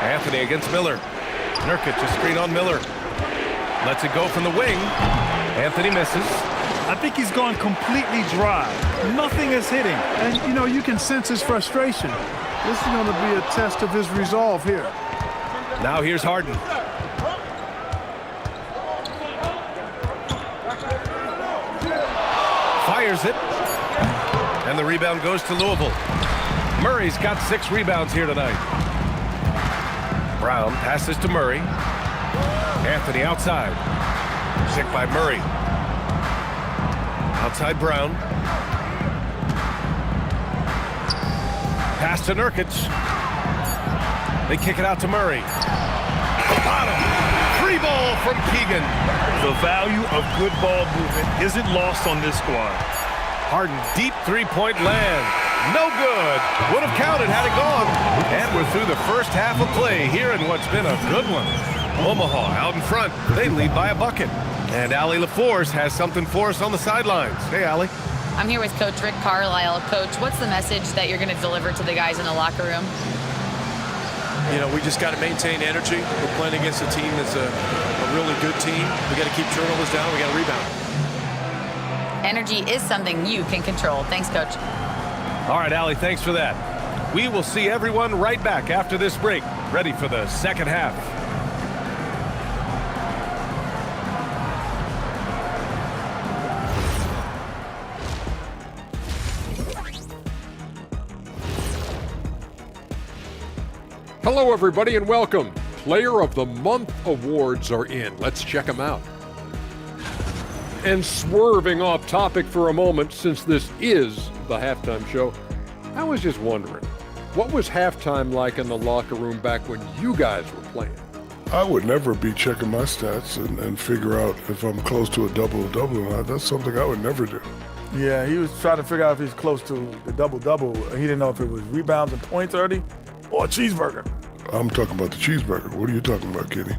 Anthony against Miller. Nurkic, a screen on Miller. Lets it go from the wing. Anthony misses. I think he's gone completely dry. Nothing is hitting. And, you know, you can sense his frustration. This is going to be a test of his resolve here. Now here's Harden. Fires it. And the rebound goes to Louisville. Murray's got 6 rebounds here tonight. Brown passes to Murray. Anthony outside. Pick by Murray. Outside Brown. Pass to Nurkic. They kick it out to Murray. Bottom. Free ball from Keegan. The value of good ball movement isn't lost on this squad. Harden, deep three-point land. No good. Would have counted had it gone. And we're through the first half of play here in what's been a good one. Omaha out in front. They lead by a bucket. And Allie LaForce has something for us on the sidelines. Hey, Allie. I'm here with Coach Rick Carlisle. Coach, what's the message that you're going to deliver to the guys in the locker room? You know, we just got to maintain energy. We're playing against a team that's a really good team. We got to keep turnovers down. We got to rebound. Energy is something you can control. Thanks, Coach. All right, Allie, thanks for that. We will see everyone right back after this break, ready for the second half. Hello, everybody, and welcome. Player of the Month awards are in. Let's check them out. And swerving off topic for a moment, since this is the halftime show, I was just wondering, what was halftime like in the locker room back when you guys were playing? I would never be checking my stats and figure out if I'm close to a double-double or not. That's something I would never do. Yeah, he was trying to figure out if he's close to the double-double. He didn't know if it was rebounds and points already or a cheeseburger. I'm talking about the cheeseburger. What are you talking about, Kenny?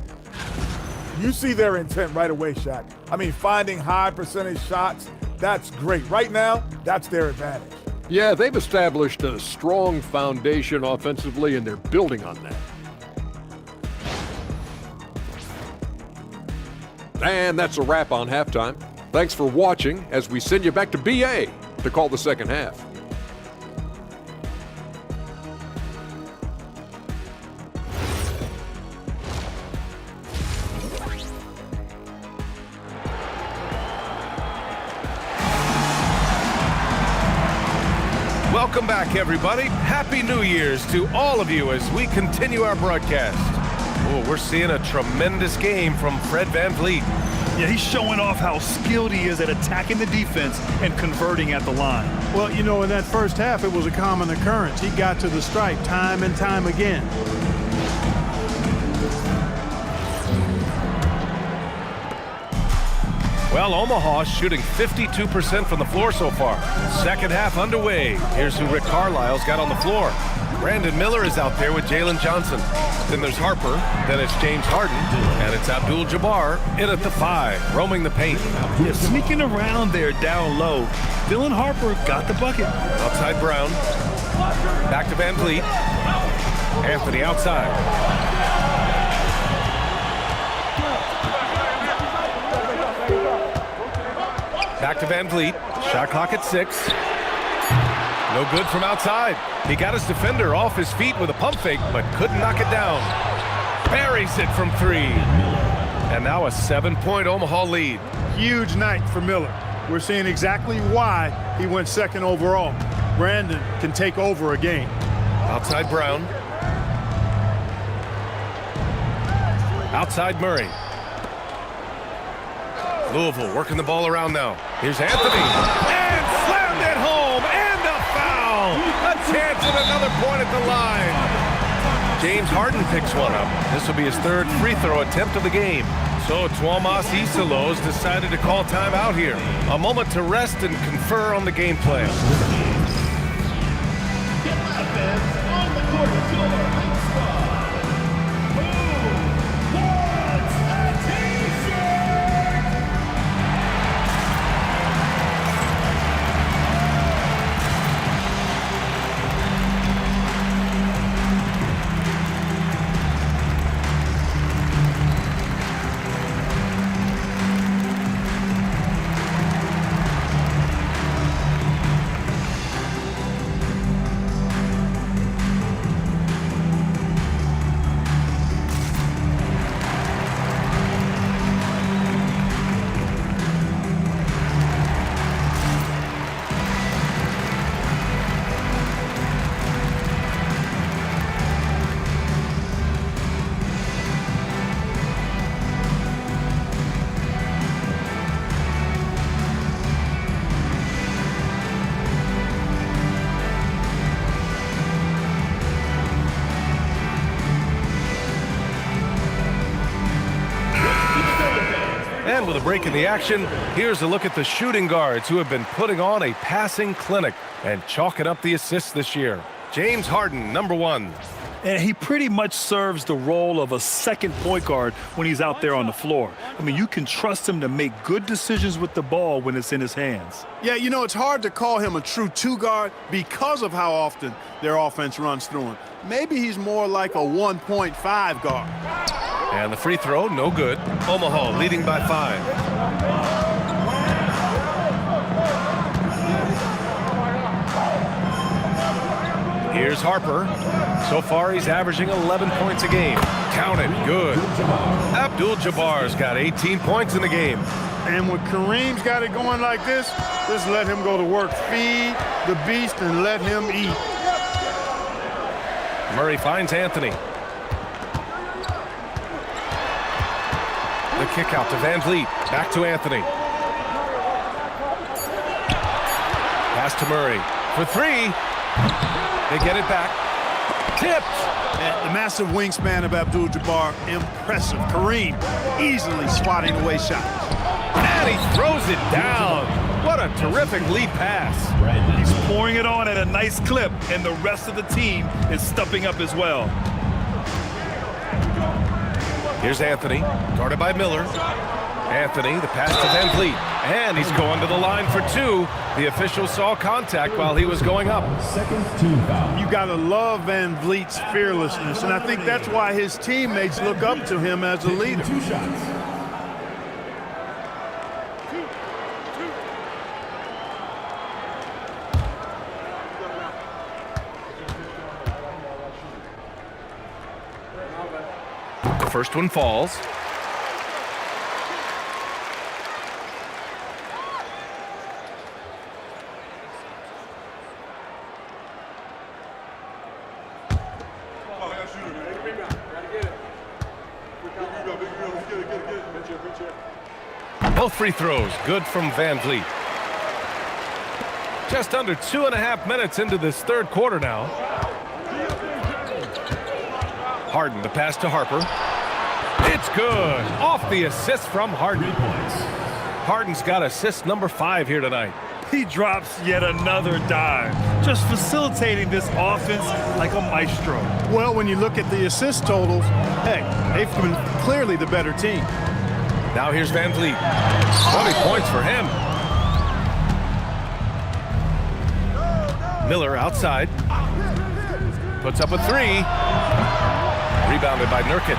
You see their intent right away, Shaq. I mean, finding high percentage shots, that's great. Right now, that's their advantage. Yeah, they've established a strong foundation offensively, and they're building on that. And that's a wrap on halftime. Thanks for watching as we send you back to BA to call the second half. Welcome back, everybody. Happy New Year's to all of you as we continue our broadcast. Oh, we're seeing a tremendous game from Fred VanVleet. Yeah, he's showing off how skilled he is at attacking the defense and converting at the line. Well, you know, in that first half, it was a common occurrence. He got to the stripe time and time again. Well, Omaha shooting 52% from the floor so far. Second half underway. Here's who Rick Carlisle's got on the floor. Brandon Miller is out there with Jalen Johnson. Then there's Harper. Then it's James Harden. And it's Abdul-Jabbar in at the 5, roaming the paint. Yeah, sneaking around there down low. Dylan Harper got the bucket. Outside Brown. Back to VanVleet. Anthony outside. Back to VanVleet. Shot clock at 6. No good from outside. He got his defender off his feet with a pump fake, but couldn't knock it down. Buries it from 3. And now a 7-point Omaha lead. Huge night for Miller. We're seeing exactly why he went second overall. Brandon can take over a game. Outside Brown. Outside Murray. Louisville working the ball around now. Here's Anthony. And slammed it home. And a foul. A chance at another point at the line. James Harden picks one up. This will be his 3rd free throw attempt of the game. So Tuomas Isalos decided to call timeout here. A moment to rest and confer on the game plan. And with a break in the action, here's a look at the shooting guards who have been putting on a passing clinic and chalking up the assists this year. James Harden, number 1. And he pretty much serves the role of a second point guard when he's out there on the floor. I mean, you can trust him to make good decisions with the ball when it's in his hands. Yeah, you know, it's hard to call him a true two-guard because of how often their offense runs through him. Maybe he's more like a 1.5 guard. And the free throw, no good. Omaha leading by 5. Here's Harper. So far, he's averaging 11 points a game. Count it, good. Abdul-Jabbar's got 18 points in the game. And when Kareem's got it going like this, just let him go to work. Feed the beast and let him eat. Murray finds Anthony. The kick out to Van Vliet. Back to Anthony. Pass to Murray. For 3. They get it back. Tipped. The massive wingspan of Abdul-Jabbar, impressive. Kareem easily swatting away shots. And he throws it down. What a terrific lead pass. He's pouring it on at a nice clip, and the rest of the team is stepping up as well. Here's Anthony, guarded by Miller. Anthony, the pass to Van Vliet. And he's going to the line for 2. The official saw contact while he was going up. You got to love Van Vliet's fearlessness, and I think that's why his teammates look up to him as a leader. 2 shots. The first one falls. Both free throws good from Van Vliet. Just under 2.5 minutes into this third quarter now. Harden, the pass to Harper. It's good. Off the assist from Harden. Harden's got assist number 5 here tonight. He drops yet another dime, just facilitating this offense like a maestro. Well, when you look at the assist totals, hey, they've been clearly the better team. Now here's Van Vliet. 20 points for him. Miller outside. Puts up a 3. Rebounded by Nurkic.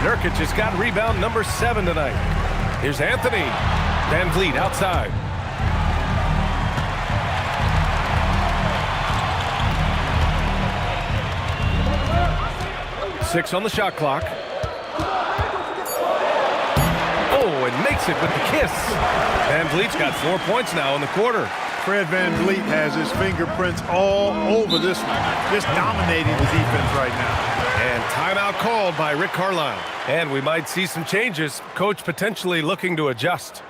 Nurkic has got rebound number 7 tonight. Here's Anthony. Van Vliet outside. Six on the shot clock. Oh, and makes it with the kiss. Van Vliet's got 4 points now in the quarter. Fred Van Vliet has his fingerprints all over this one, just dominating the defense right now. And timeout called by Rick Carlisle. And we might see some changes. Coach potentially looking to adjust.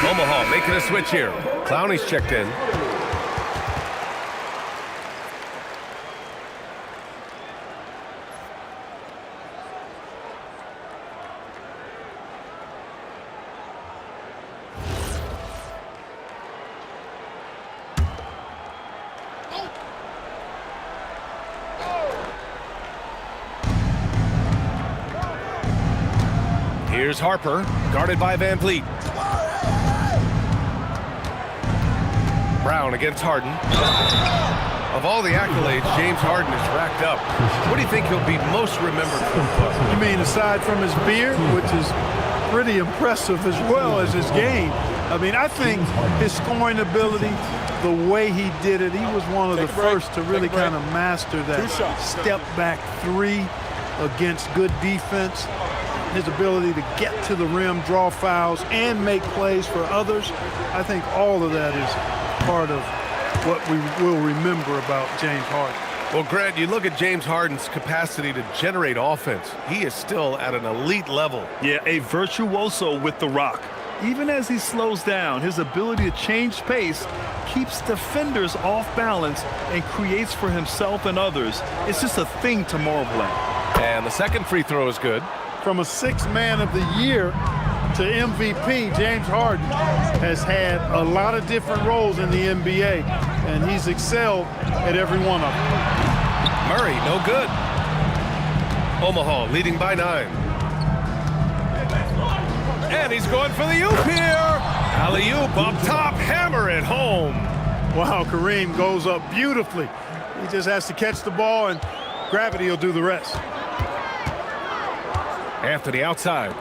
Omaha making a switch here. Clowney's checked in. Here's Harper, guarded by Van Vliet. Brown against Harden. Of all the accolades James Harden has racked up, what do you think he'll be most remembered for? You mean aside from his beard, which is pretty impressive as well as his game? I mean, I think his scoring ability, the way he did it, he was one of the first to really kind of master that step-back three against good defense. His ability to get to the rim, draw fouls, and make plays for others. I think all of that is part of what we will remember about James Harden. Well, Grant, you look at James Harden's capacity to generate offense. He is still at an elite level. Yeah, a virtuoso with the rock. Even as he slows down, his ability to change pace keeps defenders off balance and creates for himself and others. It's just a thing to marvel at. And the second free throw is good. From a sixth man of the year to MVP, James Harden has had a lot of different roles in the NBA, and he's excelled at every one of them. Murray, no good. Omaha leading by 9. And he's going for the oop here. Alley-oop up top, hammer it home. Wow, Kareem goes up beautifully. He just has to catch the ball, and gravity will do the rest. Anthony outside.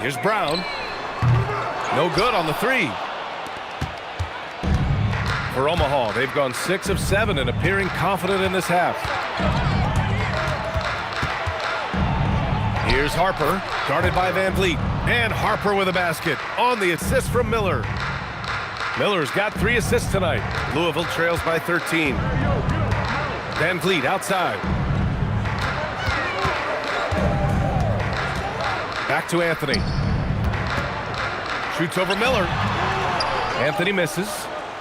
Here's Brown. No good on the three. For Omaha, they've gone 6 of 7 and appearing confident in this half. Here's Harper, guarded by Van Vliet. And Harper with a basket on the assist from Miller. Miller's got 3 assists tonight. Louisville trails by 13. Van Vliet outside. Back to Anthony. Shoots over Miller. Anthony misses.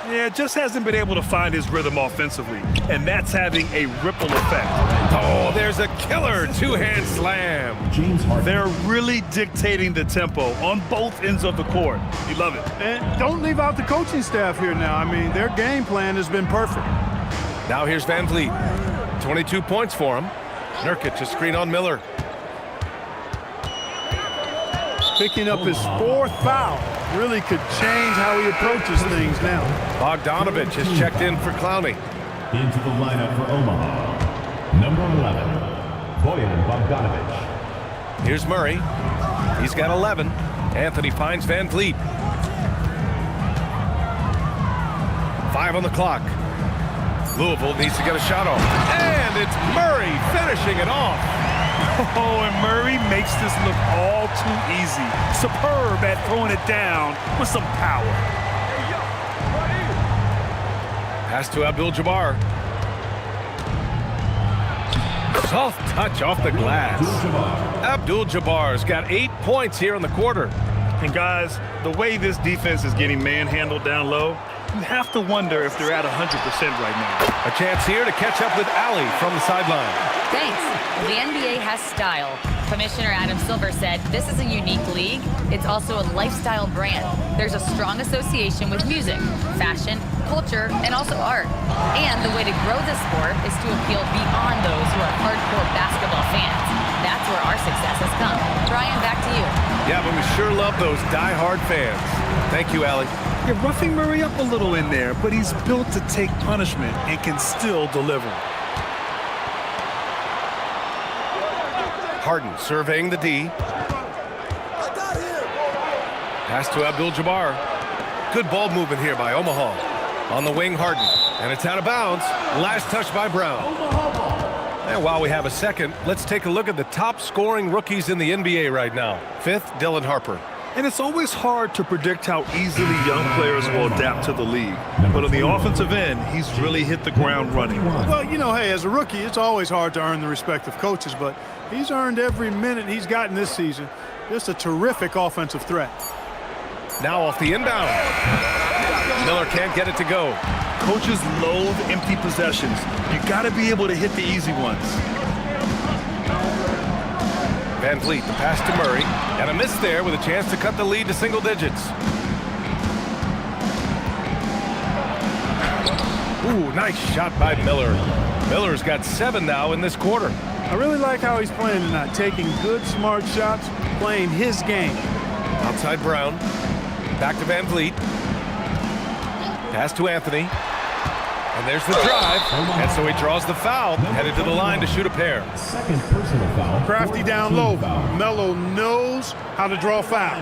Yeah, just hasn't been able to find his rhythm offensively, and that's having a ripple effect. Oh, there's a killer two-hand slam. They're really dictating the tempo on both ends of the court. You love it. And don't leave out the coaching staff here now. I mean, their game plan has been perfect. Now here's Van Vliet. 22 points for him. Nurkic, a screen on Miller. Picking up his 4th foul really could change how he approaches things now. Bogdanovich has checked in for Clowney. Into the lineup for Omaha, number 11, Bojan Bogdanovic. Here's Murray. He's got 11. Anthony finds Van Vliet. 5 on the clock. Louisville needs to get a shot off. And it's Murray finishing it off. Oh, and Murray makes this look all too easy. Superb at throwing it down with some power. Pass to Abdul-Jabbar. Soft touch off the glass. Abdul-Jabbar's got 8 points here in the quarter. And guys, the way this defense is getting manhandled down low, you have to wonder if they're at 100% right now. A chance here to catch up with Allie from the sideline. Thanks. The NBA has style. Commissioner Adam Silver said this is a unique league. It's also a lifestyle brand. There's a strong association with music, fashion, culture, and also art. And the way to grow this sport is to appeal beyond those who are hardcore basketball fans. That's where our success has come. Brian, back to you. Yeah, but we sure love those die-hard fans. Thank you, Allie. You're roughing Murray up a little in there, but he's built to take punishment and can still deliver. Harden surveying the D. Pass to Abdul-Jabbar. Good ball movement here by Omaha. On the wing, Harden. And it's out of bounds. Last touch by Brown. And while we have a second, let's take a look at the top scoring rookies in the NBA right now. 5th, Dylan Harper. And it's always hard to predict how easily young players will adapt to the league. But on the offensive end, he's really hit the ground running. Well, you know, hey, as a rookie, it's always hard to earn the respect of coaches, but he's earned every minute he's gotten this season. Just a terrific offensive threat. Now off the inbound. Miller can't get it to go. Coaches loathe empty possessions. You got to be able to hit the easy ones. Van Vliet, the pass to Murray, and a miss there with a chance to cut the lead to single digits. Ooh, nice shot by Miller. Miller's got 7 now in this quarter. I really like how he's playing tonight, taking good, smart shots, playing his game. Outside Brown. Back to Van Vliet. Pass to Anthony. And there's the drive. And so he draws the foul, headed to the line to shoot a pair. Second personal foul. Crafty down low. Melo knows how to draw fouls.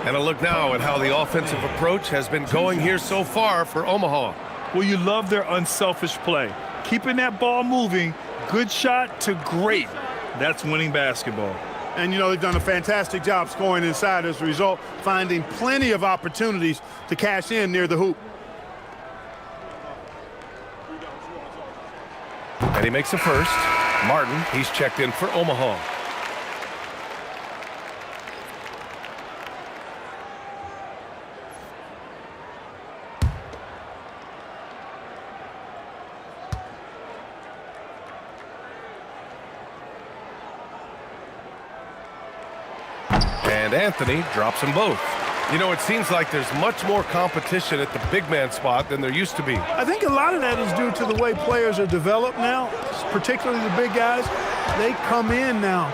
And a look now at how the offensive approach has been going here so far for Omaha. Well, you love their unselfish play. Keeping that ball moving, good shot to great. That's winning basketball. And, you know, they've done a fantastic job scoring inside as a result, finding plenty of opportunities to cash in near the hoop. And he makes a first. Martin, he's checked in for Omaha. And Anthony drops them both. You know, it seems like there's much more competition at the big man spot than there used to be. I think a lot of that is due to the way players are developed now, particularly the big guys. They come in now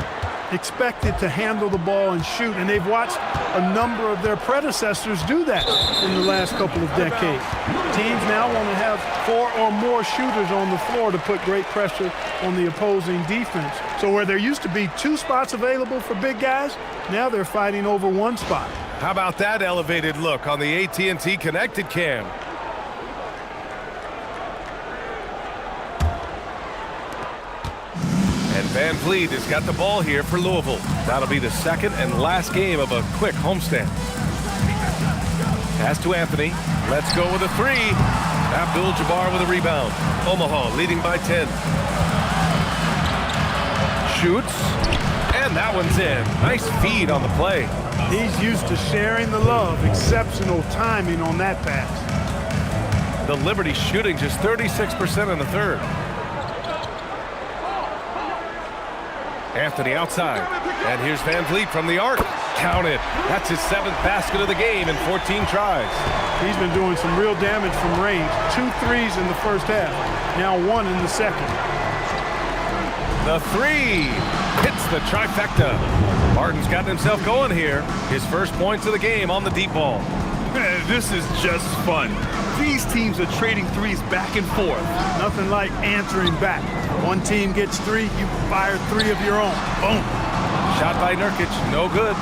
expected to handle the ball and shoot, and they've watched a number of their predecessors do that in the last couple of decades. Teams now want to have 4 or more shooters on the floor to put great pressure on the opposing defense. So where there used to be 2 spots available for big guys, now they're fighting over 1 spot. How about that elevated look on the AT&T Connected Cam? And Van Vliet has got the ball here for Louisville. That'll be the second and last game of a quick homestand. Pass to Anthony. Let's go with a 3. Abdul-Jabbar with a rebound. Omaha leading by 10. Shoots. And that one's in. Nice feed on the play. He's used to sharing the love. Exceptional timing on that pass. The Liberty shooting just 36% in the third. Anthony outside. And here's Van Vliet from the arc. Count it. That's his 7th basket of the game in 14 tries. He's been doing some real damage from range. 2 threes in the first half. Now 1 in the second. The 3 hits the trifecta. Martin's gotten himself going here. His first points of the game on the deep ball. Man, this is just fun. These teams are trading threes back and forth. Nothing like answering back. One team gets 3, you fire 3 of your own. Boom. Shot by Nurkic, no good.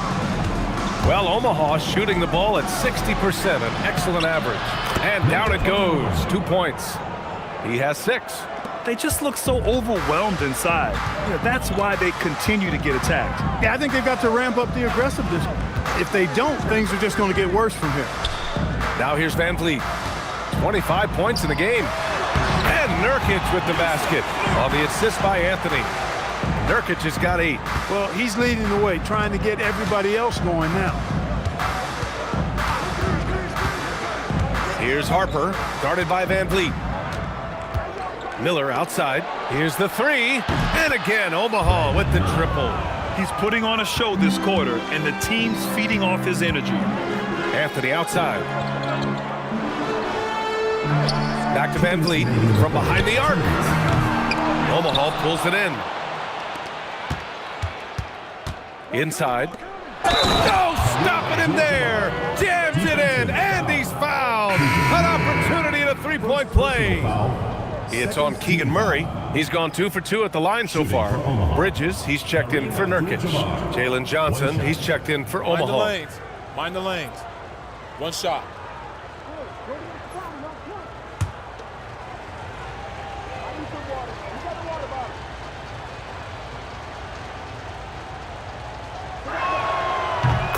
Well, Omaha shooting the ball at 60%, an excellent average. And down it goes, 2 points. He has 6. They just look so overwhelmed inside. You know, that's why they continue to get attacked. Yeah, I think they've got to ramp up the aggressiveness. If they don't, things are just going to get worse from here. Now here's Van Vliet. 25 points in the game. And Nurkic with the basket on the assist by Anthony. Nurkic has got 8. Well, he's leading the way, trying to get everybody else going now. Here's Harper, guarded by Van Vliet. Miller outside. Here's the 3. And again, Omaha with the triple. He's putting on a show this quarter, and the team's feeding off his energy. Anthony outside. Back to Van Vliet from behind the arc. Omaha pulls it in. Inside. No, stopping him there. Jams it in, and he's fouled. An opportunity in a 3-point play. It's on Keegan Murray. He's gone 2 for 2 at the line so far. Bridges, he's checked in for Nurkic. Jalen Johnson, he's checked in for Omaha. Mind the lanes. Mind the lanes. 1 shot.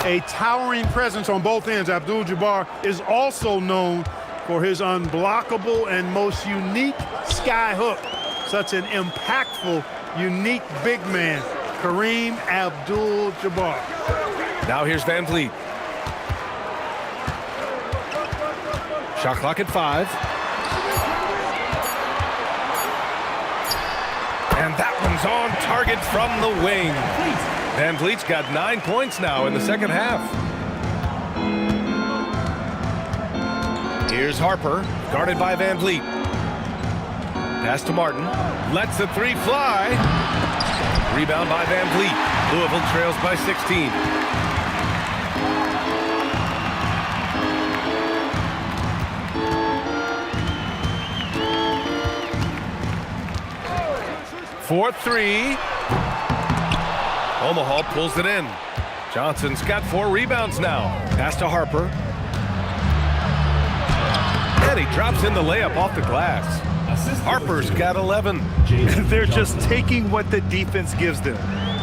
A towering presence on both ends. Abdul-Jabbar is also known for his unblockable and most unique sky hook. Such an impactful, unique big man, Kareem Abdul-Jabbar. Now here's Van Vliet. Shot clock at 5. And that one's on target from the wing. Van Vliet's got 9 points now in the second half. Here's Harper, guarded by Van Vliet. Pass to Martin. Lets the three fly. Rebound by Van Vliet. Louisville trails by 16. For three. Omaha pulls it in. Johnson's got 4 rebounds now. Pass to Harper. And he drops in the layup off the glass. Harper's got 11. They're just taking what the defense gives them.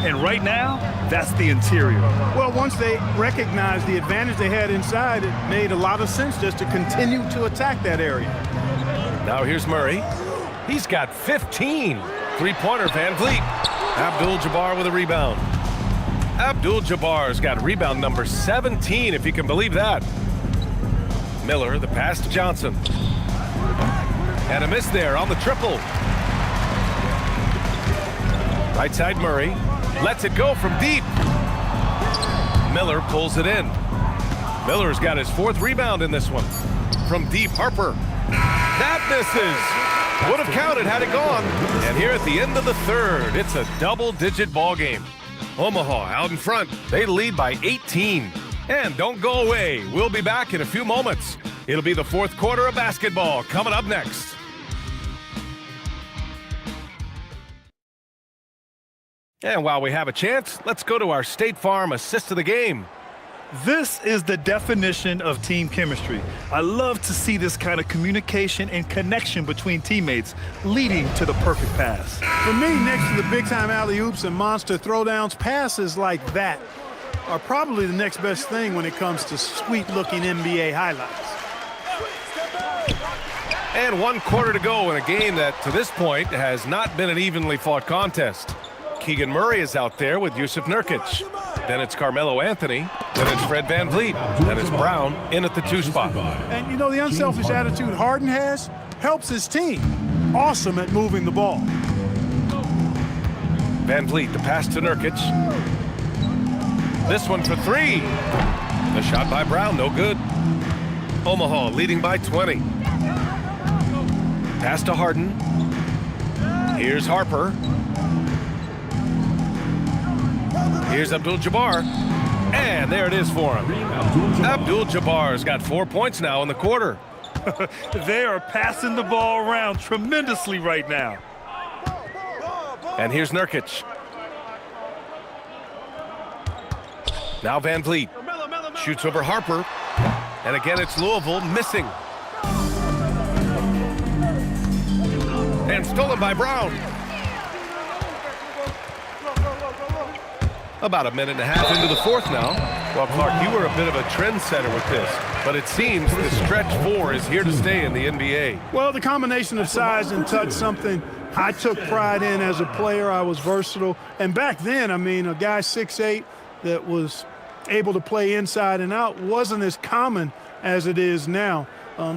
And right now, that's the interior. Well, once they recognized the advantage they had inside, it made a lot of sense just to continue to attack that area. Now here's Murray. He's got 15. Three-pointer, Van Vliet. Abdul-Jabbar with a rebound. Abdul-Jabbar's got rebound number 17, if you can believe that. Miller, the pass to Johnson. And a miss there on the triple. Right side Murray. Lets it go from deep. Miller pulls it in. Miller's got his 4th rebound in this one. From deep, Harper. That misses. Would have counted had it gone. And here at the end of the 3rd, it's a double-digit ball game. Omaha out in front. They lead by 18. And don't go away. We'll be back in a few moments. It'll be the 4th quarter of basketball coming up next. And while we have a chance, let's go to our State Farm assist of the game. This is the definition of team chemistry. I love to see this kind of communication and connection between teammates leading to the perfect pass. For me, next to the big-time alley-oops and monster throwdowns, passes like that are probably the next best thing when it comes to sweet-looking NBA highlights. And 1 quarter to go in a game that, to this point, has not been an evenly fought contest. Keegan Murray is out there with Yusuf Nurkic. Then it's Carmelo Anthony. Then it's Fred Van Vliet. Then it's Brown in at the 2 spot. And, you know, the unselfish attitude Harden has helps his team. Awesome at moving the ball. Van Vliet, the pass to Nurkic. This one for 3. The shot by Brown, no good. Omaha leading by 20. Pass to Harden. Here's Harper. Here's Abdul-Jabbar. And there it is for him. Abdul-Jabbar's got 4 points now in the quarter. They are passing the ball around tremendously right now. And here's Nurkic. Now Van Vliet shoots over Harper. And again, it's Louisville missing. And stolen by Brown. About a minute and a half into the 4th now. Well, Clark, you were a bit of a trendsetter with this, but it seems the stretch 4 is here to stay in the NBA. Well, the combination of size and touch, something I took pride in as a player. I was versatile. And back then, I mean, a guy 6'8" that was able to play inside and out wasn't as common as it is now.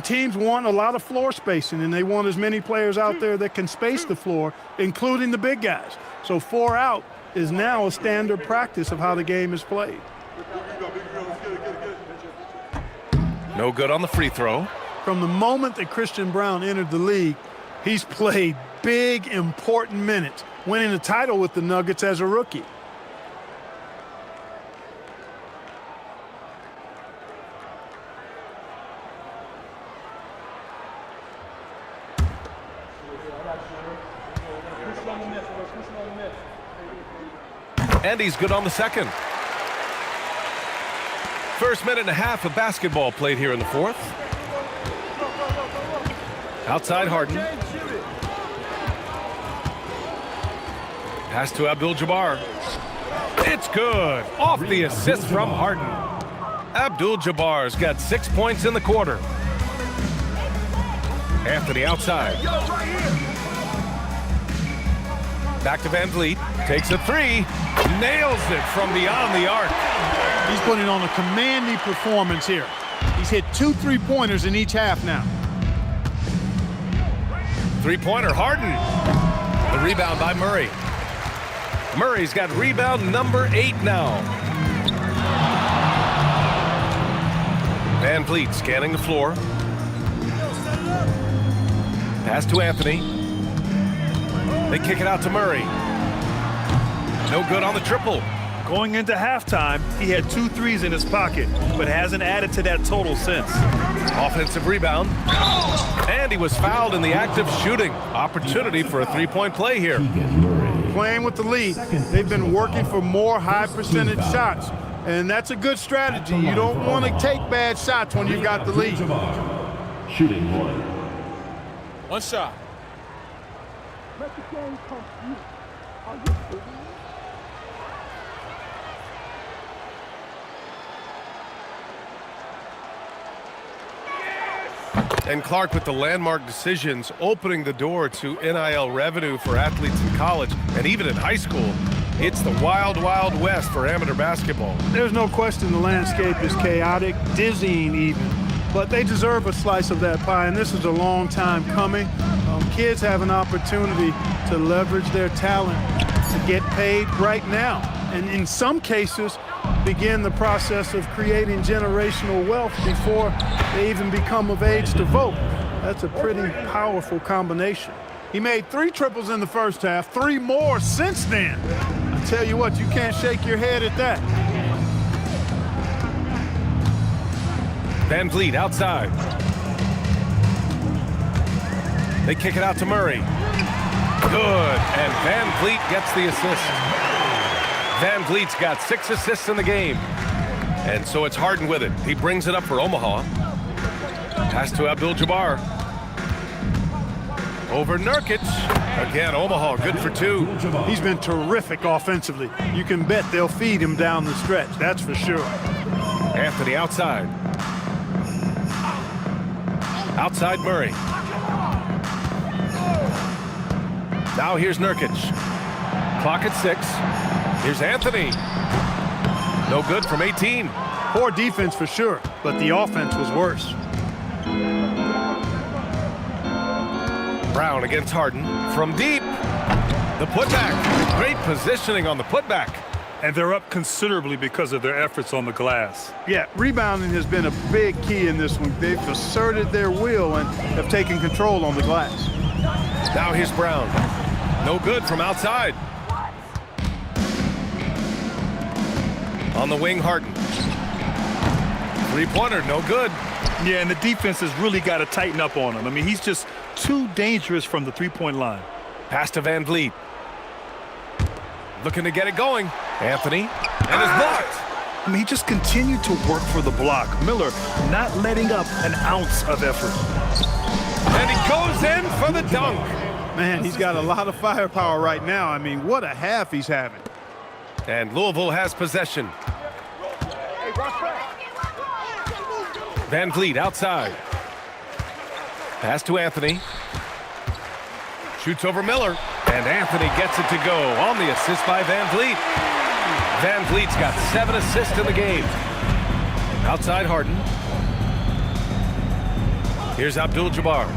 Teams want a lot of floor spacing, and they want as many players out there that can space the floor, including the big guys. So 4 out is now a standard practice of how the game is played. No good on the free throw. From the moment that Christian Brown entered the league, he's played big, important minutes, winning the title with the Nuggets as a rookie. And he's good on the second. First minute and a half of basketball played here in the 4th. Outside Harden. Pass to Abdul-Jabbar. It's good. Off the assist from Harden. Abdul-Jabbar's got 6 points in the quarter. Anthony outside. Back to Van Vliet. Takes a 3. Nails it from beyond the arc. He's putting on a commanding performance here. He's hit 2 3-pointers in each half now. 3-pointer, Harden. The rebound by Murray. Murray's got rebound number 8 now. Van Vliet scanning the floor. Pass to Anthony. They kick it out to Murray. No good on the triple. Going into halftime, he had 2 threes in his pocket, but hasn't added to that total since. Offensive rebound. And he was fouled in the act of shooting. Opportunity for a three-point play here. Playing with the lead, they've been working for more high percentage shots, and that's a good strategy. You don't want to take bad shots when you've got the lead. Shooting 1. One shot. Let the game come to you. Are you kidding me? And Clark with the landmark decisions opening the door to NIL revenue for athletes in college and even in high school. It's the wild, wild west for amateur basketball. There's no question the landscape is chaotic, dizzying even, but they deserve a slice of that pie, and this is a long time coming. Kids have an opportunity to leverage their talent to get paid right now, and in some cases, begin the process of creating generational wealth before they even become of age to vote. That's a pretty powerful combination. He made 3 triples in the first half, 3 more since then. I tell you what, you can't shake your head at that. Van Vliet outside. They kick it out to Murray. Good, and Van Vliet gets the assist. Van Vliet's got 6 assists in the game. And so it's Harden with it. He brings it up for Omaha. Pass to Abdul-Jabbar. Over Nurkic. Again, Omaha good for 2. He's been terrific offensively. You can bet they'll feed him down the stretch, that's for sure. Anthony outside. Outside Murray. Now here's Nurkic. Clock at 6. Here's Anthony. No good from 18. Poor defense for sure, but the offense was worse. Brown against Harden. From deep. The putback. Great positioning on the putback. And they're up considerably because of their efforts on the glass. Yeah, rebounding has been a big key in this one. They've asserted their will and have taken control on the glass. Now here's Brown. No good from outside. On the wing, Harden. Three-pointer, no good. Yeah, and the defense has really got to tighten up on him. I mean, he's just too dangerous from the three-point line. Pass to Van Vliet. Looking to get it going. Anthony, and is blocked. I mean, he just continued to work for the block. Miller not letting up an ounce of effort. And he goes in for the dunk. Man, he's got a lot of firepower right now. I mean, what a half he's having. And Louisville has possession. Van Vliet outside. Pass to Anthony. Shoots over Miller. And Anthony gets it to go on the assist by Van Vliet. Van Vliet's got 7 assists in the game. Outside Harden. Here's Abdul-Jabbar.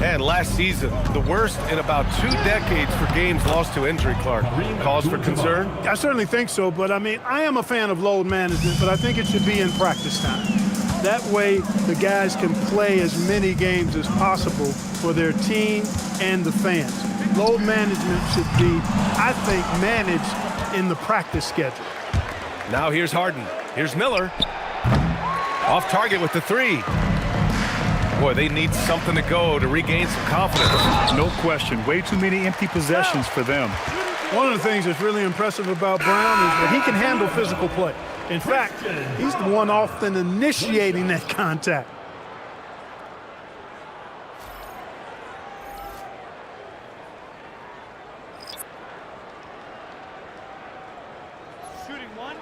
And last season, the worst in about 2 decades for games lost to injury, Clark. Cause for concern? I certainly think so, but I mean, I am a fan of load management, but I think it should be in practice time. That way, the guys can play as many games as possible for their team and the fans. Load management should be, I think, managed in the practice schedule. Now here's Harden. Here's Miller. Off target with the 3. Boy, they need something to go to regain some confidence. No question. Way too many empty possessions for them. One of the things that's really impressive about Brown is that he can handle physical play. In fact, he's the one often initiating that contact. Shooting 1.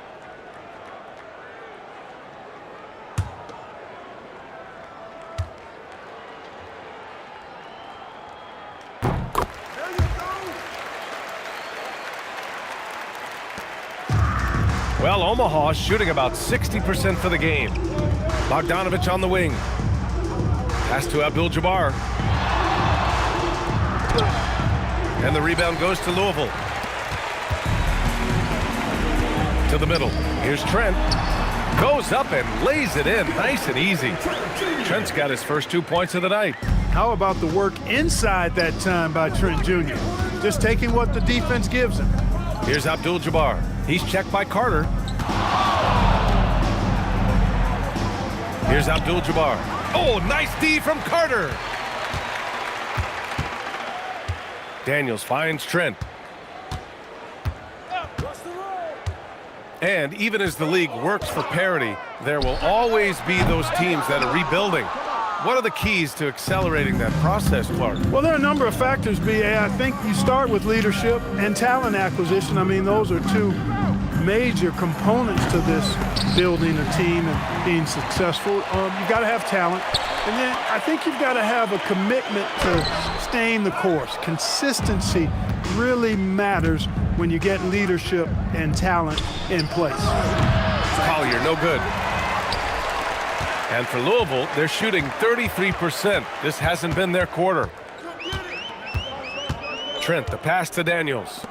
Well, Omaha shooting about 60% for the game. Bogdanovich on the wing. Pass to Abdul-Jabbar. And the rebound goes to Louisville. To the middle. Here's Trent. Goes up and lays it in. Nice and easy. Trent's got his first 2 points of the night. How about the work inside that time by Trent Jr.? Just taking what the defense gives him. Here's Abdul-Jabbar. He's checked by Carter. Here's Abdul-Jabbar. Oh, nice D from Carter. Daniels finds Trent. And even as the league works for parity, there will always be those teams that are rebuilding. What are the keys to accelerating that process, Clark? Well, there are a number of factors, B.A. I think you start with leadership and talent acquisition. I mean, those are two major components to this building a team and being successful. You've got to have talent. And then I think you've got to have a commitment to staying the course. Consistency really matters when you get leadership and talent in place. Collier, no good. And for Louisville, they're shooting 33%. This hasn't been their quarter. Trent, the pass to Daniels.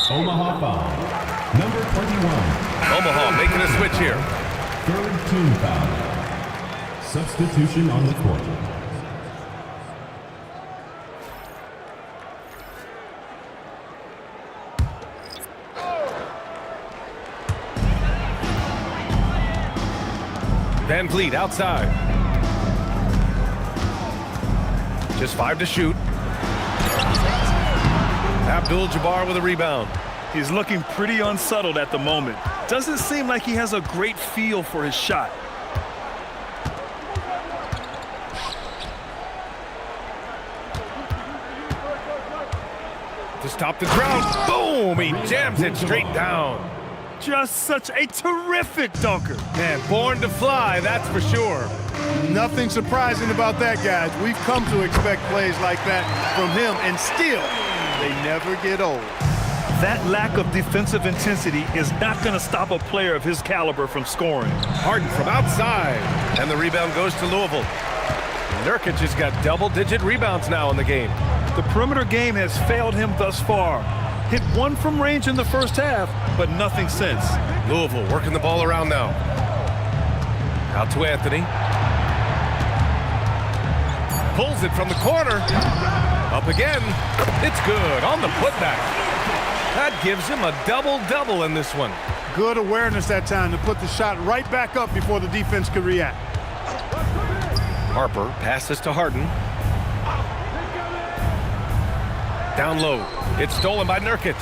Omaha foul. Number 21. Omaha making a switch here. Third team foul. Substitution on the court. Van Vliet outside. Just 5 to shoot. Abdul-Jabbar with a rebound. He's looking pretty unsettled at the moment. Doesn't seem like he has a great feel for his shot. To stop the drought. Boom! He jams it straight down. Just such a terrific dunker. Man, born to fly, that's for sure. Nothing surprising about that, guys. We've come to expect plays like that from him, and still, they never get old. That lack of defensive intensity is not going to stop a player of his caliber from scoring. Harden from outside, and the rebound goes to Louisville. Nurkic has got double-digit rebounds now in the game. The perimeter game has failed him thus far. Hit one from range in the first half, but nothing since. Louisville working the ball around now. Out to Anthony. Pulls it from the corner. Up again. It's good on the putback. That gives him a double-double in this one. Good awareness that time to put the shot right back up before the defense could react. Harper passes to Harden. Down low. It's stolen by Nurkic.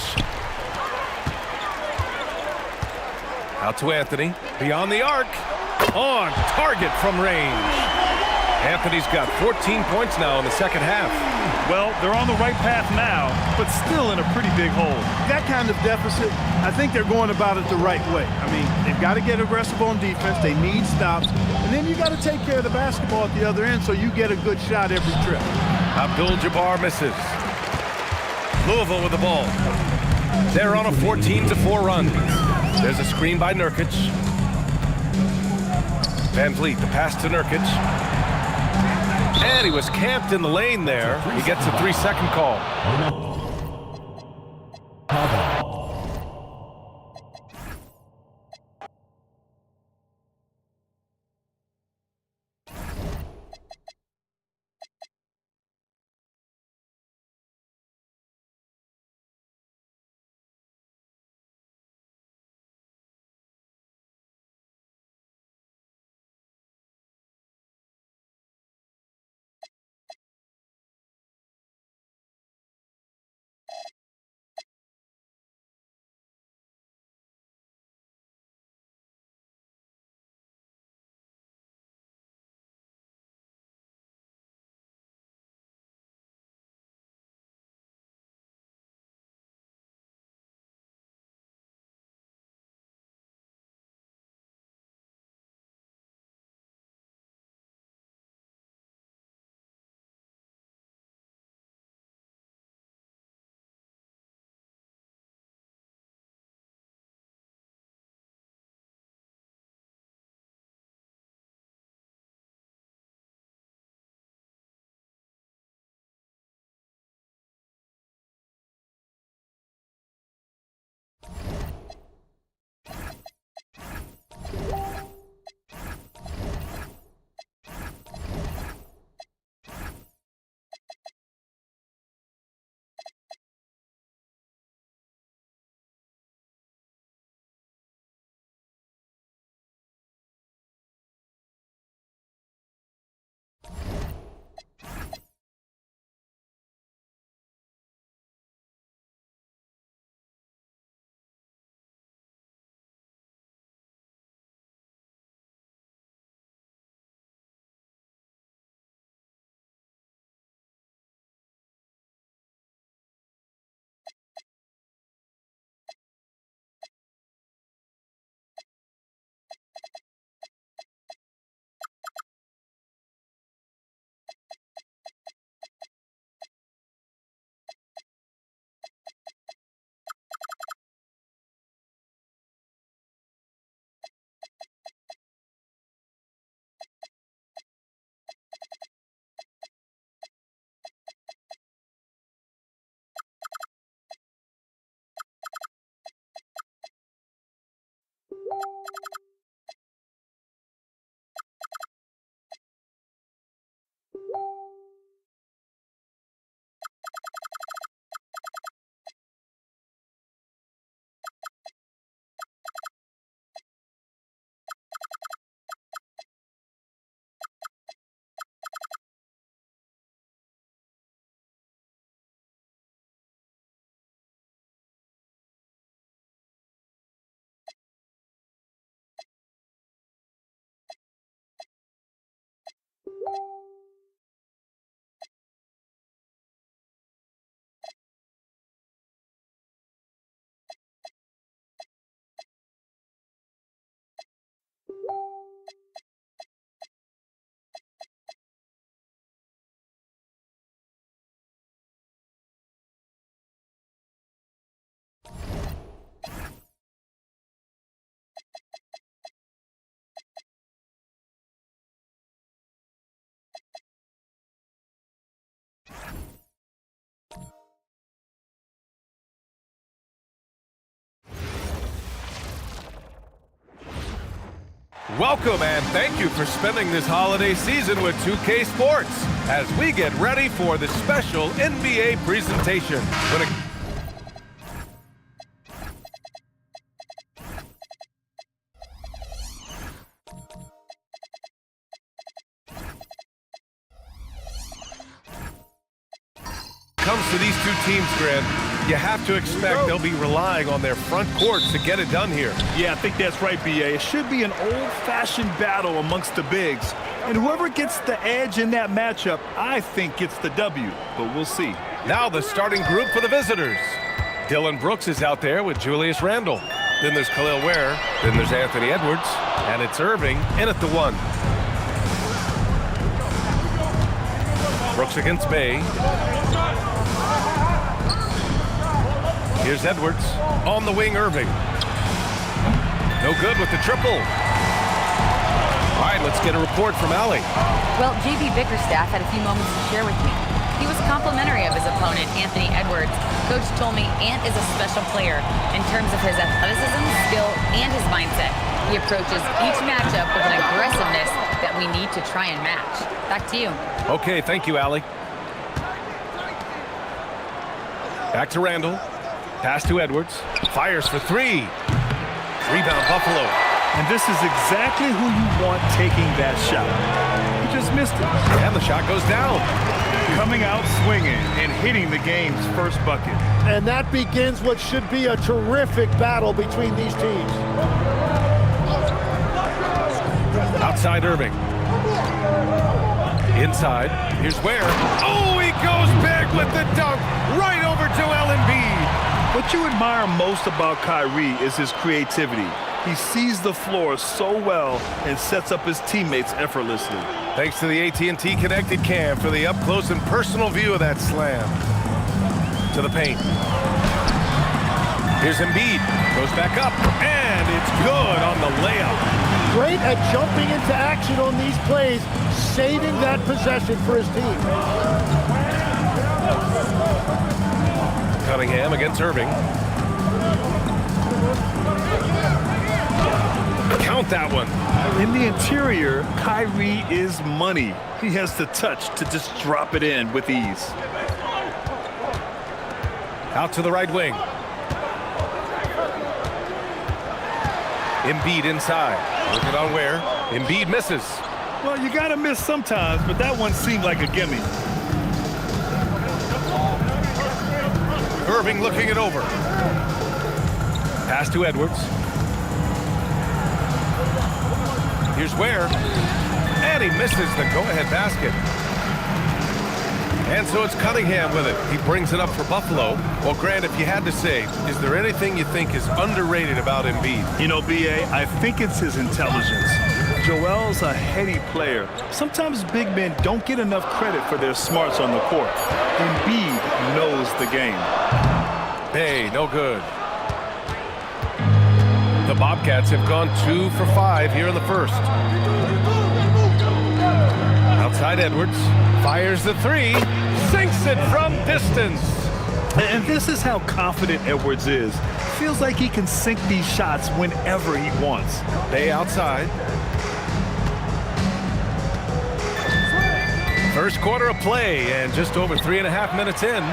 Out to Anthony. Beyond the arc. On target from range. Anthony's got 14 points now in the second half. Well, they're on the right path now, but still in a pretty big hole. That kind of deficit, I think they're going about it the right way. I mean, they've got to get aggressive on defense. They need stops. And then you got to take care of the basketball at the other end so you get a good shot every trip. Abdul-Jabbar misses. Louisville with the ball. They're on a 14-4 run. There's a screen by Nurkic. Van Vliet, the pass to Nurkic. And he was camped in the lane there. He gets a 3-second call. Welcome and thank you for spending this holiday season with 2K Sports as we get ready for the special NBA presentation. Comes to these two teams, Grant, you have to expect they'll be relying on their front courts to get it done here. Yeah, I think that's right, B.A. It should be an old-fashioned battle amongst the bigs. And whoever gets the edge in that matchup, I think gets the W. But we'll see. Now the starting group for the visitors. Dylan Brooks is out there with Julius Randle. Then there's Khalil Ware. Then there's Anthony Edwards. And it's Irving in at the 1. Brooks against Bay. Here's Edwards. On the wing, Irving. No good with the triple. All right, let's get a report from Allie. Well, JB Bickerstaff had a few moments to share with me. He was complimentary of his opponent, Anthony Edwards. Coach told me Ant is a special player in terms of his athleticism, skill, and his mindset. He approaches each matchup with an aggressiveness that we need to try and match. Back to you. Okay, thank you, Allie. Back to Randle. Pass to Edwards. Fires for 3. Rebound, Buffalo. And this is exactly who you want taking that shot. He just missed it. And the shot goes down. Coming out swinging and hitting the game's first bucket. And that begins what should be a terrific battle between these teams. Outside Irving. Inside. Here's Ware. Oh, he goes big with the dunk. Right over to Embiid. What you admire most about Kyrie is his creativity. He sees the floor so well and sets up his teammates effortlessly. Thanks to the AT&T Connected Cam for the up-close and personal view of that slam. To the paint. Here's Embiid. Goes back up, and it's good on the layup. Great at jumping into action on these plays, saving that possession for his team. Cunningham against Irving. Count that one. In the interior, Kyrie is money. He has the touch to just drop it in with ease. Out to the right wing. Embiid inside. Looking on Ware. Embiid misses. Well, you got to miss sometimes, but that one seemed like a gimme. Irving looking it over. Pass to Edwards. Here's Ware. And he misses the go-ahead basket. And so it's Cunningham with it. He brings it up for Buffalo. Well, Grant, if you had to say, is there anything you think is underrated about Embiid? You know, B.A., I think it's his intelligence. Joel's a heady player. Sometimes big men don't get enough credit for their smarts on the court. Embiid knows the game. Hey, no good. The Bobcats have gone 2 for 5 here in the first. Outside Edwards. Fires the 3. Sinks it from distance. And this is how confident Edwards is. Feels like he can sink these shots whenever he wants. Bay outside. First quarter of play, and just over 3.5 minutes in.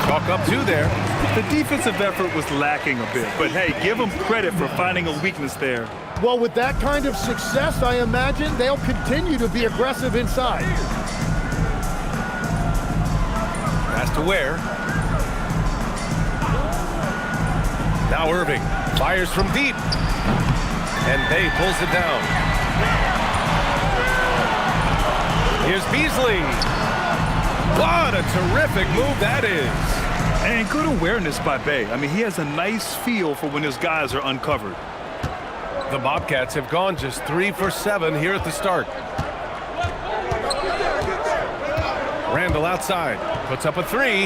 Chalk up 2 there. The defensive effort was lacking a bit, but hey, give them credit for finding a weakness there. Well, with that kind of success, I imagine they'll continue to be aggressive inside. Pass to Ware. Now Irving fires from deep. And Bay pulls it down. Here's Beasley. What a terrific move that is. And good awareness by Bay. I mean, he has a nice feel for when his guys are uncovered. The Bobcats have gone just 3 for 7 here at the start. Randall outside, puts up a 3.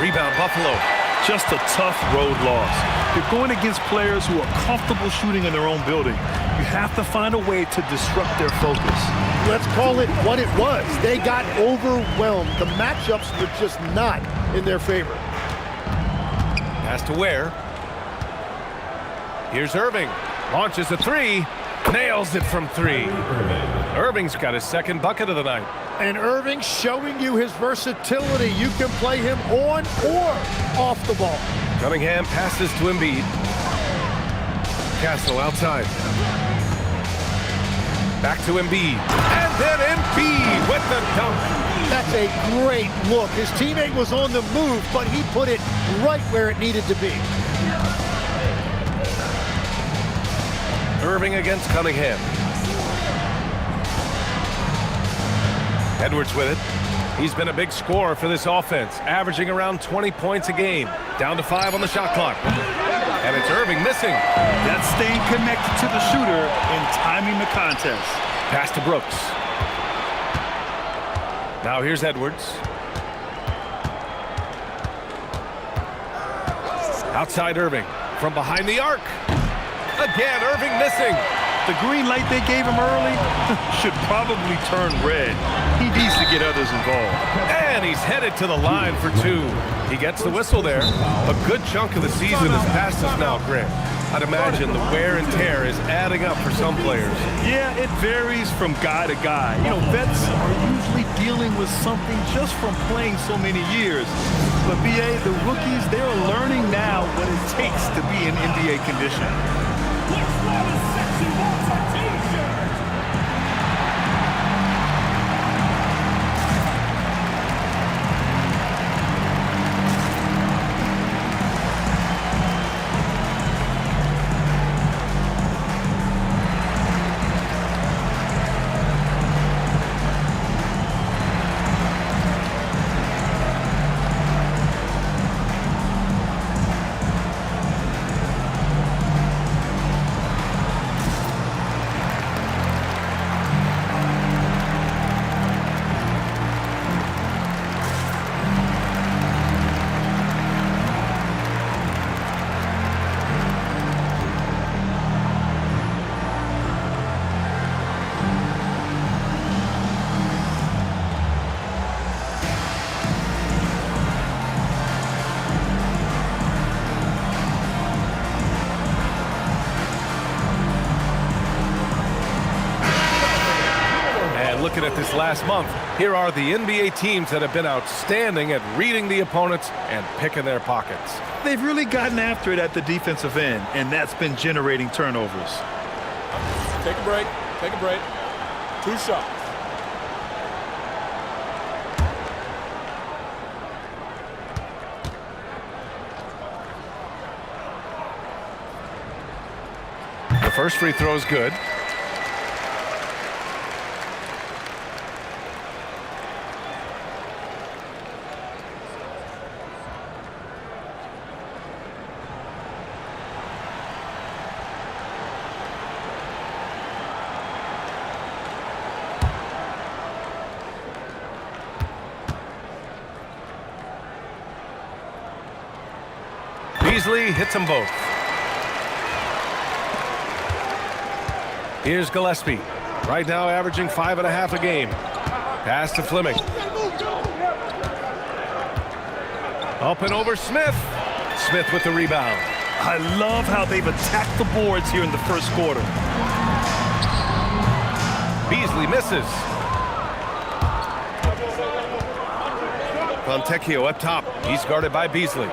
Rebound, Buffalo. Just a tough road loss. You're going against players who are comfortable shooting in their own building. You have to find a way to disrupt their focus. Let's call it what it was. They got overwhelmed. The matchups were just not in their favor. Pass to Ware. Here's Irving. Launches a 3. Nails it from 3. Irving's got his second bucket of the night. And Irving showing you his versatility. You can play him on or off the ball. Cunningham passes to Embiid. Castle outside. Back to Embiid. And then Embiid with the dunk. That's a great look. His teammate was on the move, but he put it right where it needed to be. Irving against Cunningham. Edwards with it. He's been a big scorer for this offense, averaging around 20 points a game. Down to 5 on the shot clock. And it's Irving missing. That's staying connected to the shooter and timing the contest. Pass to Brooks. Now here's Edwards. Outside Irving. From behind the arc. Again, Irving missing. The green light they gave him early should probably turn red. He needs to get others involved. And he's headed to the line for 2. He gets the whistle there. A good chunk of the season is past us now, Grant. I'd imagine the wear and tear is adding up for some players. Yeah, it varies from guy to guy. You know, vets are usually dealing with something just from playing so many years. But BA, the rookies, they're learning now what it takes to be in NBA condition. Looking at this last month, here are the NBA teams that have been outstanding at reading the opponents and picking their pockets. They've really gotten after it at the defensive end, and that's been generating turnovers. Take a break. Take a break. 2 shots. The first free throw is good. Beasley hits them both. Here's Gillespie. Right now averaging 5.5 a game. Pass to Fleming. Up and over Smith. Smith with the rebound. I love how they've attacked the boards here in the first quarter. Beasley misses. Fontecchio up top. He's guarded by Beasley.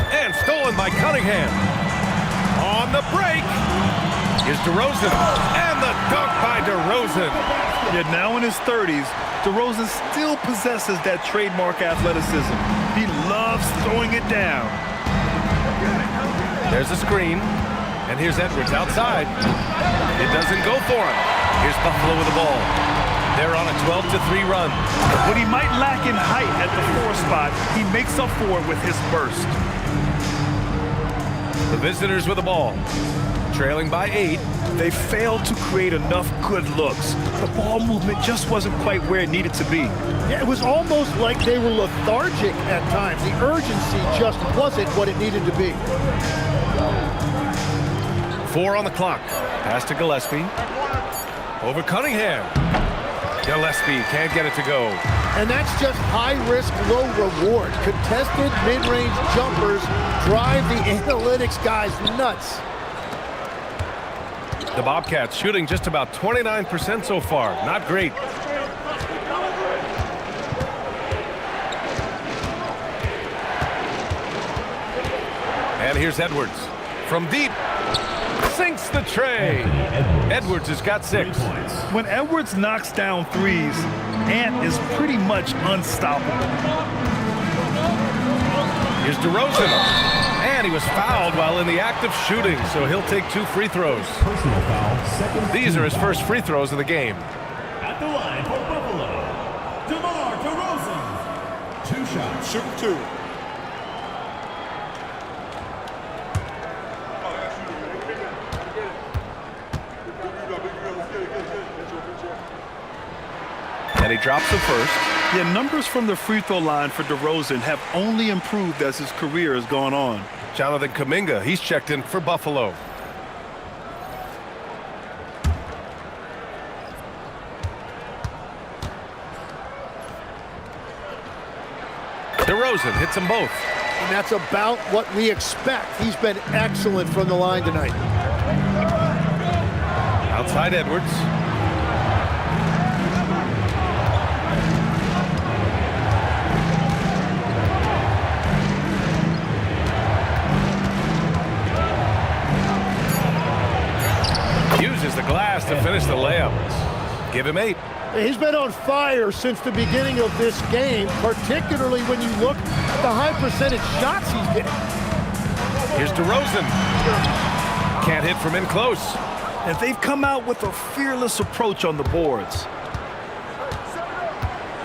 And stolen by Cunningham. On the break. Here's DeRozan. And the dunk by DeRozan. Yet now in his 30s, DeRozan still possesses that trademark athleticism. He loves throwing it down. There's a screen. And here's Edwards outside. It doesn't go for him. Here's Buffalo with the ball. They're on a 12-3 run. What he might lack in height at the 4 spot, he makes up for it with his burst. The visitors with the ball, trailing by 8. They failed to create enough good looks. The ball movement just wasn't quite where it needed to be. Yeah, it was almost like they were lethargic at times. The urgency just wasn't what it needed to be. 4 on the clock. Pass to Gillespie. Over Cunningham. Gillespie can't get it to go. And that's just high risk, low reward. Contested mid-range jumpers drive the analytics guys nuts. The Bobcats shooting just about 29% so far. Not great. And here's Edwards. From deep. Sinks the tray. Edwards has got 6. When Edwards knocks down threes, Ant is pretty much unstoppable. Here's DeRozan. And he was fouled while in the act of shooting, so he'll take 2 free throws. Personal foul, second. These are his first free throws of the game. At the line for Buffalo, DeMar DeRozan. 2 shots. Shoot 2. And he drops the first. Yeah, numbers from the free throw line for DeRozan have only improved as his career has gone on. Jonathan Kuminga, he's checked in for Buffalo. DeRozan hits them both. And that's about what we expect. He's been excellent from the line tonight. Outside Edwards. Uses the glass to finish the layup. Give him 8. He's been on fire since the beginning of this game, particularly when you look at the high percentage shots he's getting. Here's DeRozan. Can't hit from in close. And they've come out with a fearless approach on the boards.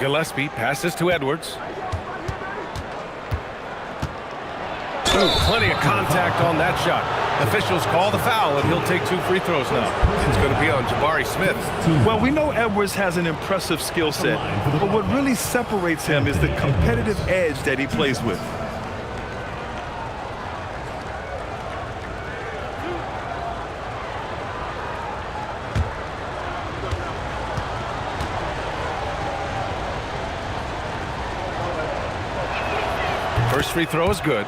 Gillespie passes to Edwards. Ooh, plenty of contact on that shot. Officials call the foul, and he'll take 2 free throws now. It's going to be on Jabari Smith. Well, we know Edwards has an impressive skill set, but what really separates him is the competitive edge that he plays with. First free throw is good.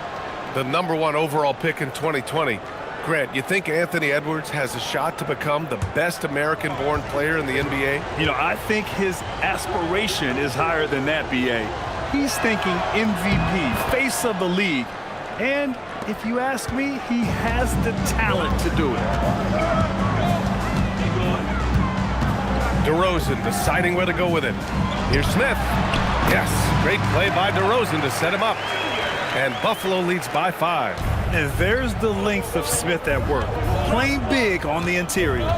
The #1 overall pick in 2020. Grant, you think Anthony Edwards has a shot to become the best American-born player in the NBA? You know, I think his aspiration is higher than that, B.A. He's thinking MVP, face of the league. And if you ask me, he has the talent to do it. DeRozan deciding where to go with it. Here's Smith. Yes, great play by DeRozan to set him up. And Buffalo leads by 5. And there's the length of Smith at work, playing big on the interior.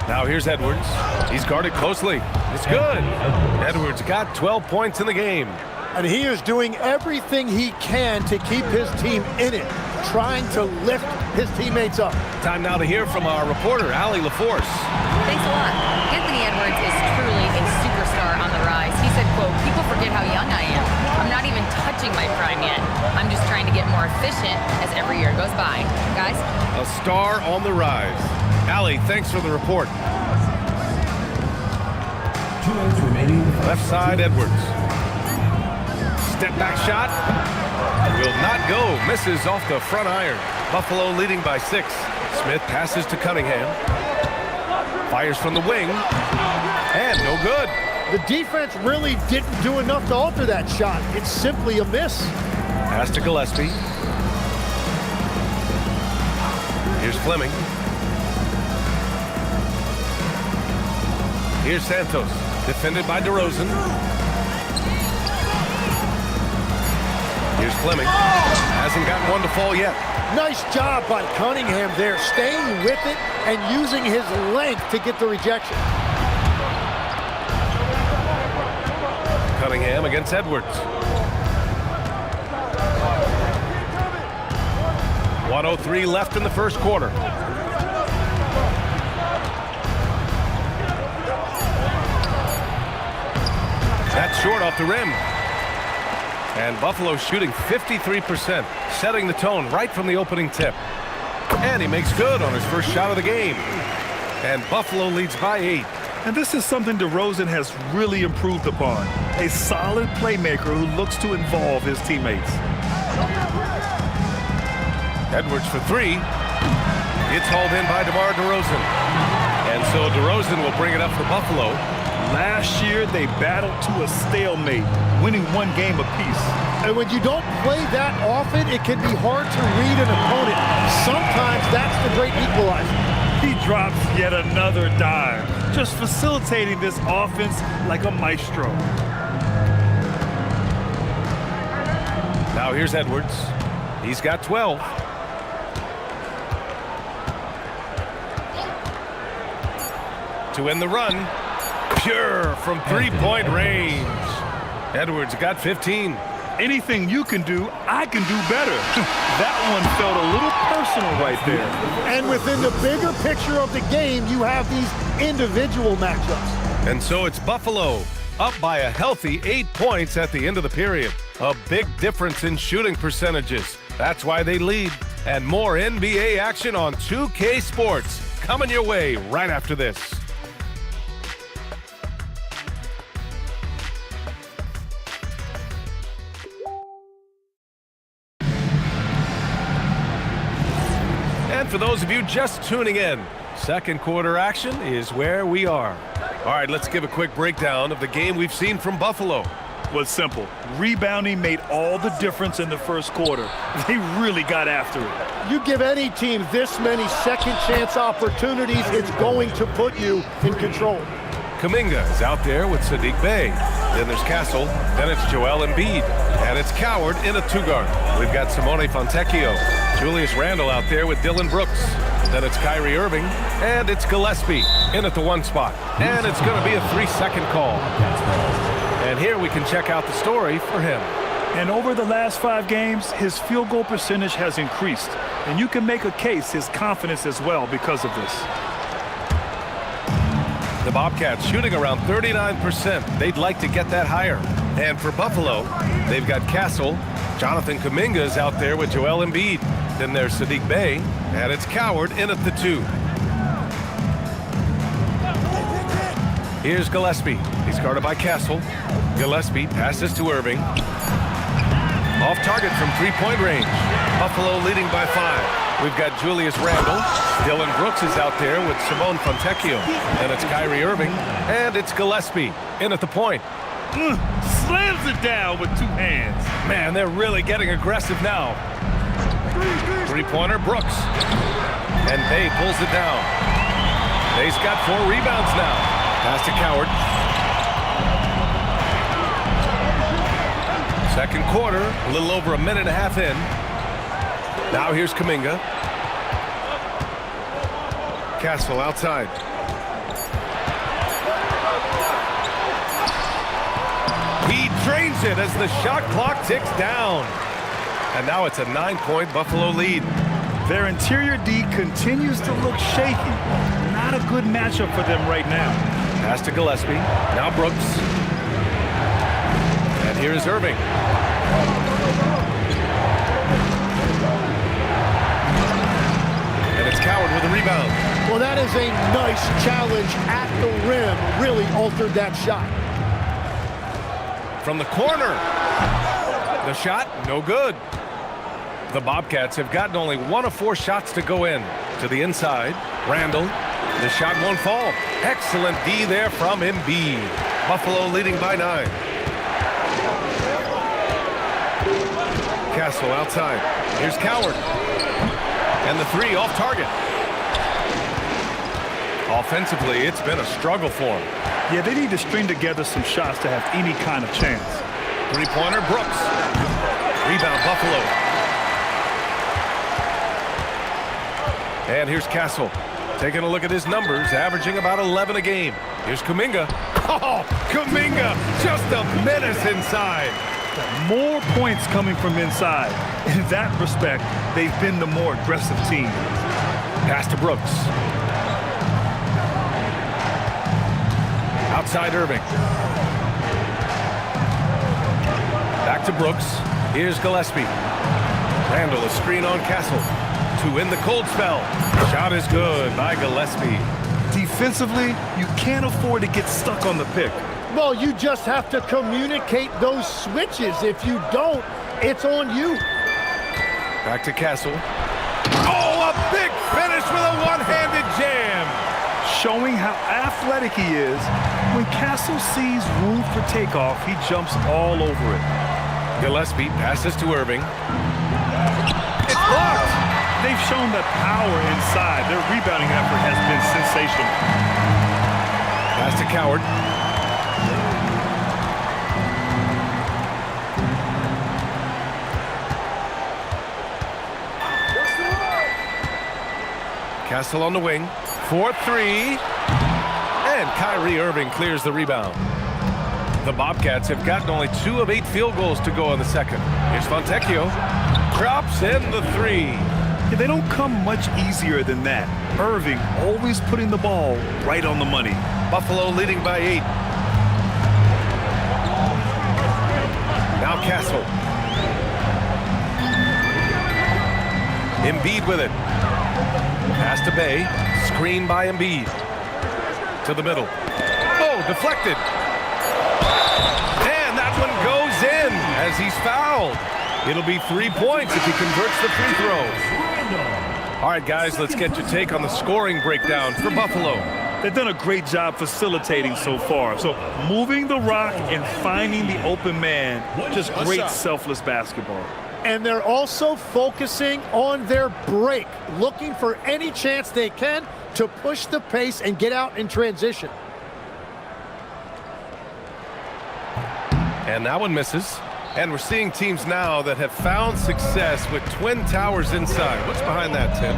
Now here's Edwards. He's guarded closely. It's good. Edwards got 12 points in the game. And he is doing everything he can to keep his team in it, trying to lift his teammates up. Time now to hear from our reporter, Allie LaForce. Thanks a lot. Anthony Edwards is truly a superstar on the rise. He said, quote, "People forget how young I am. I'm not even touching my prime yet. I'm just trying to get more efficient as every year goes by." Guys? A star on the rise. Allie, thanks for the report. 2 minutes remaining. Left side, Edwards. Step back shot. Will not go. Misses off the front iron. Buffalo leading by 6. Smith passes to Cunningham. Fires from the wing. And no good. The defense really didn't do enough to alter that shot. It's simply a miss. Pass to Gillespie. Here's Fleming. Here's Santos. Defended by DeRozan. Here's Fleming. Hasn't gotten one to fall yet. Nice job by Cunningham there, staying with it and using his length to get the rejection. Cunningham against Edwards. 1:03 left in the first quarter. That's short off the rim. And Buffalo shooting 53%, setting the tone right from the opening tip. And he makes good on his first shot of the game. And Buffalo leads by 8. And this is something DeRozan has really improved upon. A solid playmaker who looks to involve his teammates. Edwards for 3. It's hauled in by DeMar DeRozan. And so DeRozan will bring it up for Buffalo. Last year, they battled to a stalemate, winning one game apiece. And when you don't play that often, it can be hard to read an opponent. Sometimes that's the great equalizer. He drops yet another dime, just facilitating this offense like a maestro. Now here's Edwards. He's got 12. To end the run. Pure from three-point range. Edwards got 15. Anything you can do, I can do better. That one felt a little personal right there. And within the bigger picture of the game, you have these individual matchups. And so it's Buffalo up by a healthy 8 points at the end of the period. A big difference in shooting percentages. That's why they lead. And more NBA action on 2K Sports coming your way right after this. And for those of you just tuning in, second quarter action is where we are. All right, let's give a quick breakdown of the game we've seen from Buffalo. Was simple. Rebounding made all the difference in the first quarter. They really got after it. You give any team this many second chance opportunities, it's going to put you in control. Kuminga is out there with Saddiq Bey. Then there's Castle. Then it's Joel Embiid. And it's Coward in a 2-guard. We've got Simone Fontecchio. Julius Randle out there with Dylan Brooks. Then it's Kyrie Irving. And it's Gillespie in at the 1 spot. And it's going to be a 3-second call. And here we can check out the story for him. And over the last 5 games, his field goal percentage has increased. And you can make a case his confidence as well because of this. The Bobcats shooting around 39%. They'd like to get that higher. And for Buffalo, they've got Castle. Jonathan Kuminga is out there with Joel Embiid. Then there's Saddiq Bey. And it's Coward in at the 2. Here's Gillespie. He's guarded by Castle. Gillespie passes to Irving. Off target from 3-point range. Buffalo leading by 5. We've got Julius Randle. Dylan Brooks is out there with Simone Fontecchio. And it's Kyrie Irving. And it's Gillespie in at the point. Slams it down with 2 hands. Man, they're really getting aggressive now. 3-pointer Brooks. And Bey pulls it down. Bey's got 4 rebounds now. Pass to Coward. Second quarter, a little over a minute and a half in. Now here's Kuminga. Castle outside. He drains it as the shot clock ticks down. And now it's a 9-point Buffalo lead. Their interior D continues to look shaky. Not a good matchup for them right now. Pass to Gillespie. Now Brooks. And here's Irving. And it's Coward with a rebound. Well, that is a nice challenge at the rim. Really altered that shot. From the corner. The shot, no good. The Bobcats have gotten only 1 of 4 shots to go in. To the inside, Randle. The shot won't fall. Excellent D there from Embiid. Buffalo leading by 9. Castle outside. Here's Coward. And the 3 off target. Offensively, it's been a struggle for them. Yeah, they need to string together some shots to have any kind of chance. 3-pointer Brooks. Rebound Buffalo. And here's Castle. Taking a look at his numbers, averaging about 11 a game. Here's Kuminga. Oh, Kuminga, just a menace inside. More points coming from inside. In that respect, they've been the more aggressive team. Pass to Brooks. Outside Irving. Back to Brooks. Here's Gillespie. Randall, a screen on Castle. To win the cold spell. Shot is good by Gillespie. Defensively, you can't afford to get stuck on the pick. Well, you just have to communicate those switches. If you don't, it's on you. Back to Castle. Oh, a big finish with a one-handed jam. Showing how athletic he is. When Castle sees room for takeoff, he jumps all over it. Gillespie passes to Irving. It's blocked. They've shown that power inside. Their rebounding effort has been sensational. Pass to Coward. Castle on the wing. 4-3. And Kyrie Irving clears the rebound. The Bobcats have gotten only 2 of 8 field goals to go in the second. Here's Fontecchio. Drops in the 3. Yeah, they don't come much easier than that. Irving always putting the ball right on the money. Buffalo leading by 8. Now Castle. Embiid with it. Pass to Bay. Screen by Embiid. To the middle. Oh, deflected. And that one goes in as he's fouled. It'll be 3 points if he converts the free throw. All right, guys, let's get your take on the scoring breakdown for Buffalo. They've done a great job facilitating so far. So moving the rock and finding the open man, just great selfless basketball. And they're also focusing on their break, looking for any chance they can to push the pace and get out in transition. And that one misses. And we're seeing teams now that have found success with twin towers inside. What's behind that, Tim?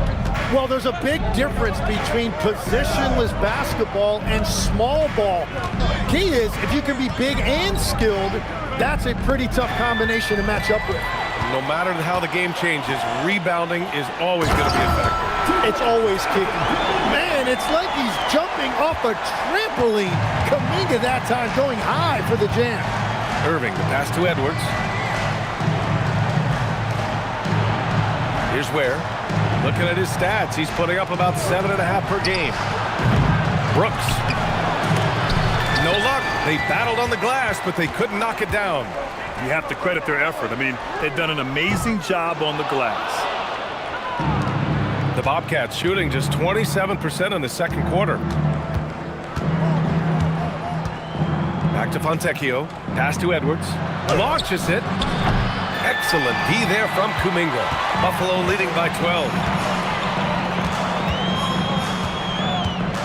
Well, there's a big difference between positionless basketball and small ball. Key is, if you can be big and skilled, that's a pretty tough combination to match up with. No matter how the game changes, rebounding is always going to be a factor. It's always kicking. Man, it's like he's jumping off a trampoline. Kuminga that time going high for the jam. Irving, the pass to Edwards. Here's Ware. Looking at his stats, he's putting up about 7.5 per game. Brooks. No luck. They battled on the glass, but they couldn't knock it down. You have to credit their effort. I mean, they've done an amazing job on the glass. The Bobcats shooting just 27% in the second quarter. Back to Fontecchio. Pass to Edwards. Launches it. Excellent D there from Kuminga. Buffalo leading by 12.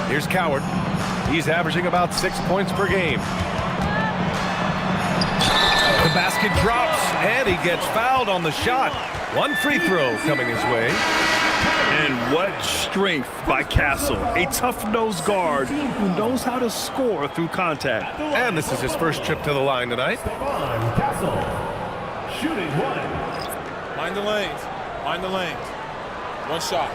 Here's Coward. He's averaging about 6 points per game. The basket drops, and he gets fouled on the shot. One free throw coming his way. And what strength by Castle. A tough-nosed guard who knows how to score through contact. And this is his first trip to the line tonight. Castle, shooting 1. Mind the lanes. Mind the lanes. One shot.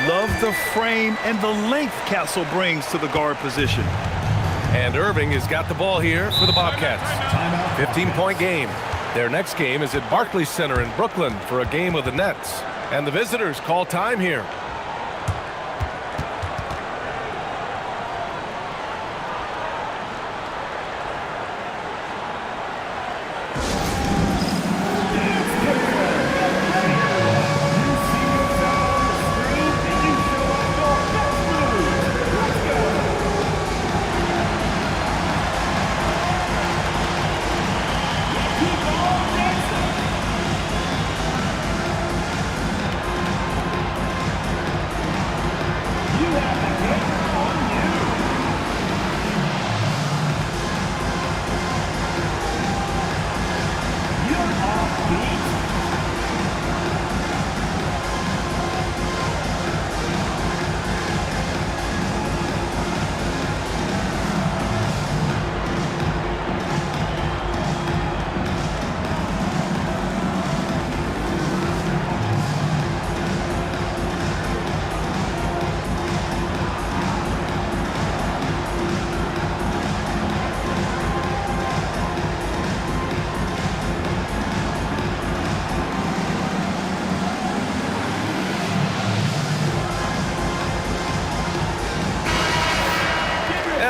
Love the frame and the length Castle brings to the guard position. And Irving has got the ball here for the Bobcats. 15-point game. Their next game is at Barclays Center in Brooklyn for a game with the Nets. And the visitors call time here.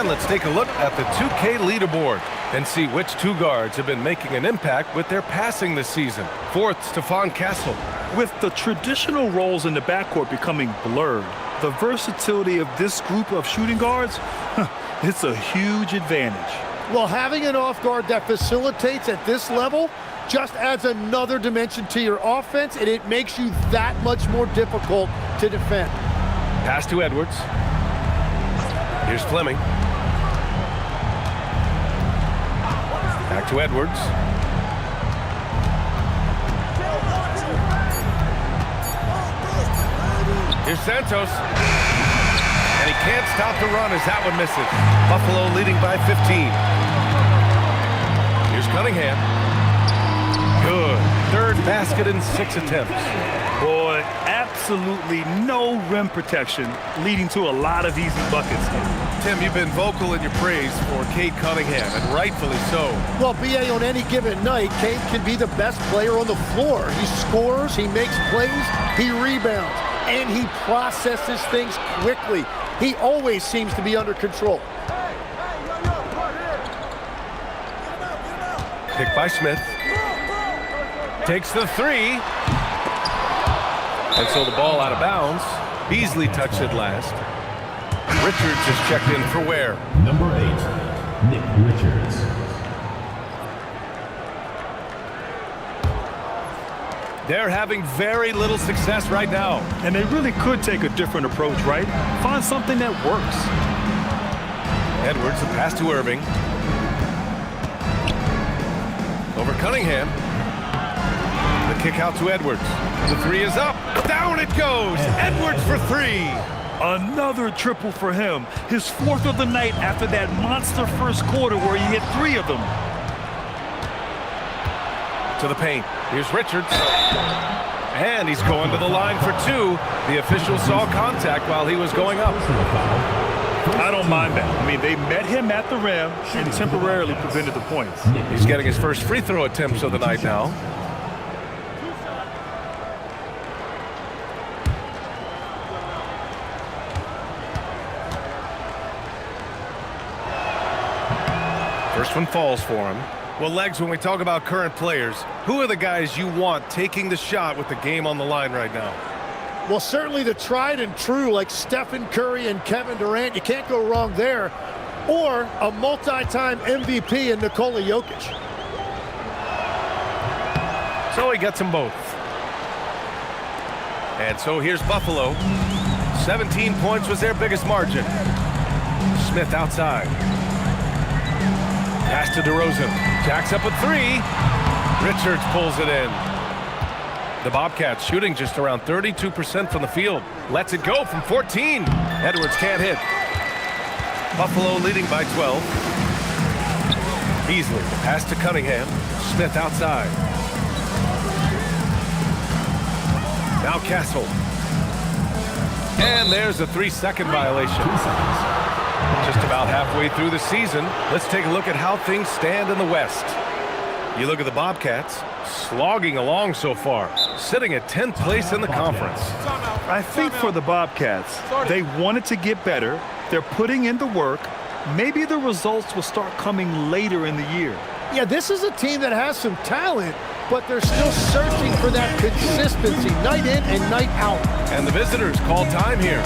And let's take a look at the 2K leaderboard and see which two guards have been making an impact with their passing this season. Fourth, Stephon Castle. With the traditional roles in the backcourt becoming blurred, the versatility of this group of shooting guards, it's a huge advantage. Well, having an off guard that facilitates at this level just adds another dimension to your offense, and it makes you that much more difficult to defend. Pass to Edwards. Here's Fleming. Back to Edwards. Here's Santos. And he can't stop the run as that one misses. Buffalo leading by 15. Here's Cunningham. Good. Third basket in 6 attempts. Boy, absolutely no rim protection, leading to a lot of easy buckets. Tim, you've been vocal in your praise for Cade Cunningham, and rightfully so. Well, BA, on any given night, Cade can be the best player on the floor. He scores, he makes plays, he rebounds, and he processes things quickly. He always seems to be under control. Picked by Smith. Takes the three. And so the ball out of bounds. Beasley touched it last. Richards is checked in for Ware. Number 8, Nick Richards. They're having very little success right now. And they really could take a different approach, right? Find something that works. Edwards, a pass to Irving. Over Cunningham. The kick out to Edwards. The three is up. Down it goes. Edwards for three. Another triple for him. His fourth of the night after that monster first quarter where he hit 3 of them. To the paint. Here's Richards. And he's going to the line for 2. The official saw contact while he was going up. I don't mind that. I mean, they met him at the rim and temporarily prevented the points. He's getting his first free throw attempts of the night now. First one falls for him. Well, Legs, when we talk about current players, who are the guys you want taking the shot with the game on the line right now? Well, certainly the tried and true like Stephen Curry and Kevin Durant. You can't go wrong there. Or a multi-time MVP in Nikola Jokic. So he gets them both. And so here's Buffalo. 17 points was their biggest margin. Smith outside. Pass to DeRozan. Jacks up a 3. Richards pulls it in. The Bobcats shooting just around 32% from the field. Lets it go from 14. Edwards can't hit. Buffalo leading by 12. Beasley, pass to Cunningham. Smith outside. Now Castle. And there's a 3-second violation. Just about halfway through the season, let's take a look at how things stand in the West. You look at the Bobcats, slogging along so far, sitting at 10th place in the conference. I think for the Bobcats, they wanted to get better. They're putting in the work. Maybe the results will start coming later in the year. Yeah, this is a team that has some talent, but they're still searching for that consistency night in and night out. And the visitors call time here.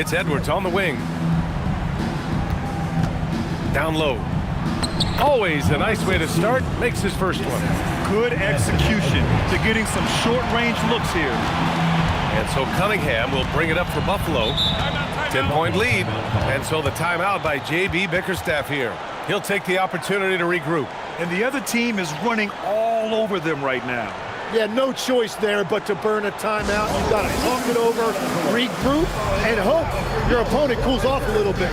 It's Edwards on the wing. Down low. Always a nice way to start. Makes his first one. Good execution to getting some short-range looks here. And so Cunningham will bring it up for Buffalo. 10-point lead. And so the timeout by J.B. Bickerstaff here. He'll take the opportunity to regroup. And the other team is running all over them right now. Yeah, no choice there but to burn a timeout. You've got to talk it over, regroup, and hope your opponent cools off a little bit.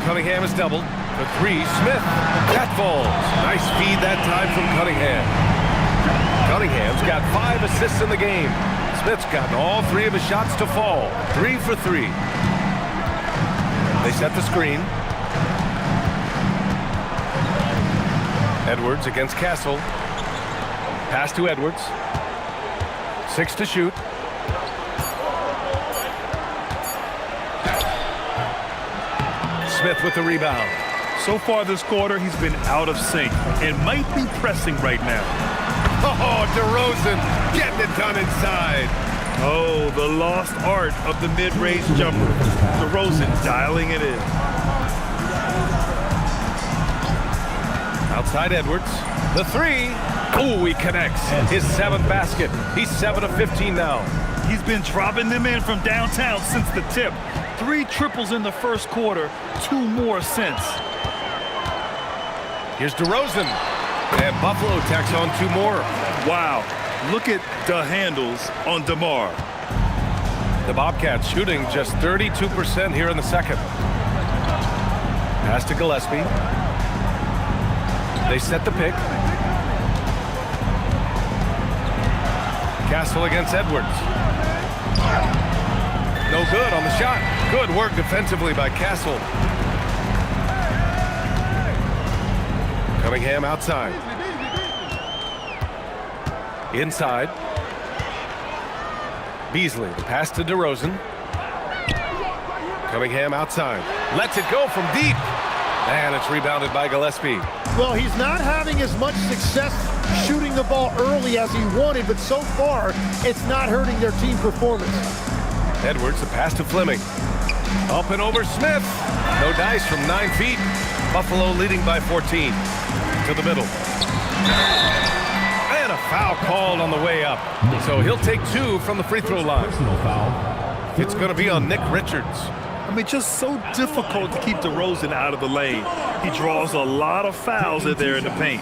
Cunningham is doubled. For three, Smith. That falls. Nice feed that time from Cunningham. Cunningham's got 5 assists in the game. Smith's gotten all 3 of his shots to fall. 3 for 3. They set the screen. Edwards against Castle. Pass to Edwards. 6 to shoot. Smith with the rebound. So far this quarter, he's been out of sync and might be pressing right now. Oh, DeRozan getting it done inside. Oh, the lost art of the mid-range jumper. DeRozan dialing it in. Outside Edwards. The 3. Ooh, he connects. His 7th basket. He's 7 of 15 now. He's been dropping them in from downtown since the tip. 3 triples in the first quarter, 2 more since. Here's DeRozan. And Buffalo tacks on 2 more. Wow. Look at the handles on DeMar. The Bobcats shooting just 32% here in the second. Pass to Gillespie. They set the pick. Castle against Edwards. No good on the shot. Good work defensively by Castle. Cunningham outside. Inside. Beasley, the pass to DeRozan. Cunningham outside. Lets it go from deep. And it's rebounded by Gillespie. Well, he's not having as much success shooting the ball early as he wanted, but so far, it's not hurting their team performance. Edwards, the pass to Fleming. Up and over Smith. No dice from 9 feet. Buffalo leading by 14. To the middle. And a foul called on the way up. So he'll take 2 from the free throw line. It's going to be on Nick Richards. I mean, just so difficult to keep DeRozan out of the lane. He draws a lot of fouls in there in the paint.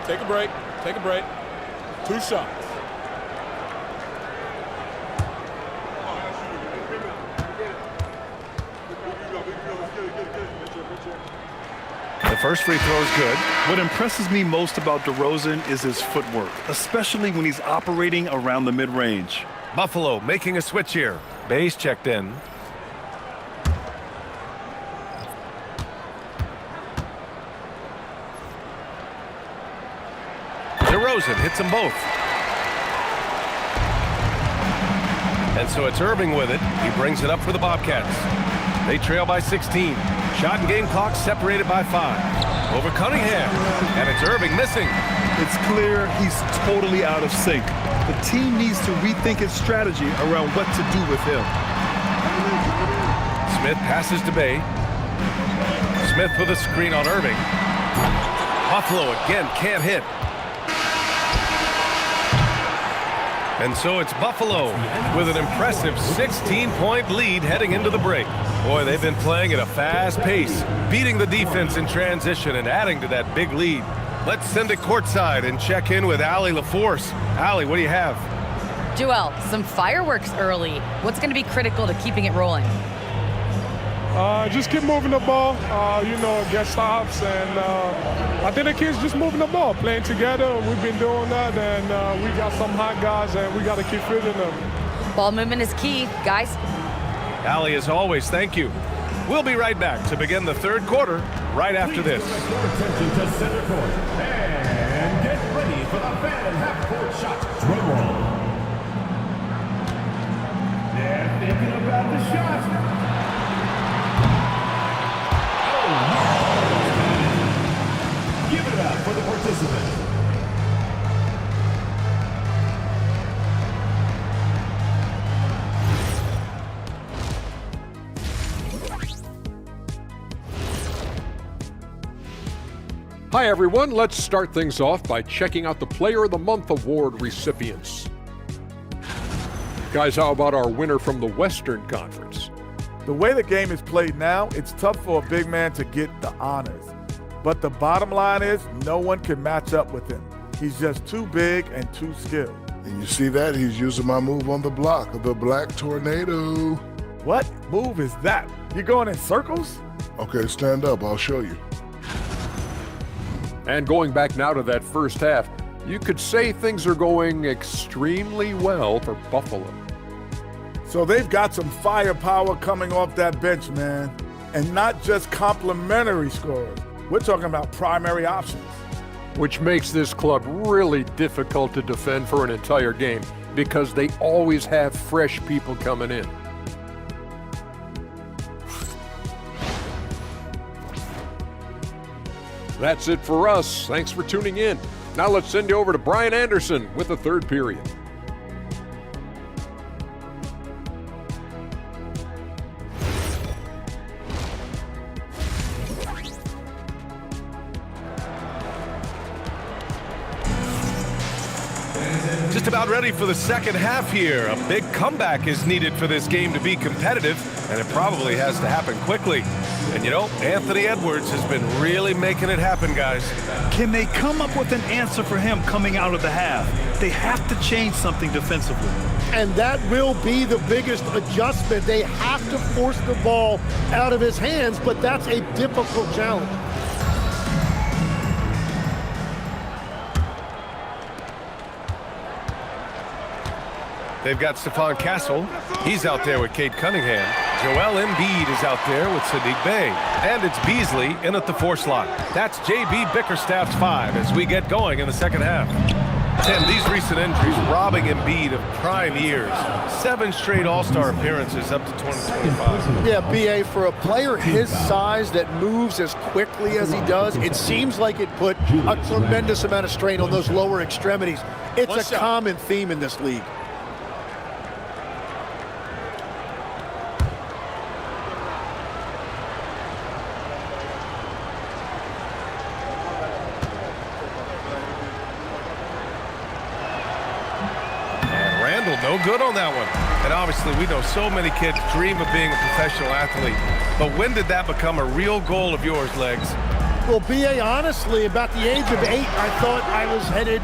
Take a break. Take a break. 2 shots. The first free throw is good. What impresses me most about DeRozan is his footwork, especially when he's operating around the mid-range. Buffalo making a switch here. Base checked in. DeRozan hits them both. And so it's Irving with it. He brings it up for the Bobcats. They trail by 16. Shot and game clock separated by 5. Over Cunningham. And it's Irving missing. It's clear he's totally out of sync. The team needs to rethink its strategy around what to do with him. Smith passes to Bay. Smith with a screen on Irving. Buffalo again can't hit. And so it's Buffalo with an impressive 16-point lead heading into the break. Boy, they've been playing at a fast pace, beating the defense in transition and adding to that big lead. Let's send it courtside and check in with Allie LaForce. Allie, what do you have? Joel, some fireworks early. What's going to be critical to keeping it rolling? Just keep moving the ball, get stops, and I think the kids just moving the ball, playing together. We've been doing that, and we got some hot guys, and we got to keep fitting them. Ball movement is key, guys. Allie, as always, thank you. We'll be right back to begin the third quarter right after this. Attention to center court, and get ready for the fan half-court shot. Drum roll. They're thinking about the shot. Give it up for the participant. Hi everyone, let's start things off by checking out the Player of the Month award recipients. Guys, how about our winner from the Western Conference? The way the game is played now, it's tough for a big man to get the honors. But the bottom line is no one can match up with him. He's just too big and too skilled. And you see that? He's using my move on the block, the Black Tornado. What move is that? You going in circles? Okay, stand up. I'll show you. And going back now to that first half, you could say things are going extremely well for Buffalo. So they've got some firepower coming off that bench, man. And not just complimentary scores. We're talking about primary options. Which makes this club really difficult to defend for an entire game because they always have fresh people coming in. That's it for us. Thanks for tuning in. Now let's send you over to Brian Anderson with the third period. Just about ready for the second half here. A big comeback is needed for this game to be competitive, and it probably has to happen quickly. And you know, Anthony Edwards has been really making it happen, guys. Can they come up with an answer for him coming out of the half? They have to change something defensively. And that will be the biggest adjustment. They have to force the ball out of his hands, but that's a difficult challenge. They've got Stephon Castle. He's out there with Cade Cunningham. Joel Embiid is out there with Sadiq Bey. And it's Beasley in at the 4 slot. That's J.B. Bickerstaff's 5 as we get going in the second half. Tim, these recent injuries robbing Embiid of prime years. 7 straight All-Star appearances up to 2025. Yeah, B.A., for a player his size that moves as quickly as he does, it seems like it put a tremendous amount of strain on those lower extremities. It's a common theme in this league. No good on that one. And obviously we know so many kids dream of being a professional athlete. But when did that become a real goal of yours, Legs? Well, B.A., honestly, about the age of 8, I thought I was headed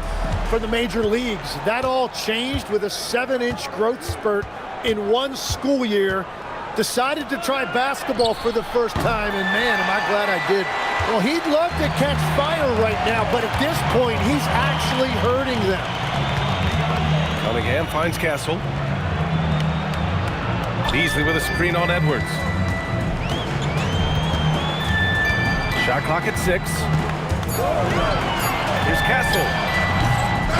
for the major leagues. That all changed with a 7-inch growth spurt in one school year. Decided to try basketball for the first time, and man, am I glad I did. Well, he'd love to catch fire right now, but at this point, he's actually hurting them. Cunningham finds Castle. Beasley with a screen on Edwards. Shot clock at 6. Here's Castle.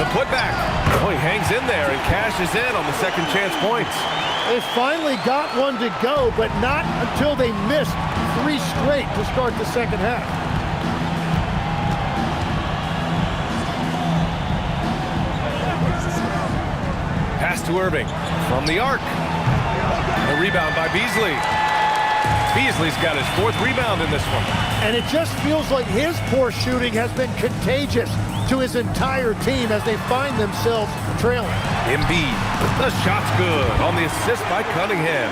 The putback. Oh, he hangs in there and cashes in on the second chance points. They finally got one to go, but not until they missed 3 straight to start the second half. Pass to Irving from the arc. A rebound by Beasley. Beasley's got his 4th rebound in this one. And it just feels like his poor shooting has been contagious to his entire team as they find themselves trailing. Embiid, the shot's good on the assist by Cunningham.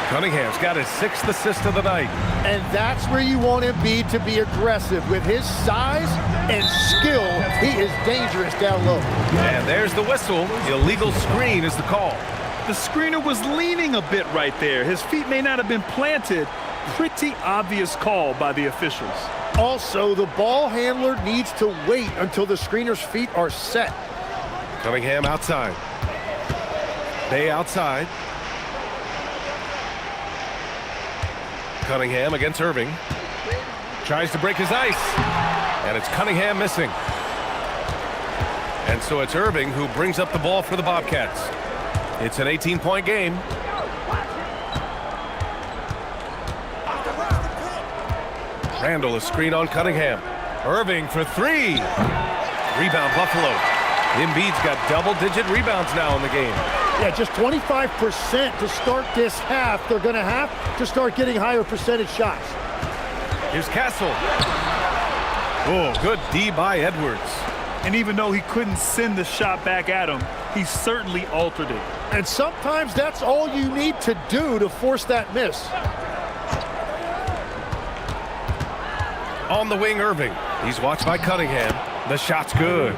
Cunningham's got his 6th assist of the night. And that's where you want Embiid to be aggressive. With his size and skill, he is dangerous down low. And there's the whistle. Illegal screen is the call. The screener was leaning a bit right there. His feet may not have been planted. Pretty obvious call by the officials. Also, the ball handler needs to wait until the screener's feet are set. Cunningham outside. Bay outside. Cunningham against Irving. Tries to break his ice. And it's Cunningham missing. And so it's Irving who brings up the ball for the Bobcats. It's an 18-point game. Randall a screen on Cunningham. Irving for 3. Rebound Buffalo. Embiid's got double-digit rebounds now in the game. Yeah, just 25% to start this half. They're going to have to start getting higher percentage shots. Here's Castle. Oh, good D by Edwards. And even though he couldn't send the shot back at him, he certainly altered it. And sometimes that's all you need to do to force that miss. On the wing, Irving. He's watched by Cunningham. The shot's good.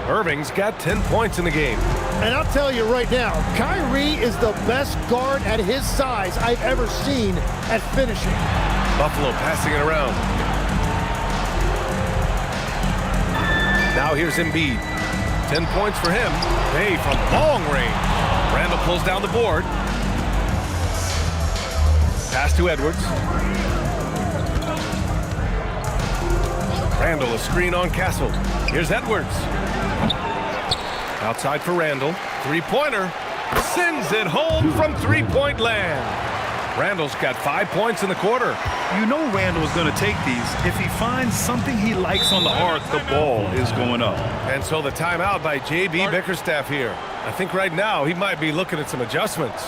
Irving's got 10 points in the game. And I'll tell you right now, Kyrie is the best guard at his size I've ever seen at finishing. Buffalo passing it around. Now here's Embiid. 10 points for him. Bay from long range. Randall pulls down the board. Pass to Edwards. Randall a screen on Castle. Here's Edwards. Outside for Randall. 3-pointer. Sends it home from 3-point land. Randall's got 5 points in the quarter. You know Randall's going to take these. If he finds something he likes on the arc, the ball is going up. And so the timeout by J.B. Bickerstaff here. I think right now he might be looking at some adjustments.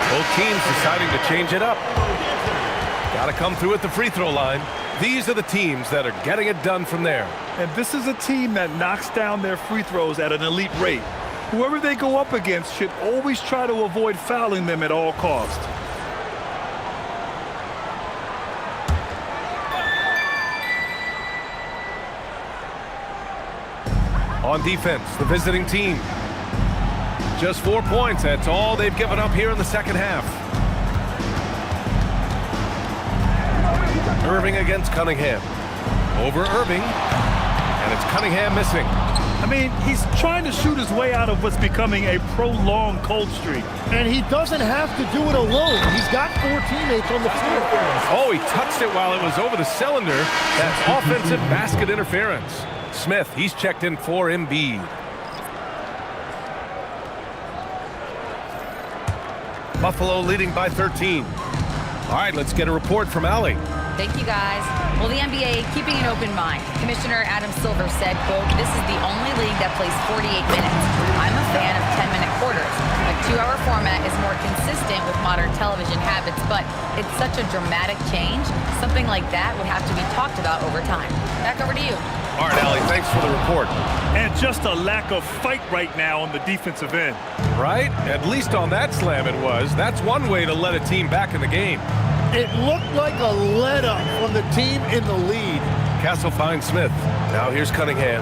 Both teams deciding to change it up. Got to come through at the free throw line. These are the teams that are getting it done from there. And this is a team that knocks down their free throws at an elite rate. Whoever they go up against should always try to avoid fouling them at all costs. On defense, the visiting team. Just 4 points. That's all they've given up here in the second half. Irving against Cunningham. Over Irving. And it's Cunningham missing. I mean, he's trying to shoot his way out of what's becoming a prolonged cold streak. And he doesn't have to do it alone. He's got 4 teammates on the floor. Oh, he touched it while it was over the cylinder. That's offensive basket interference. Smith, he's checked in for Embiid. Buffalo leading by 13. All right, let's get a report from Allie. Thank you, guys. Well, the NBA keeping an open mind. Commissioner Adam Silver said, quote, "This is the only league that plays 48 minutes. I'm a fan of 10-minute quarters. A 2-hour format is more consistent with modern television habits, but it's such a dramatic change. Something like that would have to be talked about over time." Back over to you. All right, Allie, thanks for the report. And just a lack of fight right now on the defensive end. Right? At least on that slam it was. That's one way to let a team back in the game. It looked like a let-up from the team in the lead. Castle finds Smith. Now here's Cunningham.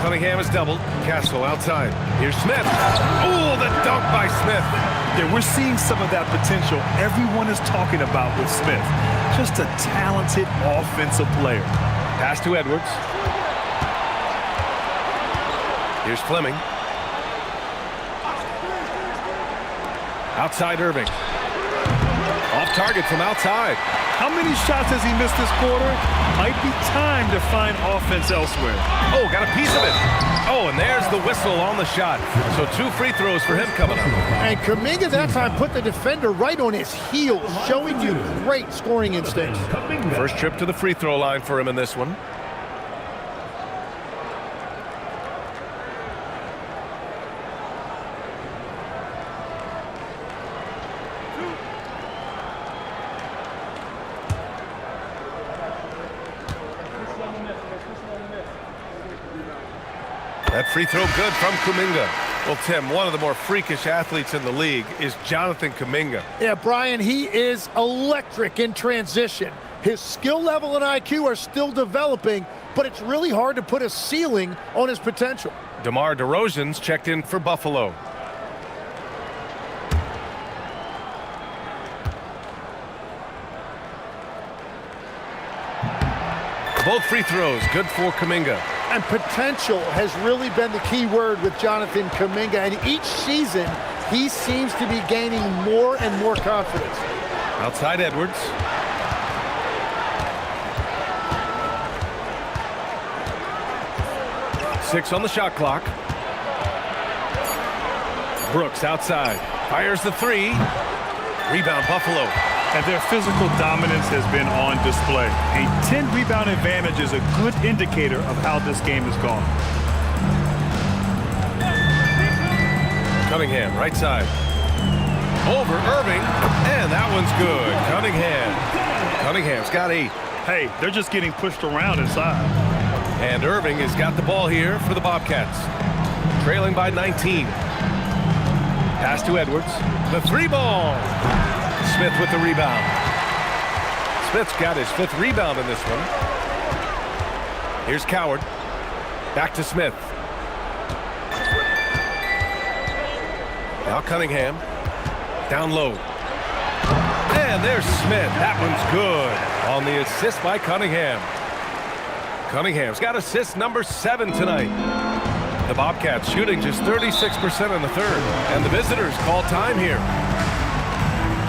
Cunningham is doubled. Castle outside. Here's Smith. Oh, the dunk by Smith. Yeah, we're seeing some of that potential everyone is talking about with Smith. Just a talented offensive player. Pass to Edwards. Here's Fleming. Outside Irving. Off target from outside. How many shots has he missed this quarter? Might be time to find offense elsewhere. Oh, got a piece of it. Oh, and there's the whistle on the shot. So 2 free throws for him coming up. And Kuminga that time put the defender right on his heels, showing you great scoring instincts. First trip to the free throw line for him in this one. That free throw good from Kuminga. Well, Tim, one of the more freakish athletes in the league is Jonathan Kuminga. Yeah, Brian, he is electric in transition. His skill level and IQ are still developing, but it's really hard to put a ceiling on his potential. DeMar DeRozan's checked in for Buffalo. Both free throws good for Kuminga. And potential has really been the key word with Jonathan Kuminga. And each season, he seems to be gaining more and more confidence. Outside Edwards. Six on the shot clock. Brooks outside. Fires the three. Rebound Buffalo. And their physical dominance has been on display. A 10-rebound advantage is a good indicator of how this game has gone. Cunningham, right side. Over Irving, and that one's good. Cunningham's got 8. Hey, they're just getting pushed around inside. And Irving has got the ball here for the Bobcats. Trailing by 19. Pass to Edwards. The 3-ball. Smith with the rebound. Smith's got his 5th rebound in this one. Here's Coward. Back to Smith. Now Cunningham. Down low. And there's Smith. That one's good. On the assist by Cunningham. Cunningham's got assist number 7 tonight. The Bobcats shooting just 36% in the third. And the visitors call time here.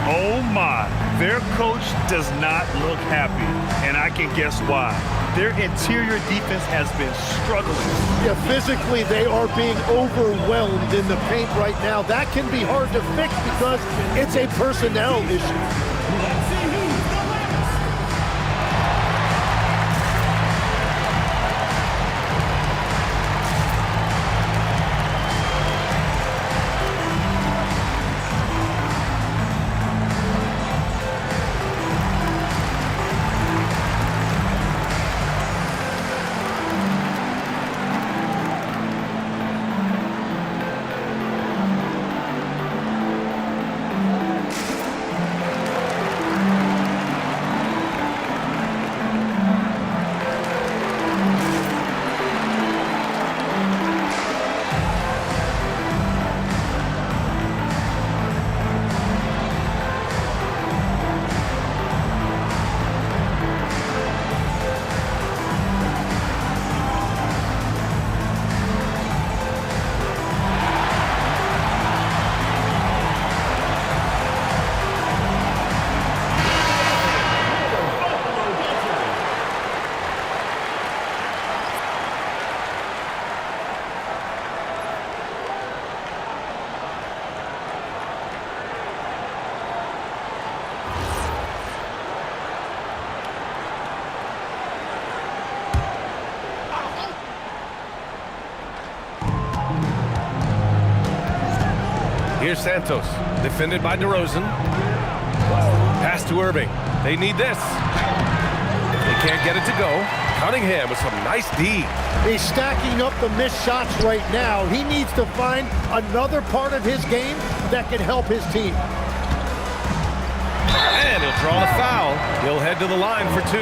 Oh my, their coach does not look happy, and I can guess why. Their interior defense has been struggling. Yeah, physically they are being overwhelmed in the paint right now. That can be hard to fix because it's a personnel issue. Here's Santos, defended by DeRozan. Pass to Irving. They need this. They can't get it to go. Cunningham with some nice D. He's stacking up the missed shots right now. He needs to find another part of his game that can help his team. And he'll draw the foul. He'll head to the line for 2.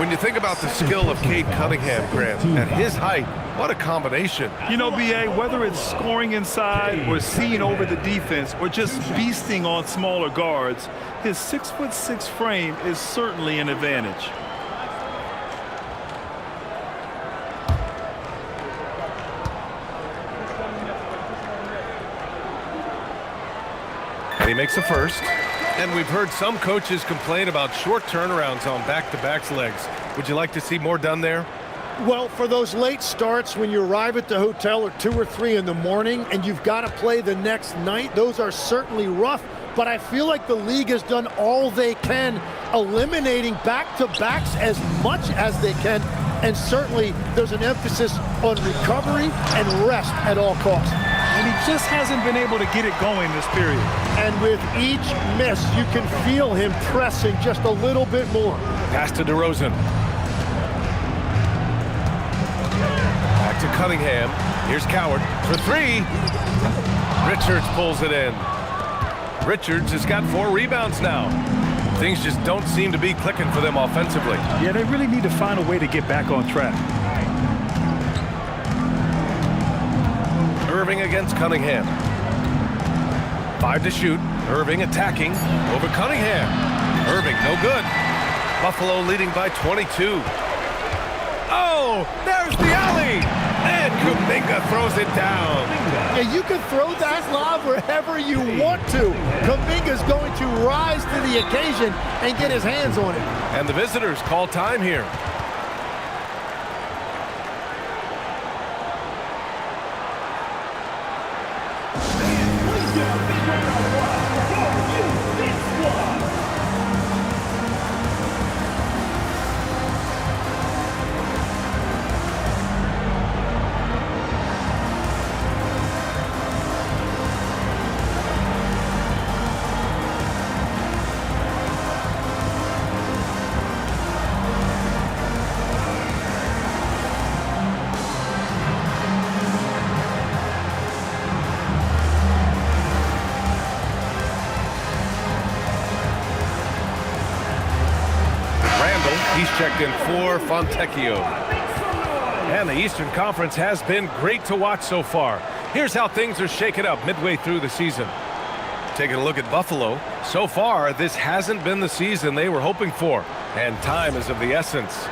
When you think about the skill of Cade Cunningham, Grant, at his height, what a combination. You know, B.A., whether it's scoring inside or seeing over the defense or just beasting on smaller guards, his 6'6" frame is certainly an advantage. And he makes the first. And we've heard some coaches complain about short turnarounds on back-to-back's legs. Would you like to see more done there? Well, for those late starts when you arrive at the hotel at 2 or 3 in the morning and you've got to play the next night, those are certainly rough. But I feel like the league has done all they can, eliminating back-to-backs as much as they can. And certainly there's an emphasis on recovery and rest at all costs. And he just hasn't been able to get it going this period. And with each miss, you can feel him pressing just a little bit more. Pass to DeRozan. Back to Cunningham. Here's Coward for 3. Richards pulls it in. Richards has got 4 rebounds now. Things just don't seem to be clicking for them offensively. Yeah, they really need to find a way to get back on track. Irving against Cunningham. 5 to shoot. Irving attacking over Cunningham. Irving, no good. Buffalo leading by 22. Oh, there's the alley. And Kuminga throws it down. Yeah, you can throw that lob wherever you want to. Kuminga's going to rise to the occasion and get his hands on it. And the visitors call time here. He's checked in for Fontecchio. And the Eastern Conference has been great to watch so far. Here's how things are shaken up midway through the season. Taking a look at Buffalo. So far, this hasn't been the season they were hoping for. And time is of the essence.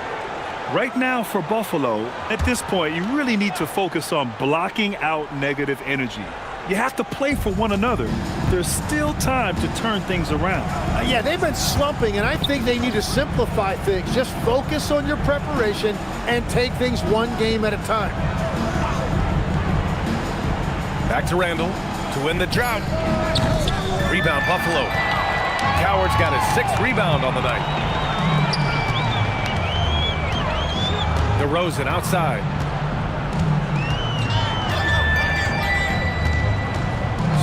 Right now for Buffalo, at this point, you really need to focus on blocking out negative energy. You have to play for one another. There's still time to turn things around. Yeah, they've been slumping, and I think they need to simplify things. Just focus on your preparation and take things one game at a time. Back to Randall to win the drought. Rebound Buffalo. Coward's got his 6th rebound on the night. DeRozan outside.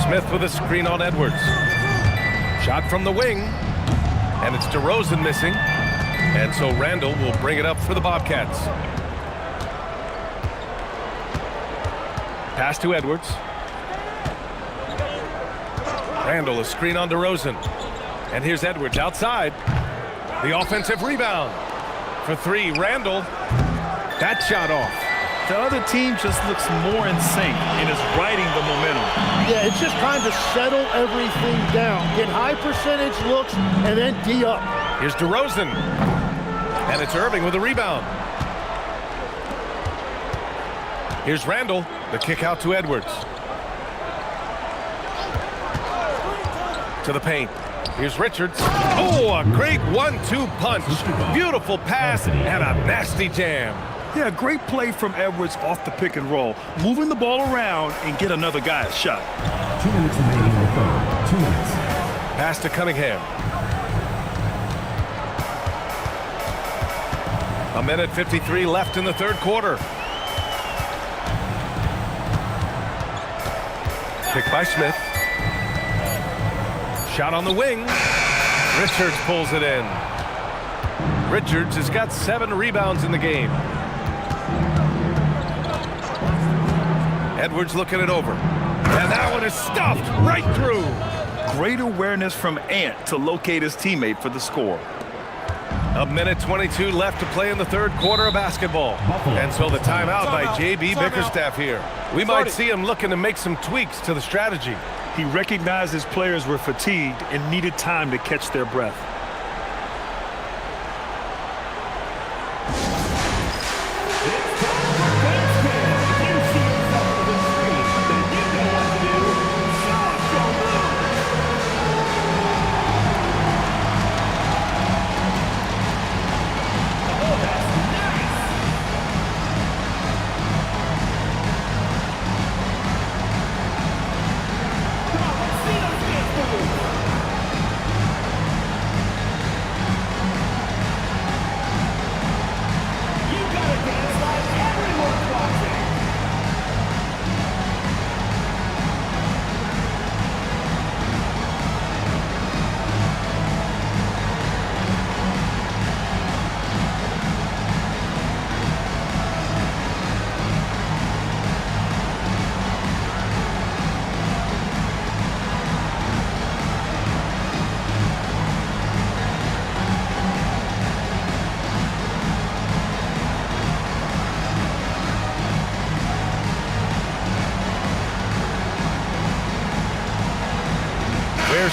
Smith with a screen on Edwards. Shot from the wing. And it's DeRozan missing. And so Randall will bring it up for the Bobcats. Pass to Edwards. Randall, a screen on DeRozan. And here's Edwards outside. The offensive rebound. For 3, Randall. That shot off. The other team just looks more in sync and is riding the momentum. Yeah, it's just trying to settle everything down. Get high percentage looks and then D up. Here's DeRozan. And it's Irving with a rebound. Here's Randall. The kick out to Edwards. To the paint. Here's Richards. Oh, a great 1-2 punch. Beautiful pass and a nasty jam. Yeah, great play from Edwards off the pick and roll. Moving the ball around and get another guy a shot. 2 minutes remaining in the third. 2 minutes. Pass to Cunningham. 1:53 left in the 3rd quarter. Pick by Smith. Shot on the wing. Richards pulls it in. Richards has got 7 rebounds in the game. Edwards looking it over. And that one is stuffed right through. Great awareness from Ant to locate his teammate for the score. A minute 22 left to play in the third quarter of basketball. And so the timeout by J.B. Bickerstaff here. We might see him looking to make some tweaks to the strategy. He recognized his players were fatigued and needed time to catch their breath.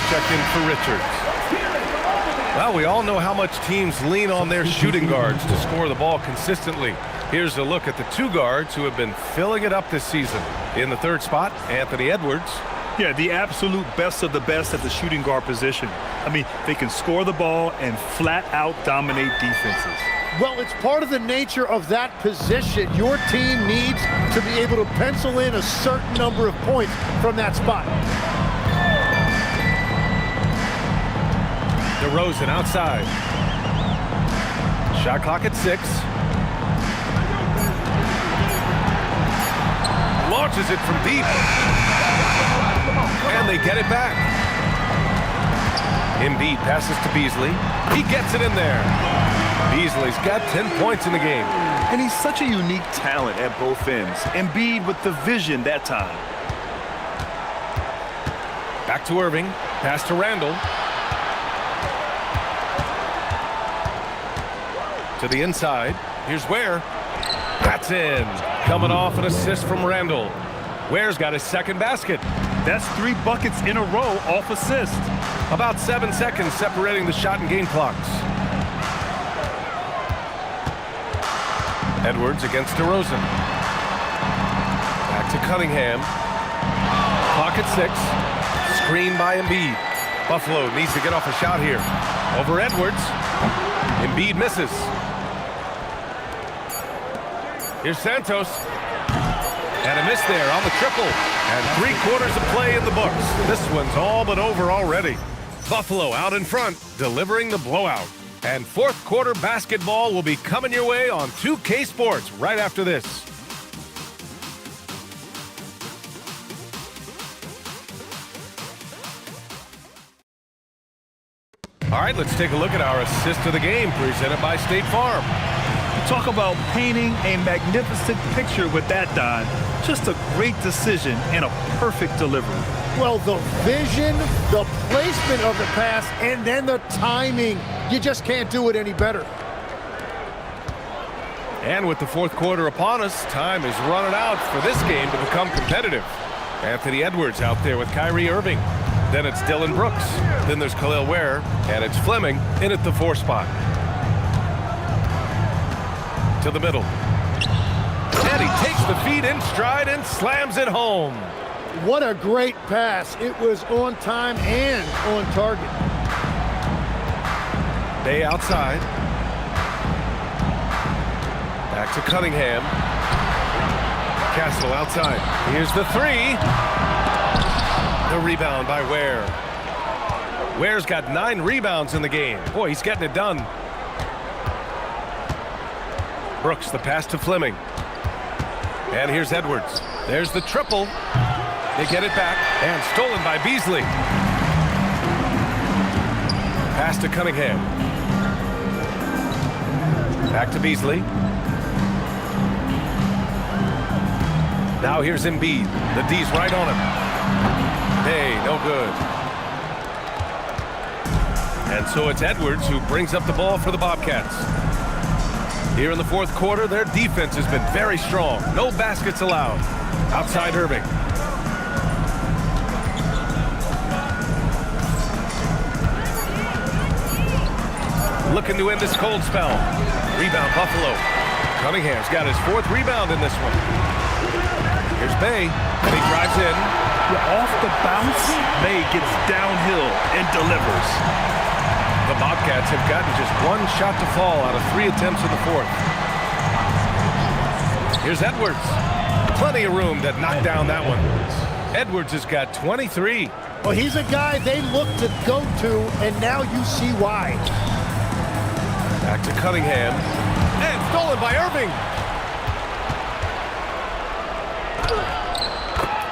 Checked in for Richards. Well, we all know how much teams lean on their shooting guards to score the ball consistently. Here's a look at the 2 guards who have been filling it up this season. In the third spot, Anthony Edwards. Yeah, the absolute best of the best at the shooting guard position. I mean, they can score the ball and flat out dominate defenses. Well, it's part of the nature of that position. Your team needs to be able to pencil in a certain number of points from that spot. DeRozan outside. Shot clock at 6. Launches it from deep. And they get it back. Embiid passes to Beasley. He gets it in there. Beasley's got 10 points in the game. And he's such a unique talent at both ends. Embiid with the vision that time. Back to Irving. Pass to Randall. To the inside. Here's Ware. That's in. Coming off an assist from Randall. Ware's got his second basket. That's 3 buckets in a row off assist. About 7 seconds separating the shot and game clocks. Edwards against DeRozan. Back to Cunningham. Clock at 6. Screen by Embiid. Buffalo needs to get off a shot here. Over Edwards. Embiid misses. Here's Santos. And a miss there on the triple. And 3 quarters of play in the books. This one's all but over already. Buffalo out in front, delivering the blowout. And fourth quarter basketball will be coming your way on 2K Sports right after this. All right, let's take a look at our assist of the game presented by State Farm. Talk about painting a magnificent picture with that, Don. Just a great decision and a perfect delivery. Well, the vision, the placement of the pass, and then the timing. You just can't do it any better. And with the fourth quarter upon us, time is running out for this game to become competitive. Anthony Edwards out there with Kyrie Irving. Then it's Dylan Brooks. Then there's Khalil Ware, and it's Fleming in at the 4 spot. To the middle. And he takes the feed in stride and slams it home. What a great pass. It was on time and on target. Day outside. Back to Cunningham. Castle outside. Here's the 3. The rebound by Ware. Ware's got 9 rebounds in the game. Boy, he's getting it done. Brooks, the pass to Fleming. And here's Edwards. There's the triple. They get it back, and stolen by Beasley. Pass to Cunningham. Back to Beasley. Now here's Embiid. The D's right on him. Hey, no good. And so it's Edwards who brings up the ball for the Bobcats. Here in the fourth quarter, their defense has been very strong. No baskets allowed. Outside Irving. Looking to end this cold spell. Rebound, Buffalo. Cunningham's got his fourth rebound in this one. Here's Bay, and he drives in. Off the bounce, Bay gets downhill and delivers. The Bobcats have gotten just one shot to fall out of 3 attempts in the fourth. Here's Edwards. Plenty of room to knock down that one. Edwards has got 23. Well, he's a guy they look to go to, and now you see why. Back to Cunningham. And stolen by Irving.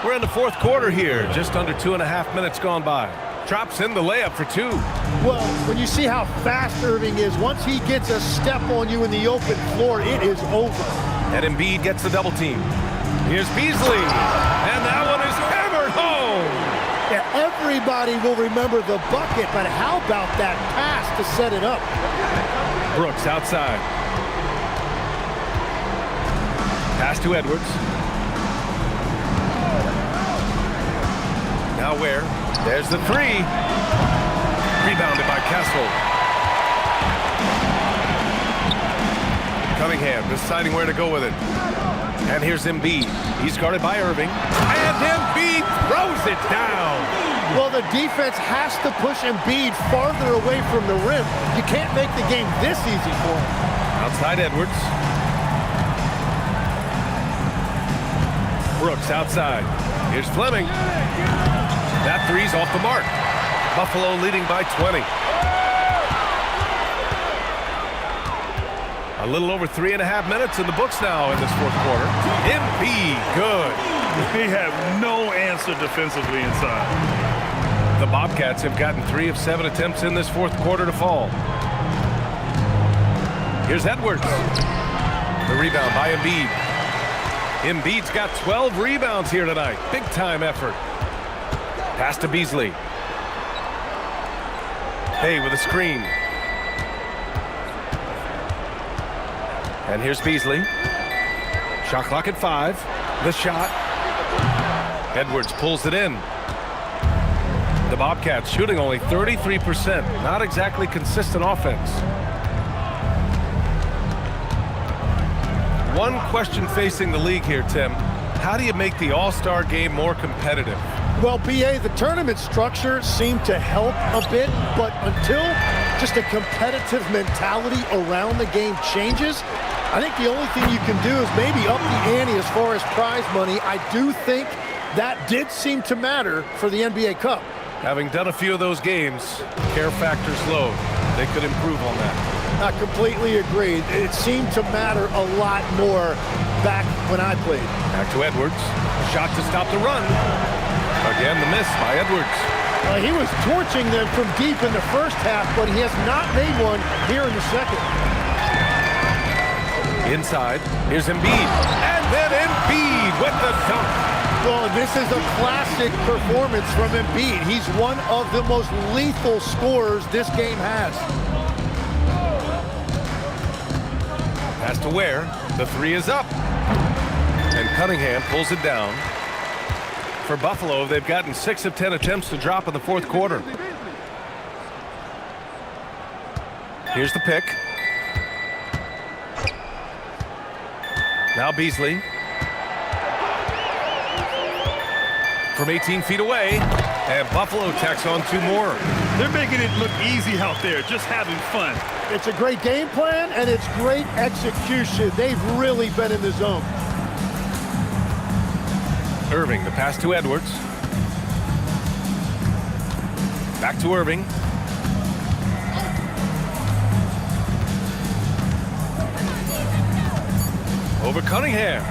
We're in the fourth quarter here. Just under 2.5 minutes gone by. Drops in the layup for 2. Well, when you see how fast Irving is, once he gets a step on you in the open floor, it is over. And Embiid gets the double team. Here's Beasley. And that one is hammered home. Yeah, everybody will remember the bucket, but how about that pass to set it up? Brooks outside. Pass to Edwards. Now where? There's the 3. Rebounded by Kessel. Cunningham deciding where to go with it. And here's Embiid. He's guarded by Irving. And Embiid throws it down. Well, the defense has to push Embiid farther away from the rim. You can't make the game this easy for him. Outside Edwards. Brooks outside. Here's Fleming. That 3's off the mark. Buffalo leading by 20. A little over 3.5 minutes in the books now in this fourth quarter. Embiid, good. They have no answer defensively inside. The Bobcats have gotten 3 of 7 attempts in this fourth quarter to fall. Here's Edwards. The rebound by Embiid. Embiid's got 12 rebounds here tonight. Big time effort. Pass to Beasley. Hey with a screen. And here's Beasley. Shot clock at 5. The shot. Edwards pulls it in. The Bobcats shooting only 33%. Not exactly consistent offense. One question facing the league here, Tim. How do you make the All-Star game more competitive? Well, BA, the tournament structure seemed to help a bit, but until just a competitive mentality around the game changes, I think the only thing you can do is maybe up the ante as far as prize money. I do think that did seem to matter for the NBA Cup. Having done a few of those games, care factor's low. They could improve on that. I completely agree. It seemed to matter a lot more back when I played. Back to Edwards. Shot to stop the run. Again, the miss by Edwards. He was torching them from deep in the first half, but he has not made one here in the second. Inside, here's Embiid. And then Embiid with the dunk. Well, this is a classic performance from Embiid. He's one of the most lethal scorers this game has. Pass to Ware. The 3 is up. And Cunningham pulls it down. For Buffalo, they've gotten 6 of 10 attempts to drop in the fourth quarter. Here's the pick. Now Beasley. From 18 feet away. And Buffalo tacks on 2 more. They're making it look easy out there, just having fun. It's a great game plan, and it's great execution. They've really been in the zone. Irving, the pass to Edwards. Back to Irving. Over Cunningham.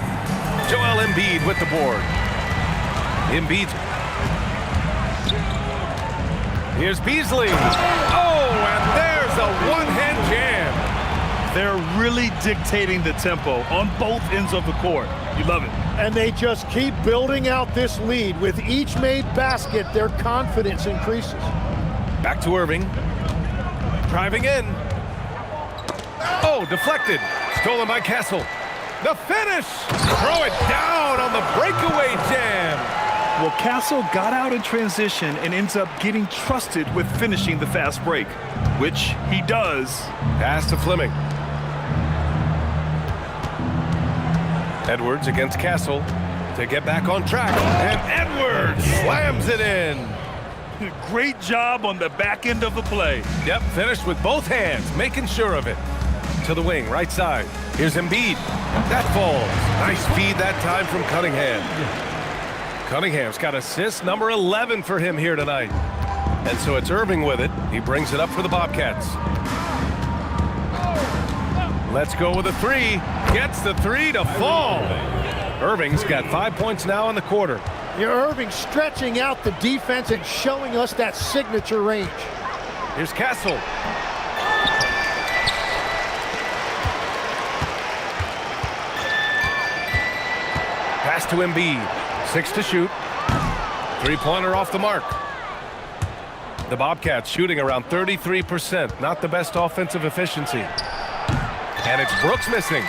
Joel Embiid with the board. Embiid. Here's Beasley. Oh, a one-hand jam. They're really dictating the tempo on both ends of the court. You love it. And they just keep building out this lead. With each made basket, their confidence increases. Back to Irving. Driving in. Oh, deflected. Stolen by Castle. The finish. Throw it down on the breakaway jam. Well, Castle got out in transition and ends up getting trusted with finishing the fast break, which he does. Pass to Fleming. Edwards against Castle to get back on track. And Edwards slams it in. Great job on the back end of the play. Yep, finished with both hands, making sure of it. To the wing, right side. Here's Embiid. That falls. Nice feed that time from Cunningham. Cunningham's got assist number 11 for him here tonight. And so it's Irving with it. He brings it up for the Bobcats. Let's go with a three. Gets the three to fall. Irving's got 5 points now in the quarter. Irving stretching out the defense and showing us that signature range. Here's Castle. Pass to Embiid. 6 to shoot. Three-pointer off the mark. The Bobcats shooting around 33%. Not the best offensive efficiency. And it's Brooks missing.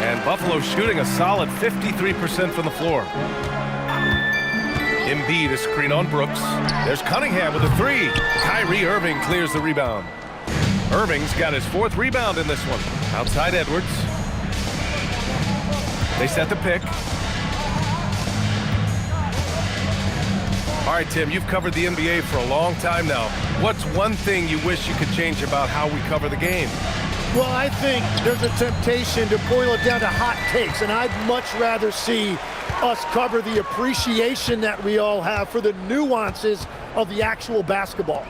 And Buffalo shooting a solid 53% from the floor. Embiid a screen on Brooks. There's Cunningham with a three. Kyrie Irving clears the rebound. Irving's got his 4th rebound in this one. Outside Edwards. They set the pick. All right, Tim, you've covered the NBA for a long time now. What's one thing you wish you could change about how we cover the game? Well, I think there's a temptation to boil it down to hot takes, and I'd much rather see us cover the appreciation that we all have for the nuances of the actual basketball.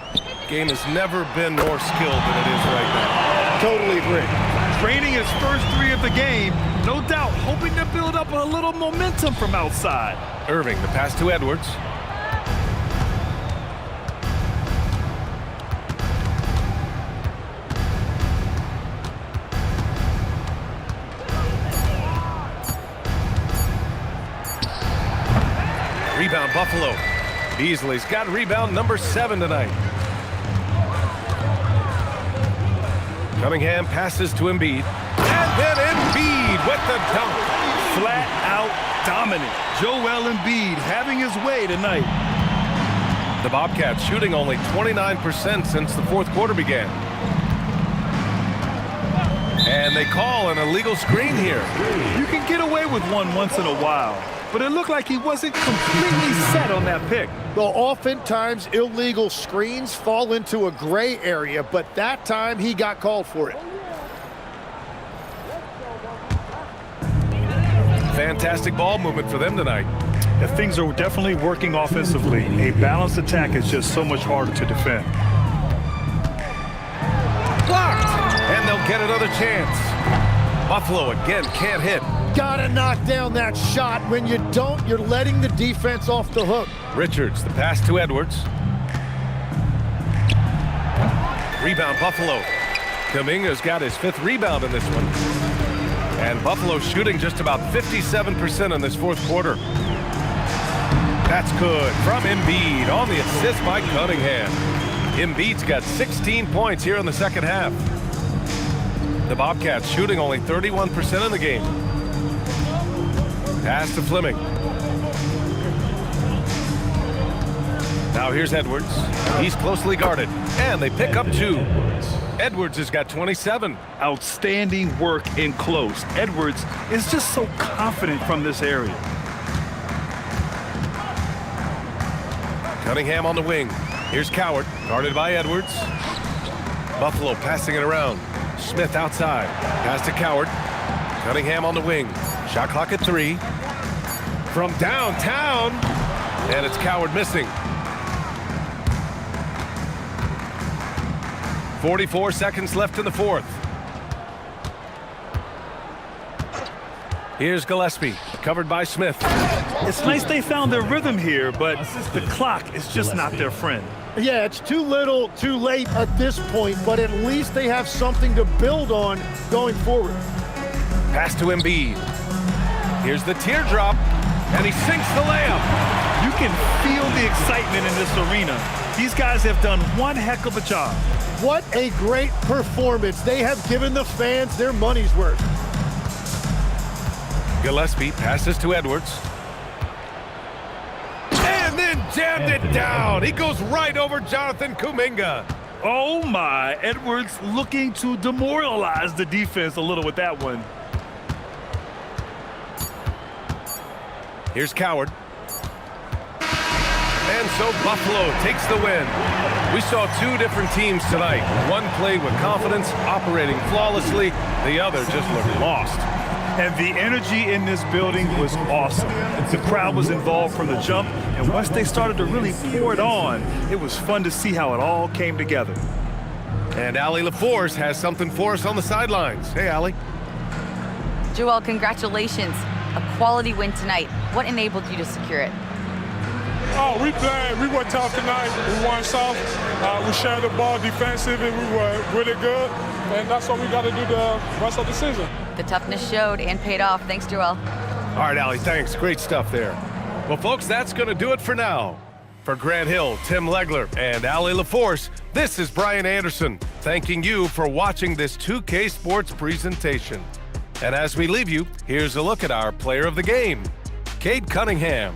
Game has never been more skilled than it is right now. Totally agree. Draining his first three of the game, no doubt hoping to build up a little momentum from outside. Irving, the pass to Edwards. Rebound Buffalo. Beasley's got rebound number 7 tonight. Cunningham passes to Embiid. And then Embiid with the dunk. Flat out dominant. Joel Embiid having his way tonight. The Bobcats shooting only 29% since the 4th quarter began. And they call an illegal screen here. You can get away with one once in a while, but it looked like he wasn't completely set on that pick. Well, oftentimes illegal screens fall into a gray area, but that time he got called for it. Fantastic ball movement for them tonight. Things are definitely working offensively. A balanced attack is just so much harder to defend. Blocked! And they'll get another chance. Buffalo again can't hit. Gotta knock down that shot. When you don't, you're letting the defense off the hook. Richards, the pass to Edwards. Rebound Buffalo. Kuminga's got his 5th rebound in this one. And Buffalo shooting just about 57% in this 4th quarter. That's good from Embiid on the assist by Cunningham. Embiid's got 16 points here in the 2nd half. The Bobcats shooting only 31% in the game. Pass to Fleming. Now here's Edwards. He's closely guarded. And they pick up 2. Edwards has got 27. Outstanding work in close. Edwards is just so confident from this area. Cunningham on the wing. Here's Coward, guarded by Edwards. Buffalo passing it around. Smith outside. Pass to Coward. Cunningham on the wing. Shot clock at 3. From downtown. And it's Coward missing. 44 seconds left in the 4th. Here's Gillespie, covered by Smith. It's nice they found their rhythm here, but the clock is just not their friend. Yeah, it's too little, too late at this point, but at least they have something to build on going forward. Pass to Embiid. Here's the teardrop, and he sinks the layup. You can feel the excitement in this arena. These guys have done one heck of a job. What a great performance. They have given the fans their money's worth. Gillespie passes to Edwards. And then jammed it down. He goes right over Jonathan Kuminga. Oh my, Edwards looking to demoralize the defense a little with that one. Here's Coward. And so Buffalo takes the win. We saw two different teams tonight. One played with confidence, operating flawlessly. The other just looked lost. And the energy in this building was awesome. The crowd was involved from the jump, and once they started to really pour it on, it was fun to see how it all came together. And Allie LaForce has something for us on the sidelines. Hey, Allie. Joel, congratulations. A quality win tonight. What enabled you to secure it? Oh, we played. We were tough tonight. We won soft. We shared the ball defensively. We were really good. And that's what we got to do the rest of the season. The toughness showed and paid off. Thanks, Joel. All right, Allie, thanks. Great stuff there. Well, folks, that's going to do it for now. For Grant Hill, Tim Legler, and Allie LaForce, this is Brian Anderson, thanking you for watching this 2K Sports presentation. And as we leave you, here's a look at our player of the game, Cade Cunningham.